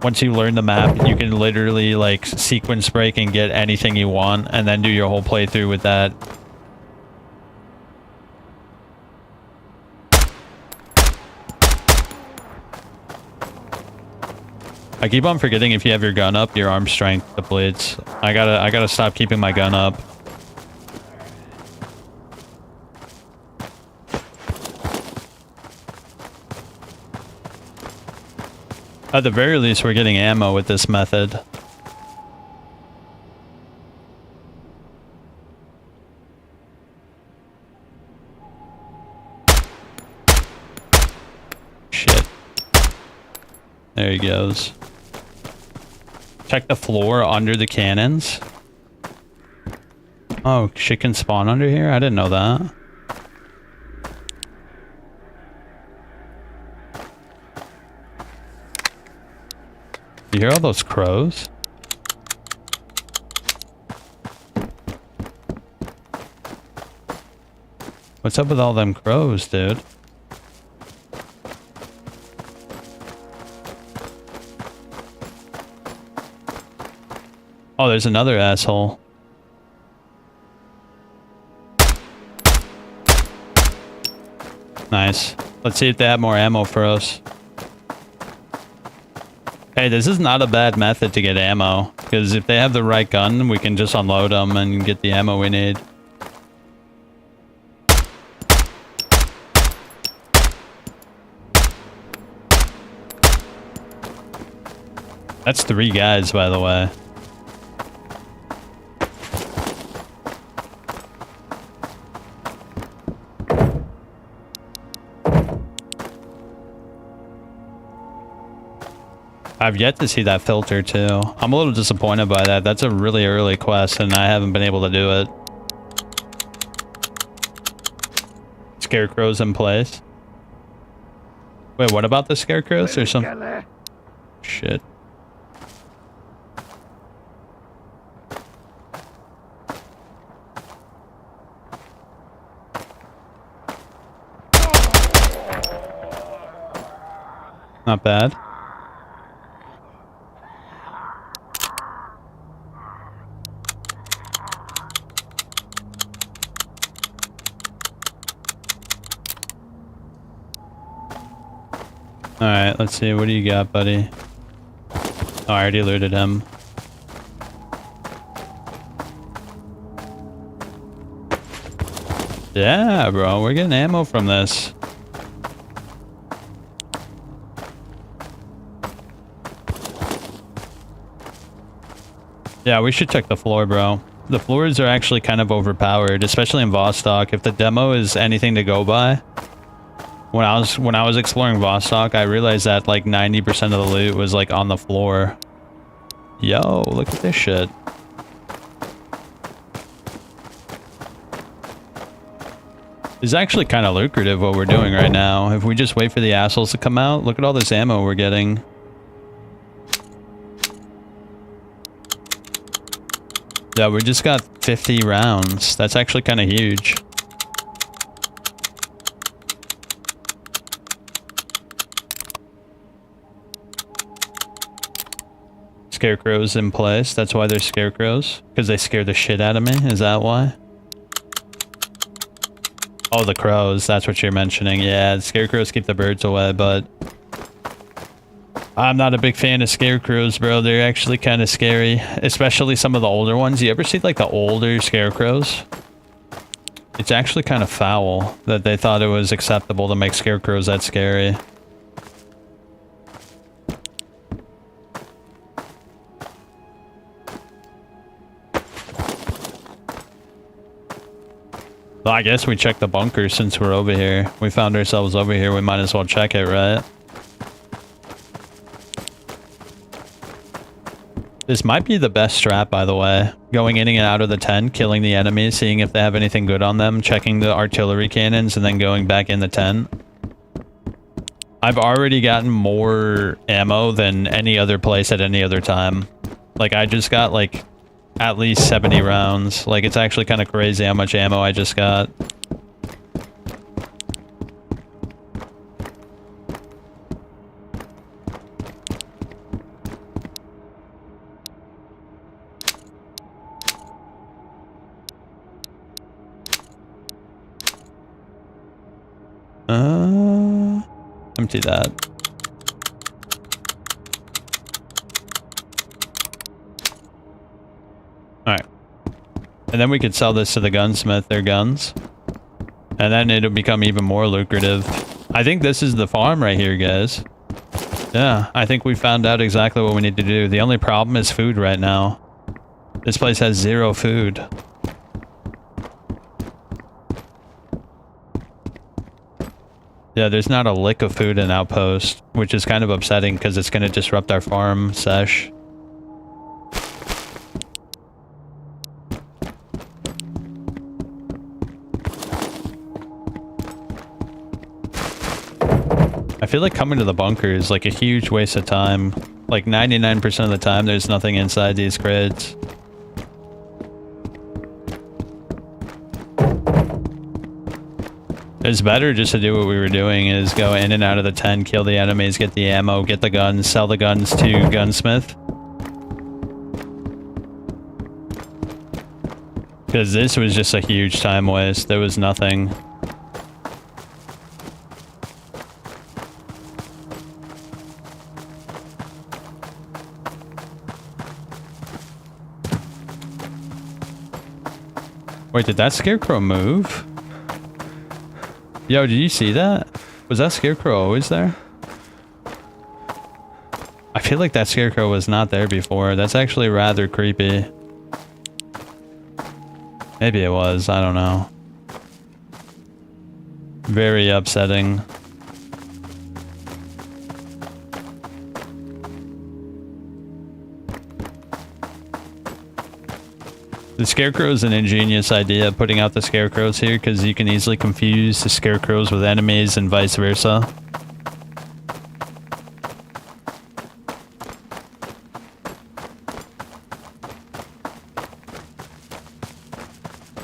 Once you learn the map, you can literally, like, sequence break and get anything you want, and then do your whole playthrough with that. I keep on forgetting if you have your gun up, your arm strength depletes. I gotta stop keeping my gun up. At the very least, we're getting ammo with this method. Shit. There he goes. Check the floor under the cannons. Oh, shit can spawn under here? I didn't know that. You hear all those crows? What's up with all them crows, dude? Oh, there's another asshole. Nice. Let's see if they have more ammo for us. Hey, this is not a bad method to get ammo, because if they have the right gun, we can just unload them and get the ammo we need. That's 3 guys, by the way. I've yet to see that filter too. I'm a little disappointed by that. That's a really early quest and I haven't been able to do it. Scarecrows in place. Wait, what about the scarecrows? There's some... Shit. Not bad. Alright, let's see. What do you got, buddy? Oh, I already looted him. Yeah, bro. We're getting ammo from this. Yeah, we should check the floor, bro. The floors are actually kind of overpowered, especially in Vostok. If the demo is anything to go by, when I was exploring Vostok, I realized that like 90% of the loot was like on the floor. Yo, look at this shit. It's actually kind of lucrative what we're doing right now. If we just wait for the assholes to come out, look at all this ammo we're getting. Yeah, we just got 50 rounds. That's actually kind of huge. Scarecrows in place. That's why they're scarecrows. Because they scare the shit out of me. Is that why? Oh, the crows. That's what you're mentioning. Yeah, the scarecrows keep the birds away, but... I'm not a big fan of scarecrows, bro. They're actually kind of scary. Especially some of the older ones. You ever see, like, the older scarecrows? It's actually kind of foul that they thought it was acceptable to make scarecrows that scary. Well, I guess we check the bunker since we're over here. We found ourselves over here. We might as well check it, right? This might be the best strat, by the way. Going in and out of the tent, killing the enemies, seeing if they have anything good on them, checking the artillery cannons, and then going back in the tent. I've already gotten more ammo than any other place at any other time. Like, I just got, like, at least 70 rounds. Like, it's actually kind of crazy how much ammo I just got. Empty that. Alright. And then we could sell this to the gunsmith, their guns. And then it'll become even more lucrative. I think this is the farm right here, guys. Yeah, I think we found out exactly what we need to do. The only problem is food right now. This place has 0 food. Yeah, there's not a lick of food in Outpost, which is kind of upsetting because it's going to disrupt our farm sesh. I feel like coming to the bunker is like a huge waste of time. Like 99% of the time, there's nothing inside these crates. It's better just to do what we were doing, is go in and out of the tent, kill the enemies, get the ammo, get the guns, sell the guns to gunsmith. Because this was just a huge time waste. There was nothing. Wait, did that scarecrow move? Yo, did you see that? Was that scarecrow always there? I feel like that scarecrow was not there before. That's actually rather creepy. Maybe it was, I don't know. Very upsetting. The scarecrow is an ingenious idea, putting out the scarecrows here, because you can easily confuse the scarecrows with enemies and vice versa.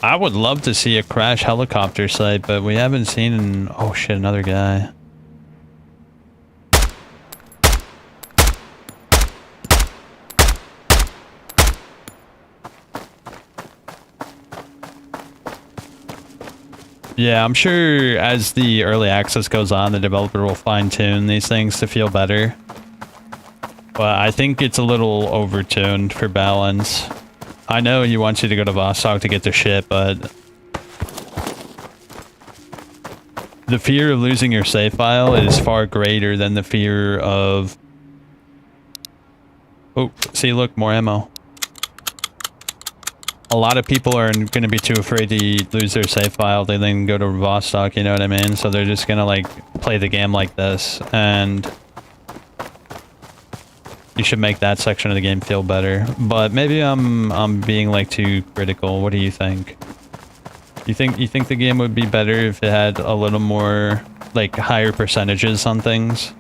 I would love to see a crash helicopter site, but we haven't seen... Oh shit, another guy. Yeah, I'm sure as the early access goes on, the developer will fine-tune these things to feel better. But I think it's a little overtuned for balance. I know he wants you to go to Vostok to get the shit, but... the fear of losing your save file is far greater than the fear of... Oh, see, look, more ammo. A lot of people are going to be too afraid to lose their save file. They then go to Vostok, you know what I mean? So they're just going to, like, play the game like this. And you should make that section of the game feel better. But maybe I'm being, like, too critical. What do you think? You think the game would be better if it had a little more, like, higher percentages on things?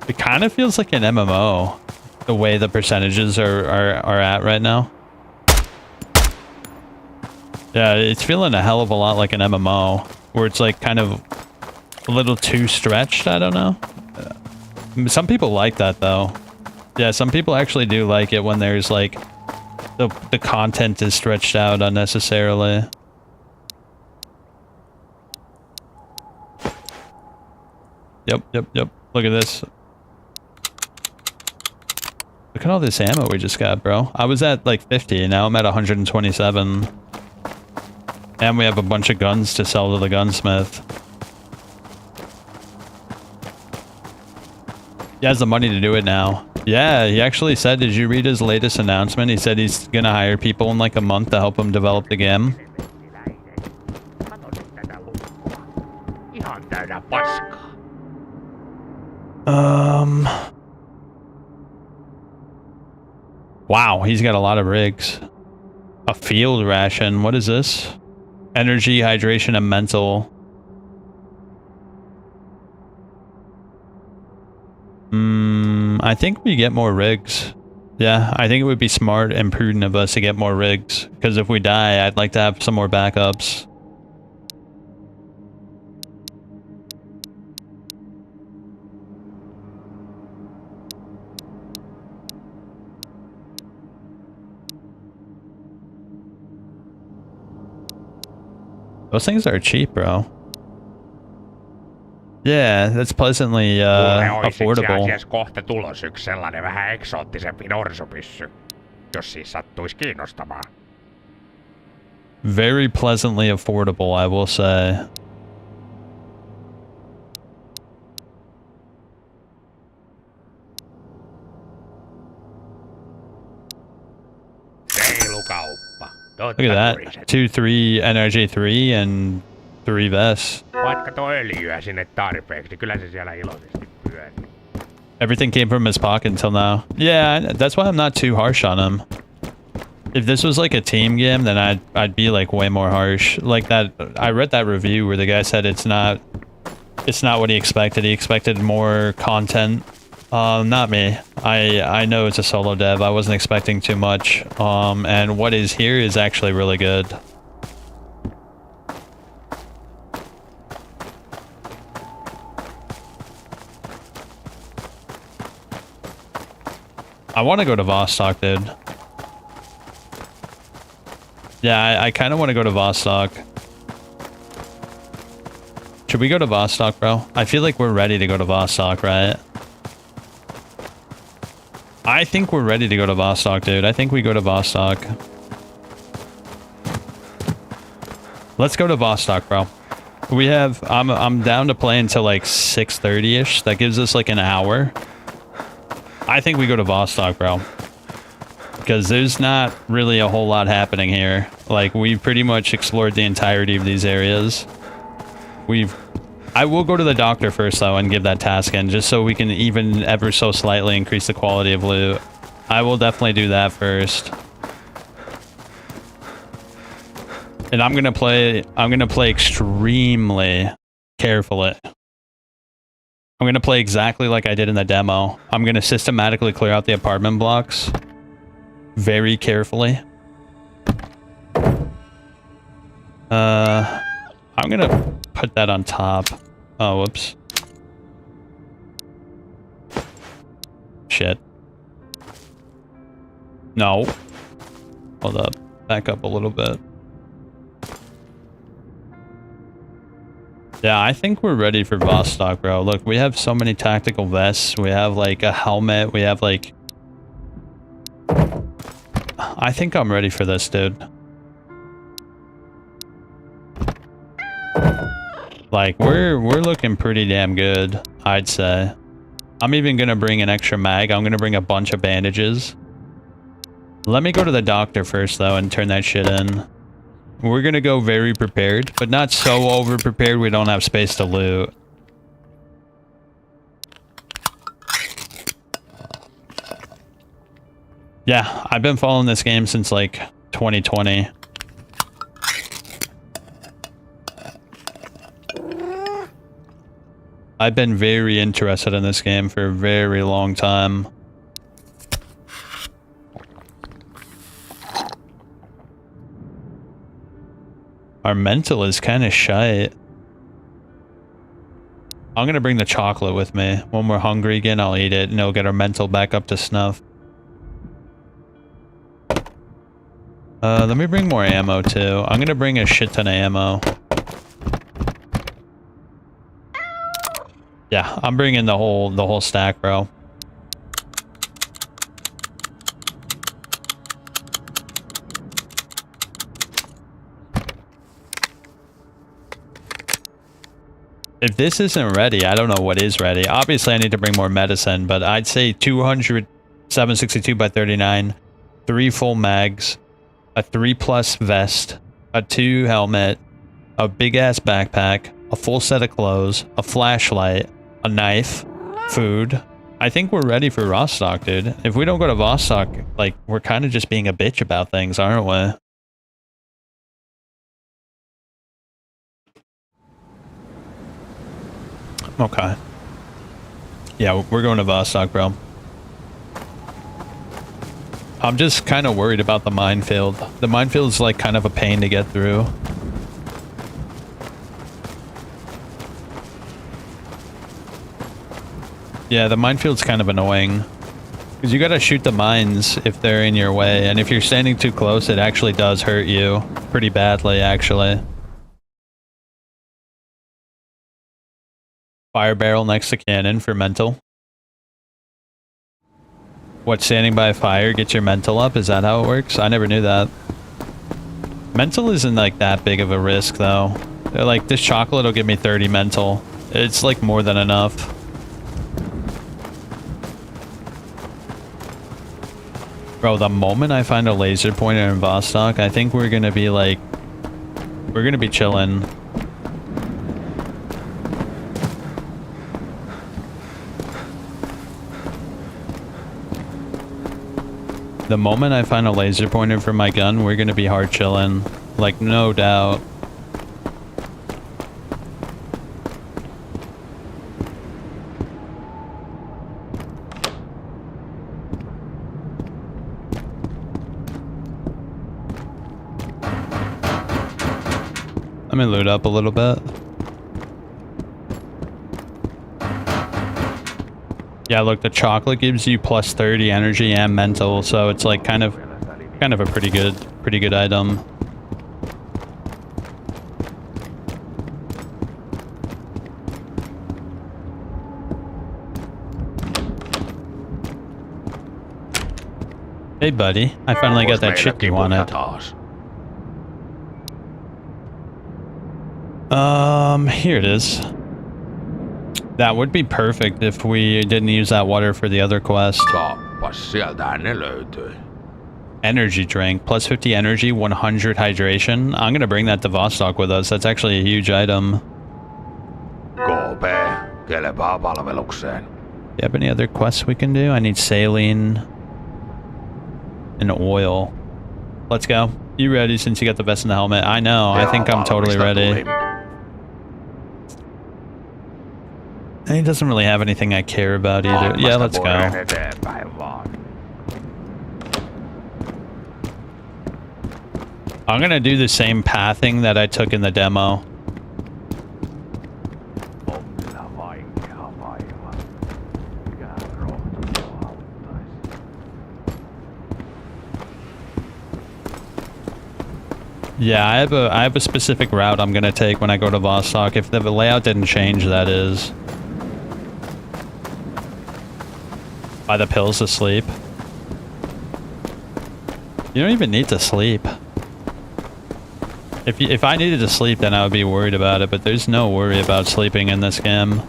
It kind of feels like an MMO, the way the percentages are at right now. Yeah, it's feeling a hell of a lot like an MMO, where it's like kind of a little too stretched, I don't know. Some people like that though. Yeah, some people actually do like it when there's like, the content is stretched out unnecessarily. Yep. Look at this. Look at all this ammo we just got, bro. I was at like 50, and now I'm at 127. And we have a bunch of guns to sell to the gunsmith. He has the money to do it now. Yeah, he actually said, did you read his latest announcement? He said he's gonna hire people in like a month to help him develop the game. Wow, he's got a lot of rigs. A field ration. What is this? Energy, hydration, and mental. I think we get more rigs. Yeah, I think it would be smart and prudent of us to get more rigs. Because if we die, I'd like to have some more backups. Those things are cheap, bro. Yeah, that's pleasantly affordable. Mulle kohta tulos yksi sellainen vähän eksoottisempi norsupyssy, jos siis sattuisi kiinnostamaan. Very pleasantly affordable, I will say. Look at that. 2-3 NRJ3 and 3 vests. Vaikka öljyä sinne tarpeeksi, kyllä se siellä iloisesti pyörii. Everything came from his pocket until now. Yeah, that's why I'm not too harsh on him. If this was like a team game, then I'd be like way more harsh. Like that, I read that review where the guy said it's not what he expected. He expected more content. Not me. I know it's a solo dev. I wasn't expecting too much. And what is here is actually really good. I want to go to Vostok, dude. Yeah, I kind of want to go to Vostok. Should we go to Vostok, bro? I feel like we're ready to go to Vostok, right? I think we're ready to go to Vostok, dude. I think we go to Vostok. Let's go to Vostok, bro. We have... I'm down to play until like 6:30-ish. That gives us like an hour. I think we go to Vostok, bro. Because there's not really a whole lot happening here. Like, we've pretty much explored the entirety of these areas. We've I will go to the doctor first, though, and give that task in, just so we can even ever so slightly increase the quality of loot. I will definitely do that first. And I'm gonna play extremely carefully. I'm gonna play exactly like I did in the demo. I'm gonna systematically clear out the apartment blocks very carefully. I'm gonna put that on top. Oh, whoops. Shit. No. Hold up. Back up a little bit. Yeah, I think we're ready for Vostok, bro. Look, we have so many tactical vests. We have, like, a helmet. We have, like... I think I'm ready for this, dude. Like, we're looking pretty damn good, I'd say. I'm even gonna bring an extra mag. I'm gonna bring a bunch of bandages. Let me go to the doctor first, though, and turn that shit in. We're gonna go very prepared, but not so over-prepared we don't have space to loot. Yeah, I've been following this game since, like, 2020. I've been very interested in this game for a very long time. Our mental is kind of shite. I'm gonna bring the chocolate with me. When we're hungry again, I'll eat it and it'll get our mental back up to snuff. Let me bring more ammo too. I'm gonna bring a shit ton of ammo. Yeah, I'm bringing the whole stack, bro. If this isn't ready, I don't know what is ready. Obviously, I need to bring more medicine, but I'd say 200 762 by 39, 3 full mags, a 3+ vest, a 2 helmet, a big-ass backpack, a full set of clothes, a flashlight, a knife, food. I think we're ready for Vostok, dude. If we don't go to Vostok, like, we're kind of just being a bitch about things, aren't we? Okay. Yeah, we're going to Vostok, bro. I'm just kind of worried about the minefield. The minefield's like kind of a pain to get through. Yeah, the minefield's kind of annoying. Because you gotta shoot the mines if they're in your way. And if you're standing too close, it actually does hurt you. Pretty badly, actually. Fire barrel next to cannon for mental. What, standing by a fire gets your mental up? Is that how it works? I never knew that. Mental isn't like that big of a risk though. They're like, this chocolate will give me 30 mental. It's like more than enough. Bro, the moment I find a laser pointer in Vostok, I think we're gonna be like... We're gonna be chilling. The moment I find a laser pointer for my gun, we're gonna be hard chilling. Like, no doubt. Let me loot up a little bit. Yeah, look, the chocolate gives you plus 30 energy and mental, so it's like kind of a pretty good item. Hey buddy, I finally got that shit you wanted. Here it is. That would be perfect if we didn't use that water for the other quest. Energy drink, plus 50 energy, 100 hydration. I'm gonna bring that to Vostok with us. That's actually a huge item. Kelpaa palvelukseen. Do you have any other quests we can do? I need saline and oil. Let's go. You ready since you got the vest and the helmet? I know. I think I'm totally ready. And he doesn't really have anything I care about either. Yeah, let's go. I'm gonna do the same pathing that I took in the demo. Yeah, I have a specific route I'm gonna take when I go to Vostok. If the layout didn't change, that is. Buy the pills to sleep. You don't even need to sleep. If I needed to sleep, then I would be worried about it, but there's no worry about sleeping in this game.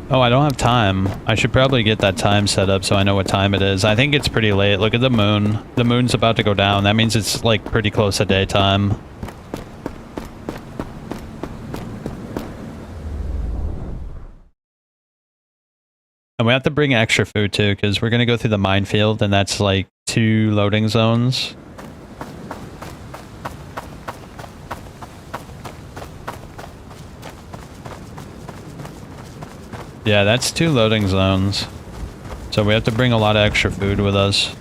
Oh, I don't have time. I should probably get that time set up so I know what time it is. I think it's pretty late. Look at the moon. The moon's about to go down. That means it's like pretty close to daytime. And we have to bring extra food too, because we're going to go through the minefield and that's like 2 loading zones. Yeah, that's 2 loading zones. So we have to bring a lot of extra food with us.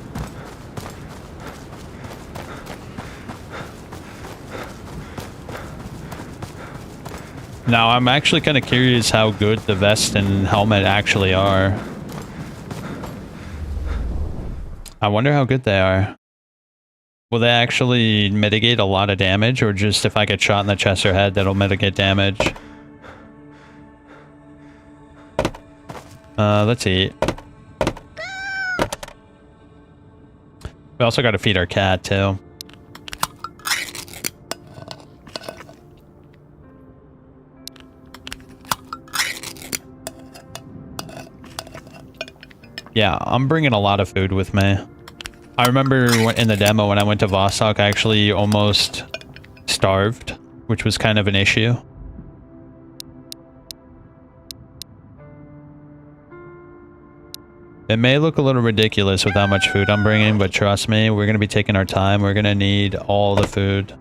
Now, I'm actually kind of curious how good the vest and helmet actually are. I wonder how good they are. Will they actually mitigate a lot of damage, or just if I get shot in the chest or head, that'll mitigate damage? Let's eat. We also got to feed our cat, too. Yeah, I'm bringing a lot of food with me. I remember in the demo when I went to Vostok, I actually almost starved, which was kind of an issue. It may look a little ridiculous with how much food I'm bringing, but trust me, we're going to be taking our time. We're going to need all the food.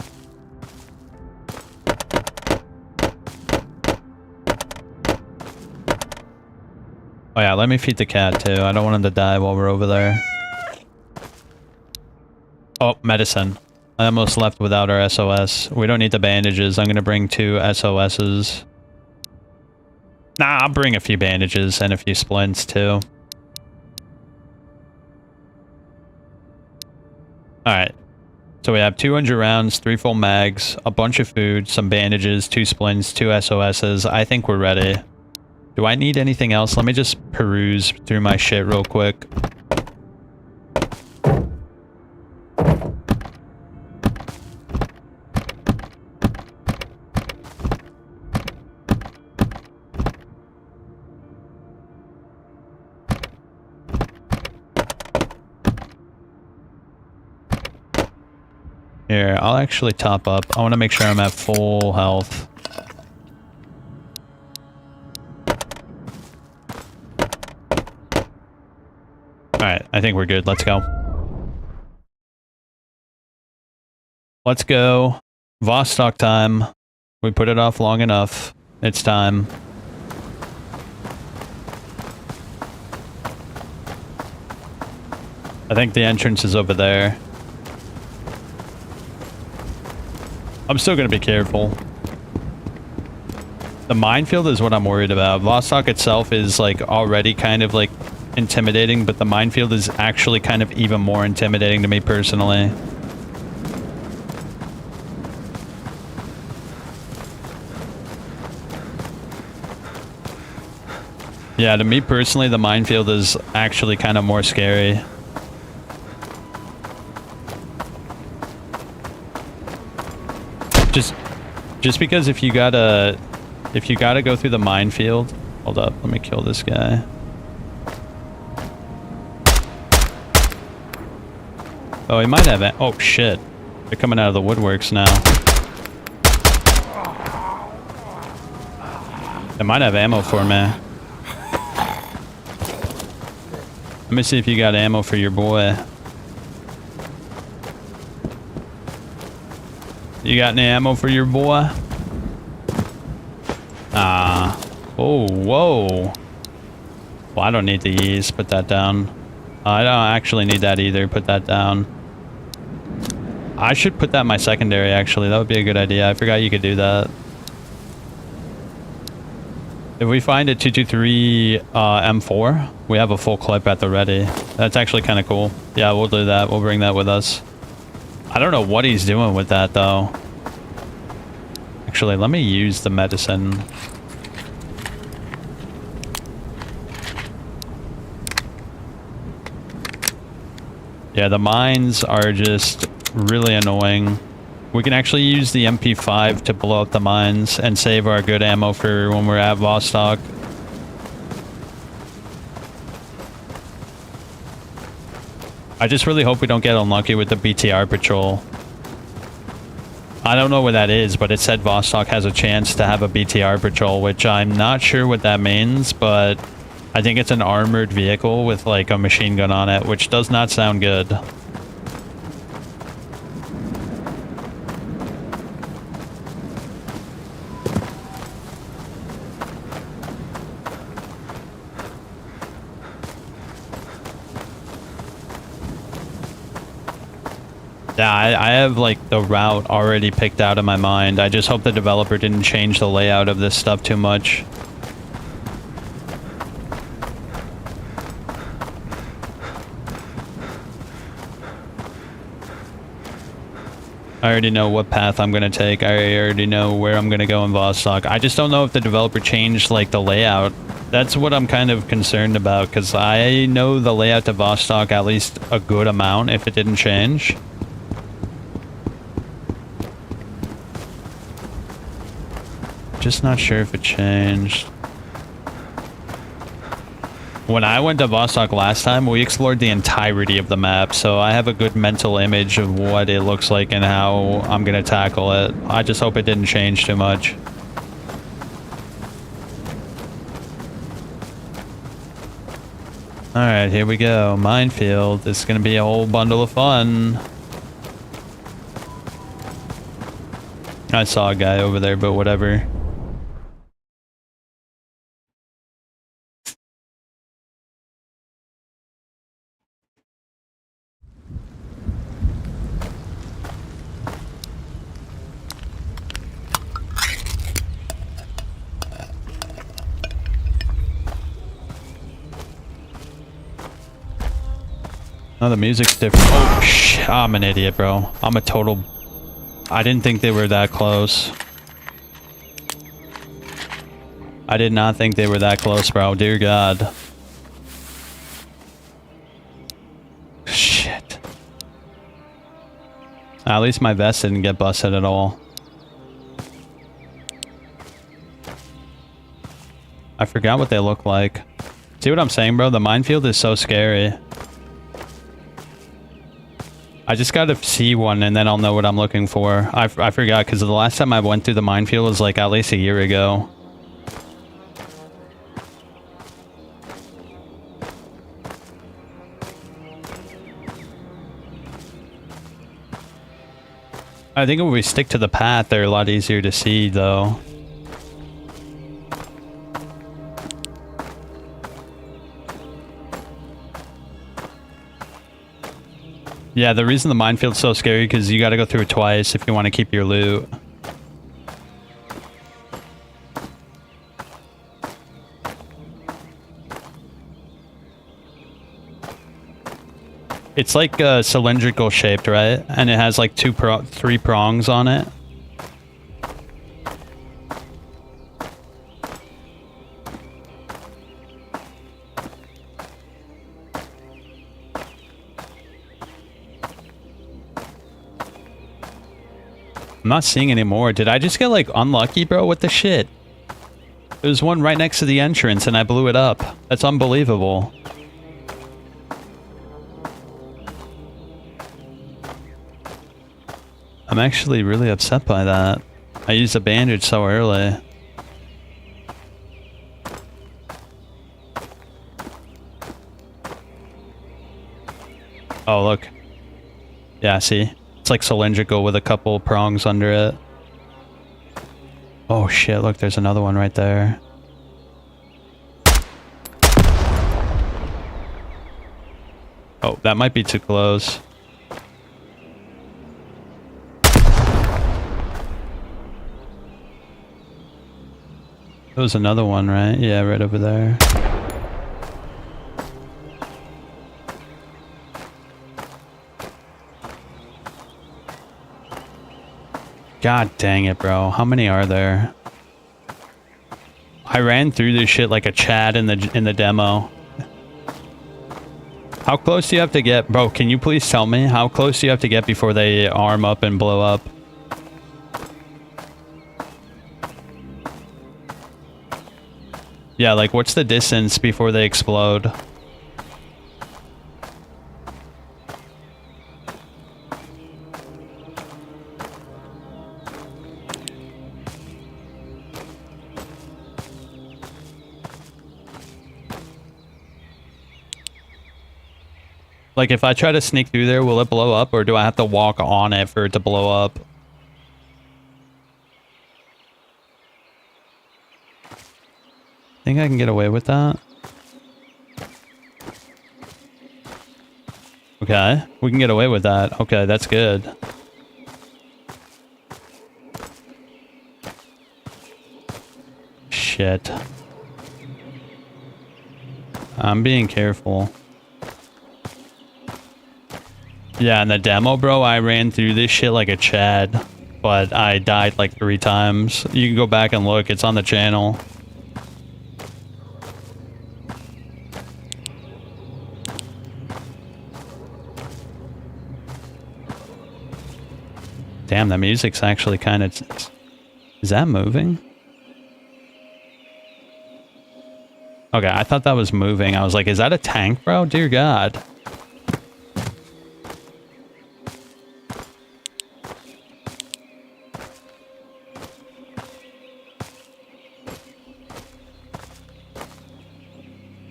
Oh yeah, let me feed the cat too. I don't want him to die while we're over there. Oh, medicine. I almost left without our SOS. We don't need the bandages. I'm going to bring 2 SOSs. Nah, I'll bring a few bandages and a few splints too. Alright, so we have 200 rounds, 3 full mags, a bunch of food, some bandages, 2 splints, 2 SOSs. I think we're ready. Do I need anything else? Let me just peruse through my shit real quick. Here, I'll actually top up. I want to make sure I'm at full health. Alright, I think we're good. Let's go. Let's go. Vostok time. We put it off long enough. It's time. I think the entrance is over there. I'm still going to be careful. The minefield is what I'm worried about. Vostok itself is like already kind of like intimidating, but the minefield is actually kind of even more intimidating to me personally. Yeah, to me personally, the minefield is actually kind of more scary. Just because if you gotta go through the minefield. Hold up, let me kill this guy. Oh, he might have it. Oh, shit. They're coming out of the woodworks now. They might have ammo for me. Let me see if you got ammo for your boy. You got any ammo for your boy? Ah. Oh, whoa. Well, I don't need the E's. Put that down. I don't actually need that either. Put that down. I should put that in my secondary, actually. That would be a good idea. I forgot you could do that. If we find a 223 M4, we have a full clip at the ready. That's actually kind of cool. Yeah, we'll do that. We'll bring that with us. I don't know what he's doing with that, though. Actually, let me use the medicine. Yeah, the mines are just really annoying. We can actually use the MP5 to blow up the mines and save our good ammo for when we're at Vostok. I just really hope we don't get unlucky with the BTR patrol. I don't know what that is, but it said Vostok has a chance to have a BTR patrol, which I'm not sure what that means, but I think it's an armored vehicle with like a machine gun on it, which does not sound good. Yeah, I have like the route already picked out in my mind. I just hope the developer didn't change the layout of this stuff too much. I already know what path I'm going to take. I already know where I'm going to go in Vostok. I just don't know if the developer changed like the layout. That's what I'm kind of concerned about, because I know the layout to Vostok at least a good amount if it didn't change. Just not sure if it changed. When I went to Vostok last time, we explored the entirety of the map, so I have a good mental image of what it looks like and how I'm gonna tackle it. I just hope it didn't change too much. Alright, here we go. Minefield. This is gonna be a whole bundle of fun. I saw a guy over there, but whatever. Oh, the music's different. Oh, shit. I'm an idiot, bro. I'm a total... I didn't think they were that close. I did not think they were that close, bro. Dear God. Shit. At least my vest didn't get busted at all. I forgot what they look like. See what I'm saying, bro? The minefield is so scary. I just gotta see one and then I'll know what I'm looking for. I forgot because the last time I went through the minefield was like at least a year ago. I think if we stick to the path, they're a lot easier to see though. Yeah, the reason the minefield's so scary because you gotta go through it twice if you want to keep your loot. It's like cylindrical shaped, right? And it has like three prongs on it. I'm not seeing any more. Did I just get like unlucky, bro? What the shit? There's one right next to the entrance and I blew it up. That's unbelievable. I'm actually really upset by that. I used a bandage so early. Oh, look. Yeah, see? It's like cylindrical with a couple prongs under it. Oh shit, look, there's another one right there. Oh, that might be too close. There was another one, right? Yeah, right over there. God dang it, bro. How many are there? I ran through this shit like a Chad in the demo. How close do you have to get? Bro, can you please tell me? How close do you have to get before they arm up and blow up? Yeah, like what's the distance before they explode? Like, if I try to sneak through there, will it blow up, or do I have to walk on it for it to blow up? Think I can get away with that? Okay, we can get away with that. Okay, that's good. Shit. I'm being careful. Yeah, in the demo, bro, I ran through this shit like a Chad, but I died like 3 times. You can go back and look, it's on the channel. Damn, the music's actually kind of... Is that moving? Okay, I thought that was moving. I was like, is that a tank, bro? Dear God.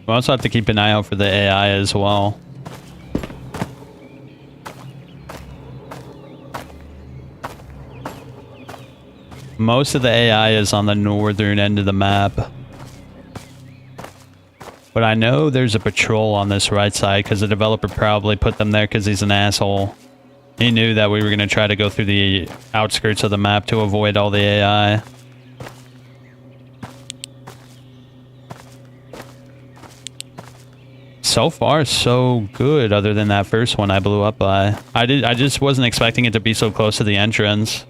We also have to keep an eye out for the AI as well. Most of the AI is on the northern end of the map. But I know there's a patrol on this right side because the developer probably put them there because he's an asshole. He knew that we were going to try to go through the outskirts of the map to avoid all the AI. So far, so good, other than that first one I blew up by. I just wasn't expecting it to be so close to the entrance.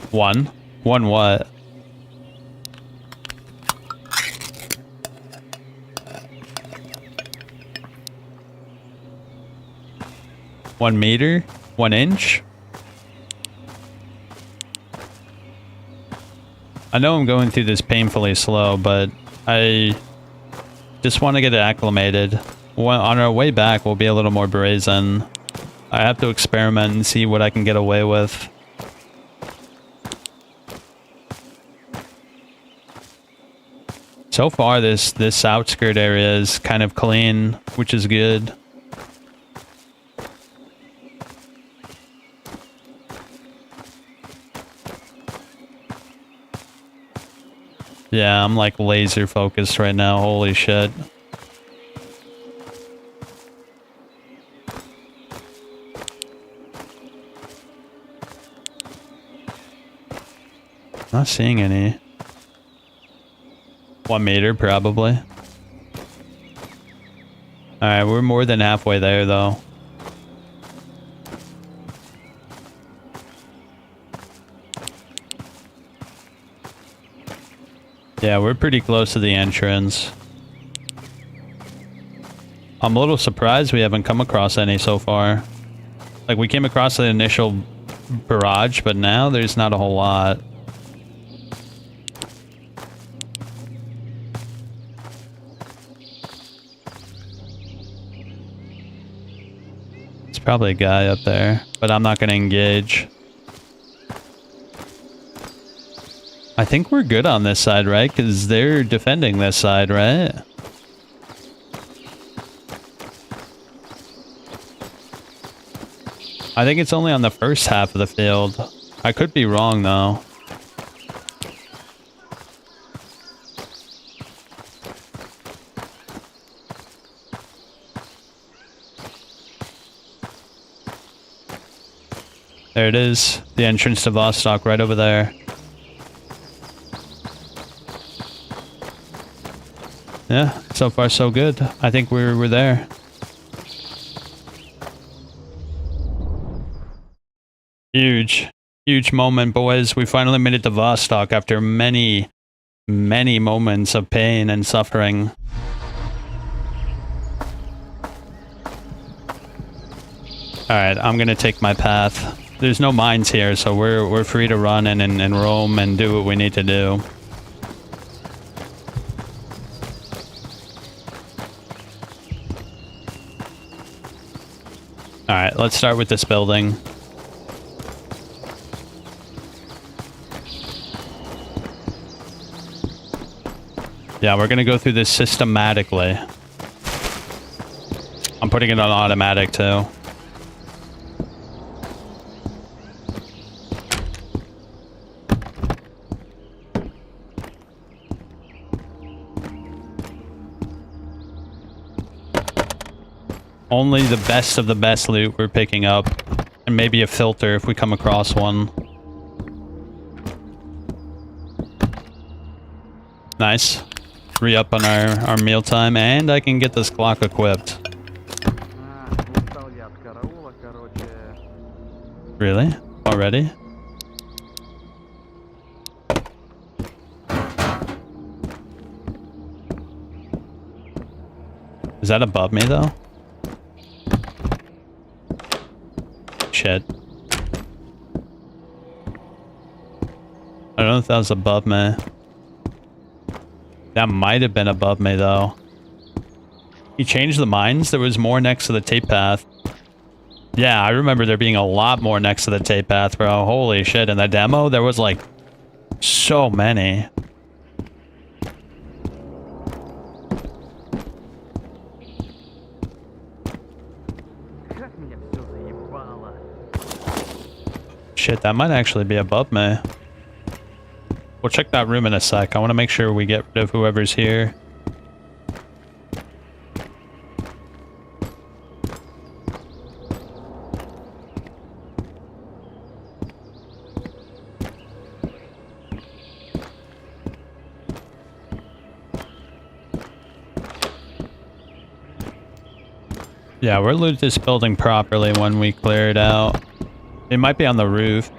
One what? One meter? 1 inch? I know I'm going through this painfully slow, but I just want to get it acclimated. On our way back, we'll be a little more brazen. I have to experiment and see what I can get away with. So far, this outskirt area is kind of clean, which is good. Yeah, I'm like laser focused right now. Holy shit. Not seeing any. 1 meter, probably. Alright, we're more than halfway there, though. Yeah, we're pretty close to the entrance. I'm a little surprised we haven't come across any so far. Like, we came across the initial barrage, but now there's not a whole lot. probably a guy up there, but I'm not going to engage. I think we're good on this side, right? Because they're defending this side, right? I think it's only on the first half of the field. I could be wrong, though. There it is. The entrance to Vostok right over there. Yeah, so far so good. I think we're there. Huge moment, boys. We finally made it to Vostok after many moments of pain and suffering. Alright, I'm gonna take my path. There's no mines here, so we're free to run and roam and do what we need to do. Alright, let's start with this building. Yeah, we're gonna go through this systematically. I'm putting it on automatic too. Only the best of the best loot we're picking up. And maybe a filter if we come across one. Nice. Re-up on our mealtime, and I can get this clock equipped. Really? Already? Is that above me, though? Shit. I don't know if that was above me. That might have been above me, though. He changed the mines? There was more next to the tape path. Yeah, I remember there being a lot more next to the tape path, bro. Holy shit. In the demo, there was, like, so many. Shit, that might actually be above me. We'll check that room in a sec. I want to make sure we get rid of whoever's here. Yeah, we'll loot this building properly when we clear it out. It might be on the roof.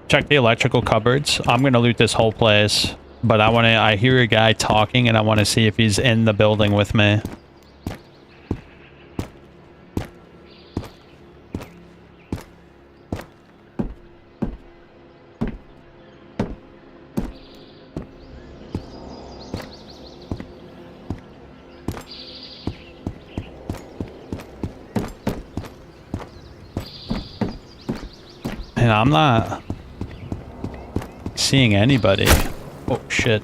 Check the electrical cupboards. I'm gonna loot this whole place, but I hear a guy talking and I want to see if he's in the building with me. And I'm not seeing anybody. Oh shit.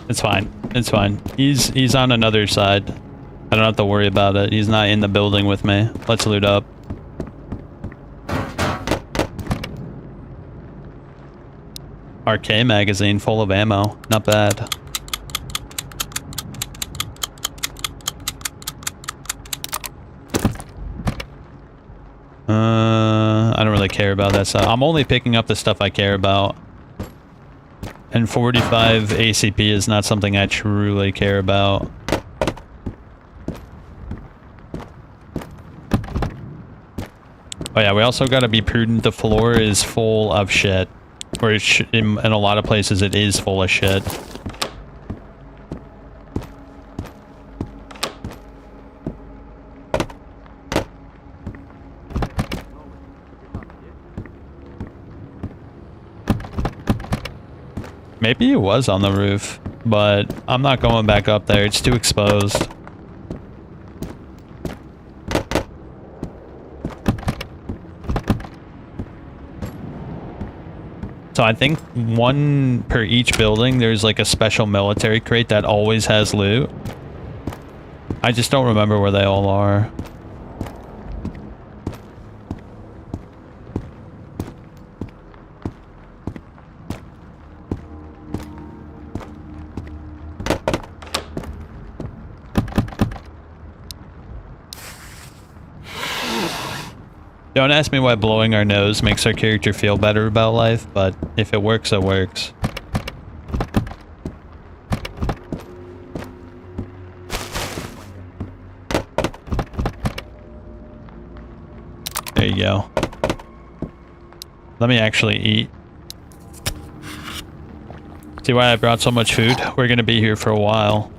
It's fine. It's fine. He's on another side. I don't have to worry about it. He's not in the building with me. Let's loot up. RK magazine full of ammo. Not bad. I don't really care about that stuff. I'm only picking up the stuff I care about. And 45 ACP is not something I truly care about. Oh yeah, we also gotta be prudent. The floor is full of shit. Or in a lot of places it is full of shit. Maybe it was on the roof, but I'm not going back up there. It's too exposed. So I think one per each building, there's like a special military crate that always has loot. I just don't remember where they all are. Don't ask me why blowing our nose makes our character feel better about life, but if it works, it works. There you go. Let me actually eat. See why I brought so much food? We're gonna be here for a while.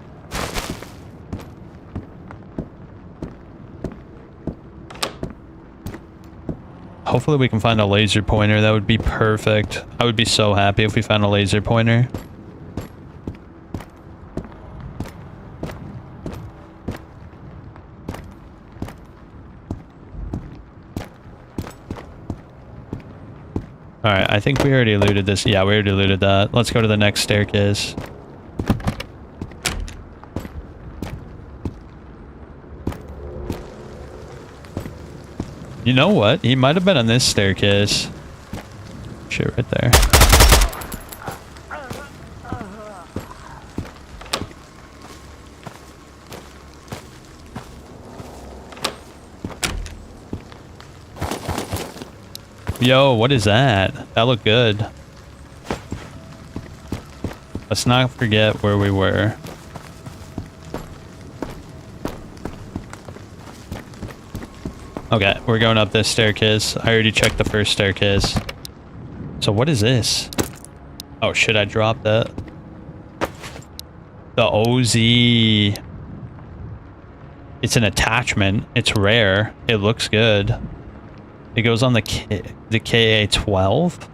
Hopefully we can find a laser pointer. That would be perfect. I would be so happy if we found a laser pointer. Alright, I think we already looted this. Yeah, we already looted that. Let's go to the next staircase. You know what? He might have been on this staircase. Shit, right there. Yo, what is that? That looked good. Let's not forget where we were. Okay, we're going up this staircase. I already checked the first staircase. So what is this? Oh shit, I dropped that. The OZ. It's an attachment. It's rare. It looks good. It goes on the KA-12.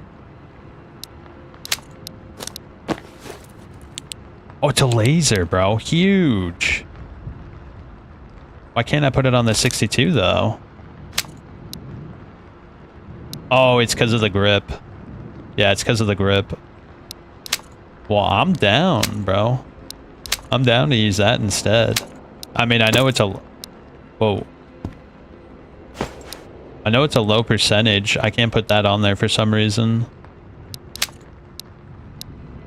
Oh, it's a laser, bro. Huge. Why can't I put it on the 62 though? Oh, it's because of the grip. Yeah, it's because of the grip. Well, I'm down, bro. I'm down to use that instead. I mean, I know it's a... Whoa. I know it's a low percentage. I can't put that on there for some reason.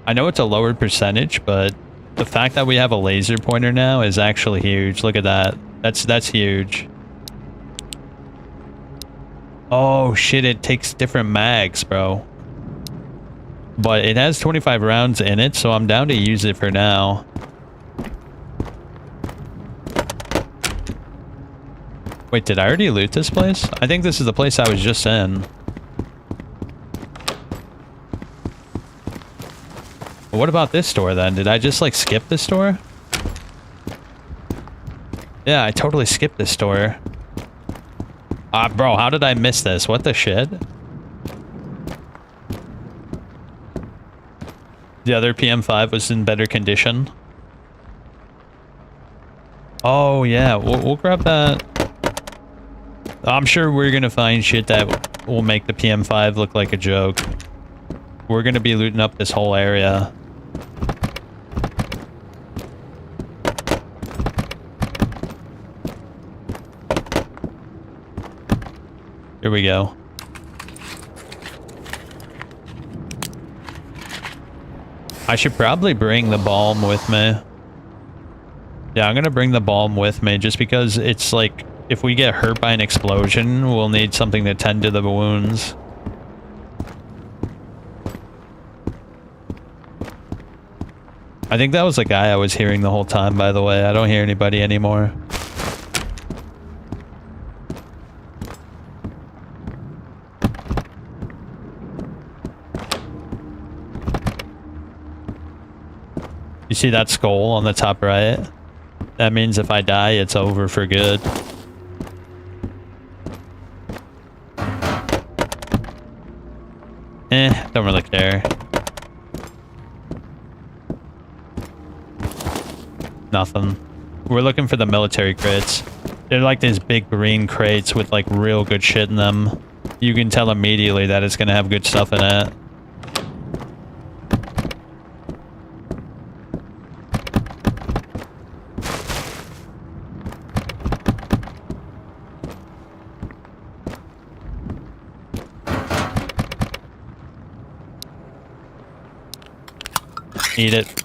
I know it's a lower percentage, but the fact that we have a laser pointer now is actually huge. Look at that. That's huge. Oh shit, it takes different mags, bro. But it has 25 rounds in it, so I'm down to use it for now. Wait, did I already loot this place? I think this is the place I was just in. Well, what about this door then? Did I just like skip this door? Yeah, I totally skipped this door. Bro, how did I miss this? What the shit? The other PM5 was in better condition. Oh, yeah. We'll grab that. I'm sure we're gonna find shit that will make the PM5 look like a joke. We're gonna be looting up this whole area. Here we go. I should probably bring the balm with me. Yeah, I'm gonna bring the balm with me just because it's like, if we get hurt by an explosion, we'll need something to tend to the wounds. I think that was the guy I was hearing the whole time, by the way. I don't hear anybody anymore. You see that skull on the top right? That means if I die, it's over for good. Don't really care. Nothing. We're looking for the military crates. They're like these big green crates with like real good shit in them. You can tell immediately that it's gonna have good stuff in it. Need it.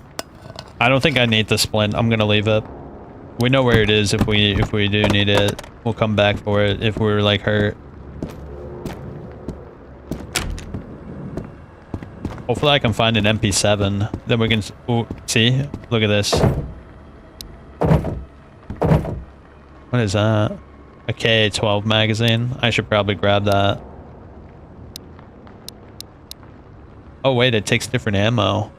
I don't think I need the splint. I'm gonna leave it. We know where it is if we do need it. We'll come back for it if we're like hurt. Hopefully I can find an MP7. Then we can... Ooh, see? Look at this. What is that? A K-12 magazine? I should probably grab that. Oh wait, it takes different ammo.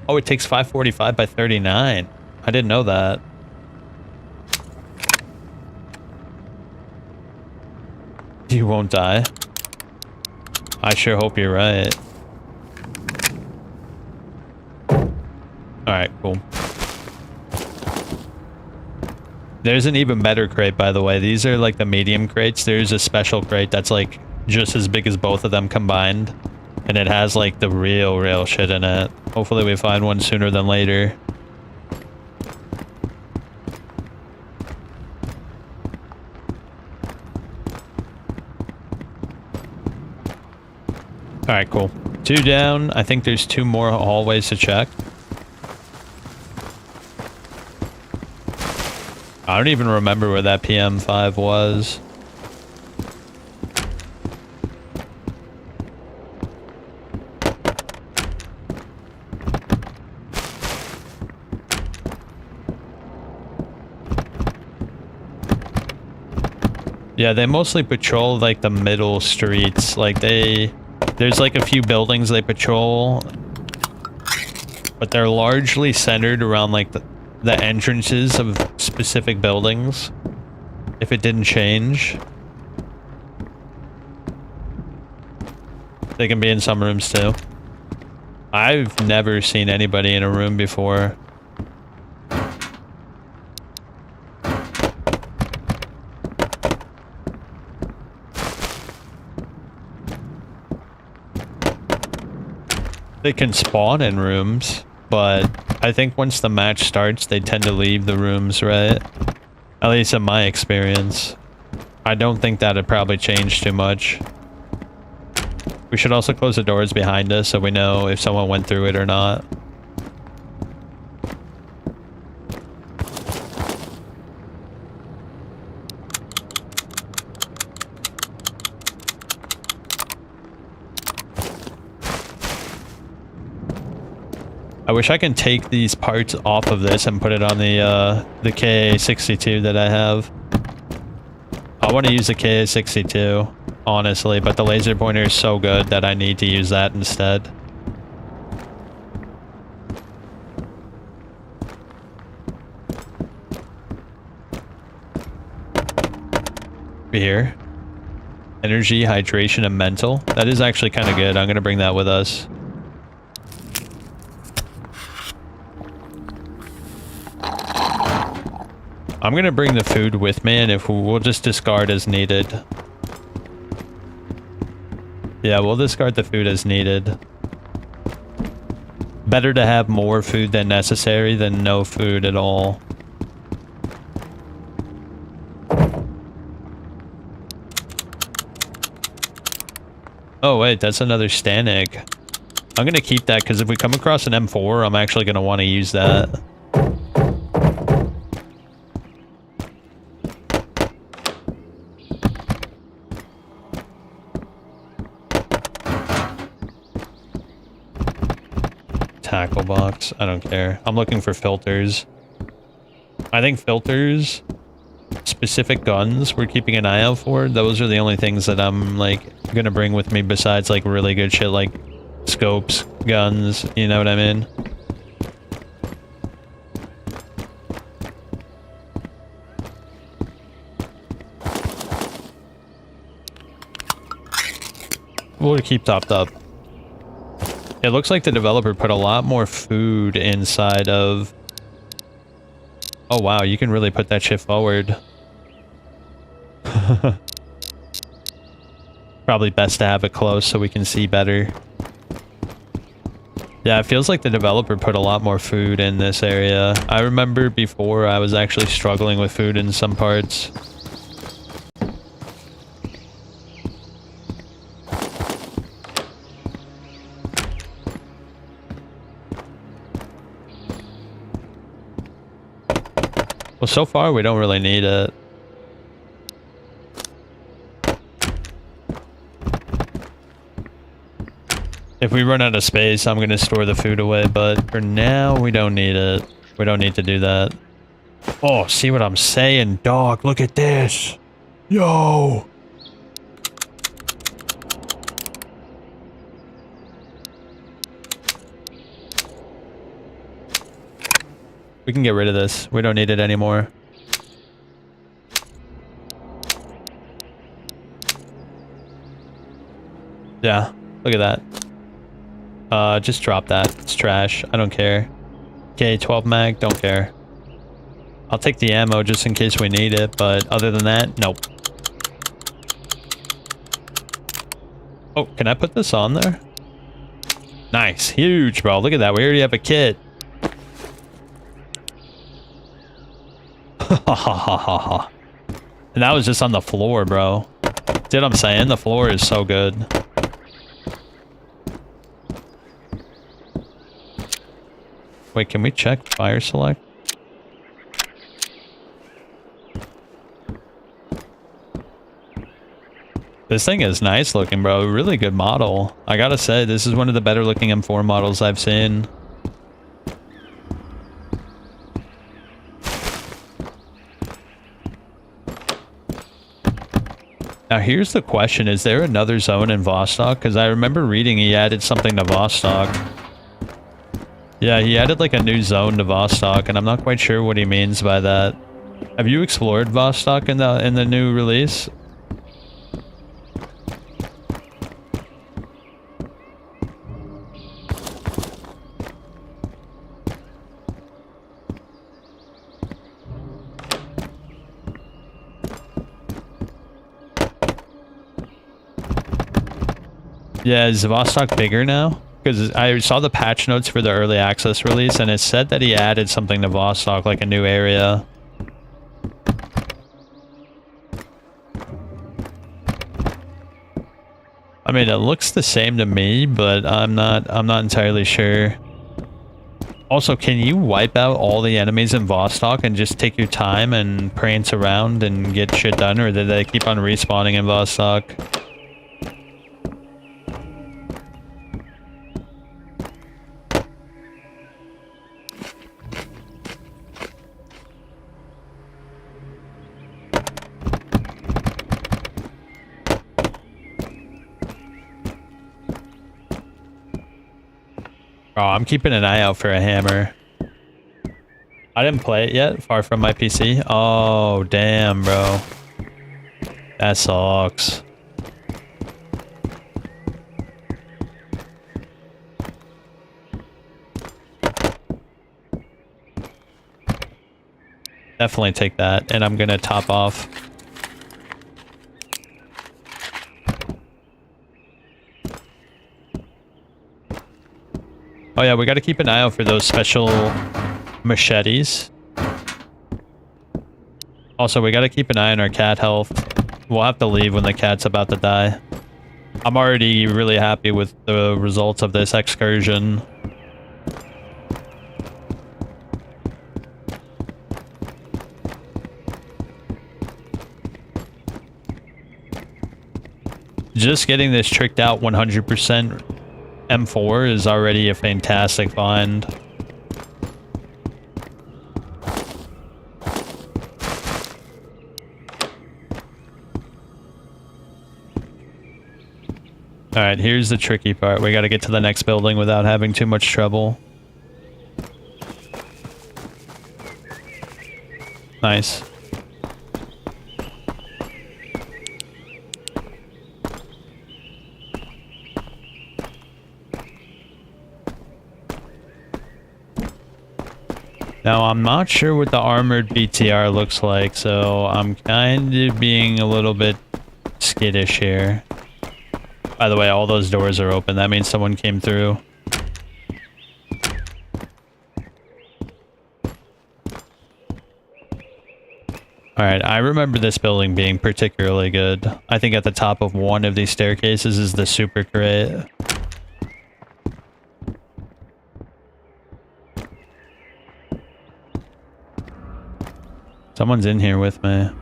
Oh, it takes 545 by 39. I didn't know that. You won't die. I sure hope you're right. Alright, cool. There's an even better crate, by the way. These are like the medium crates. There's a special crate that's like just as big as both of them combined. And it has like the real shit in it. Hopefully we find one sooner than later. Alright, cool. 2 down. I think there's 2 more hallways to check. I don't even remember where that PM5 was. Yeah, they mostly patrol like the middle streets. Like there's like a few buildings they patrol, but they're largely centered around like the entrances of specific buildings. If it didn't change. They can be in some rooms too. I've never seen anybody in a room before. They can spawn in rooms, but I think once the match starts, they tend to leave the rooms, right? At least in my experience. I don't think that'd probably change too much. We should also close the doors behind us so we know if someone went through it or not. I wish I can take these parts off of this and put it on the KA-62 that I have. I want to use the KA-62, honestly, but the laser pointer is so good that I need to use that instead. Here. Energy, hydration, and mental. That is actually kind of good. I'm going to bring that with us. I'm gonna bring the food with me, and if we'll just discard as needed. Yeah, we'll discard the food as needed. Better to have more food than necessary than no food at all. Oh wait, that's another Stanig. I'm gonna keep that because if we come across an M4, I'm actually gonna want to use that. Tackle box. I don't care. I'm looking for filters. I think filters, specific guns we're keeping an eye out for. Those are the only things that I'm like gonna bring with me besides like really good shit like scopes, guns, you know what I mean? We'll keep topped up. It looks like the developer put a lot more food inside of Oh wow, you can really put that shit forward. Probably best to have it close so we can see better. Yeah, it feels like the developer put a lot more food in this area. I remember before I was actually struggling with food in some parts. Well, so far we don't really need it. If we run out of space, I'm going to store the food away, but for now, we don't need it. We don't need to do that. Oh, see what I'm saying, dog? Look at this. Yo! We can get rid of this. We don't need it anymore. Yeah, look at that. Just drop that. It's trash. I don't care. Okay, 12 mag, don't care. I'll take the ammo just in case we need it, but other than that, nope. Oh, can I put this on there? Nice. Huge, bro. Look at that. We already have a kit. And that was just on the floor, bro. See what I'm saying? The floor is so good. Wait, can we check fire select? This thing is nice looking, bro. Really good model. I gotta say, this is one of the better looking M4 models I've seen. Now here's the question, is there another zone in Vostok? Because I remember reading he added something to Vostok. Yeah, he added like a new zone to Vostok, and I'm not quite sure what he means by that. Have you explored Vostok in the new release? Yeah, is Vostok bigger now? Because I saw the patch notes for the early access release, and it said that he added something to Vostok, like a new area. I mean, it looks the same to me, but I'm not entirely sure. Also, can you wipe out all the enemies in Vostok and just take your time and prance around and get shit done, or did they keep on respawning in Vostok? Oh, I'm keeping an eye out for a hammer. I didn't play it yet, far from my PC. Oh, damn, bro. That sucks. Definitely take that, and I'm gonna top off. Oh yeah, we gotta keep an eye out for those special machetes. Also, we gotta keep an eye on our cat health. We'll have to leave when the cat's about to die. I'm already really happy with the results of this excursion. Just getting this tricked out 100% M4 is already a fantastic find. Alright, here's the tricky part. We gotta get to the next building without having too much trouble. Nice. Now, I'm not sure what the armored BTR looks like, so I'm kind of being a little bit skittish here. By the way, all those doors are open. That means someone came through. Alright, I remember this building being particularly good. I think at the top of one of these staircases is the super crate. Someone's in here with me. Are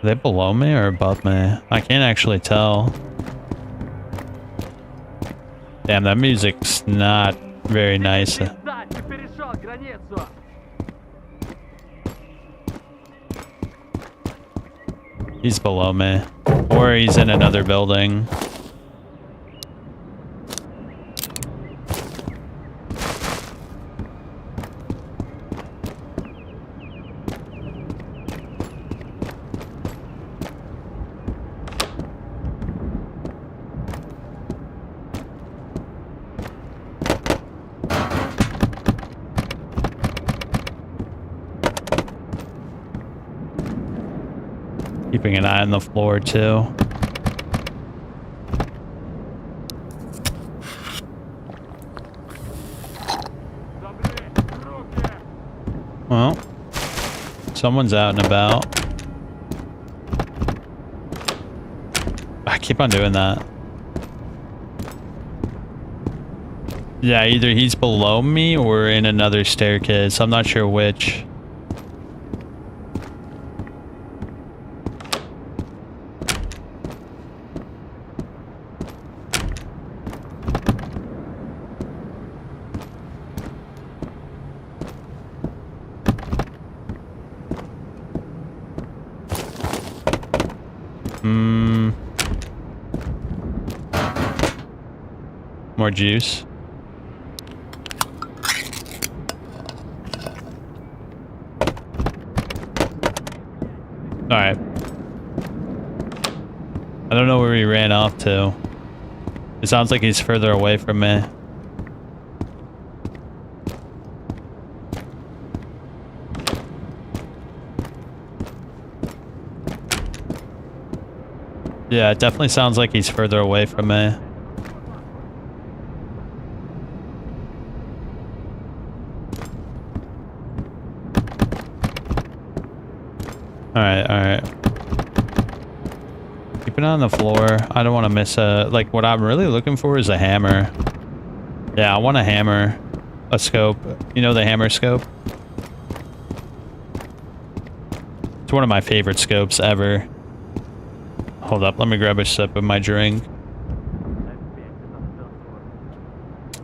they below me or above me? I can't actually tell. Damn, that music's not very nice. He's below me. Or he's in another building. Keeping an eye on the floor, too. Well, someone's out and about. I keep on doing that. Yeah, either he's below me or in another staircase. I'm not sure which. More juice. Alright. I don't know where he ran off to. It sounds like he's further away from me. Yeah, it definitely sounds like he's further away from me. Alright. Keep it on the floor. I don't want to miss like, what I'm really looking for is a hammer. Yeah, I want a hammer. A scope. You know the hammer scope? It's one of my favorite scopes ever. Hold up, let me grab a sip of my drink.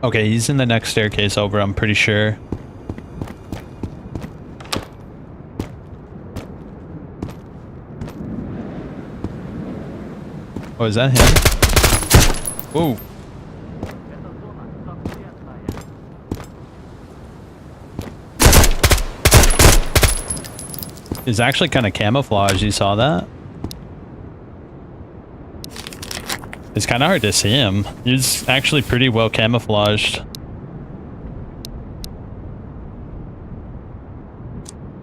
Okay, he's in the next staircase over, I'm pretty sure. Oh, is that him? Whoa. He's actually kind of camouflaged, you saw that? It's kind of hard to see him. He's actually pretty well camouflaged.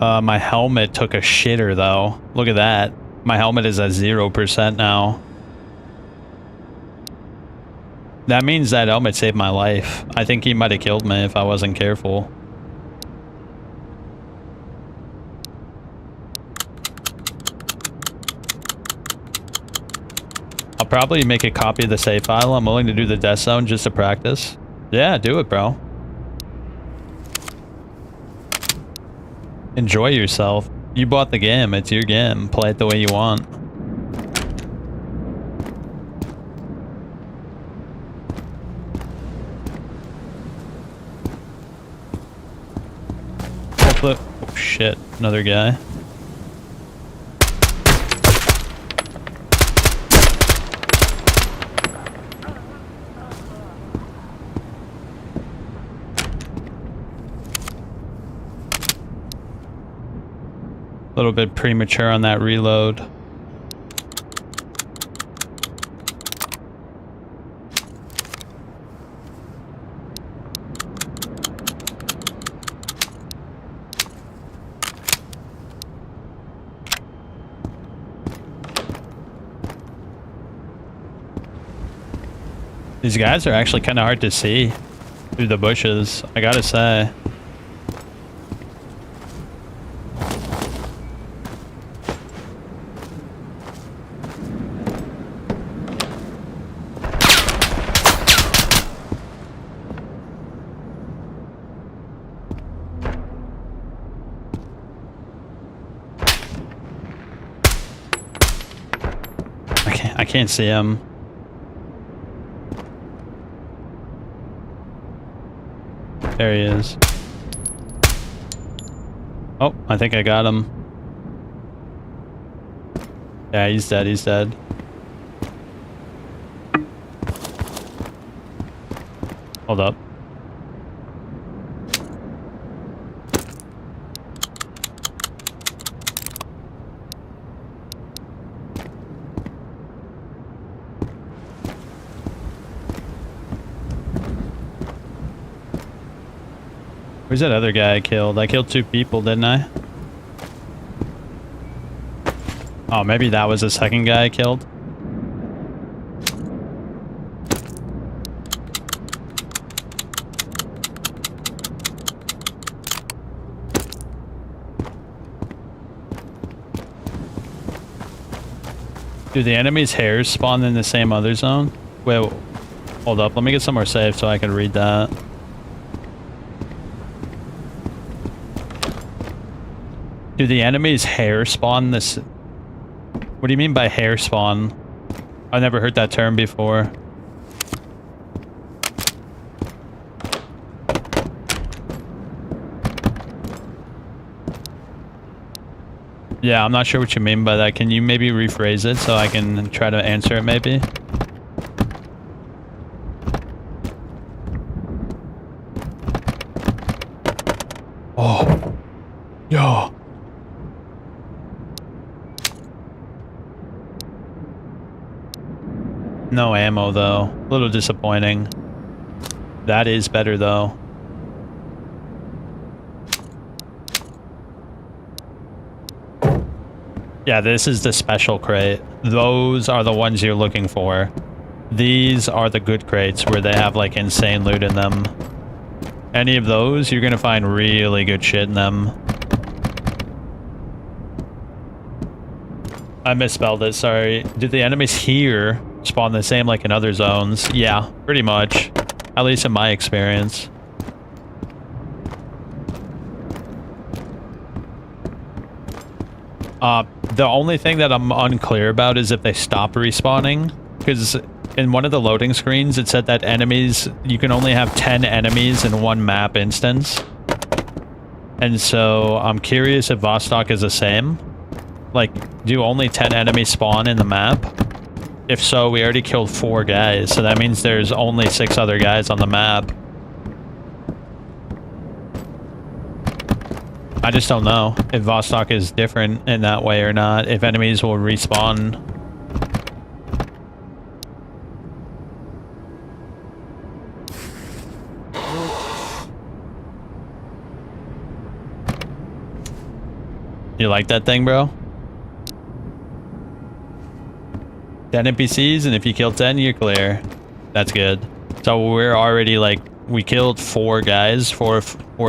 My helmet took a shitter though. Look at that. My helmet is at 0% now. That means that helmet saved my life. I think he might have killed me if I wasn't careful. I'll probably make a copy of the save file. I'm willing to do the death zone just to practice. Yeah, do it, bro. Enjoy yourself. You bought the game. It's your game. Play it the way you want. Oh shit, another guy. A little bit premature on that reload. These guys are actually kind of hard to see through the bushes, I gotta say. I can't see him. There he is. Oh, I think I got him. Yeah, he's dead, he's dead. Hold up. Where's that other guy I killed? I killed 2 people, didn't I? Oh, maybe that was the second guy I killed. Do the enemy's hairs spawn in the same other zone? Wait, hold up. Let me get somewhere safe so I can read that. Do the enemy's hair spawn this? What do you mean by hair spawn? I've never heard that term before. Yeah, I'm not sure what you mean by that. Can you maybe rephrase it so I can try to answer it maybe? Oh. Yo. No ammo though. A little disappointing. That is better though. Yeah, this is the special crate. Those are the ones you're looking for. These are the good crates where they have like insane loot in them. Any of those, you're gonna find really good shit in them. I misspelled it, sorry. Did the enemies here spawn the same like in other zones? Yeah, pretty much. At least in my experience. The only thing that I'm unclear about is if they stop respawning. Because in one of the loading screens, it said that enemies, you can only have 10 enemies in one map instance. And so I'm curious if Vostok is the same. Like, do only 10 enemies spawn in the map? If so, we already killed 4 guys, so that means there's only 6 other guys on the map. I just don't know if Vostok is different in that way or not, if enemies will respawn. You like that thing, bro? 10 NPCs, and if you kill 10, you're clear. That's good. So we're already like, we killed 4 guys, four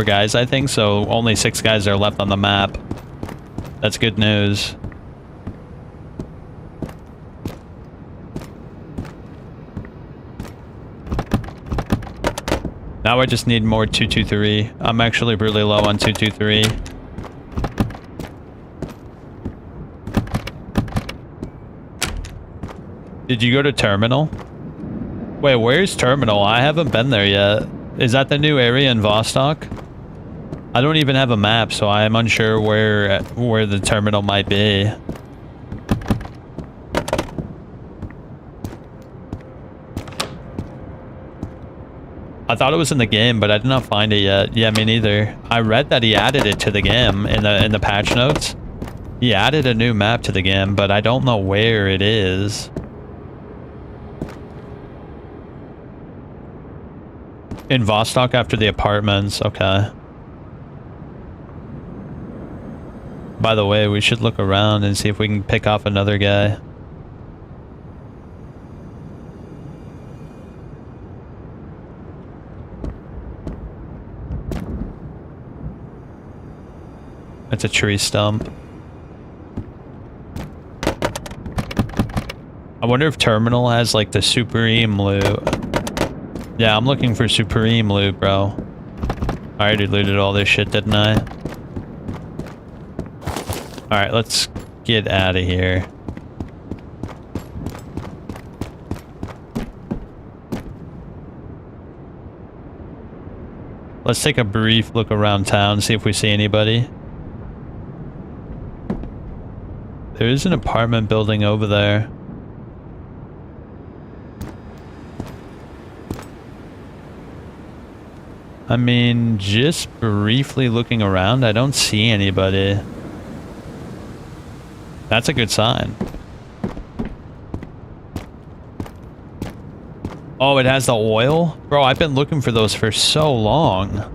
guys, I think, so only 6 guys are left on the map. That's good news. Now I just need more 223. I'm actually really low on 223. Did you go to Terminal? Wait, where's Terminal? I haven't been there yet. Is that the new area in Vostok? I don't even have a map, so I am unsure where the terminal might be. I thought it was in the game, but I did not find it yet. Yeah, me neither. I read that he added it to the game in the patch notes. He added a new map to the game, but I don't know where it is. In Vostok after the apartments, okay. By the way, we should look around and see if we can pick off another guy. It's a tree stump. I wonder if Terminal has like the Supreme loot. Yeah, I'm looking for Supreme loot, bro. I already looted all this shit, didn't I? Alright, let's get out of here. Let's take a brief look around town, see if we see anybody. There is an apartment building over there. I mean, just briefly looking around, I don't see anybody. That's a good sign. Oh, it has the oil? Bro, I've been looking for those for so long.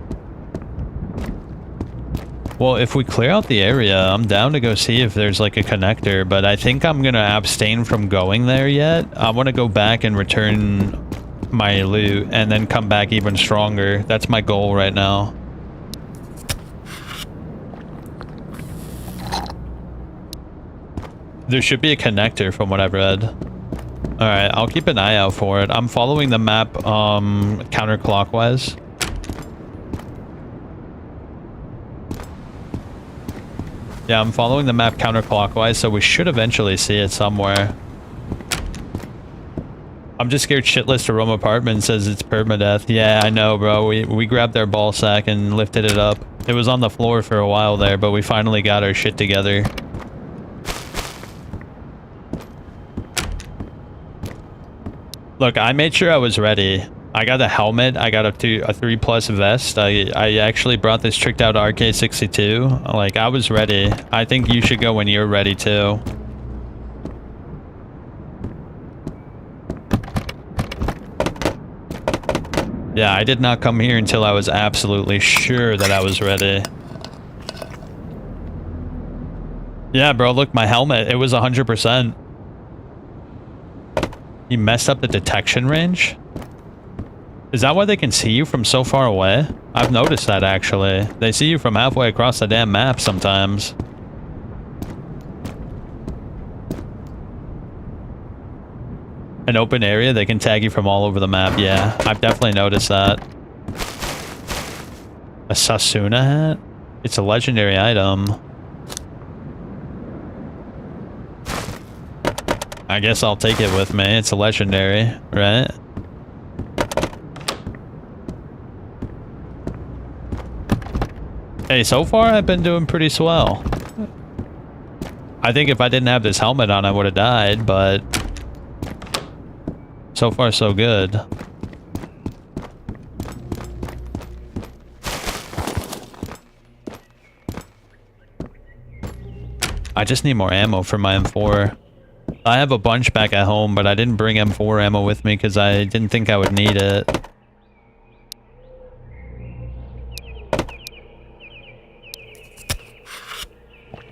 Well, if we clear out the area, I'm down to go see if there's like a connector, but I think I'm gonna abstain from going there yet. I want to go back and return my loot and then come back even stronger. That's my goal right now. There should be a connector from what I've read. Alright, I'll keep an eye out for it. I'm following the map counterclockwise. Yeah, I'm following the map counterclockwise, so we should eventually see it somewhere. I'm just scared shitless to Rome Apartment says it's permadeath. Yeah, I know, bro. We grabbed their ball sack and lifted it up. It was on the floor for a while there, but we finally got our shit together. Look, I made sure I was ready. I got a helmet. I got a 3+ vest. I actually brought this tricked out RK62. Like, I was ready. I think you should go when you're ready too. Yeah, I did not come here until I was absolutely sure that I was ready. Yeah, bro, look, my helmet, it was 100%. You messed up the detection range? Is that why they can see you from so far away? I've noticed that, actually. They see you from halfway across the damn map sometimes. An open area, they can tag you from all over the map. Yeah, I've definitely noticed that. A Sasuna hat? It's a legendary item. I guess I'll take it with me. It's a legendary, right? Hey, so far I've been doing pretty swell. I think if I didn't have this helmet on, I would have died, but so far so good. I just need more ammo for my M4. I have a bunch back at home, but I didn't bring M4 ammo with me because I didn't think I would need it.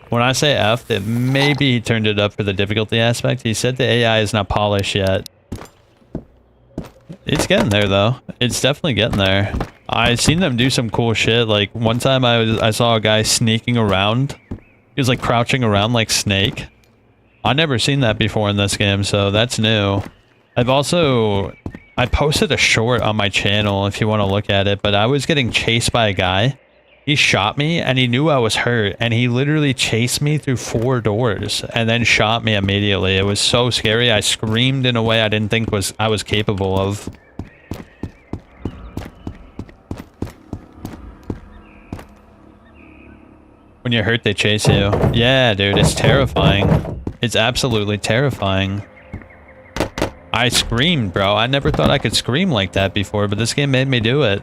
When I say F, that maybe he turned it up for the difficulty aspect. He said the AI is not polished yet. It's getting there, though. It's definitely getting there. I've seen them do some cool shit. Like, one time I saw a guy sneaking around. He was, like, crouching around like Snake. I've never seen that before in this game, so that's new. I posted a short on my channel if you want to look at it, but I was getting chased by a guy. He shot me, and he knew I was hurt, and he literally chased me through 4 doors, and then shot me immediately. It was so scary. I screamed in a way I didn't think I was capable of. When you're hurt, they chase you. Yeah, dude, it's terrifying. It's absolutely terrifying. I screamed, bro. I never thought I could scream like that before, but this game made me do it.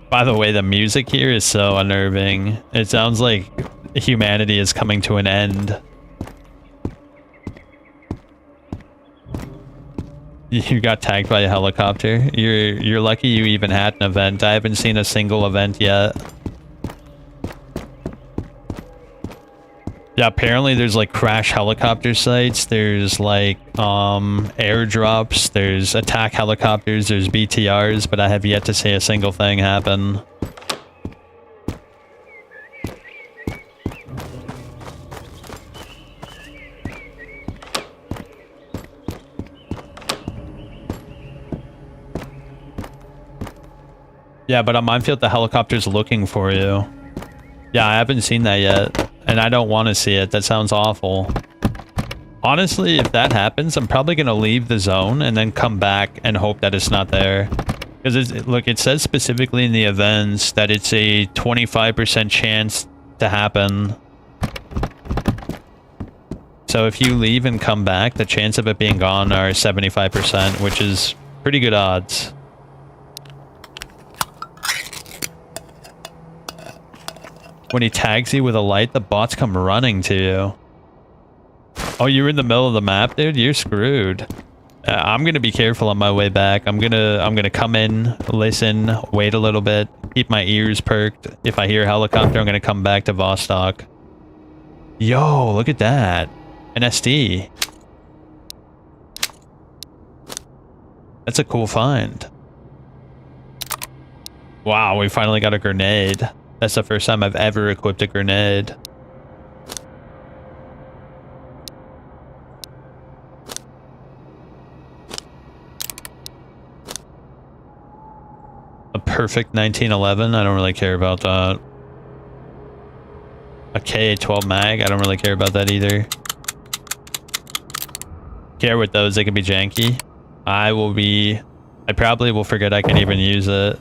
By the way, the music here is so unnerving. It sounds like humanity is coming to an end. You got tagged by a helicopter. You're lucky you even had an event. I haven't seen a single event yet. Yeah, apparently there's like crash helicopter sites, there's like airdrops, there's attack helicopters, there's BTRs, but I have yet to see a single thing happen. Yeah, but on Minefield, the helicopter's looking for you. Yeah, I haven't seen that yet, and I don't want to see it. That sounds awful. Honestly, if that happens, I'm probably going to leave the zone and then come back and hope that it's not there. Because, look, it says specifically in the events that it's a 25% chance to happen. So if you leave and come back, the chance of it being gone are 75%, which is pretty good odds. When he tags you with a light, the bots come running to you. Oh, you're in the middle of the map, dude? You're screwed. I'm gonna be careful on my way back. I'm gonna come in, listen, wait a little bit, keep my ears perked. If I hear a helicopter, I'm gonna come back to Vostok. Yo, look at that. An SD. That's a cool find. Wow, we finally got a grenade. That's the first time I've ever equipped a grenade. A perfect 1911? I don't really care about that. A K-12 mag? I don't really care about that either. Care with those, they can be janky. I probably will forget I can even use it.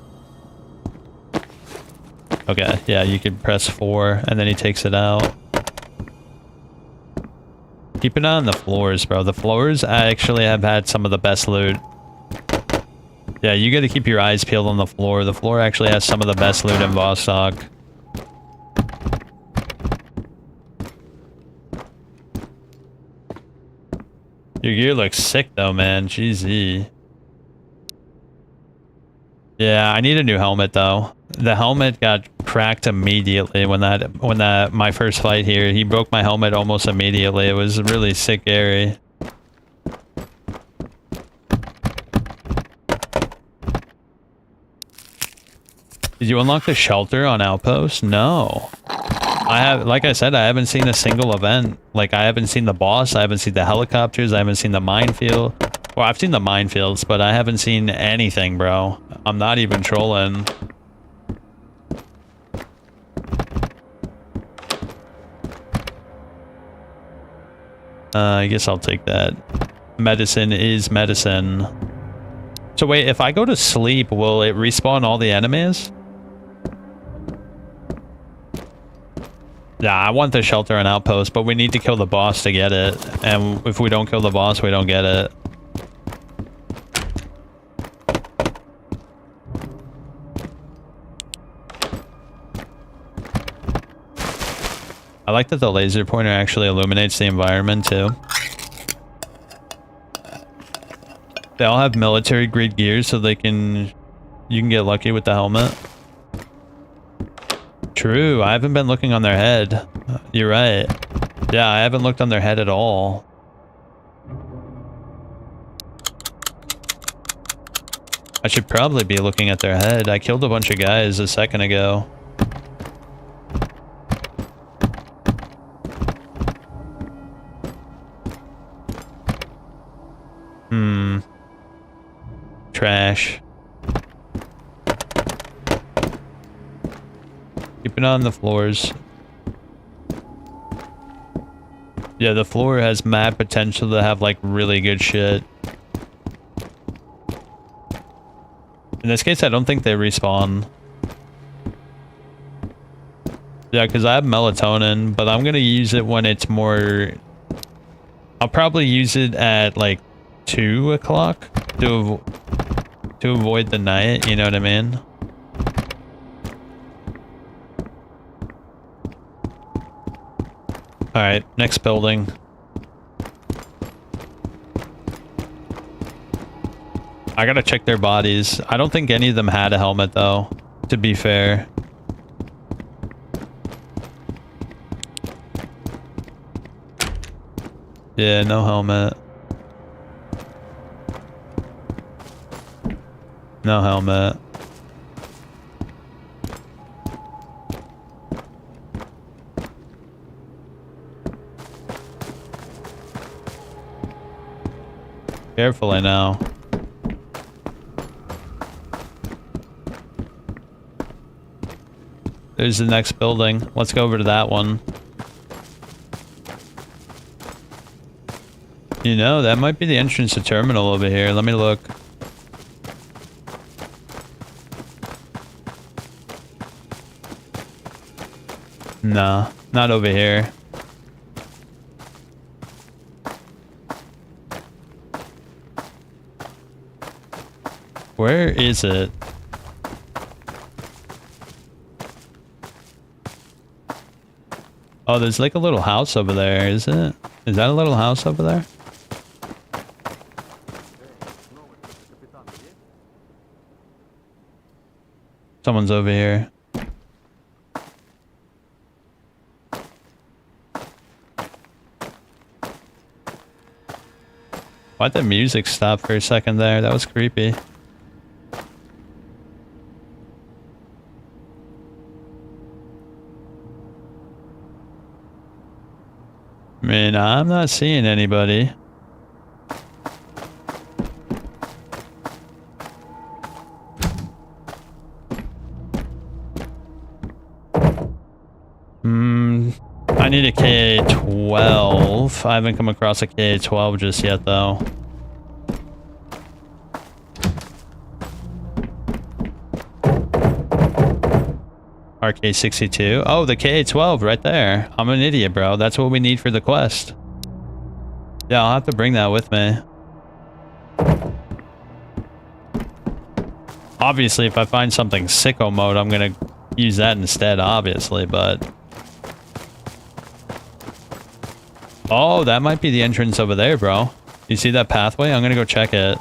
Okay, yeah, you can press 4 and then he takes it out. Keep an eye on the floors, bro. The floors actually have had some of the best loot. Yeah, you gotta keep your eyes peeled on the floor. The floor actually has some of the best loot in Vostok. Your gear looks sick though, man. GZ. Yeah, I need a new helmet though. The helmet got cracked immediately when my first fight here. He broke my helmet almost immediately. It was really sick, Gary. Did you unlock the shelter on Outpost? No. Like I said, I haven't seen a single event. Like, I haven't seen the boss, I haven't seen the helicopters, I haven't seen the minefield. Well, I've seen the minefields, but I haven't seen anything, bro. I'm not even trolling. I guess I'll take that. Medicine is medicine. So wait, if I go to sleep, will it respawn all the enemies? Yeah, I want the shelter and outpost, but we need to kill the boss to get it. And if we don't kill the boss, we don't get it. I like that the laser pointer actually illuminates the environment too. They all have military grade gear, so you can get lucky with the helmet. True, I haven't been looking on their head. You're right. Yeah, I haven't looked on their head at all. I should probably be looking at their head. I killed a bunch of guys a second ago. Trash. Keep it on the floors. Yeah, the floor has mad potential to have like really good shit. In this case, I don't think they respawn. Yeah, because I have melatonin, but I'm gonna use it when it's more... I'll probably use it at like 2 o'clock to avoid the night, you know what I mean? Alright, next building. I gotta check their bodies. I don't think any of them had a helmet though, to be fair. Yeah, no helmet. No helmet. Carefully now. There's the next building. Let's go over to that one. You know, that might be the entrance to terminal over here. Let me look. Nah, not over here. Where is it? Oh, there's like a little house over there, is it? Is that a little house over there? Someone's over here. Why'd the music stop for a second there? That was creepy. I mean, I'm not seeing anybody. I need a K-12. I haven't come across a K-12 just yet, though. RK-62. Oh, the K-12 right there. I'm an idiot, bro. That's what we need for the quest. Yeah, I'll have to bring that with me. Obviously, if I find something sicko mode, I'm gonna use that instead, obviously, but... Oh, that might be the entrance over there, bro. You see that pathway? I'm gonna go check it.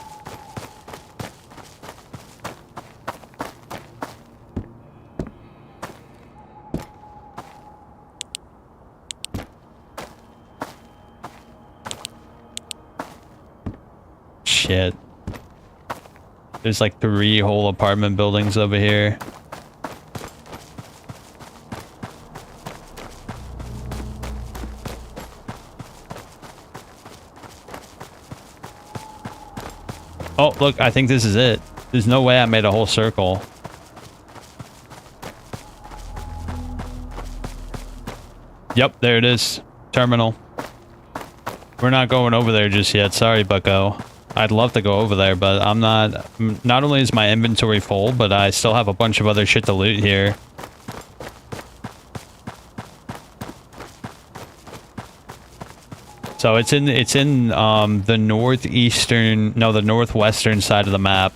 Shit. There's like 3 whole apartment buildings over here. Oh, look, I think this is it. There's no way I made a whole circle. Yep, there it is. Terminal. We're not going over there just yet. Sorry, bucko. I'd love to go over there, but I'm not... Not only is my inventory full, but I still have a bunch of other shit to loot here. So it's in the northeastern... No, the northwestern side of the map.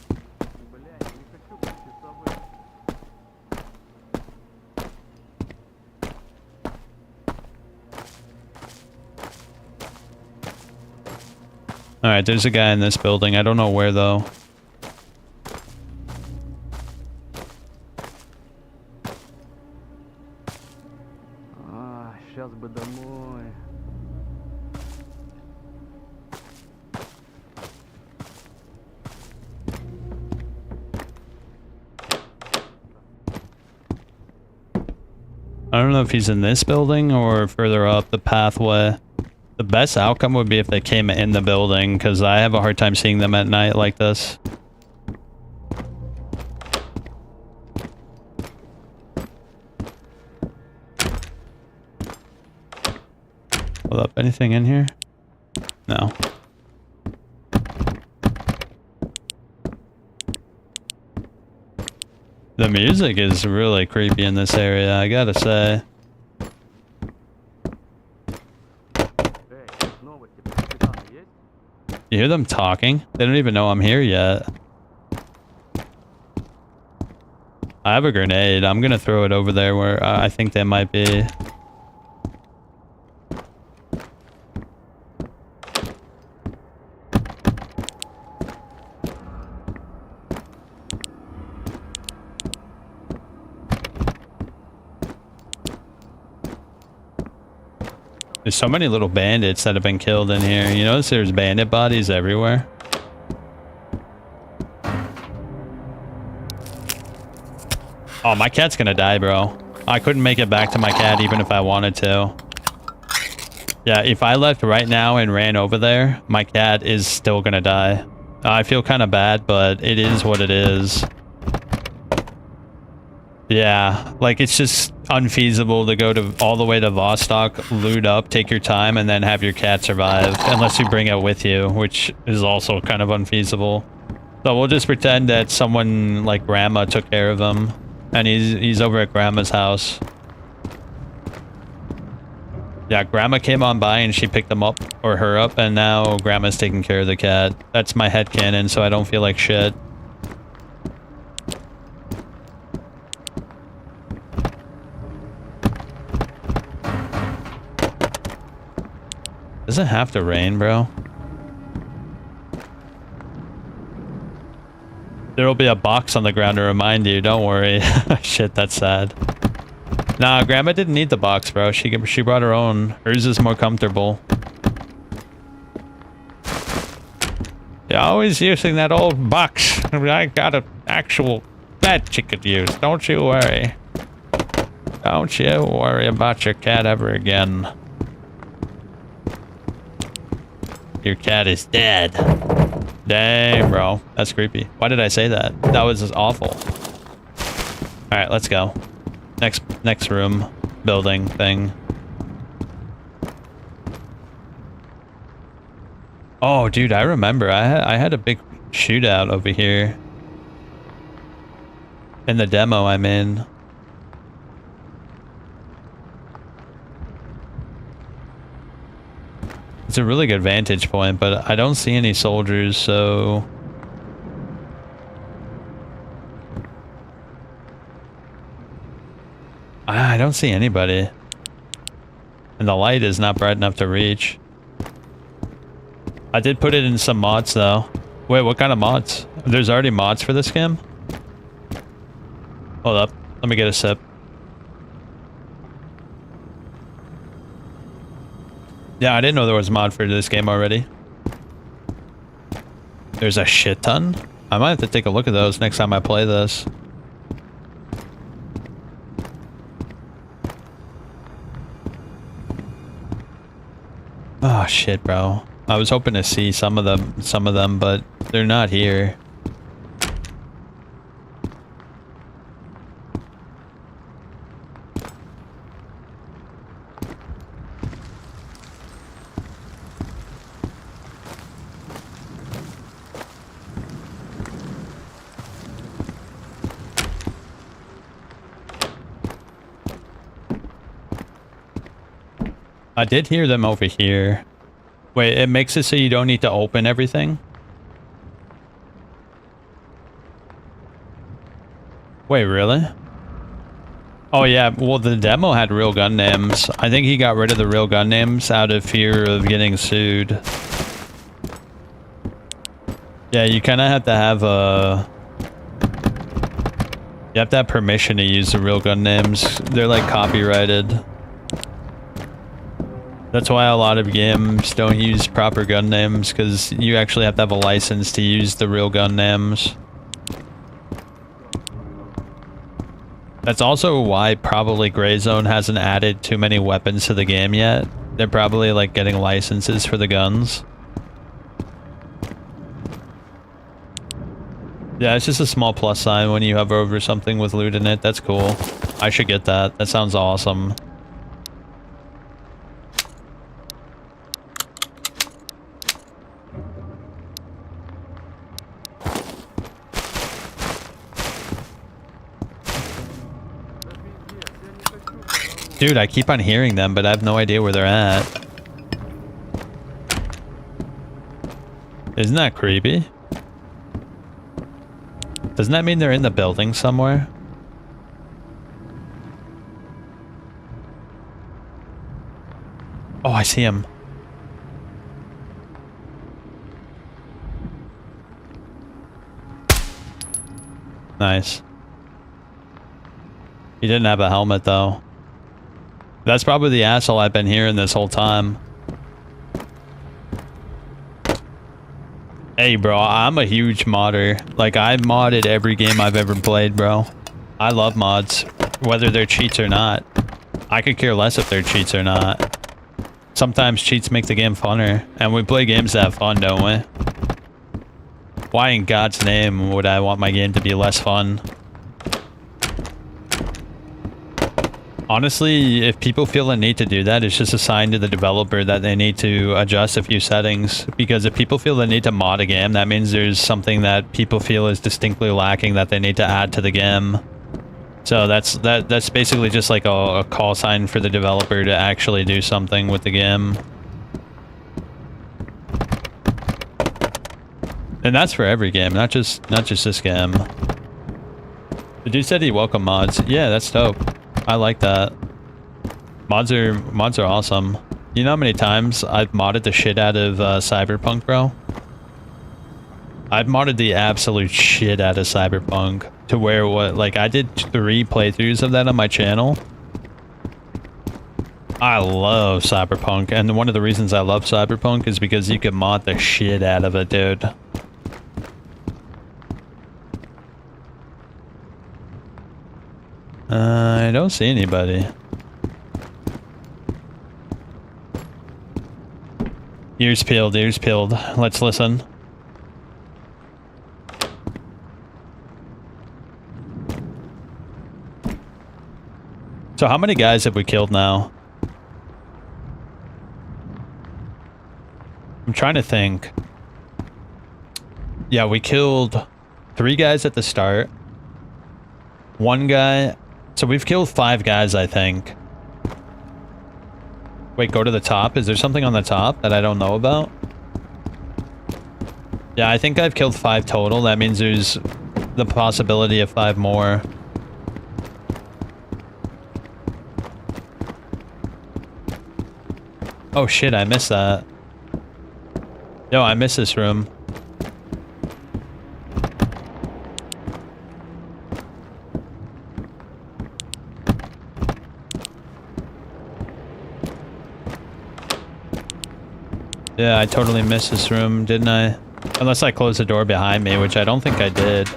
Alright, there's a guy in this building. I don't know where, though. Сейчас бы домой. I don't know if he's in this building or further up the pathway. The best outcome would be if they came in the building, because I have a hard time seeing them at night like this. Hold up, anything in here? No. The music is really creepy in this area, I gotta say. You hear them talking? They don't even know I'm here yet. I have a grenade. I'm gonna throw it over there where I think they might be. There's so many little bandits that have been killed in here. You notice there's bandit bodies everywhere? Oh, my cat's gonna die, bro. I couldn't make it back to my cat even if I wanted to. Yeah, if I left right now and ran over there, my cat is still gonna die. I feel kind of bad, but it is what it is. Yeah, like it's just unfeasible to go to all the way to Vostok, loot up, take your time, and then have your cat survive, unless you bring it with you, which is also kind of unfeasible. So we'll just pretend that someone like Grandma took care of him, and he's over at Grandma's house. Yeah, Grandma came on by and she picked him up, or her up, and now Grandma's taking care of the cat. That's my headcanon, so I don't feel like shit. Doesn't have to rain, bro. There'll be a box on the ground to remind you, don't worry. Shit, that's sad. Nah, Grandma didn't need the box, bro. She brought her own. Hers is more comfortable. You're always using that old box. I got an actual bed she could use. Don't you worry. Don't you worry about your cat ever again. Your cat is dead. Dang, bro. That's creepy. Why did I say that? That was just awful. Alright, let's go. Next room. Building thing. Oh, dude, I remember. I had a big shootout over here. In the demo I'm in. It's a really good vantage point, but I don't see any soldiers, so... I don't see anybody. And the light is not bright enough to reach. I did put it in some mods, though. Wait, what kind of mods? There's already mods for this game? Hold up. Let me get a sip. Yeah, I didn't know there was a mod for this game already. There's a shit ton? I might have to take a look at those next time I play this. Oh shit, bro. I was hoping to see some of them, but they're not here. I did hear them over here. Wait, it makes it so you don't need to open everything? Wait, really? Oh yeah, well the demo had real gun names. I think he got rid of the real gun names out of fear of getting sued. Yeah, you kind of have to have a... You have to have permission to use the real gun names. They're like copyrighted. That's why a lot of games don't use proper gun names, because you actually have to have a license to use the real gun names. That's also why probably Gray Zone hasn't added too many weapons to the game yet. They're probably like getting licenses for the guns. Yeah, it's just a small plus sign when you hover over something with loot in it. That's cool. I should get that. That sounds awesome. Dude, I keep on hearing them, but I have no idea where they're at. Isn't that creepy? Doesn't that mean they're in the building somewhere? Oh, I see him. Nice. He didn't have a helmet, though. That's probably the asshole I've been hearing this whole time. Hey, bro, I'm a huge modder. Like, I've modded every game I've ever played, bro. I love mods, whether they're cheats or not. I could care less if they're cheats or not. Sometimes cheats make the game funner, and we play games that have fun, don't we? Why in God's name would I want my game to be less fun? Honestly, if people feel the need to do that, it's just a sign to the developer that they need to adjust a few settings. Because if people feel the need to mod a game, that means there's something that people feel is distinctly lacking that they need to add to the game. So that's basically just like a call sign for the developer to actually do something with the game. And that's for every game, not just this game. The dude said he welcomed mods. Yeah, that's dope. I like that. Mods are awesome. You know how many times I've modded the shit out of Cyberpunk, bro? I've modded the absolute shit out of Cyberpunk to where like I did 3 playthroughs of that on my channel. I love Cyberpunk, and one of the reasons I love Cyberpunk is because you can mod the shit out of it, dude. I don't see anybody. Ears peeled, ears peeled. Let's listen. So how many guys have we killed now? I'm trying to think. Yeah, we killed 3 guys at the start. 1 guy. So we've killed 5 guys, I think. Wait, go to the top. Is there something on the top that I don't know about? Yeah, I think I've killed 5 total. That means there's the possibility of 5 more. Oh shit, I missed that. Yo, I missed this room. Yeah, I totally missed this room, didn't I? Unless I closed the door behind me, which I don't think I did.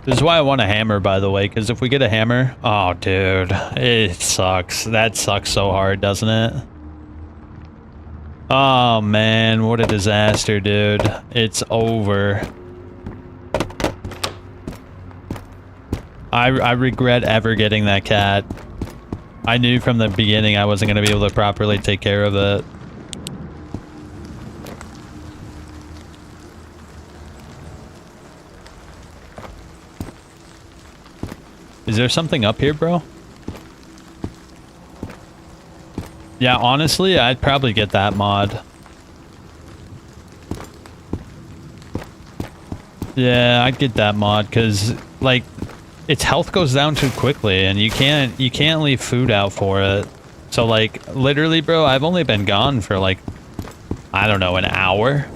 This is why I want a hammer, by the way, because if we get a hammer... Oh, dude. It sucks. That sucks so hard, doesn't it? Oh, man. What a disaster, dude. It's over. I regret ever getting that cat. I knew from the beginning I wasn't going to be able to properly take care of it. Is there something up here, bro? Yeah, honestly, I'd probably get that mod. Yeah, I'd get that mod, because, like... its health goes down too quickly, and you can't leave food out for it. So, like, literally, bro, I've only been gone for, like, I don't know, an hour?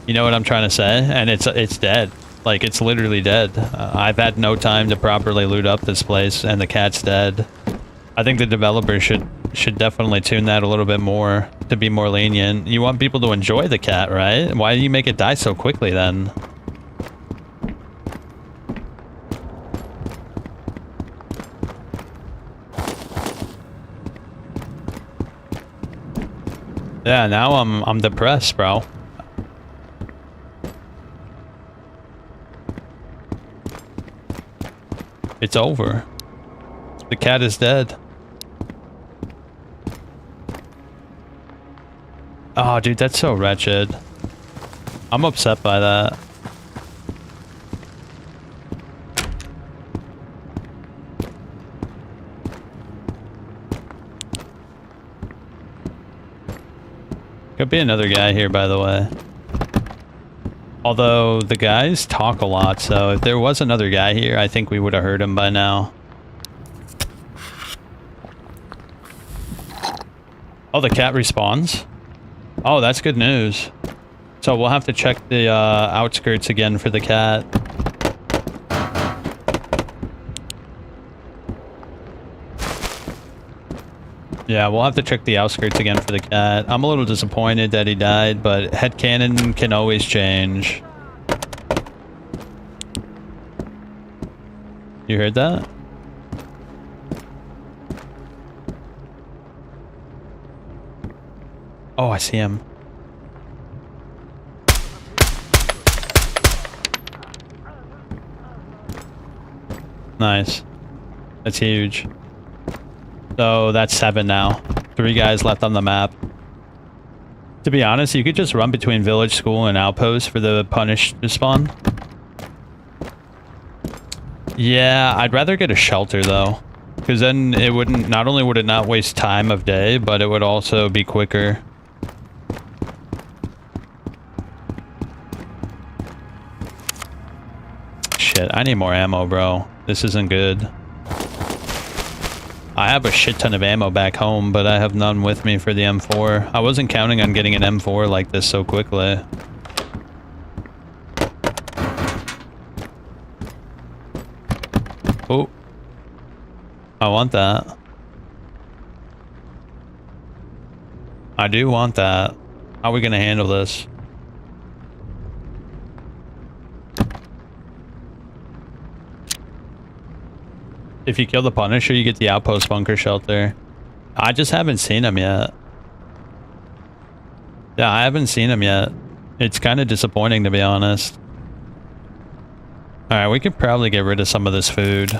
You know what I'm trying to say? And it's dead. Like, it's literally dead. I've had no time to properly loot up this place, and the cat's dead. I think the developer should definitely tune that a little bit more to be more lenient. You want people to enjoy the cat, right? Why do you make it die so quickly, then? Yeah, now I'm depressed, bro. It's over. The cat is dead. Oh, dude, that's so wretched. I'm upset by that. Could be another guy here, by the way. Although, the guys talk a lot, so if there was another guy here, I think we would have heard him by now. Oh, the cat respawns? Oh, that's good news. So we'll have to check the outskirts again for the cat. Yeah, we'll have to check the outskirts again for the cat. I'm a little disappointed that he died, but headcanon can always change. You heard that? Oh, I see him. Nice. That's huge. So that's 7 now. 3 guys left on the map. To be honest, you could just run between village, school, and outpost for the punish to spawn. Yeah, I'd rather get a shelter though. Because then it wouldn't, not only would it not waste time of day, but it would also be quicker. Shit, I need more ammo, bro. This isn't good. I have a shit ton of ammo back home, but I have none with me for the M4. I wasn't counting on getting an M4 like this so quickly. Oh. I want that. I do want that. How are we gonna handle this? If you kill the Punisher, you get the outpost bunker shelter. I just haven't seen him yet. Yeah, I haven't seen him yet. It's kind of disappointing, to be honest. Alright, we could probably get rid of some of this food.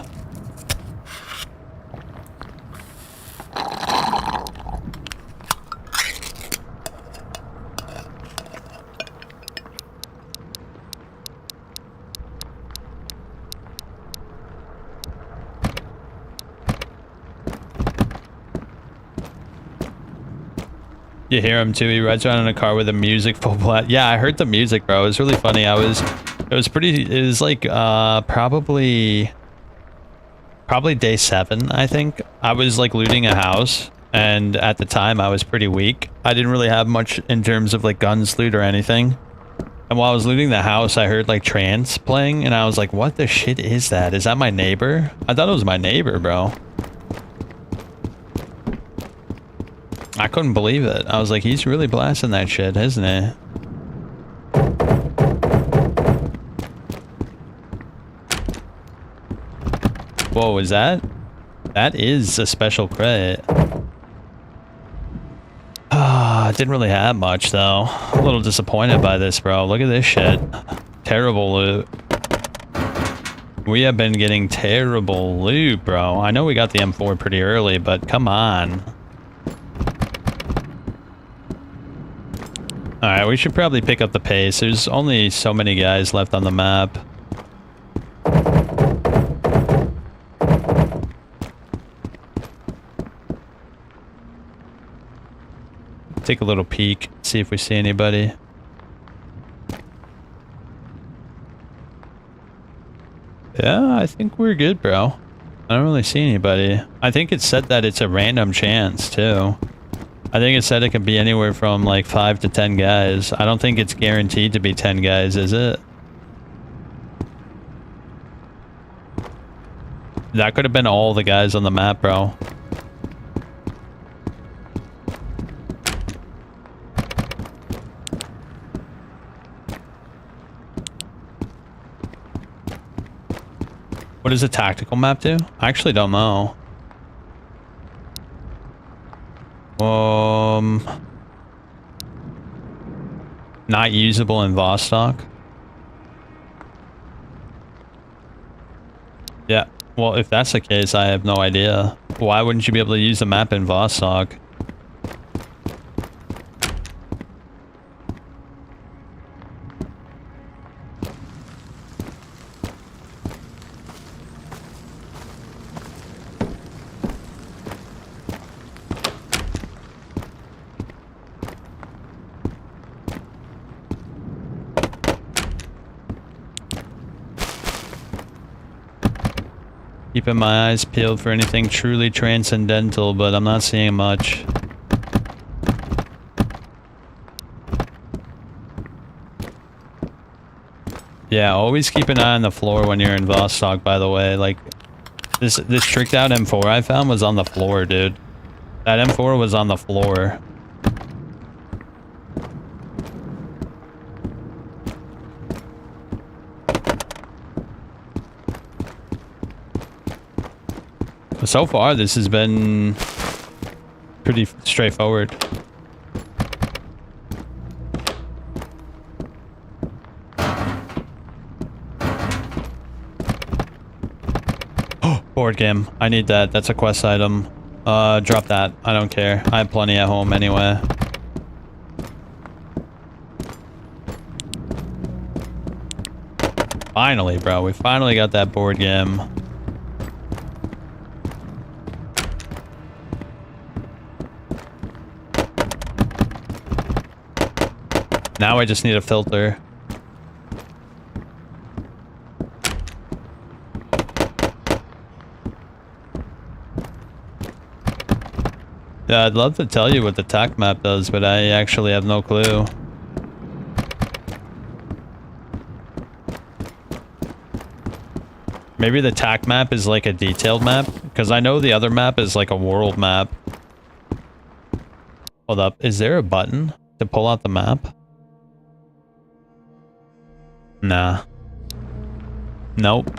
You hear him too. He rides around in a car with the music full blast. Yeah, I heard the music, bro. It was really funny. It was like probably day 7, I think. I was like looting a house, and at the time I was pretty weak. I didn't really have much in terms of like guns, loot, or anything. And while I was looting the house, I heard like trance playing, and I was like, what the shit is that? Is that my neighbor? I thought it was my neighbor, bro. I couldn't believe it. I was like, he's really blasting that shit, isn't he? Whoa, is that? That is a special crate. Ah, didn't really have much though. A little disappointed by this, bro. Look at this shit. Terrible loot. We have been getting terrible loot, bro. I know we got the M4 pretty early, but come on. Alright, we should probably pick up the pace. There's only so many guys left on the map. Take a little peek, see if we see anybody. Yeah, I think we're good, bro. I don't really see anybody. I think it said that it's a random chance, too. I think it said it could be anywhere from like 5 to 10 guys. I don't think it's guaranteed to be 10 guys, is it? That could have been all the guys on the map, bro. What does a tactical map do? I actually don't know. Not usable in Vostok. Yeah, well, if that's the case, I have no idea. Why wouldn't you be able to use the map in Vostok? Keeping my eyes peeled for anything truly transcendental, but I'm not seeing much. Yeah, always keep an eye on the floor when you're in Vostok, by the way. Like, this tricked out M4 I found was on the floor, dude. That M4 was on the floor. So far, this has been pretty straightforward. Board game. I need that. That's a quest item. Drop that. I don't care. I have plenty at home anyway. Finally, bro. We finally got that board game. Now I just need a filter. Yeah, I'd love to tell you what the TAC map does, but I actually have no clue. Maybe the TAC map is like a detailed map, because I know the other map is like a world map. Hold up, is there a button to pull out the map? Nah. Nope.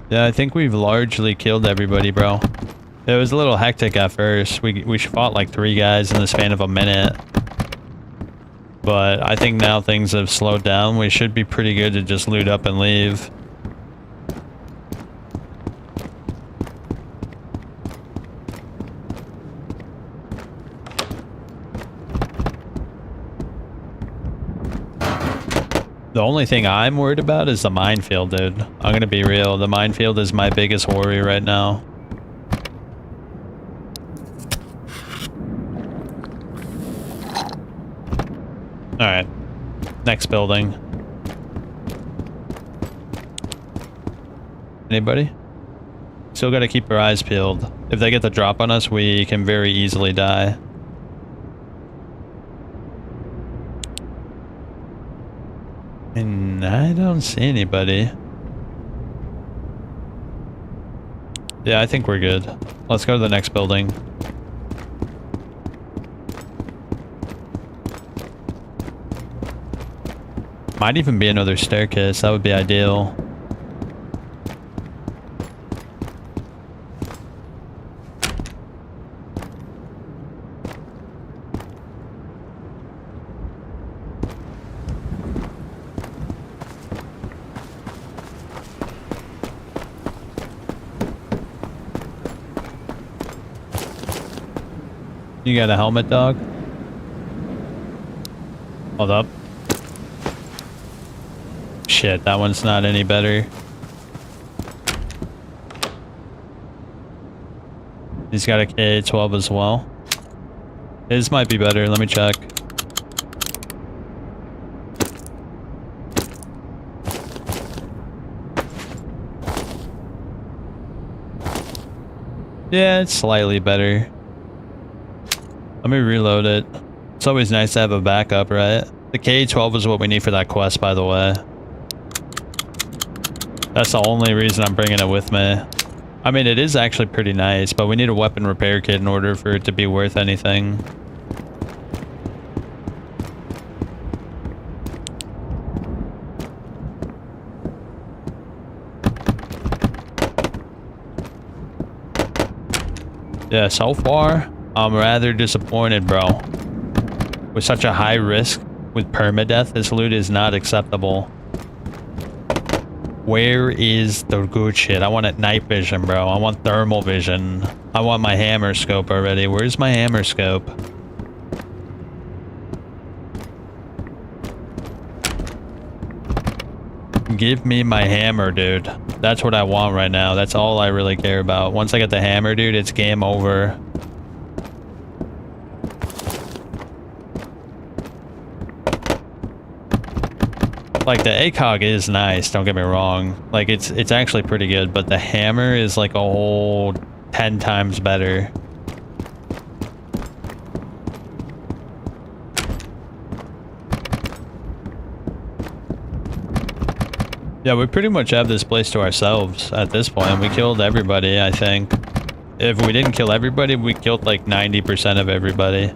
Yeah, I think we've largely killed everybody, bro. It was a little hectic at first. We fought like 3 guys in the span of a minute. But I think now things have slowed down. We should be pretty good to just loot up and leave. The only thing I'm worried about is the minefield, dude. I'm gonna be real. The minefield is my biggest worry right now. Alright. Next building. Anybody? Still gotta keep our eyes peeled. If they get the drop on us, we can very easily die. And I don't see anybody. Yeah, I think we're good. Let's go to the next building. Might even be another staircase. That would be ideal. You got a helmet, dog? Hold up. Shit, that one's not any better. He's got a K-12 as well. His might be better. Let me check. Yeah, it's slightly better. Let me reload it. It's always nice to have a backup, right? The K-12 is what we need for that quest, by the way. That's the only reason I'm bringing it with me. I mean, it is actually pretty nice, but we need a weapon repair kit in order for it to be worth anything. Yeah, so far, I'm rather disappointed, bro. With such a high risk with permadeath, this loot is not acceptable. Where is the good shit? I want it night vision, bro. I want thermal vision. I want my hammer scope already. Where's my hammer scope? Give me my hammer, dude. That's what I want right now. That's all I really care about. Once I get the hammer, dude, it's game over. Like, the ACOG is nice, don't get me wrong. Like, it's actually pretty good, but the hammer is like a whole 10 times better. Yeah, we pretty much have this place to ourselves at this point. We killed everybody, I think. If we didn't kill everybody, we killed like 90% of everybody.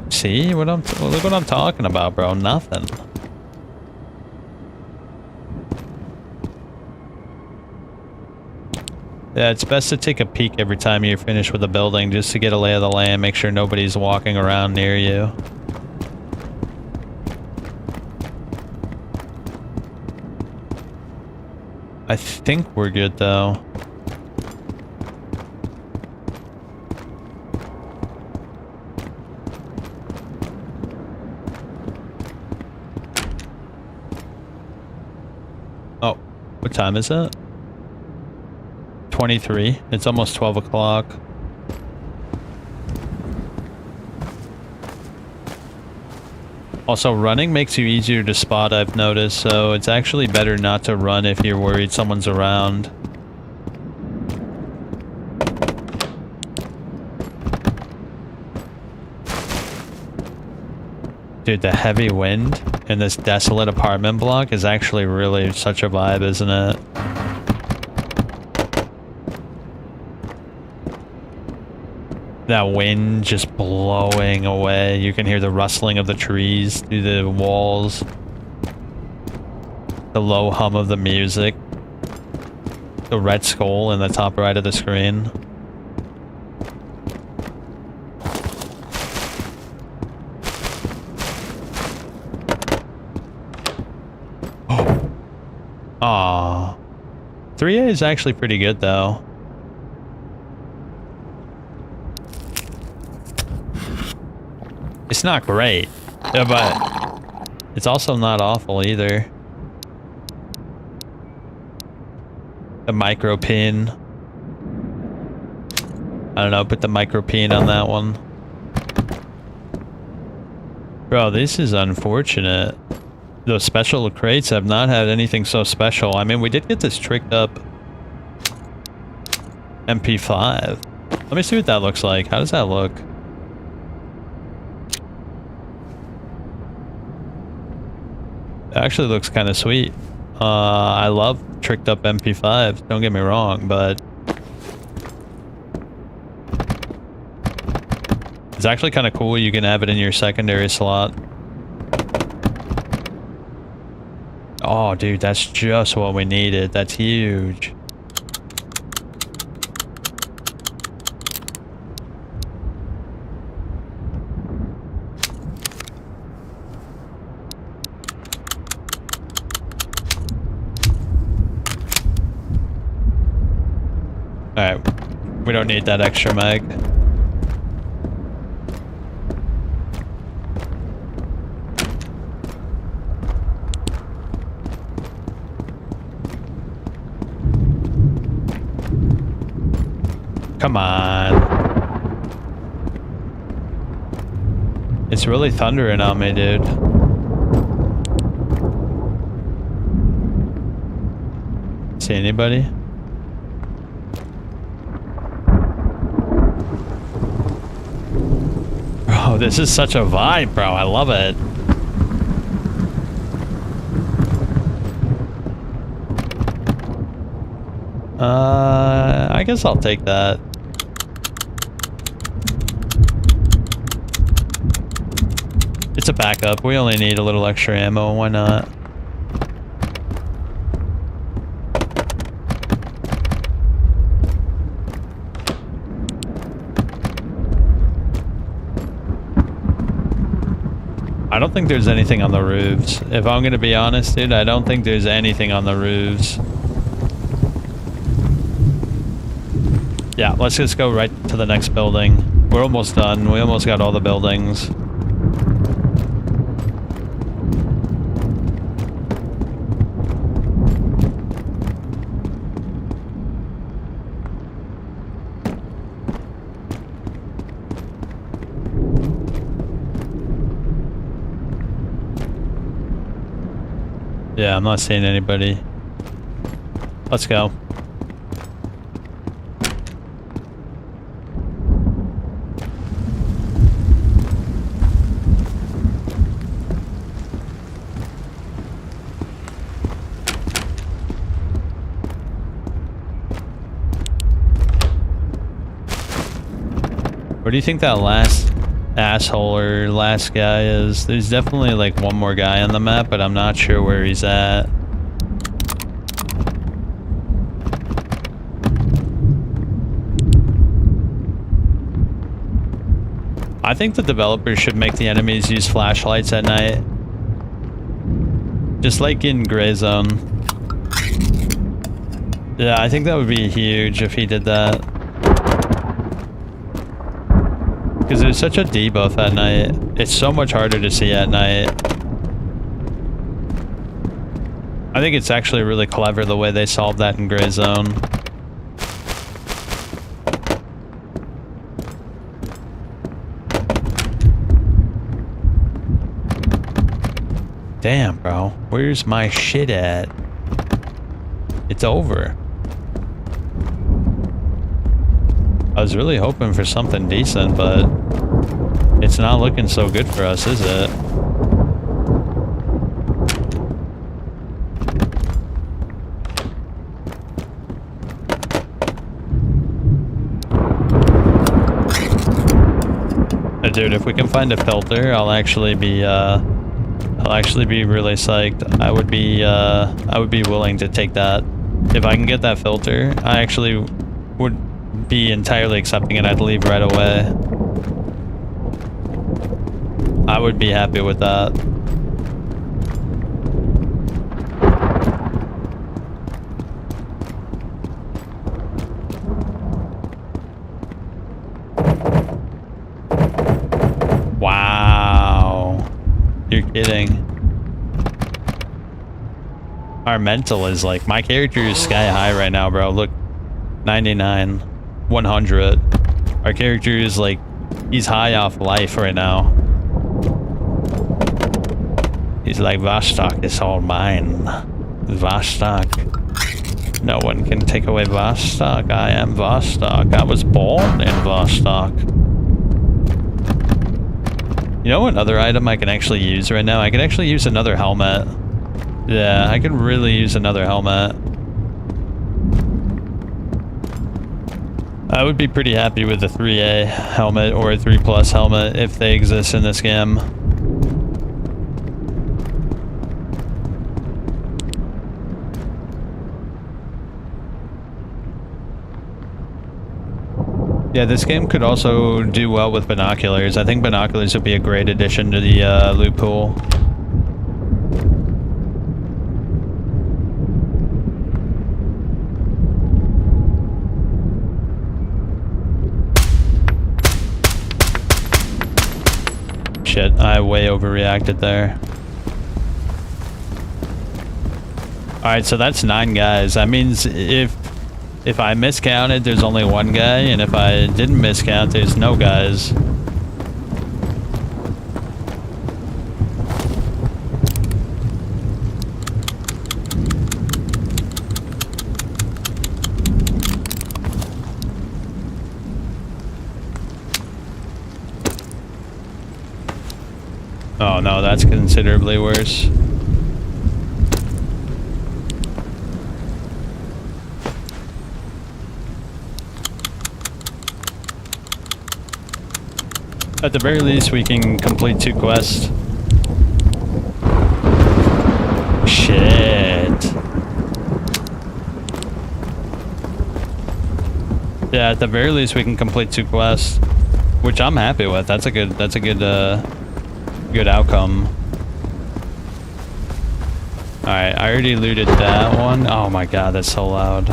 See what look what I'm talking about, bro. Nothing. Yeah, it's best to take a peek every time you're finished with a building just to get a lay of the land, make sure nobody's walking around near you. I think we're good though. Oh, what time is it? 23. It's almost 12 o'clock. Also, running makes you easier to spot, I've noticed, so it's actually better not to run if you're worried someone's around. Dude, the heavy wind in this desolate apartment block is actually really such a vibe, isn't it? That wind just blowing away. You can hear the rustling of the trees through the walls. The low hum of the music. The red skull in the top right of the screen. Aww. 3A is actually pretty good though. It's not great, yeah, but it's also not awful either. The micro pin. I don't know, put the micro pin on that one. Bro, this is unfortunate. Those special crates have not had anything so special. I mean, we did get this tricked up MP5. Let me see what that looks like. How does that look? It actually looks kind of sweet. I love tricked up MP5s, don't get me wrong, but it's actually kind of cool you can have it in your secondary slot. Oh, dude, that's just what we needed. That's huge. Alright, we don't need that extra mag. Come on. It's really thundering on me, dude. See anybody? Bro, this is such a vibe, bro. I love it. I guess I'll take that. It's a backup. We only need a little extra ammo. Why not? I don't think there's anything on the roofs. If I'm gonna be honest, dude, I don't think there's anything on the roofs. Yeah, let's just go right to the next building. We're almost done. We almost got all the buildings. Yeah, I'm not seeing anybody. Let's go. Where do you think that last asshole or last guy is? There's definitely like one more guy on the map, but I'm not sure where he's at. I think the developers should make the enemies use flashlights at night. Just like in Gray Zone. Yeah, I think that would be huge if he did that. Because there's such a debuff at night. It's so much harder to see at night. I think it's actually really clever the way they solved that in Gray Zone. Damn, bro. Where's my shit at? It's over. I was really hoping for something decent, but it's not looking so good for us, is it? Dude, if we can find a filter, I'll actually be really psyched. I would be willing to take that. If I can get that filter, I actually would be entirely accepting it. I'd leave right away. I would be happy with that. Wow. You're kidding. Our mental is like, my character is sky high right now, bro. Look, 99, 100. Our character is like, he's high off life right now. He's like, Vostok is all mine. Vostok. No one can take away Vostok. I am Vostok. I was born in Vostok. You know what other item I can actually use right now? I can actually use another helmet. Yeah, I could really use another helmet. I would be pretty happy with a 3A helmet or a 3+ helmet if they exist in this game. Yeah, this game could also do well with binoculars. I think binoculars would be a great addition to the loot pool. Shit, I way overreacted there. Alright, so that's 9 guys. That means if I miscounted, there's only 1 guy, and if I didn't miscount, there's no guys. Oh no, that's considerably worse. At the very least, we can complete 2 quests. Shit. Yeah, at the very least, we can complete 2 quests, which I'm happy with. That's a good good outcome. All right, I already looted that one. Oh my god, that's so loud.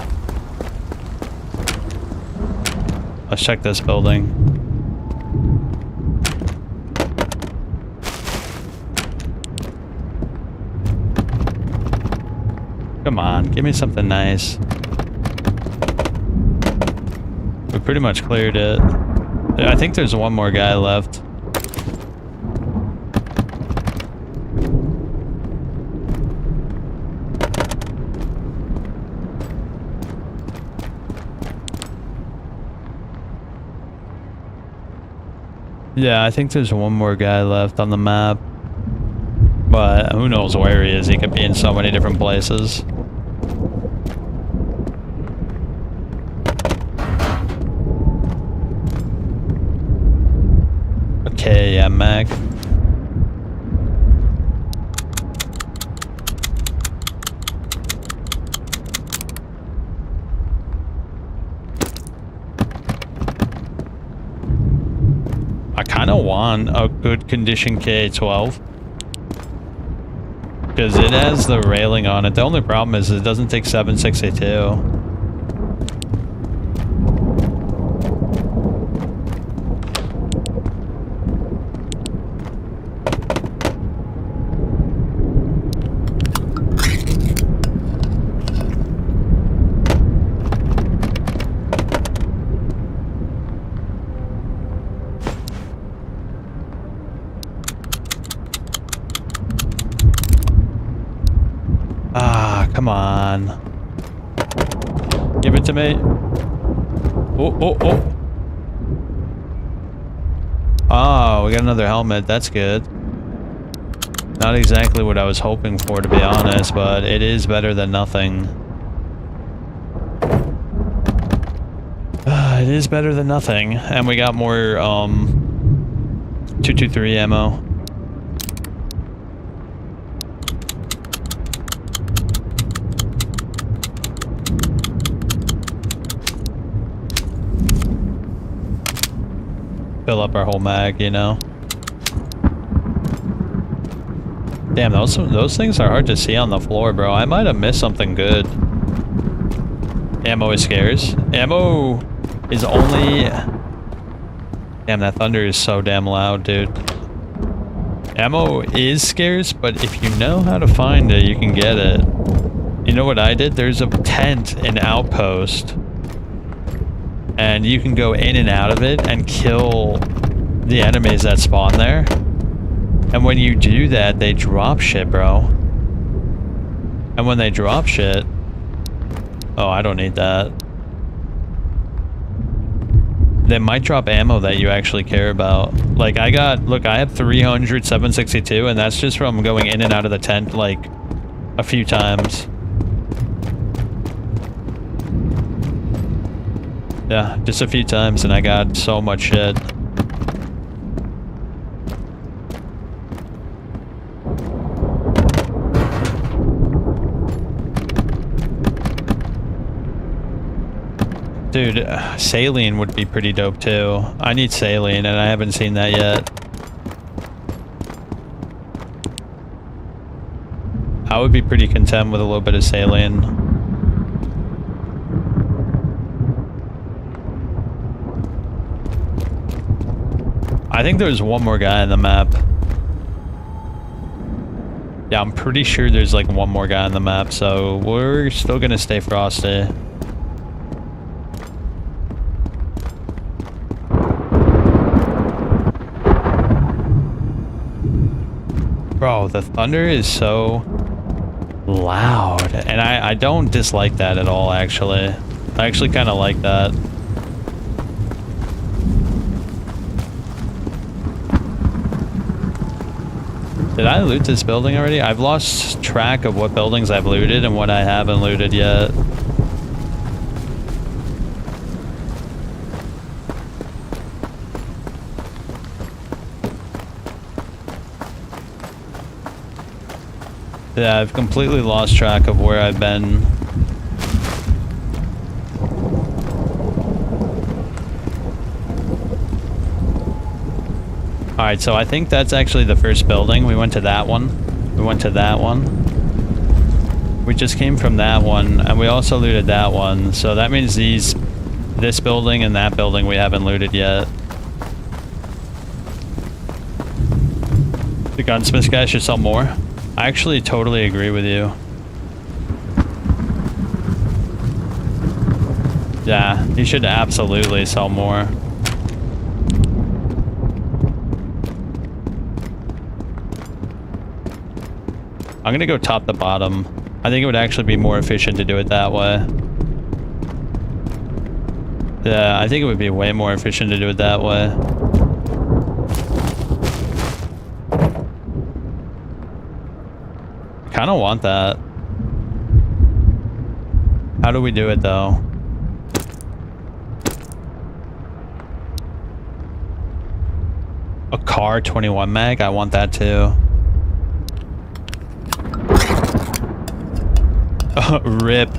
Let's check this building. Come on, give me something nice. We pretty much cleared it. I think there's one more guy left. Yeah, I think there's one more guy left on the map. But who knows where he is? He could be in so many different places. Okay, yeah, Mac. I kind of want a good condition K-12 because it has the railing on it. The only problem is it doesn't take 762. Come on. Give it to me. Oh, oh, oh. Oh, we got another helmet. That's good. Not exactly what I was hoping for, to be honest, but it is better than nothing. It is better than nothing. And we got more, 223 ammo. Fill up our whole mag, you know. Damn, those things are hard to see on the floor, bro. I might have missed something good. Ammo is scarce. Ammo is only... Damn, that thunder is so damn loud, dude. Ammo is scarce, but if you know how to find it, you can get it. You know what I did? There's a tent, an outpost. And you can go in and out of it and kill the enemies that spawn there. And when you do that, they drop shit, bro. And when they drop shit... Oh, I don't need that. They might drop ammo that you actually care about. Like, I got... Look, I have 300 762, and that's just from going in and out of the tent, like, a few times. Yeah, just a few times and I got so much shit. Dude, saline would be pretty dope too. I need saline and I haven't seen that yet. I would be pretty content with a little bit of saline. I think there's one more guy on the map. Yeah, I'm pretty sure there's like one more guy on the map, so we're still gonna stay frosty. Bro, the thunder is so loud, and I don't dislike that at all, actually. I actually kind of like that. Did I loot this building already? I've lost track of what buildings I've looted and what I haven't looted yet. Yeah, I've completely lost track of where I've been. Alright, so I think that's actually the first building. We went to that one. We went to that one. We just came from that one, and we also looted that one. So that means this building and that building we haven't looted yet. The gunsmith guy should sell more. I actually totally agree with you. Yeah, he should absolutely sell more. I'm gonna go top to bottom. I think it would actually be more efficient to do it that way. Yeah, I think it would be way more efficient to do it that way. kind of want that. How do we do it though? A car 21 mag? I want that too. Rip.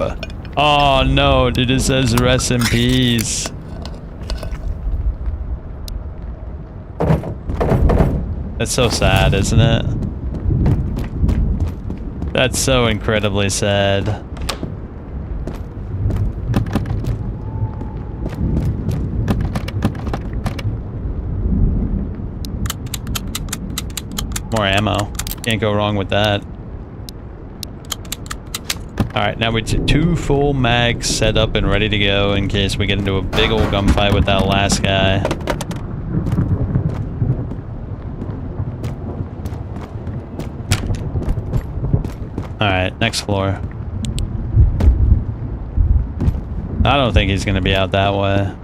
Oh no, dude, it says rest in peace. That's so sad, isn't it? That's so incredibly sad. More ammo. Can't go wrong with that. Alright, now we 2 full mags set up and ready to go in case we get into a big old gunfight with that last guy. Alright, next floor. I don't think he's gonna be out that way.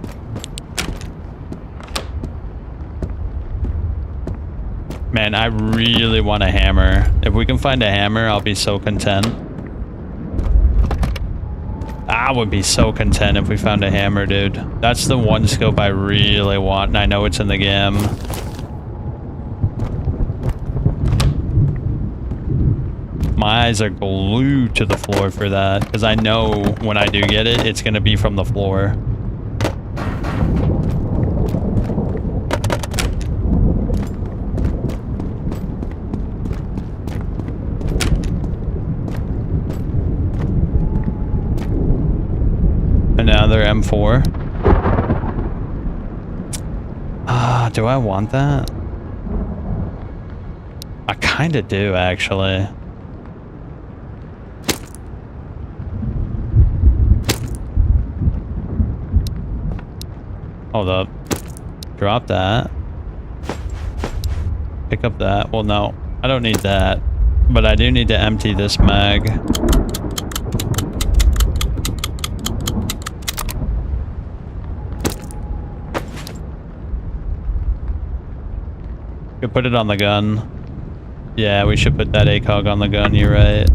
Man, I really want a hammer. If we can find a hammer, I'll be so content. I would be so content if we found a hammer, dude. That's the one scope I really want, and I know it's in the game. My eyes are glued to the floor for that, because I know when I do get it, it's going to be from the floor. Another M4. Do I want that? I kind of do, actually. Hold up. Drop that. Pick up that. Well, no. I don't need that. But I do need to empty this mag. Could put it on the gun. Yeah, we should put that ACOG on the gun, you're right.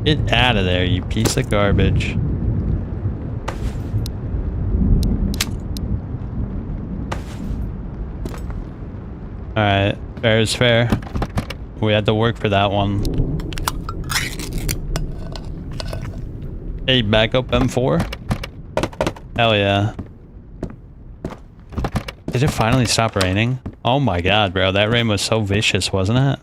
Get out of there, you piece of garbage. Alright, fair is fair. We had to work for that one. Hey, backup M4? Hell yeah. Did it finally stop raining? Oh my god, bro. That rain was so vicious, wasn't it?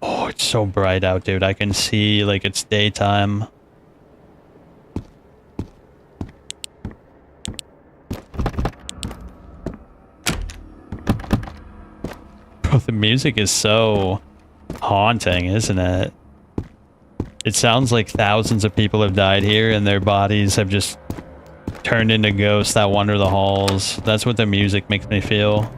Oh, it's so bright out, dude. I can see like it's daytime. Bro, the music is so haunting, isn't it? It sounds like thousands of people have died here and their bodies have just turned into ghosts that wander the halls. That's what the music makes me feel.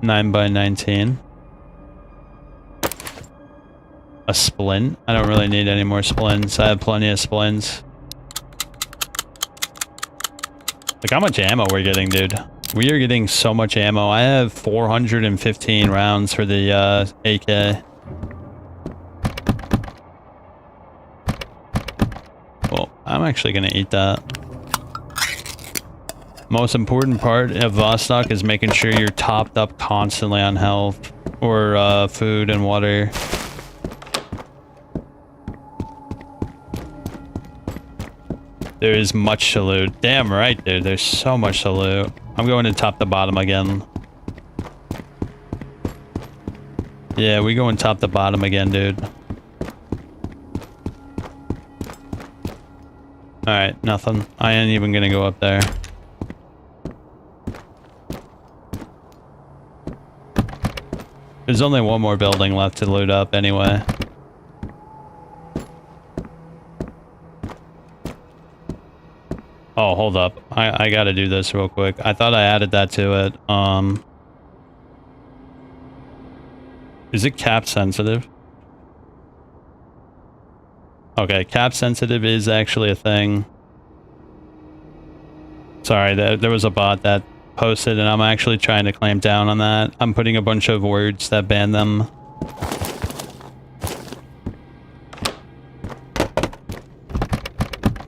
Nine by 19. A splint? I don't really need any more splints. I have plenty of splints. Look how much ammo we're getting, dude. We are getting so much ammo. I have 415 rounds for the AK. Well, I'm actually gonna eat that. Most important part of Vostok is making sure you're topped up constantly on health or food and water. There is much to loot. Damn right, dude. There's so much to loot. I'm going to top to bottom again. Yeah, we going top to bottom again, dude. Alright, nothing. I ain't even gonna go up there. There's only one more building left to loot up anyway. Oh, hold up. I gotta do this real quick. I thought I added that to it. Is it cap sensitive? Okay, cap sensitive is actually a thing. Sorry, there was a bot that posted and I'm actually trying to clamp down on that. I'm putting a bunch of words that ban them.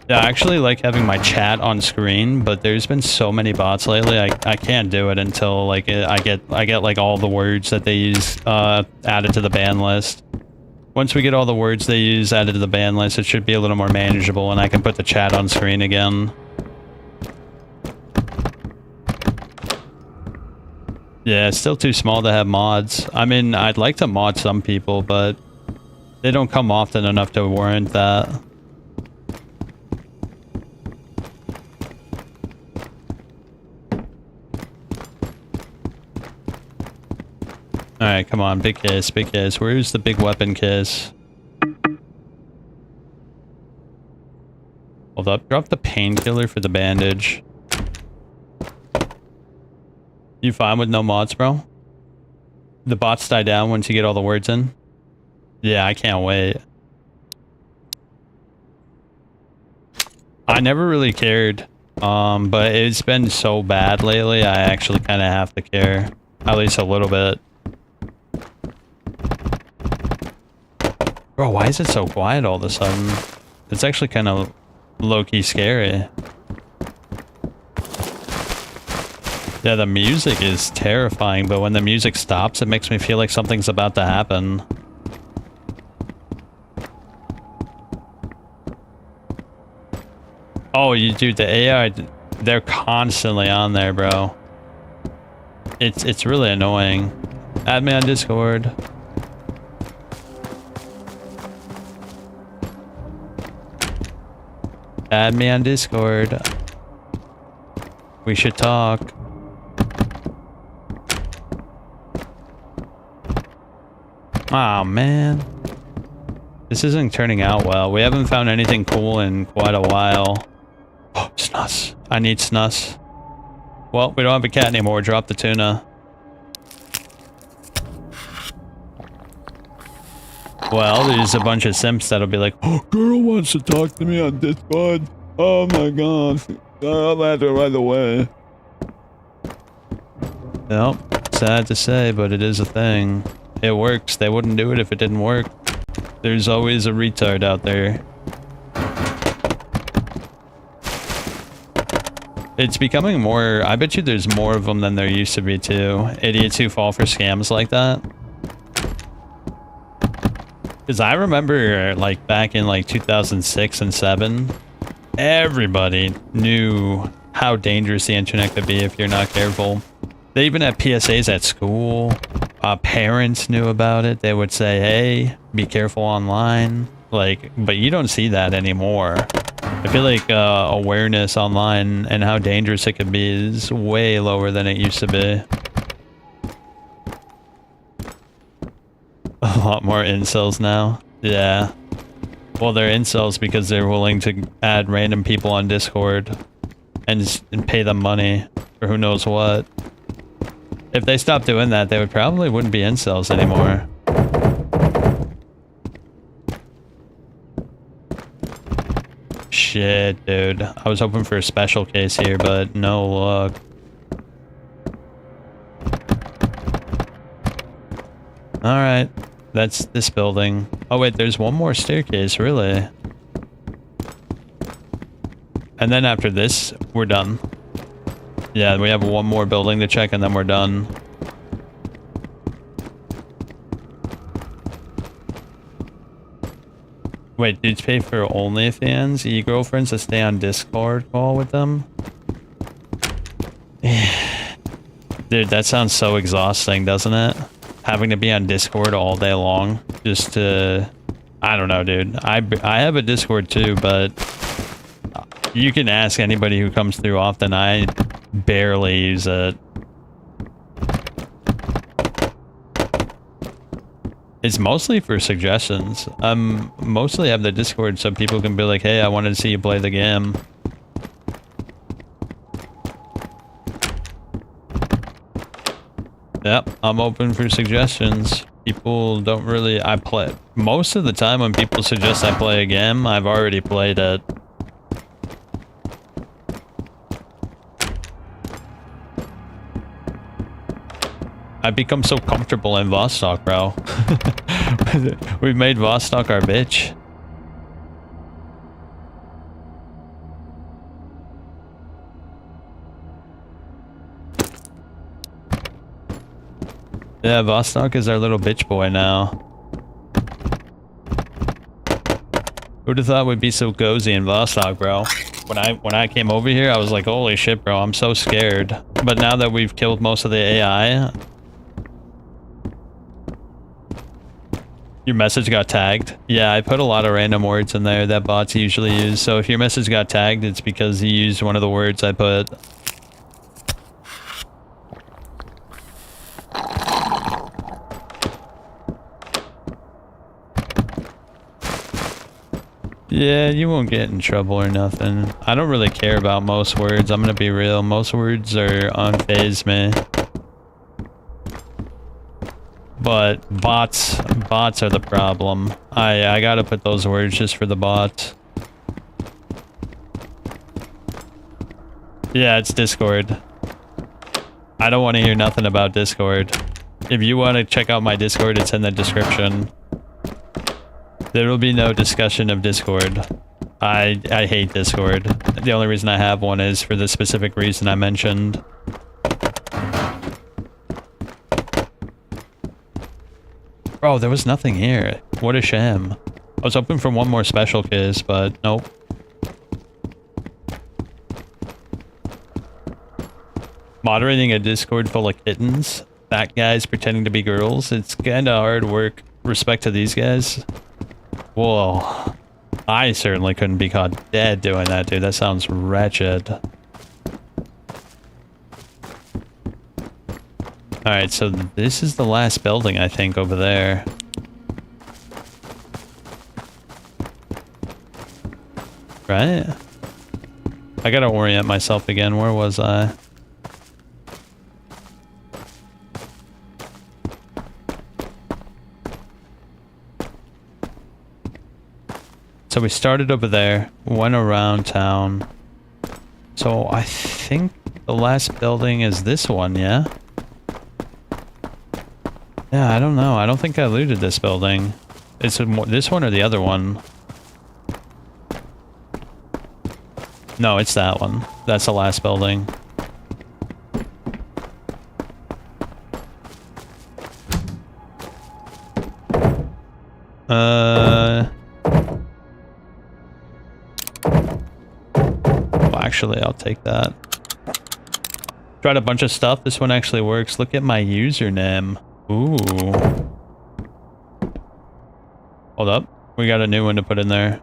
Yeah, I actually like having my chat on screen, but there's been so many bots lately. I can't do it until like I get like all the words that they use added to the ban list. Once we get all the words they use added to the ban list, it should be a little more manageable and I can put the chat on screen again. Yeah, it's still too small to have mods. I mean, I'd like to mod some people, but they don't come often enough to warrant that. Alright, come on, big case, big case. Where's the big weapon case? Hold up, drop the painkiller for the bandage. You fine with no mods, bro? The bots die down once you get all the words in? Yeah, I can't wait. I never really cared, but it's been so bad lately, I actually kind of have to care. At least a little bit. Bro, why is it so quiet all of a sudden? It's actually kind of low-key scary. Yeah, the music is terrifying, but when the music stops, it makes me feel like something's about to happen. Oh, dude, the AI, they're constantly on there, bro. It's really annoying. Add me on Discord. Add me on Discord. We should talk. Aw, man. This isn't turning out well. We haven't found anything cool in quite a while. Oh, snus. I need snus. Well, we don't have a cat anymore. Drop the tuna. Well, there's a bunch of simps that'll be like, oh, girl wants to talk to me on Discord. Oh my god. I'll add her right away. Well, sad to say, but it is a thing. It works. They wouldn't do it if it didn't work. There's always a retard out there. It's becoming more... I bet you there's more of them than there used to be, too. Idiots who fall for scams like that. Because I remember, like, back in, like, 2006 and 7, everybody knew how dangerous the internet could be if you're not careful. They even had PSAs at school. Parents knew about it. They would say, hey, be careful online. Like, but you don't see that anymore. I feel like awareness online and how dangerous it can be is way lower than it used to be. A lot more incels now. Yeah. Well, they're incels because they're willing to add random people on Discord and pay them money for who knows what. If they stopped doing that, they probably wouldn't be incels anymore. Shit, dude. I was hoping for a special case here, but no luck. Alright. That's this building. Oh wait, there's one more staircase, really. And then after this, we're done. Yeah, we have one more building to check and then we're done. Wait, dudes pay for OnlyFans? E-girlfriends to stay on Discord call with them? Dude, that sounds so exhausting, doesn't it? Having to be on Discord all day long just to... I don't know, dude. I have a Discord too, but you can ask anybody who comes through often. I barely use it. It's mostly for suggestions. Mostly have the Discord so people can be like, hey, I wanted to see you play the game. Yep, I'm open for suggestions. People don't really... I play... Most of the time when people suggest I play a game, I've already played it. I've become so comfortable in Vostok, bro. We've made Vostok our bitch. Yeah, Vostok is our little bitch boy now. Who'd have thought we'd be so cozy in Vostok, bro? When I came over here, I was like, holy shit, bro, I'm so scared. But now that we've killed most of the AI... Your message got tagged? Yeah, I put a lot of random words in there that bots usually use. So if your message got tagged, it's because you used one of the words I put. Yeah, you won't get in trouble or nothing. I don't really care about most words. I'm gonna be real. Most words are unfazed me. But bots are the problem. I gotta put those words just for the bots. Yeah, it's Discord. I don't want to hear nothing about Discord. If you want to check out my Discord, it's in the description. There will be no discussion of Discord. I hate Discord. The only reason I have one is for the specific reason I mentioned. Bro, there was nothing here. What a shame. I was hoping for one more special kiss, but nope. Moderating a Discord full of kittens? Fat guys pretending to be girls? It's kinda hard work. Respect to these guys. Whoa. I certainly couldn't be caught dead doing that, dude. That sounds wretched. Alright, so this is the last building, I think, over there. Right? I gotta orient myself again. Where was I? So we started over there, went around town. So I think the last building is this one, yeah? Yeah, I don't know. I don't think I looted this building. It's this one or the other one? No, it's that one. That's the last building. Well, actually, I'll take that. Tried a bunch of stuff. This one actually works. Look at my username. Ooh. Hold up. We got a new one to put in there.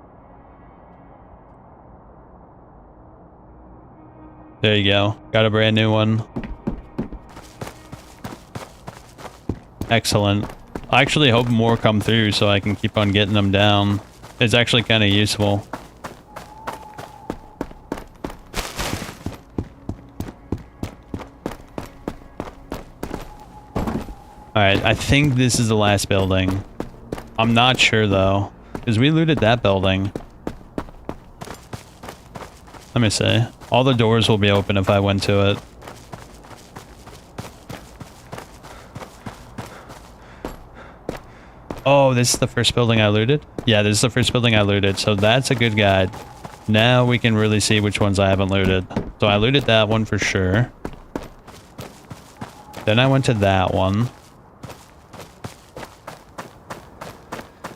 There you go. Got a brand new one. Excellent. I actually hope more come through so I can keep on getting them down. It's actually kind of useful. Alright, I think this is the last building. I'm not sure though, because we looted that building. Let me see. All the doors will be open if I went to it. Oh, this is the first building I looted? Yeah, this is the first building I looted, so that's a good guide. Now we can really see which ones I haven't looted. So I looted that one for sure. Then I went to that one.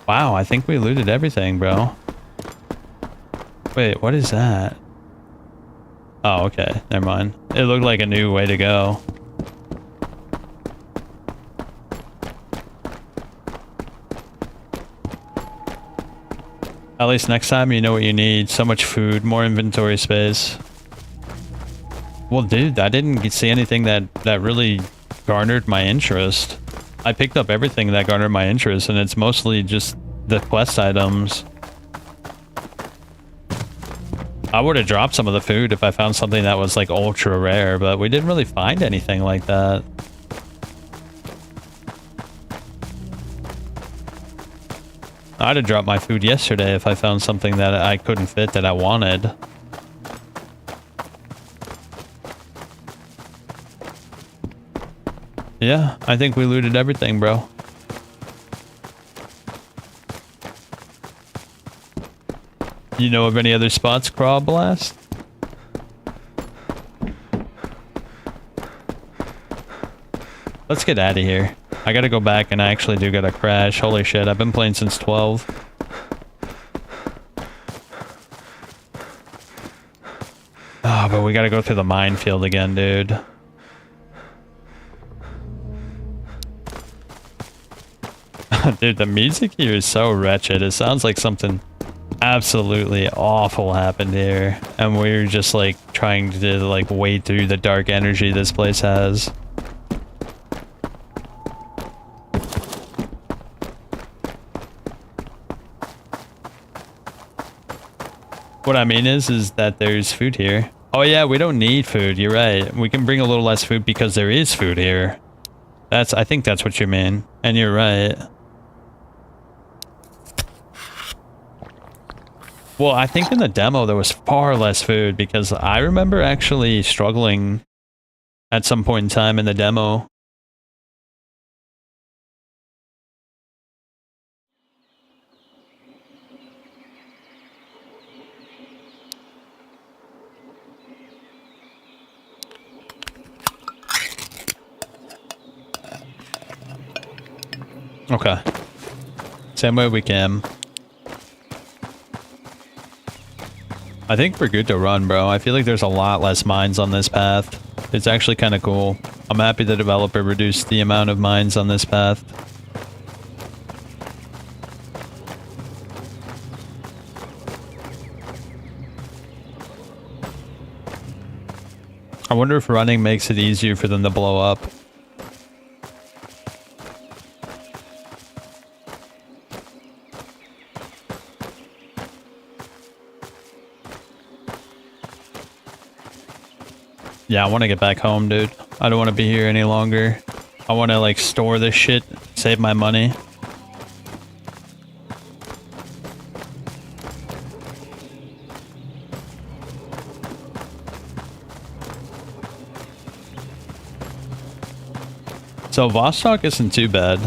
Wow, I think we looted everything, bro. Wait, what is that? Oh, okay. Never mind. It looked like a new way to go. At least next time you know what you need. So much food, more inventory space. Well, dude, I didn't see anything that really garnered my interest. I picked up everything that garnered my interest, and it's mostly just the quest items. I would have dropped some of the food if I found something that was like ultra rare, but we didn't really find anything like that. I'd have dropped my food yesterday if I found something that I couldn't fit that I wanted. Yeah, I think we looted everything, bro. You know of any other spots, Craw Blast? Let's get out of here. I gotta go back and I actually do gotta crash. Holy shit, I've been playing since 12. Oh, but we gotta go through the minefield again, dude. Dude, the music here is so wretched. It sounds like something absolutely awful happened here. And we're just like trying to like wade through the dark energy this place has. What I mean is that there's food here. Oh yeah, we don't need food. You're right. We can bring a little less food because there is food here. I think that's what you mean. And you're right. Well, I think in the demo there was far less food because I remember actually struggling at some point in time in the demo. Okay. Same way we can. I think we're good to run, bro. I feel like there's a lot less mines on this path. It's actually kind of cool. I'm happy the developer reduced the amount of mines on this path. I wonder if running makes it easier for them to blow up. Yeah, I want to get back home, dude. I don't want to be here any longer. I want to, like, store this shit, save my money. So Vostok isn't too bad.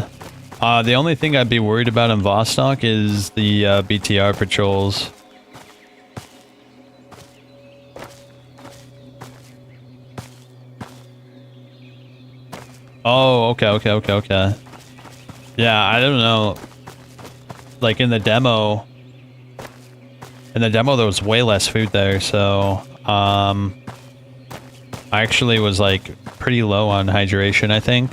The only thing I'd be worried about in Vostok is the BTR patrols. Oh, okay. Yeah, I don't know. Like in the demo there was way less food there, so I actually was like pretty low on hydration, I think.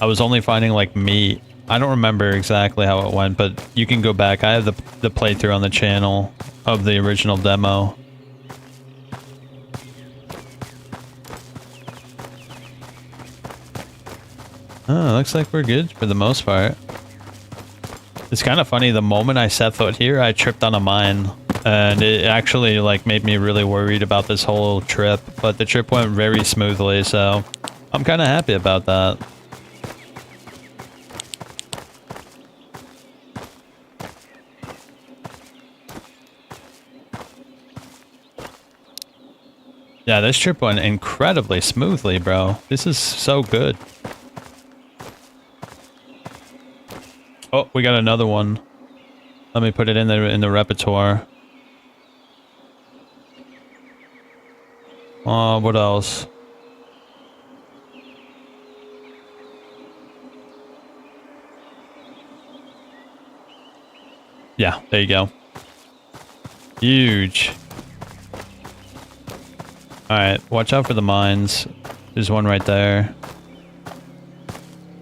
I was only finding like meat. I don't remember exactly how it went, but you can go back. I have the playthrough on the channel of the original demo. Oh, looks like we're good for the most part. It's kind of funny, the moment I set foot here, I tripped on a mine. And it actually like made me really worried about this whole trip. But the trip went very smoothly, so I'm kind of happy about that. Yeah, this trip went incredibly smoothly, bro. This is so good. Oh, we got another one. Let me put it in the repertoire. What else? Yeah, there you go. Huge. Alright, watch out for the mines. There's one right there.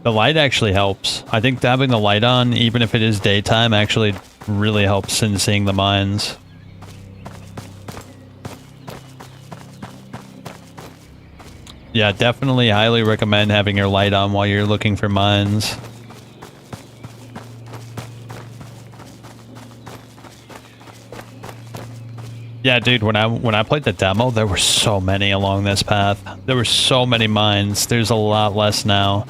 The light actually helps. I think having the light on, even if it is daytime, actually really helps in seeing the mines. Yeah, definitely highly recommend having your light on while you're looking for mines. Yeah, dude, when I played the demo, there were so many along this path. There were so many mines. There's a lot less now.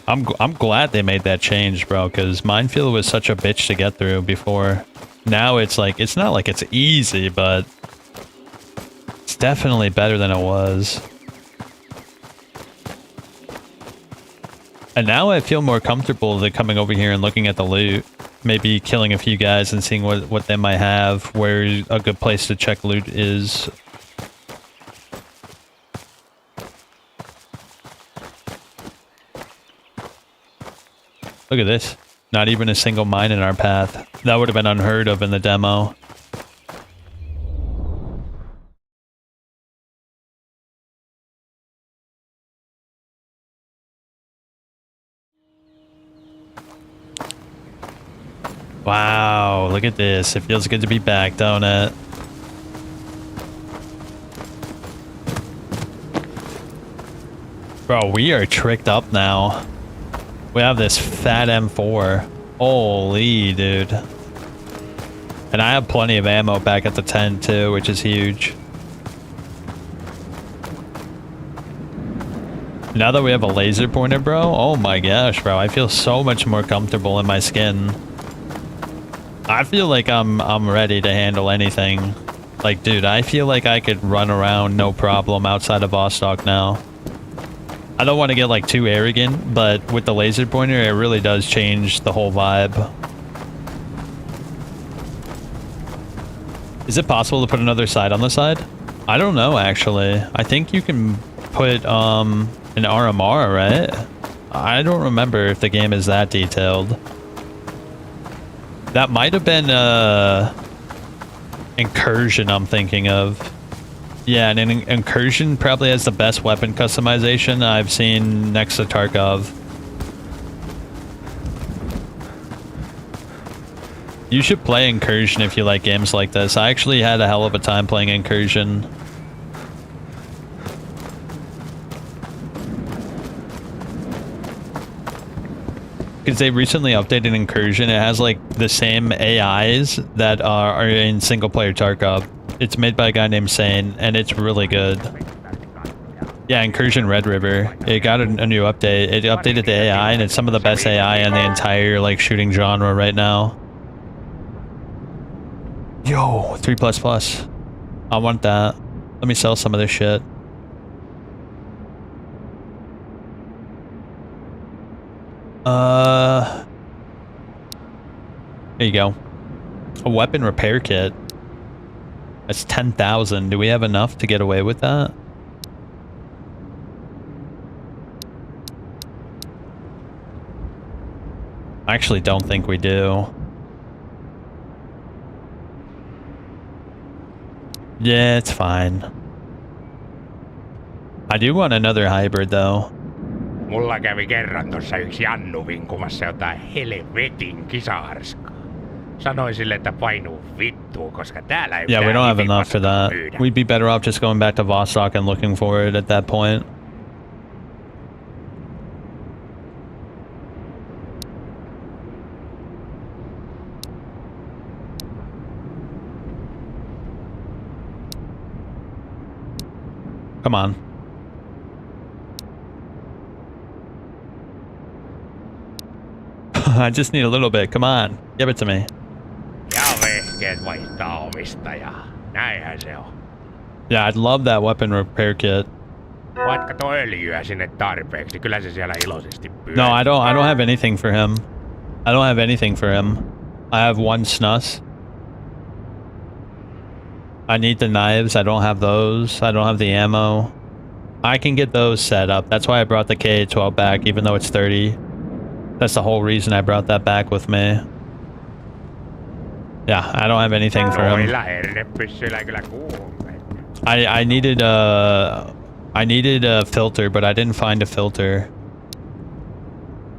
I'm glad they made that change, bro, because Minefield was such a bitch to get through before. Now it's like, it's not like it's easy, but it's definitely better than it was. And now I feel more comfortable than coming over here and looking at the loot. Maybe killing a few guys and seeing what they might have, where a good place to check loot is. Look at this. Not even a single mine in our path. That would have been unheard of in the demo. Wow, look at this. It feels good to be back, don't it? Bro, we are tricked up now. We have this fat M4. Holy, dude. And I have plenty of ammo back at the tent too, which is huge. Now that we have a laser pointer, bro, oh my gosh, bro, I feel so much more comfortable in my skin. I feel like I'm ready to handle anything. Like, dude, I feel like I could run around no problem outside of Vostok now. I don't want to get like too arrogant, but with the laser pointer, it really does change the whole vibe. Is it possible to put another sight on the side? I don't know, actually. I think you can put an RMR, right? I don't remember if the game is that detailed. That might have been Incursion I'm thinking of. Yeah, and an Incursion probably has the best weapon customization I've seen next to Tarkov. You should play Incursion if you like games like this. I actually had a hell of a time playing Incursion. Because they recently updated Incursion. It has like the same AIs that are in single player Tarkov. It's made by a guy named Sane, and it's really good. Yeah, Incursion Red River. It got a new update. It updated the AI, and it's some of the best AI in the entire like shooting genre right now. Yo, 3++. I want that. Let me sell some of this shit. There you go. A weapon repair kit. That's 10,000. Do we have enough to get away with that? I actually don't think we do. Yeah, it's fine. I do want another hybrid though. Mulla kävi kerran tossa yksi Jannu vinkumassa jotain helvetin kisaharskaa. Sanoin sille, että painuu vittuun, koska täällä ei Yeah, we don't have enough for that. We'd be better off just going back to Vostok and looking for it at that point. Come on. I just need a little bit. Come on. Give it to me. Ja vehkeet vaihtaa omistajaa. Näinhän se on. Yeah, I'd love that weapon repair kit. Vaikka tuo öljyä sinne tarpeeksi, kyllä se siellä iloisesti pyörii. No, I don't have anything for him. I don't have anything for him. I have one snus. I need the knives. I don't have those. I don't have the ammo. I can get those set up. That's why I brought the K-12 back, even though it's 30. That's the whole reason I brought that back with me. Yeah, I don't have anything for him. I needed a filter, but I didn't find a filter.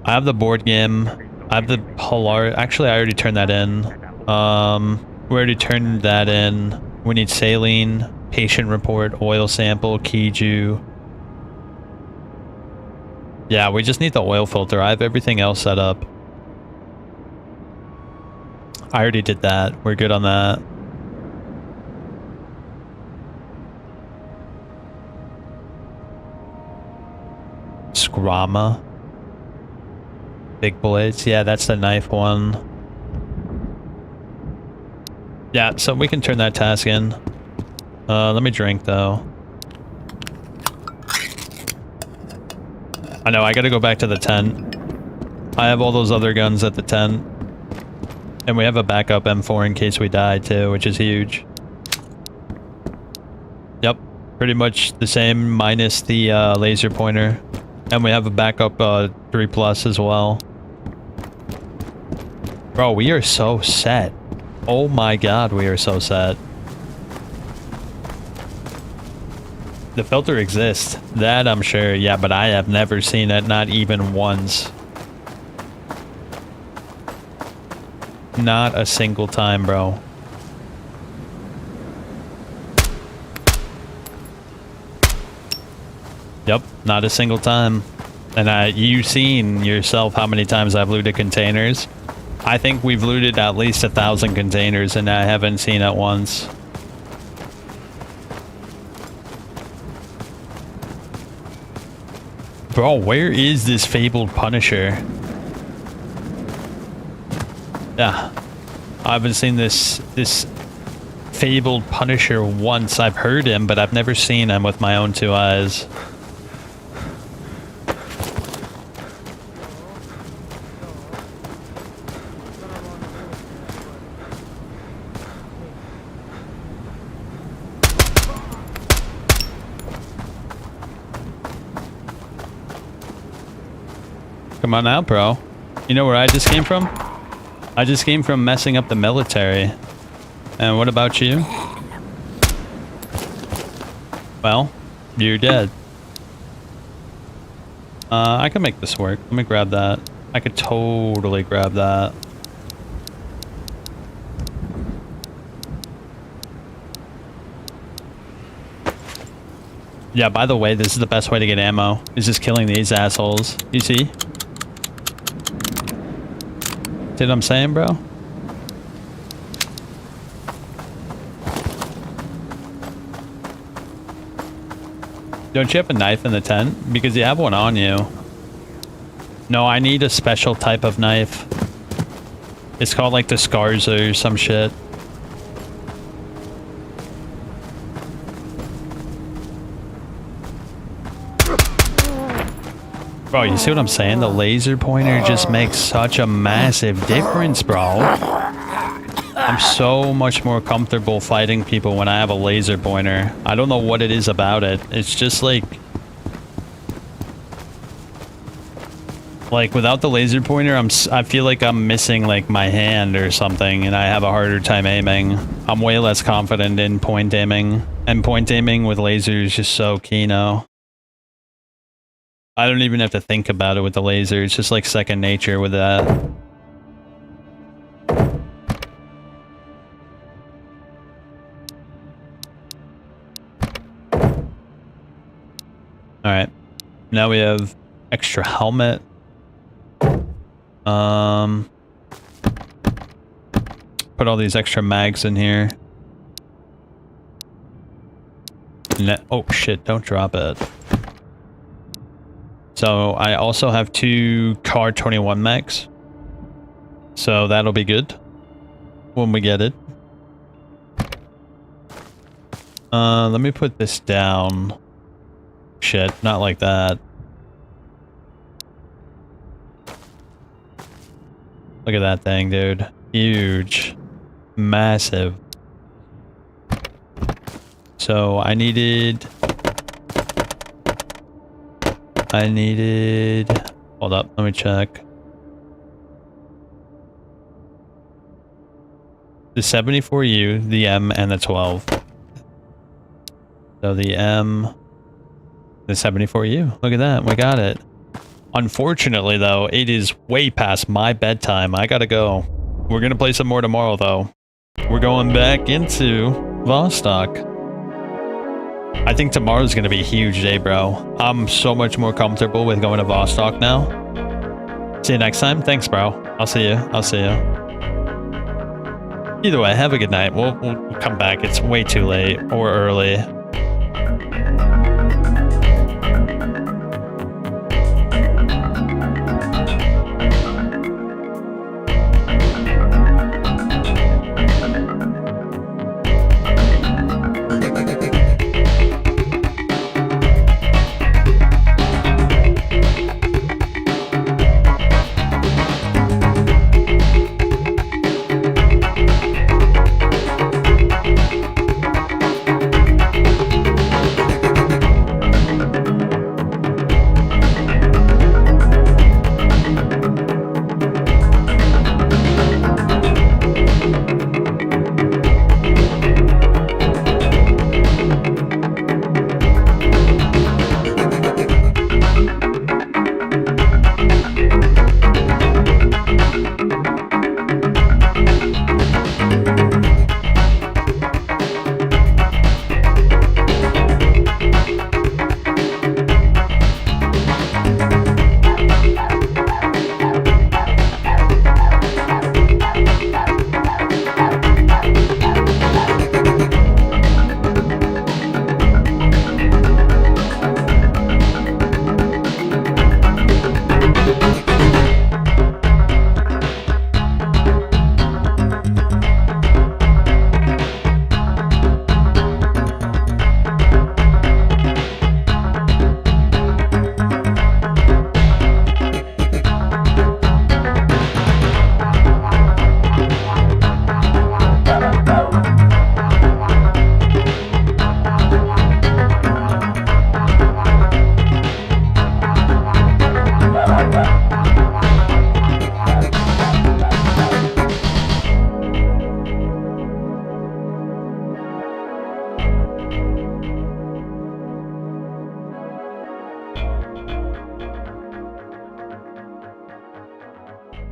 I have the board game. I have the Polar. Actually, I already turned that in. We already turned that in. We need saline, patient report, oil sample, Kiju. Yeah, we just need the oil filter. I have everything else set up. I already did that. We're good on that. Scrama. Big bullets. Yeah, that's the knife one. Yeah, so we can turn that task in. Let me drink though. I know, I gotta go back to the tent. I have all those other guns at the tent. And we have a backup M4 in case we die too, which is huge. Yep, pretty much the same minus the laser pointer. And we have a backup 3+ as well. Bro, we are so set. Oh my god, we are so set. The filter exists. That I'm sure, yeah, but I have never seen it, not even once. Not a single time, bro. Yep, not a single time. And you've seen yourself how many times I've looted containers. I think we've looted at least 1,000 containers and I haven't seen it once. Bro, where is this fabled Punisher? Yeah, I haven't seen this fabled Punisher once. I've heard him, but I've never seen him with my own 2 eyes. Come on out, bro. You know where I just came from? I just came from messing up the military. And what about you? Well, you're dead. I can make this work. Let me grab that. I could totally grab that. Yeah, by the way, this is the best way to get ammo. Is just killing these assholes. You see? See what I'm saying, bro? Don't you have a knife in the tent? Because you have one on you. No, I need a special type of knife. It's called like the Scars or some shit. Bro, you see what I'm saying? The laser pointer just makes such a massive difference, bro. I'm so much more comfortable fighting people when I have a laser pointer. I don't know what it is about it. It's just like without the laser pointer, I feel like I'm missing like my hand or something and I have a harder time aiming. I'm way less confident in point aiming. And point aiming with laser is just so key now. I don't even have to think about it with the laser. It's just like second nature with that. Alright. Now we have extra helmet. Put all these extra mags in here. Oh shit, don't drop it. So I also have 2 Car 21 mags. So that'll be good when we get it. Let me put this down. Shit, not like that. Look at that thing, dude. Huge. Massive. So I needed... Hold up, let me check. The 74U, the M, and the 12. So the M, the 74U. Look at that, we got it. Unfortunately, though, it is way past my bedtime. I gotta go. We're gonna play some more tomorrow, though. We're going back into Vostok. I think tomorrow's gonna be a huge day, bro. I'm so much more comfortable with going to Vostok now. See you next time. Thanks, bro. I'll see you. Either way, have a good night. We'll come back. It's way too late or early.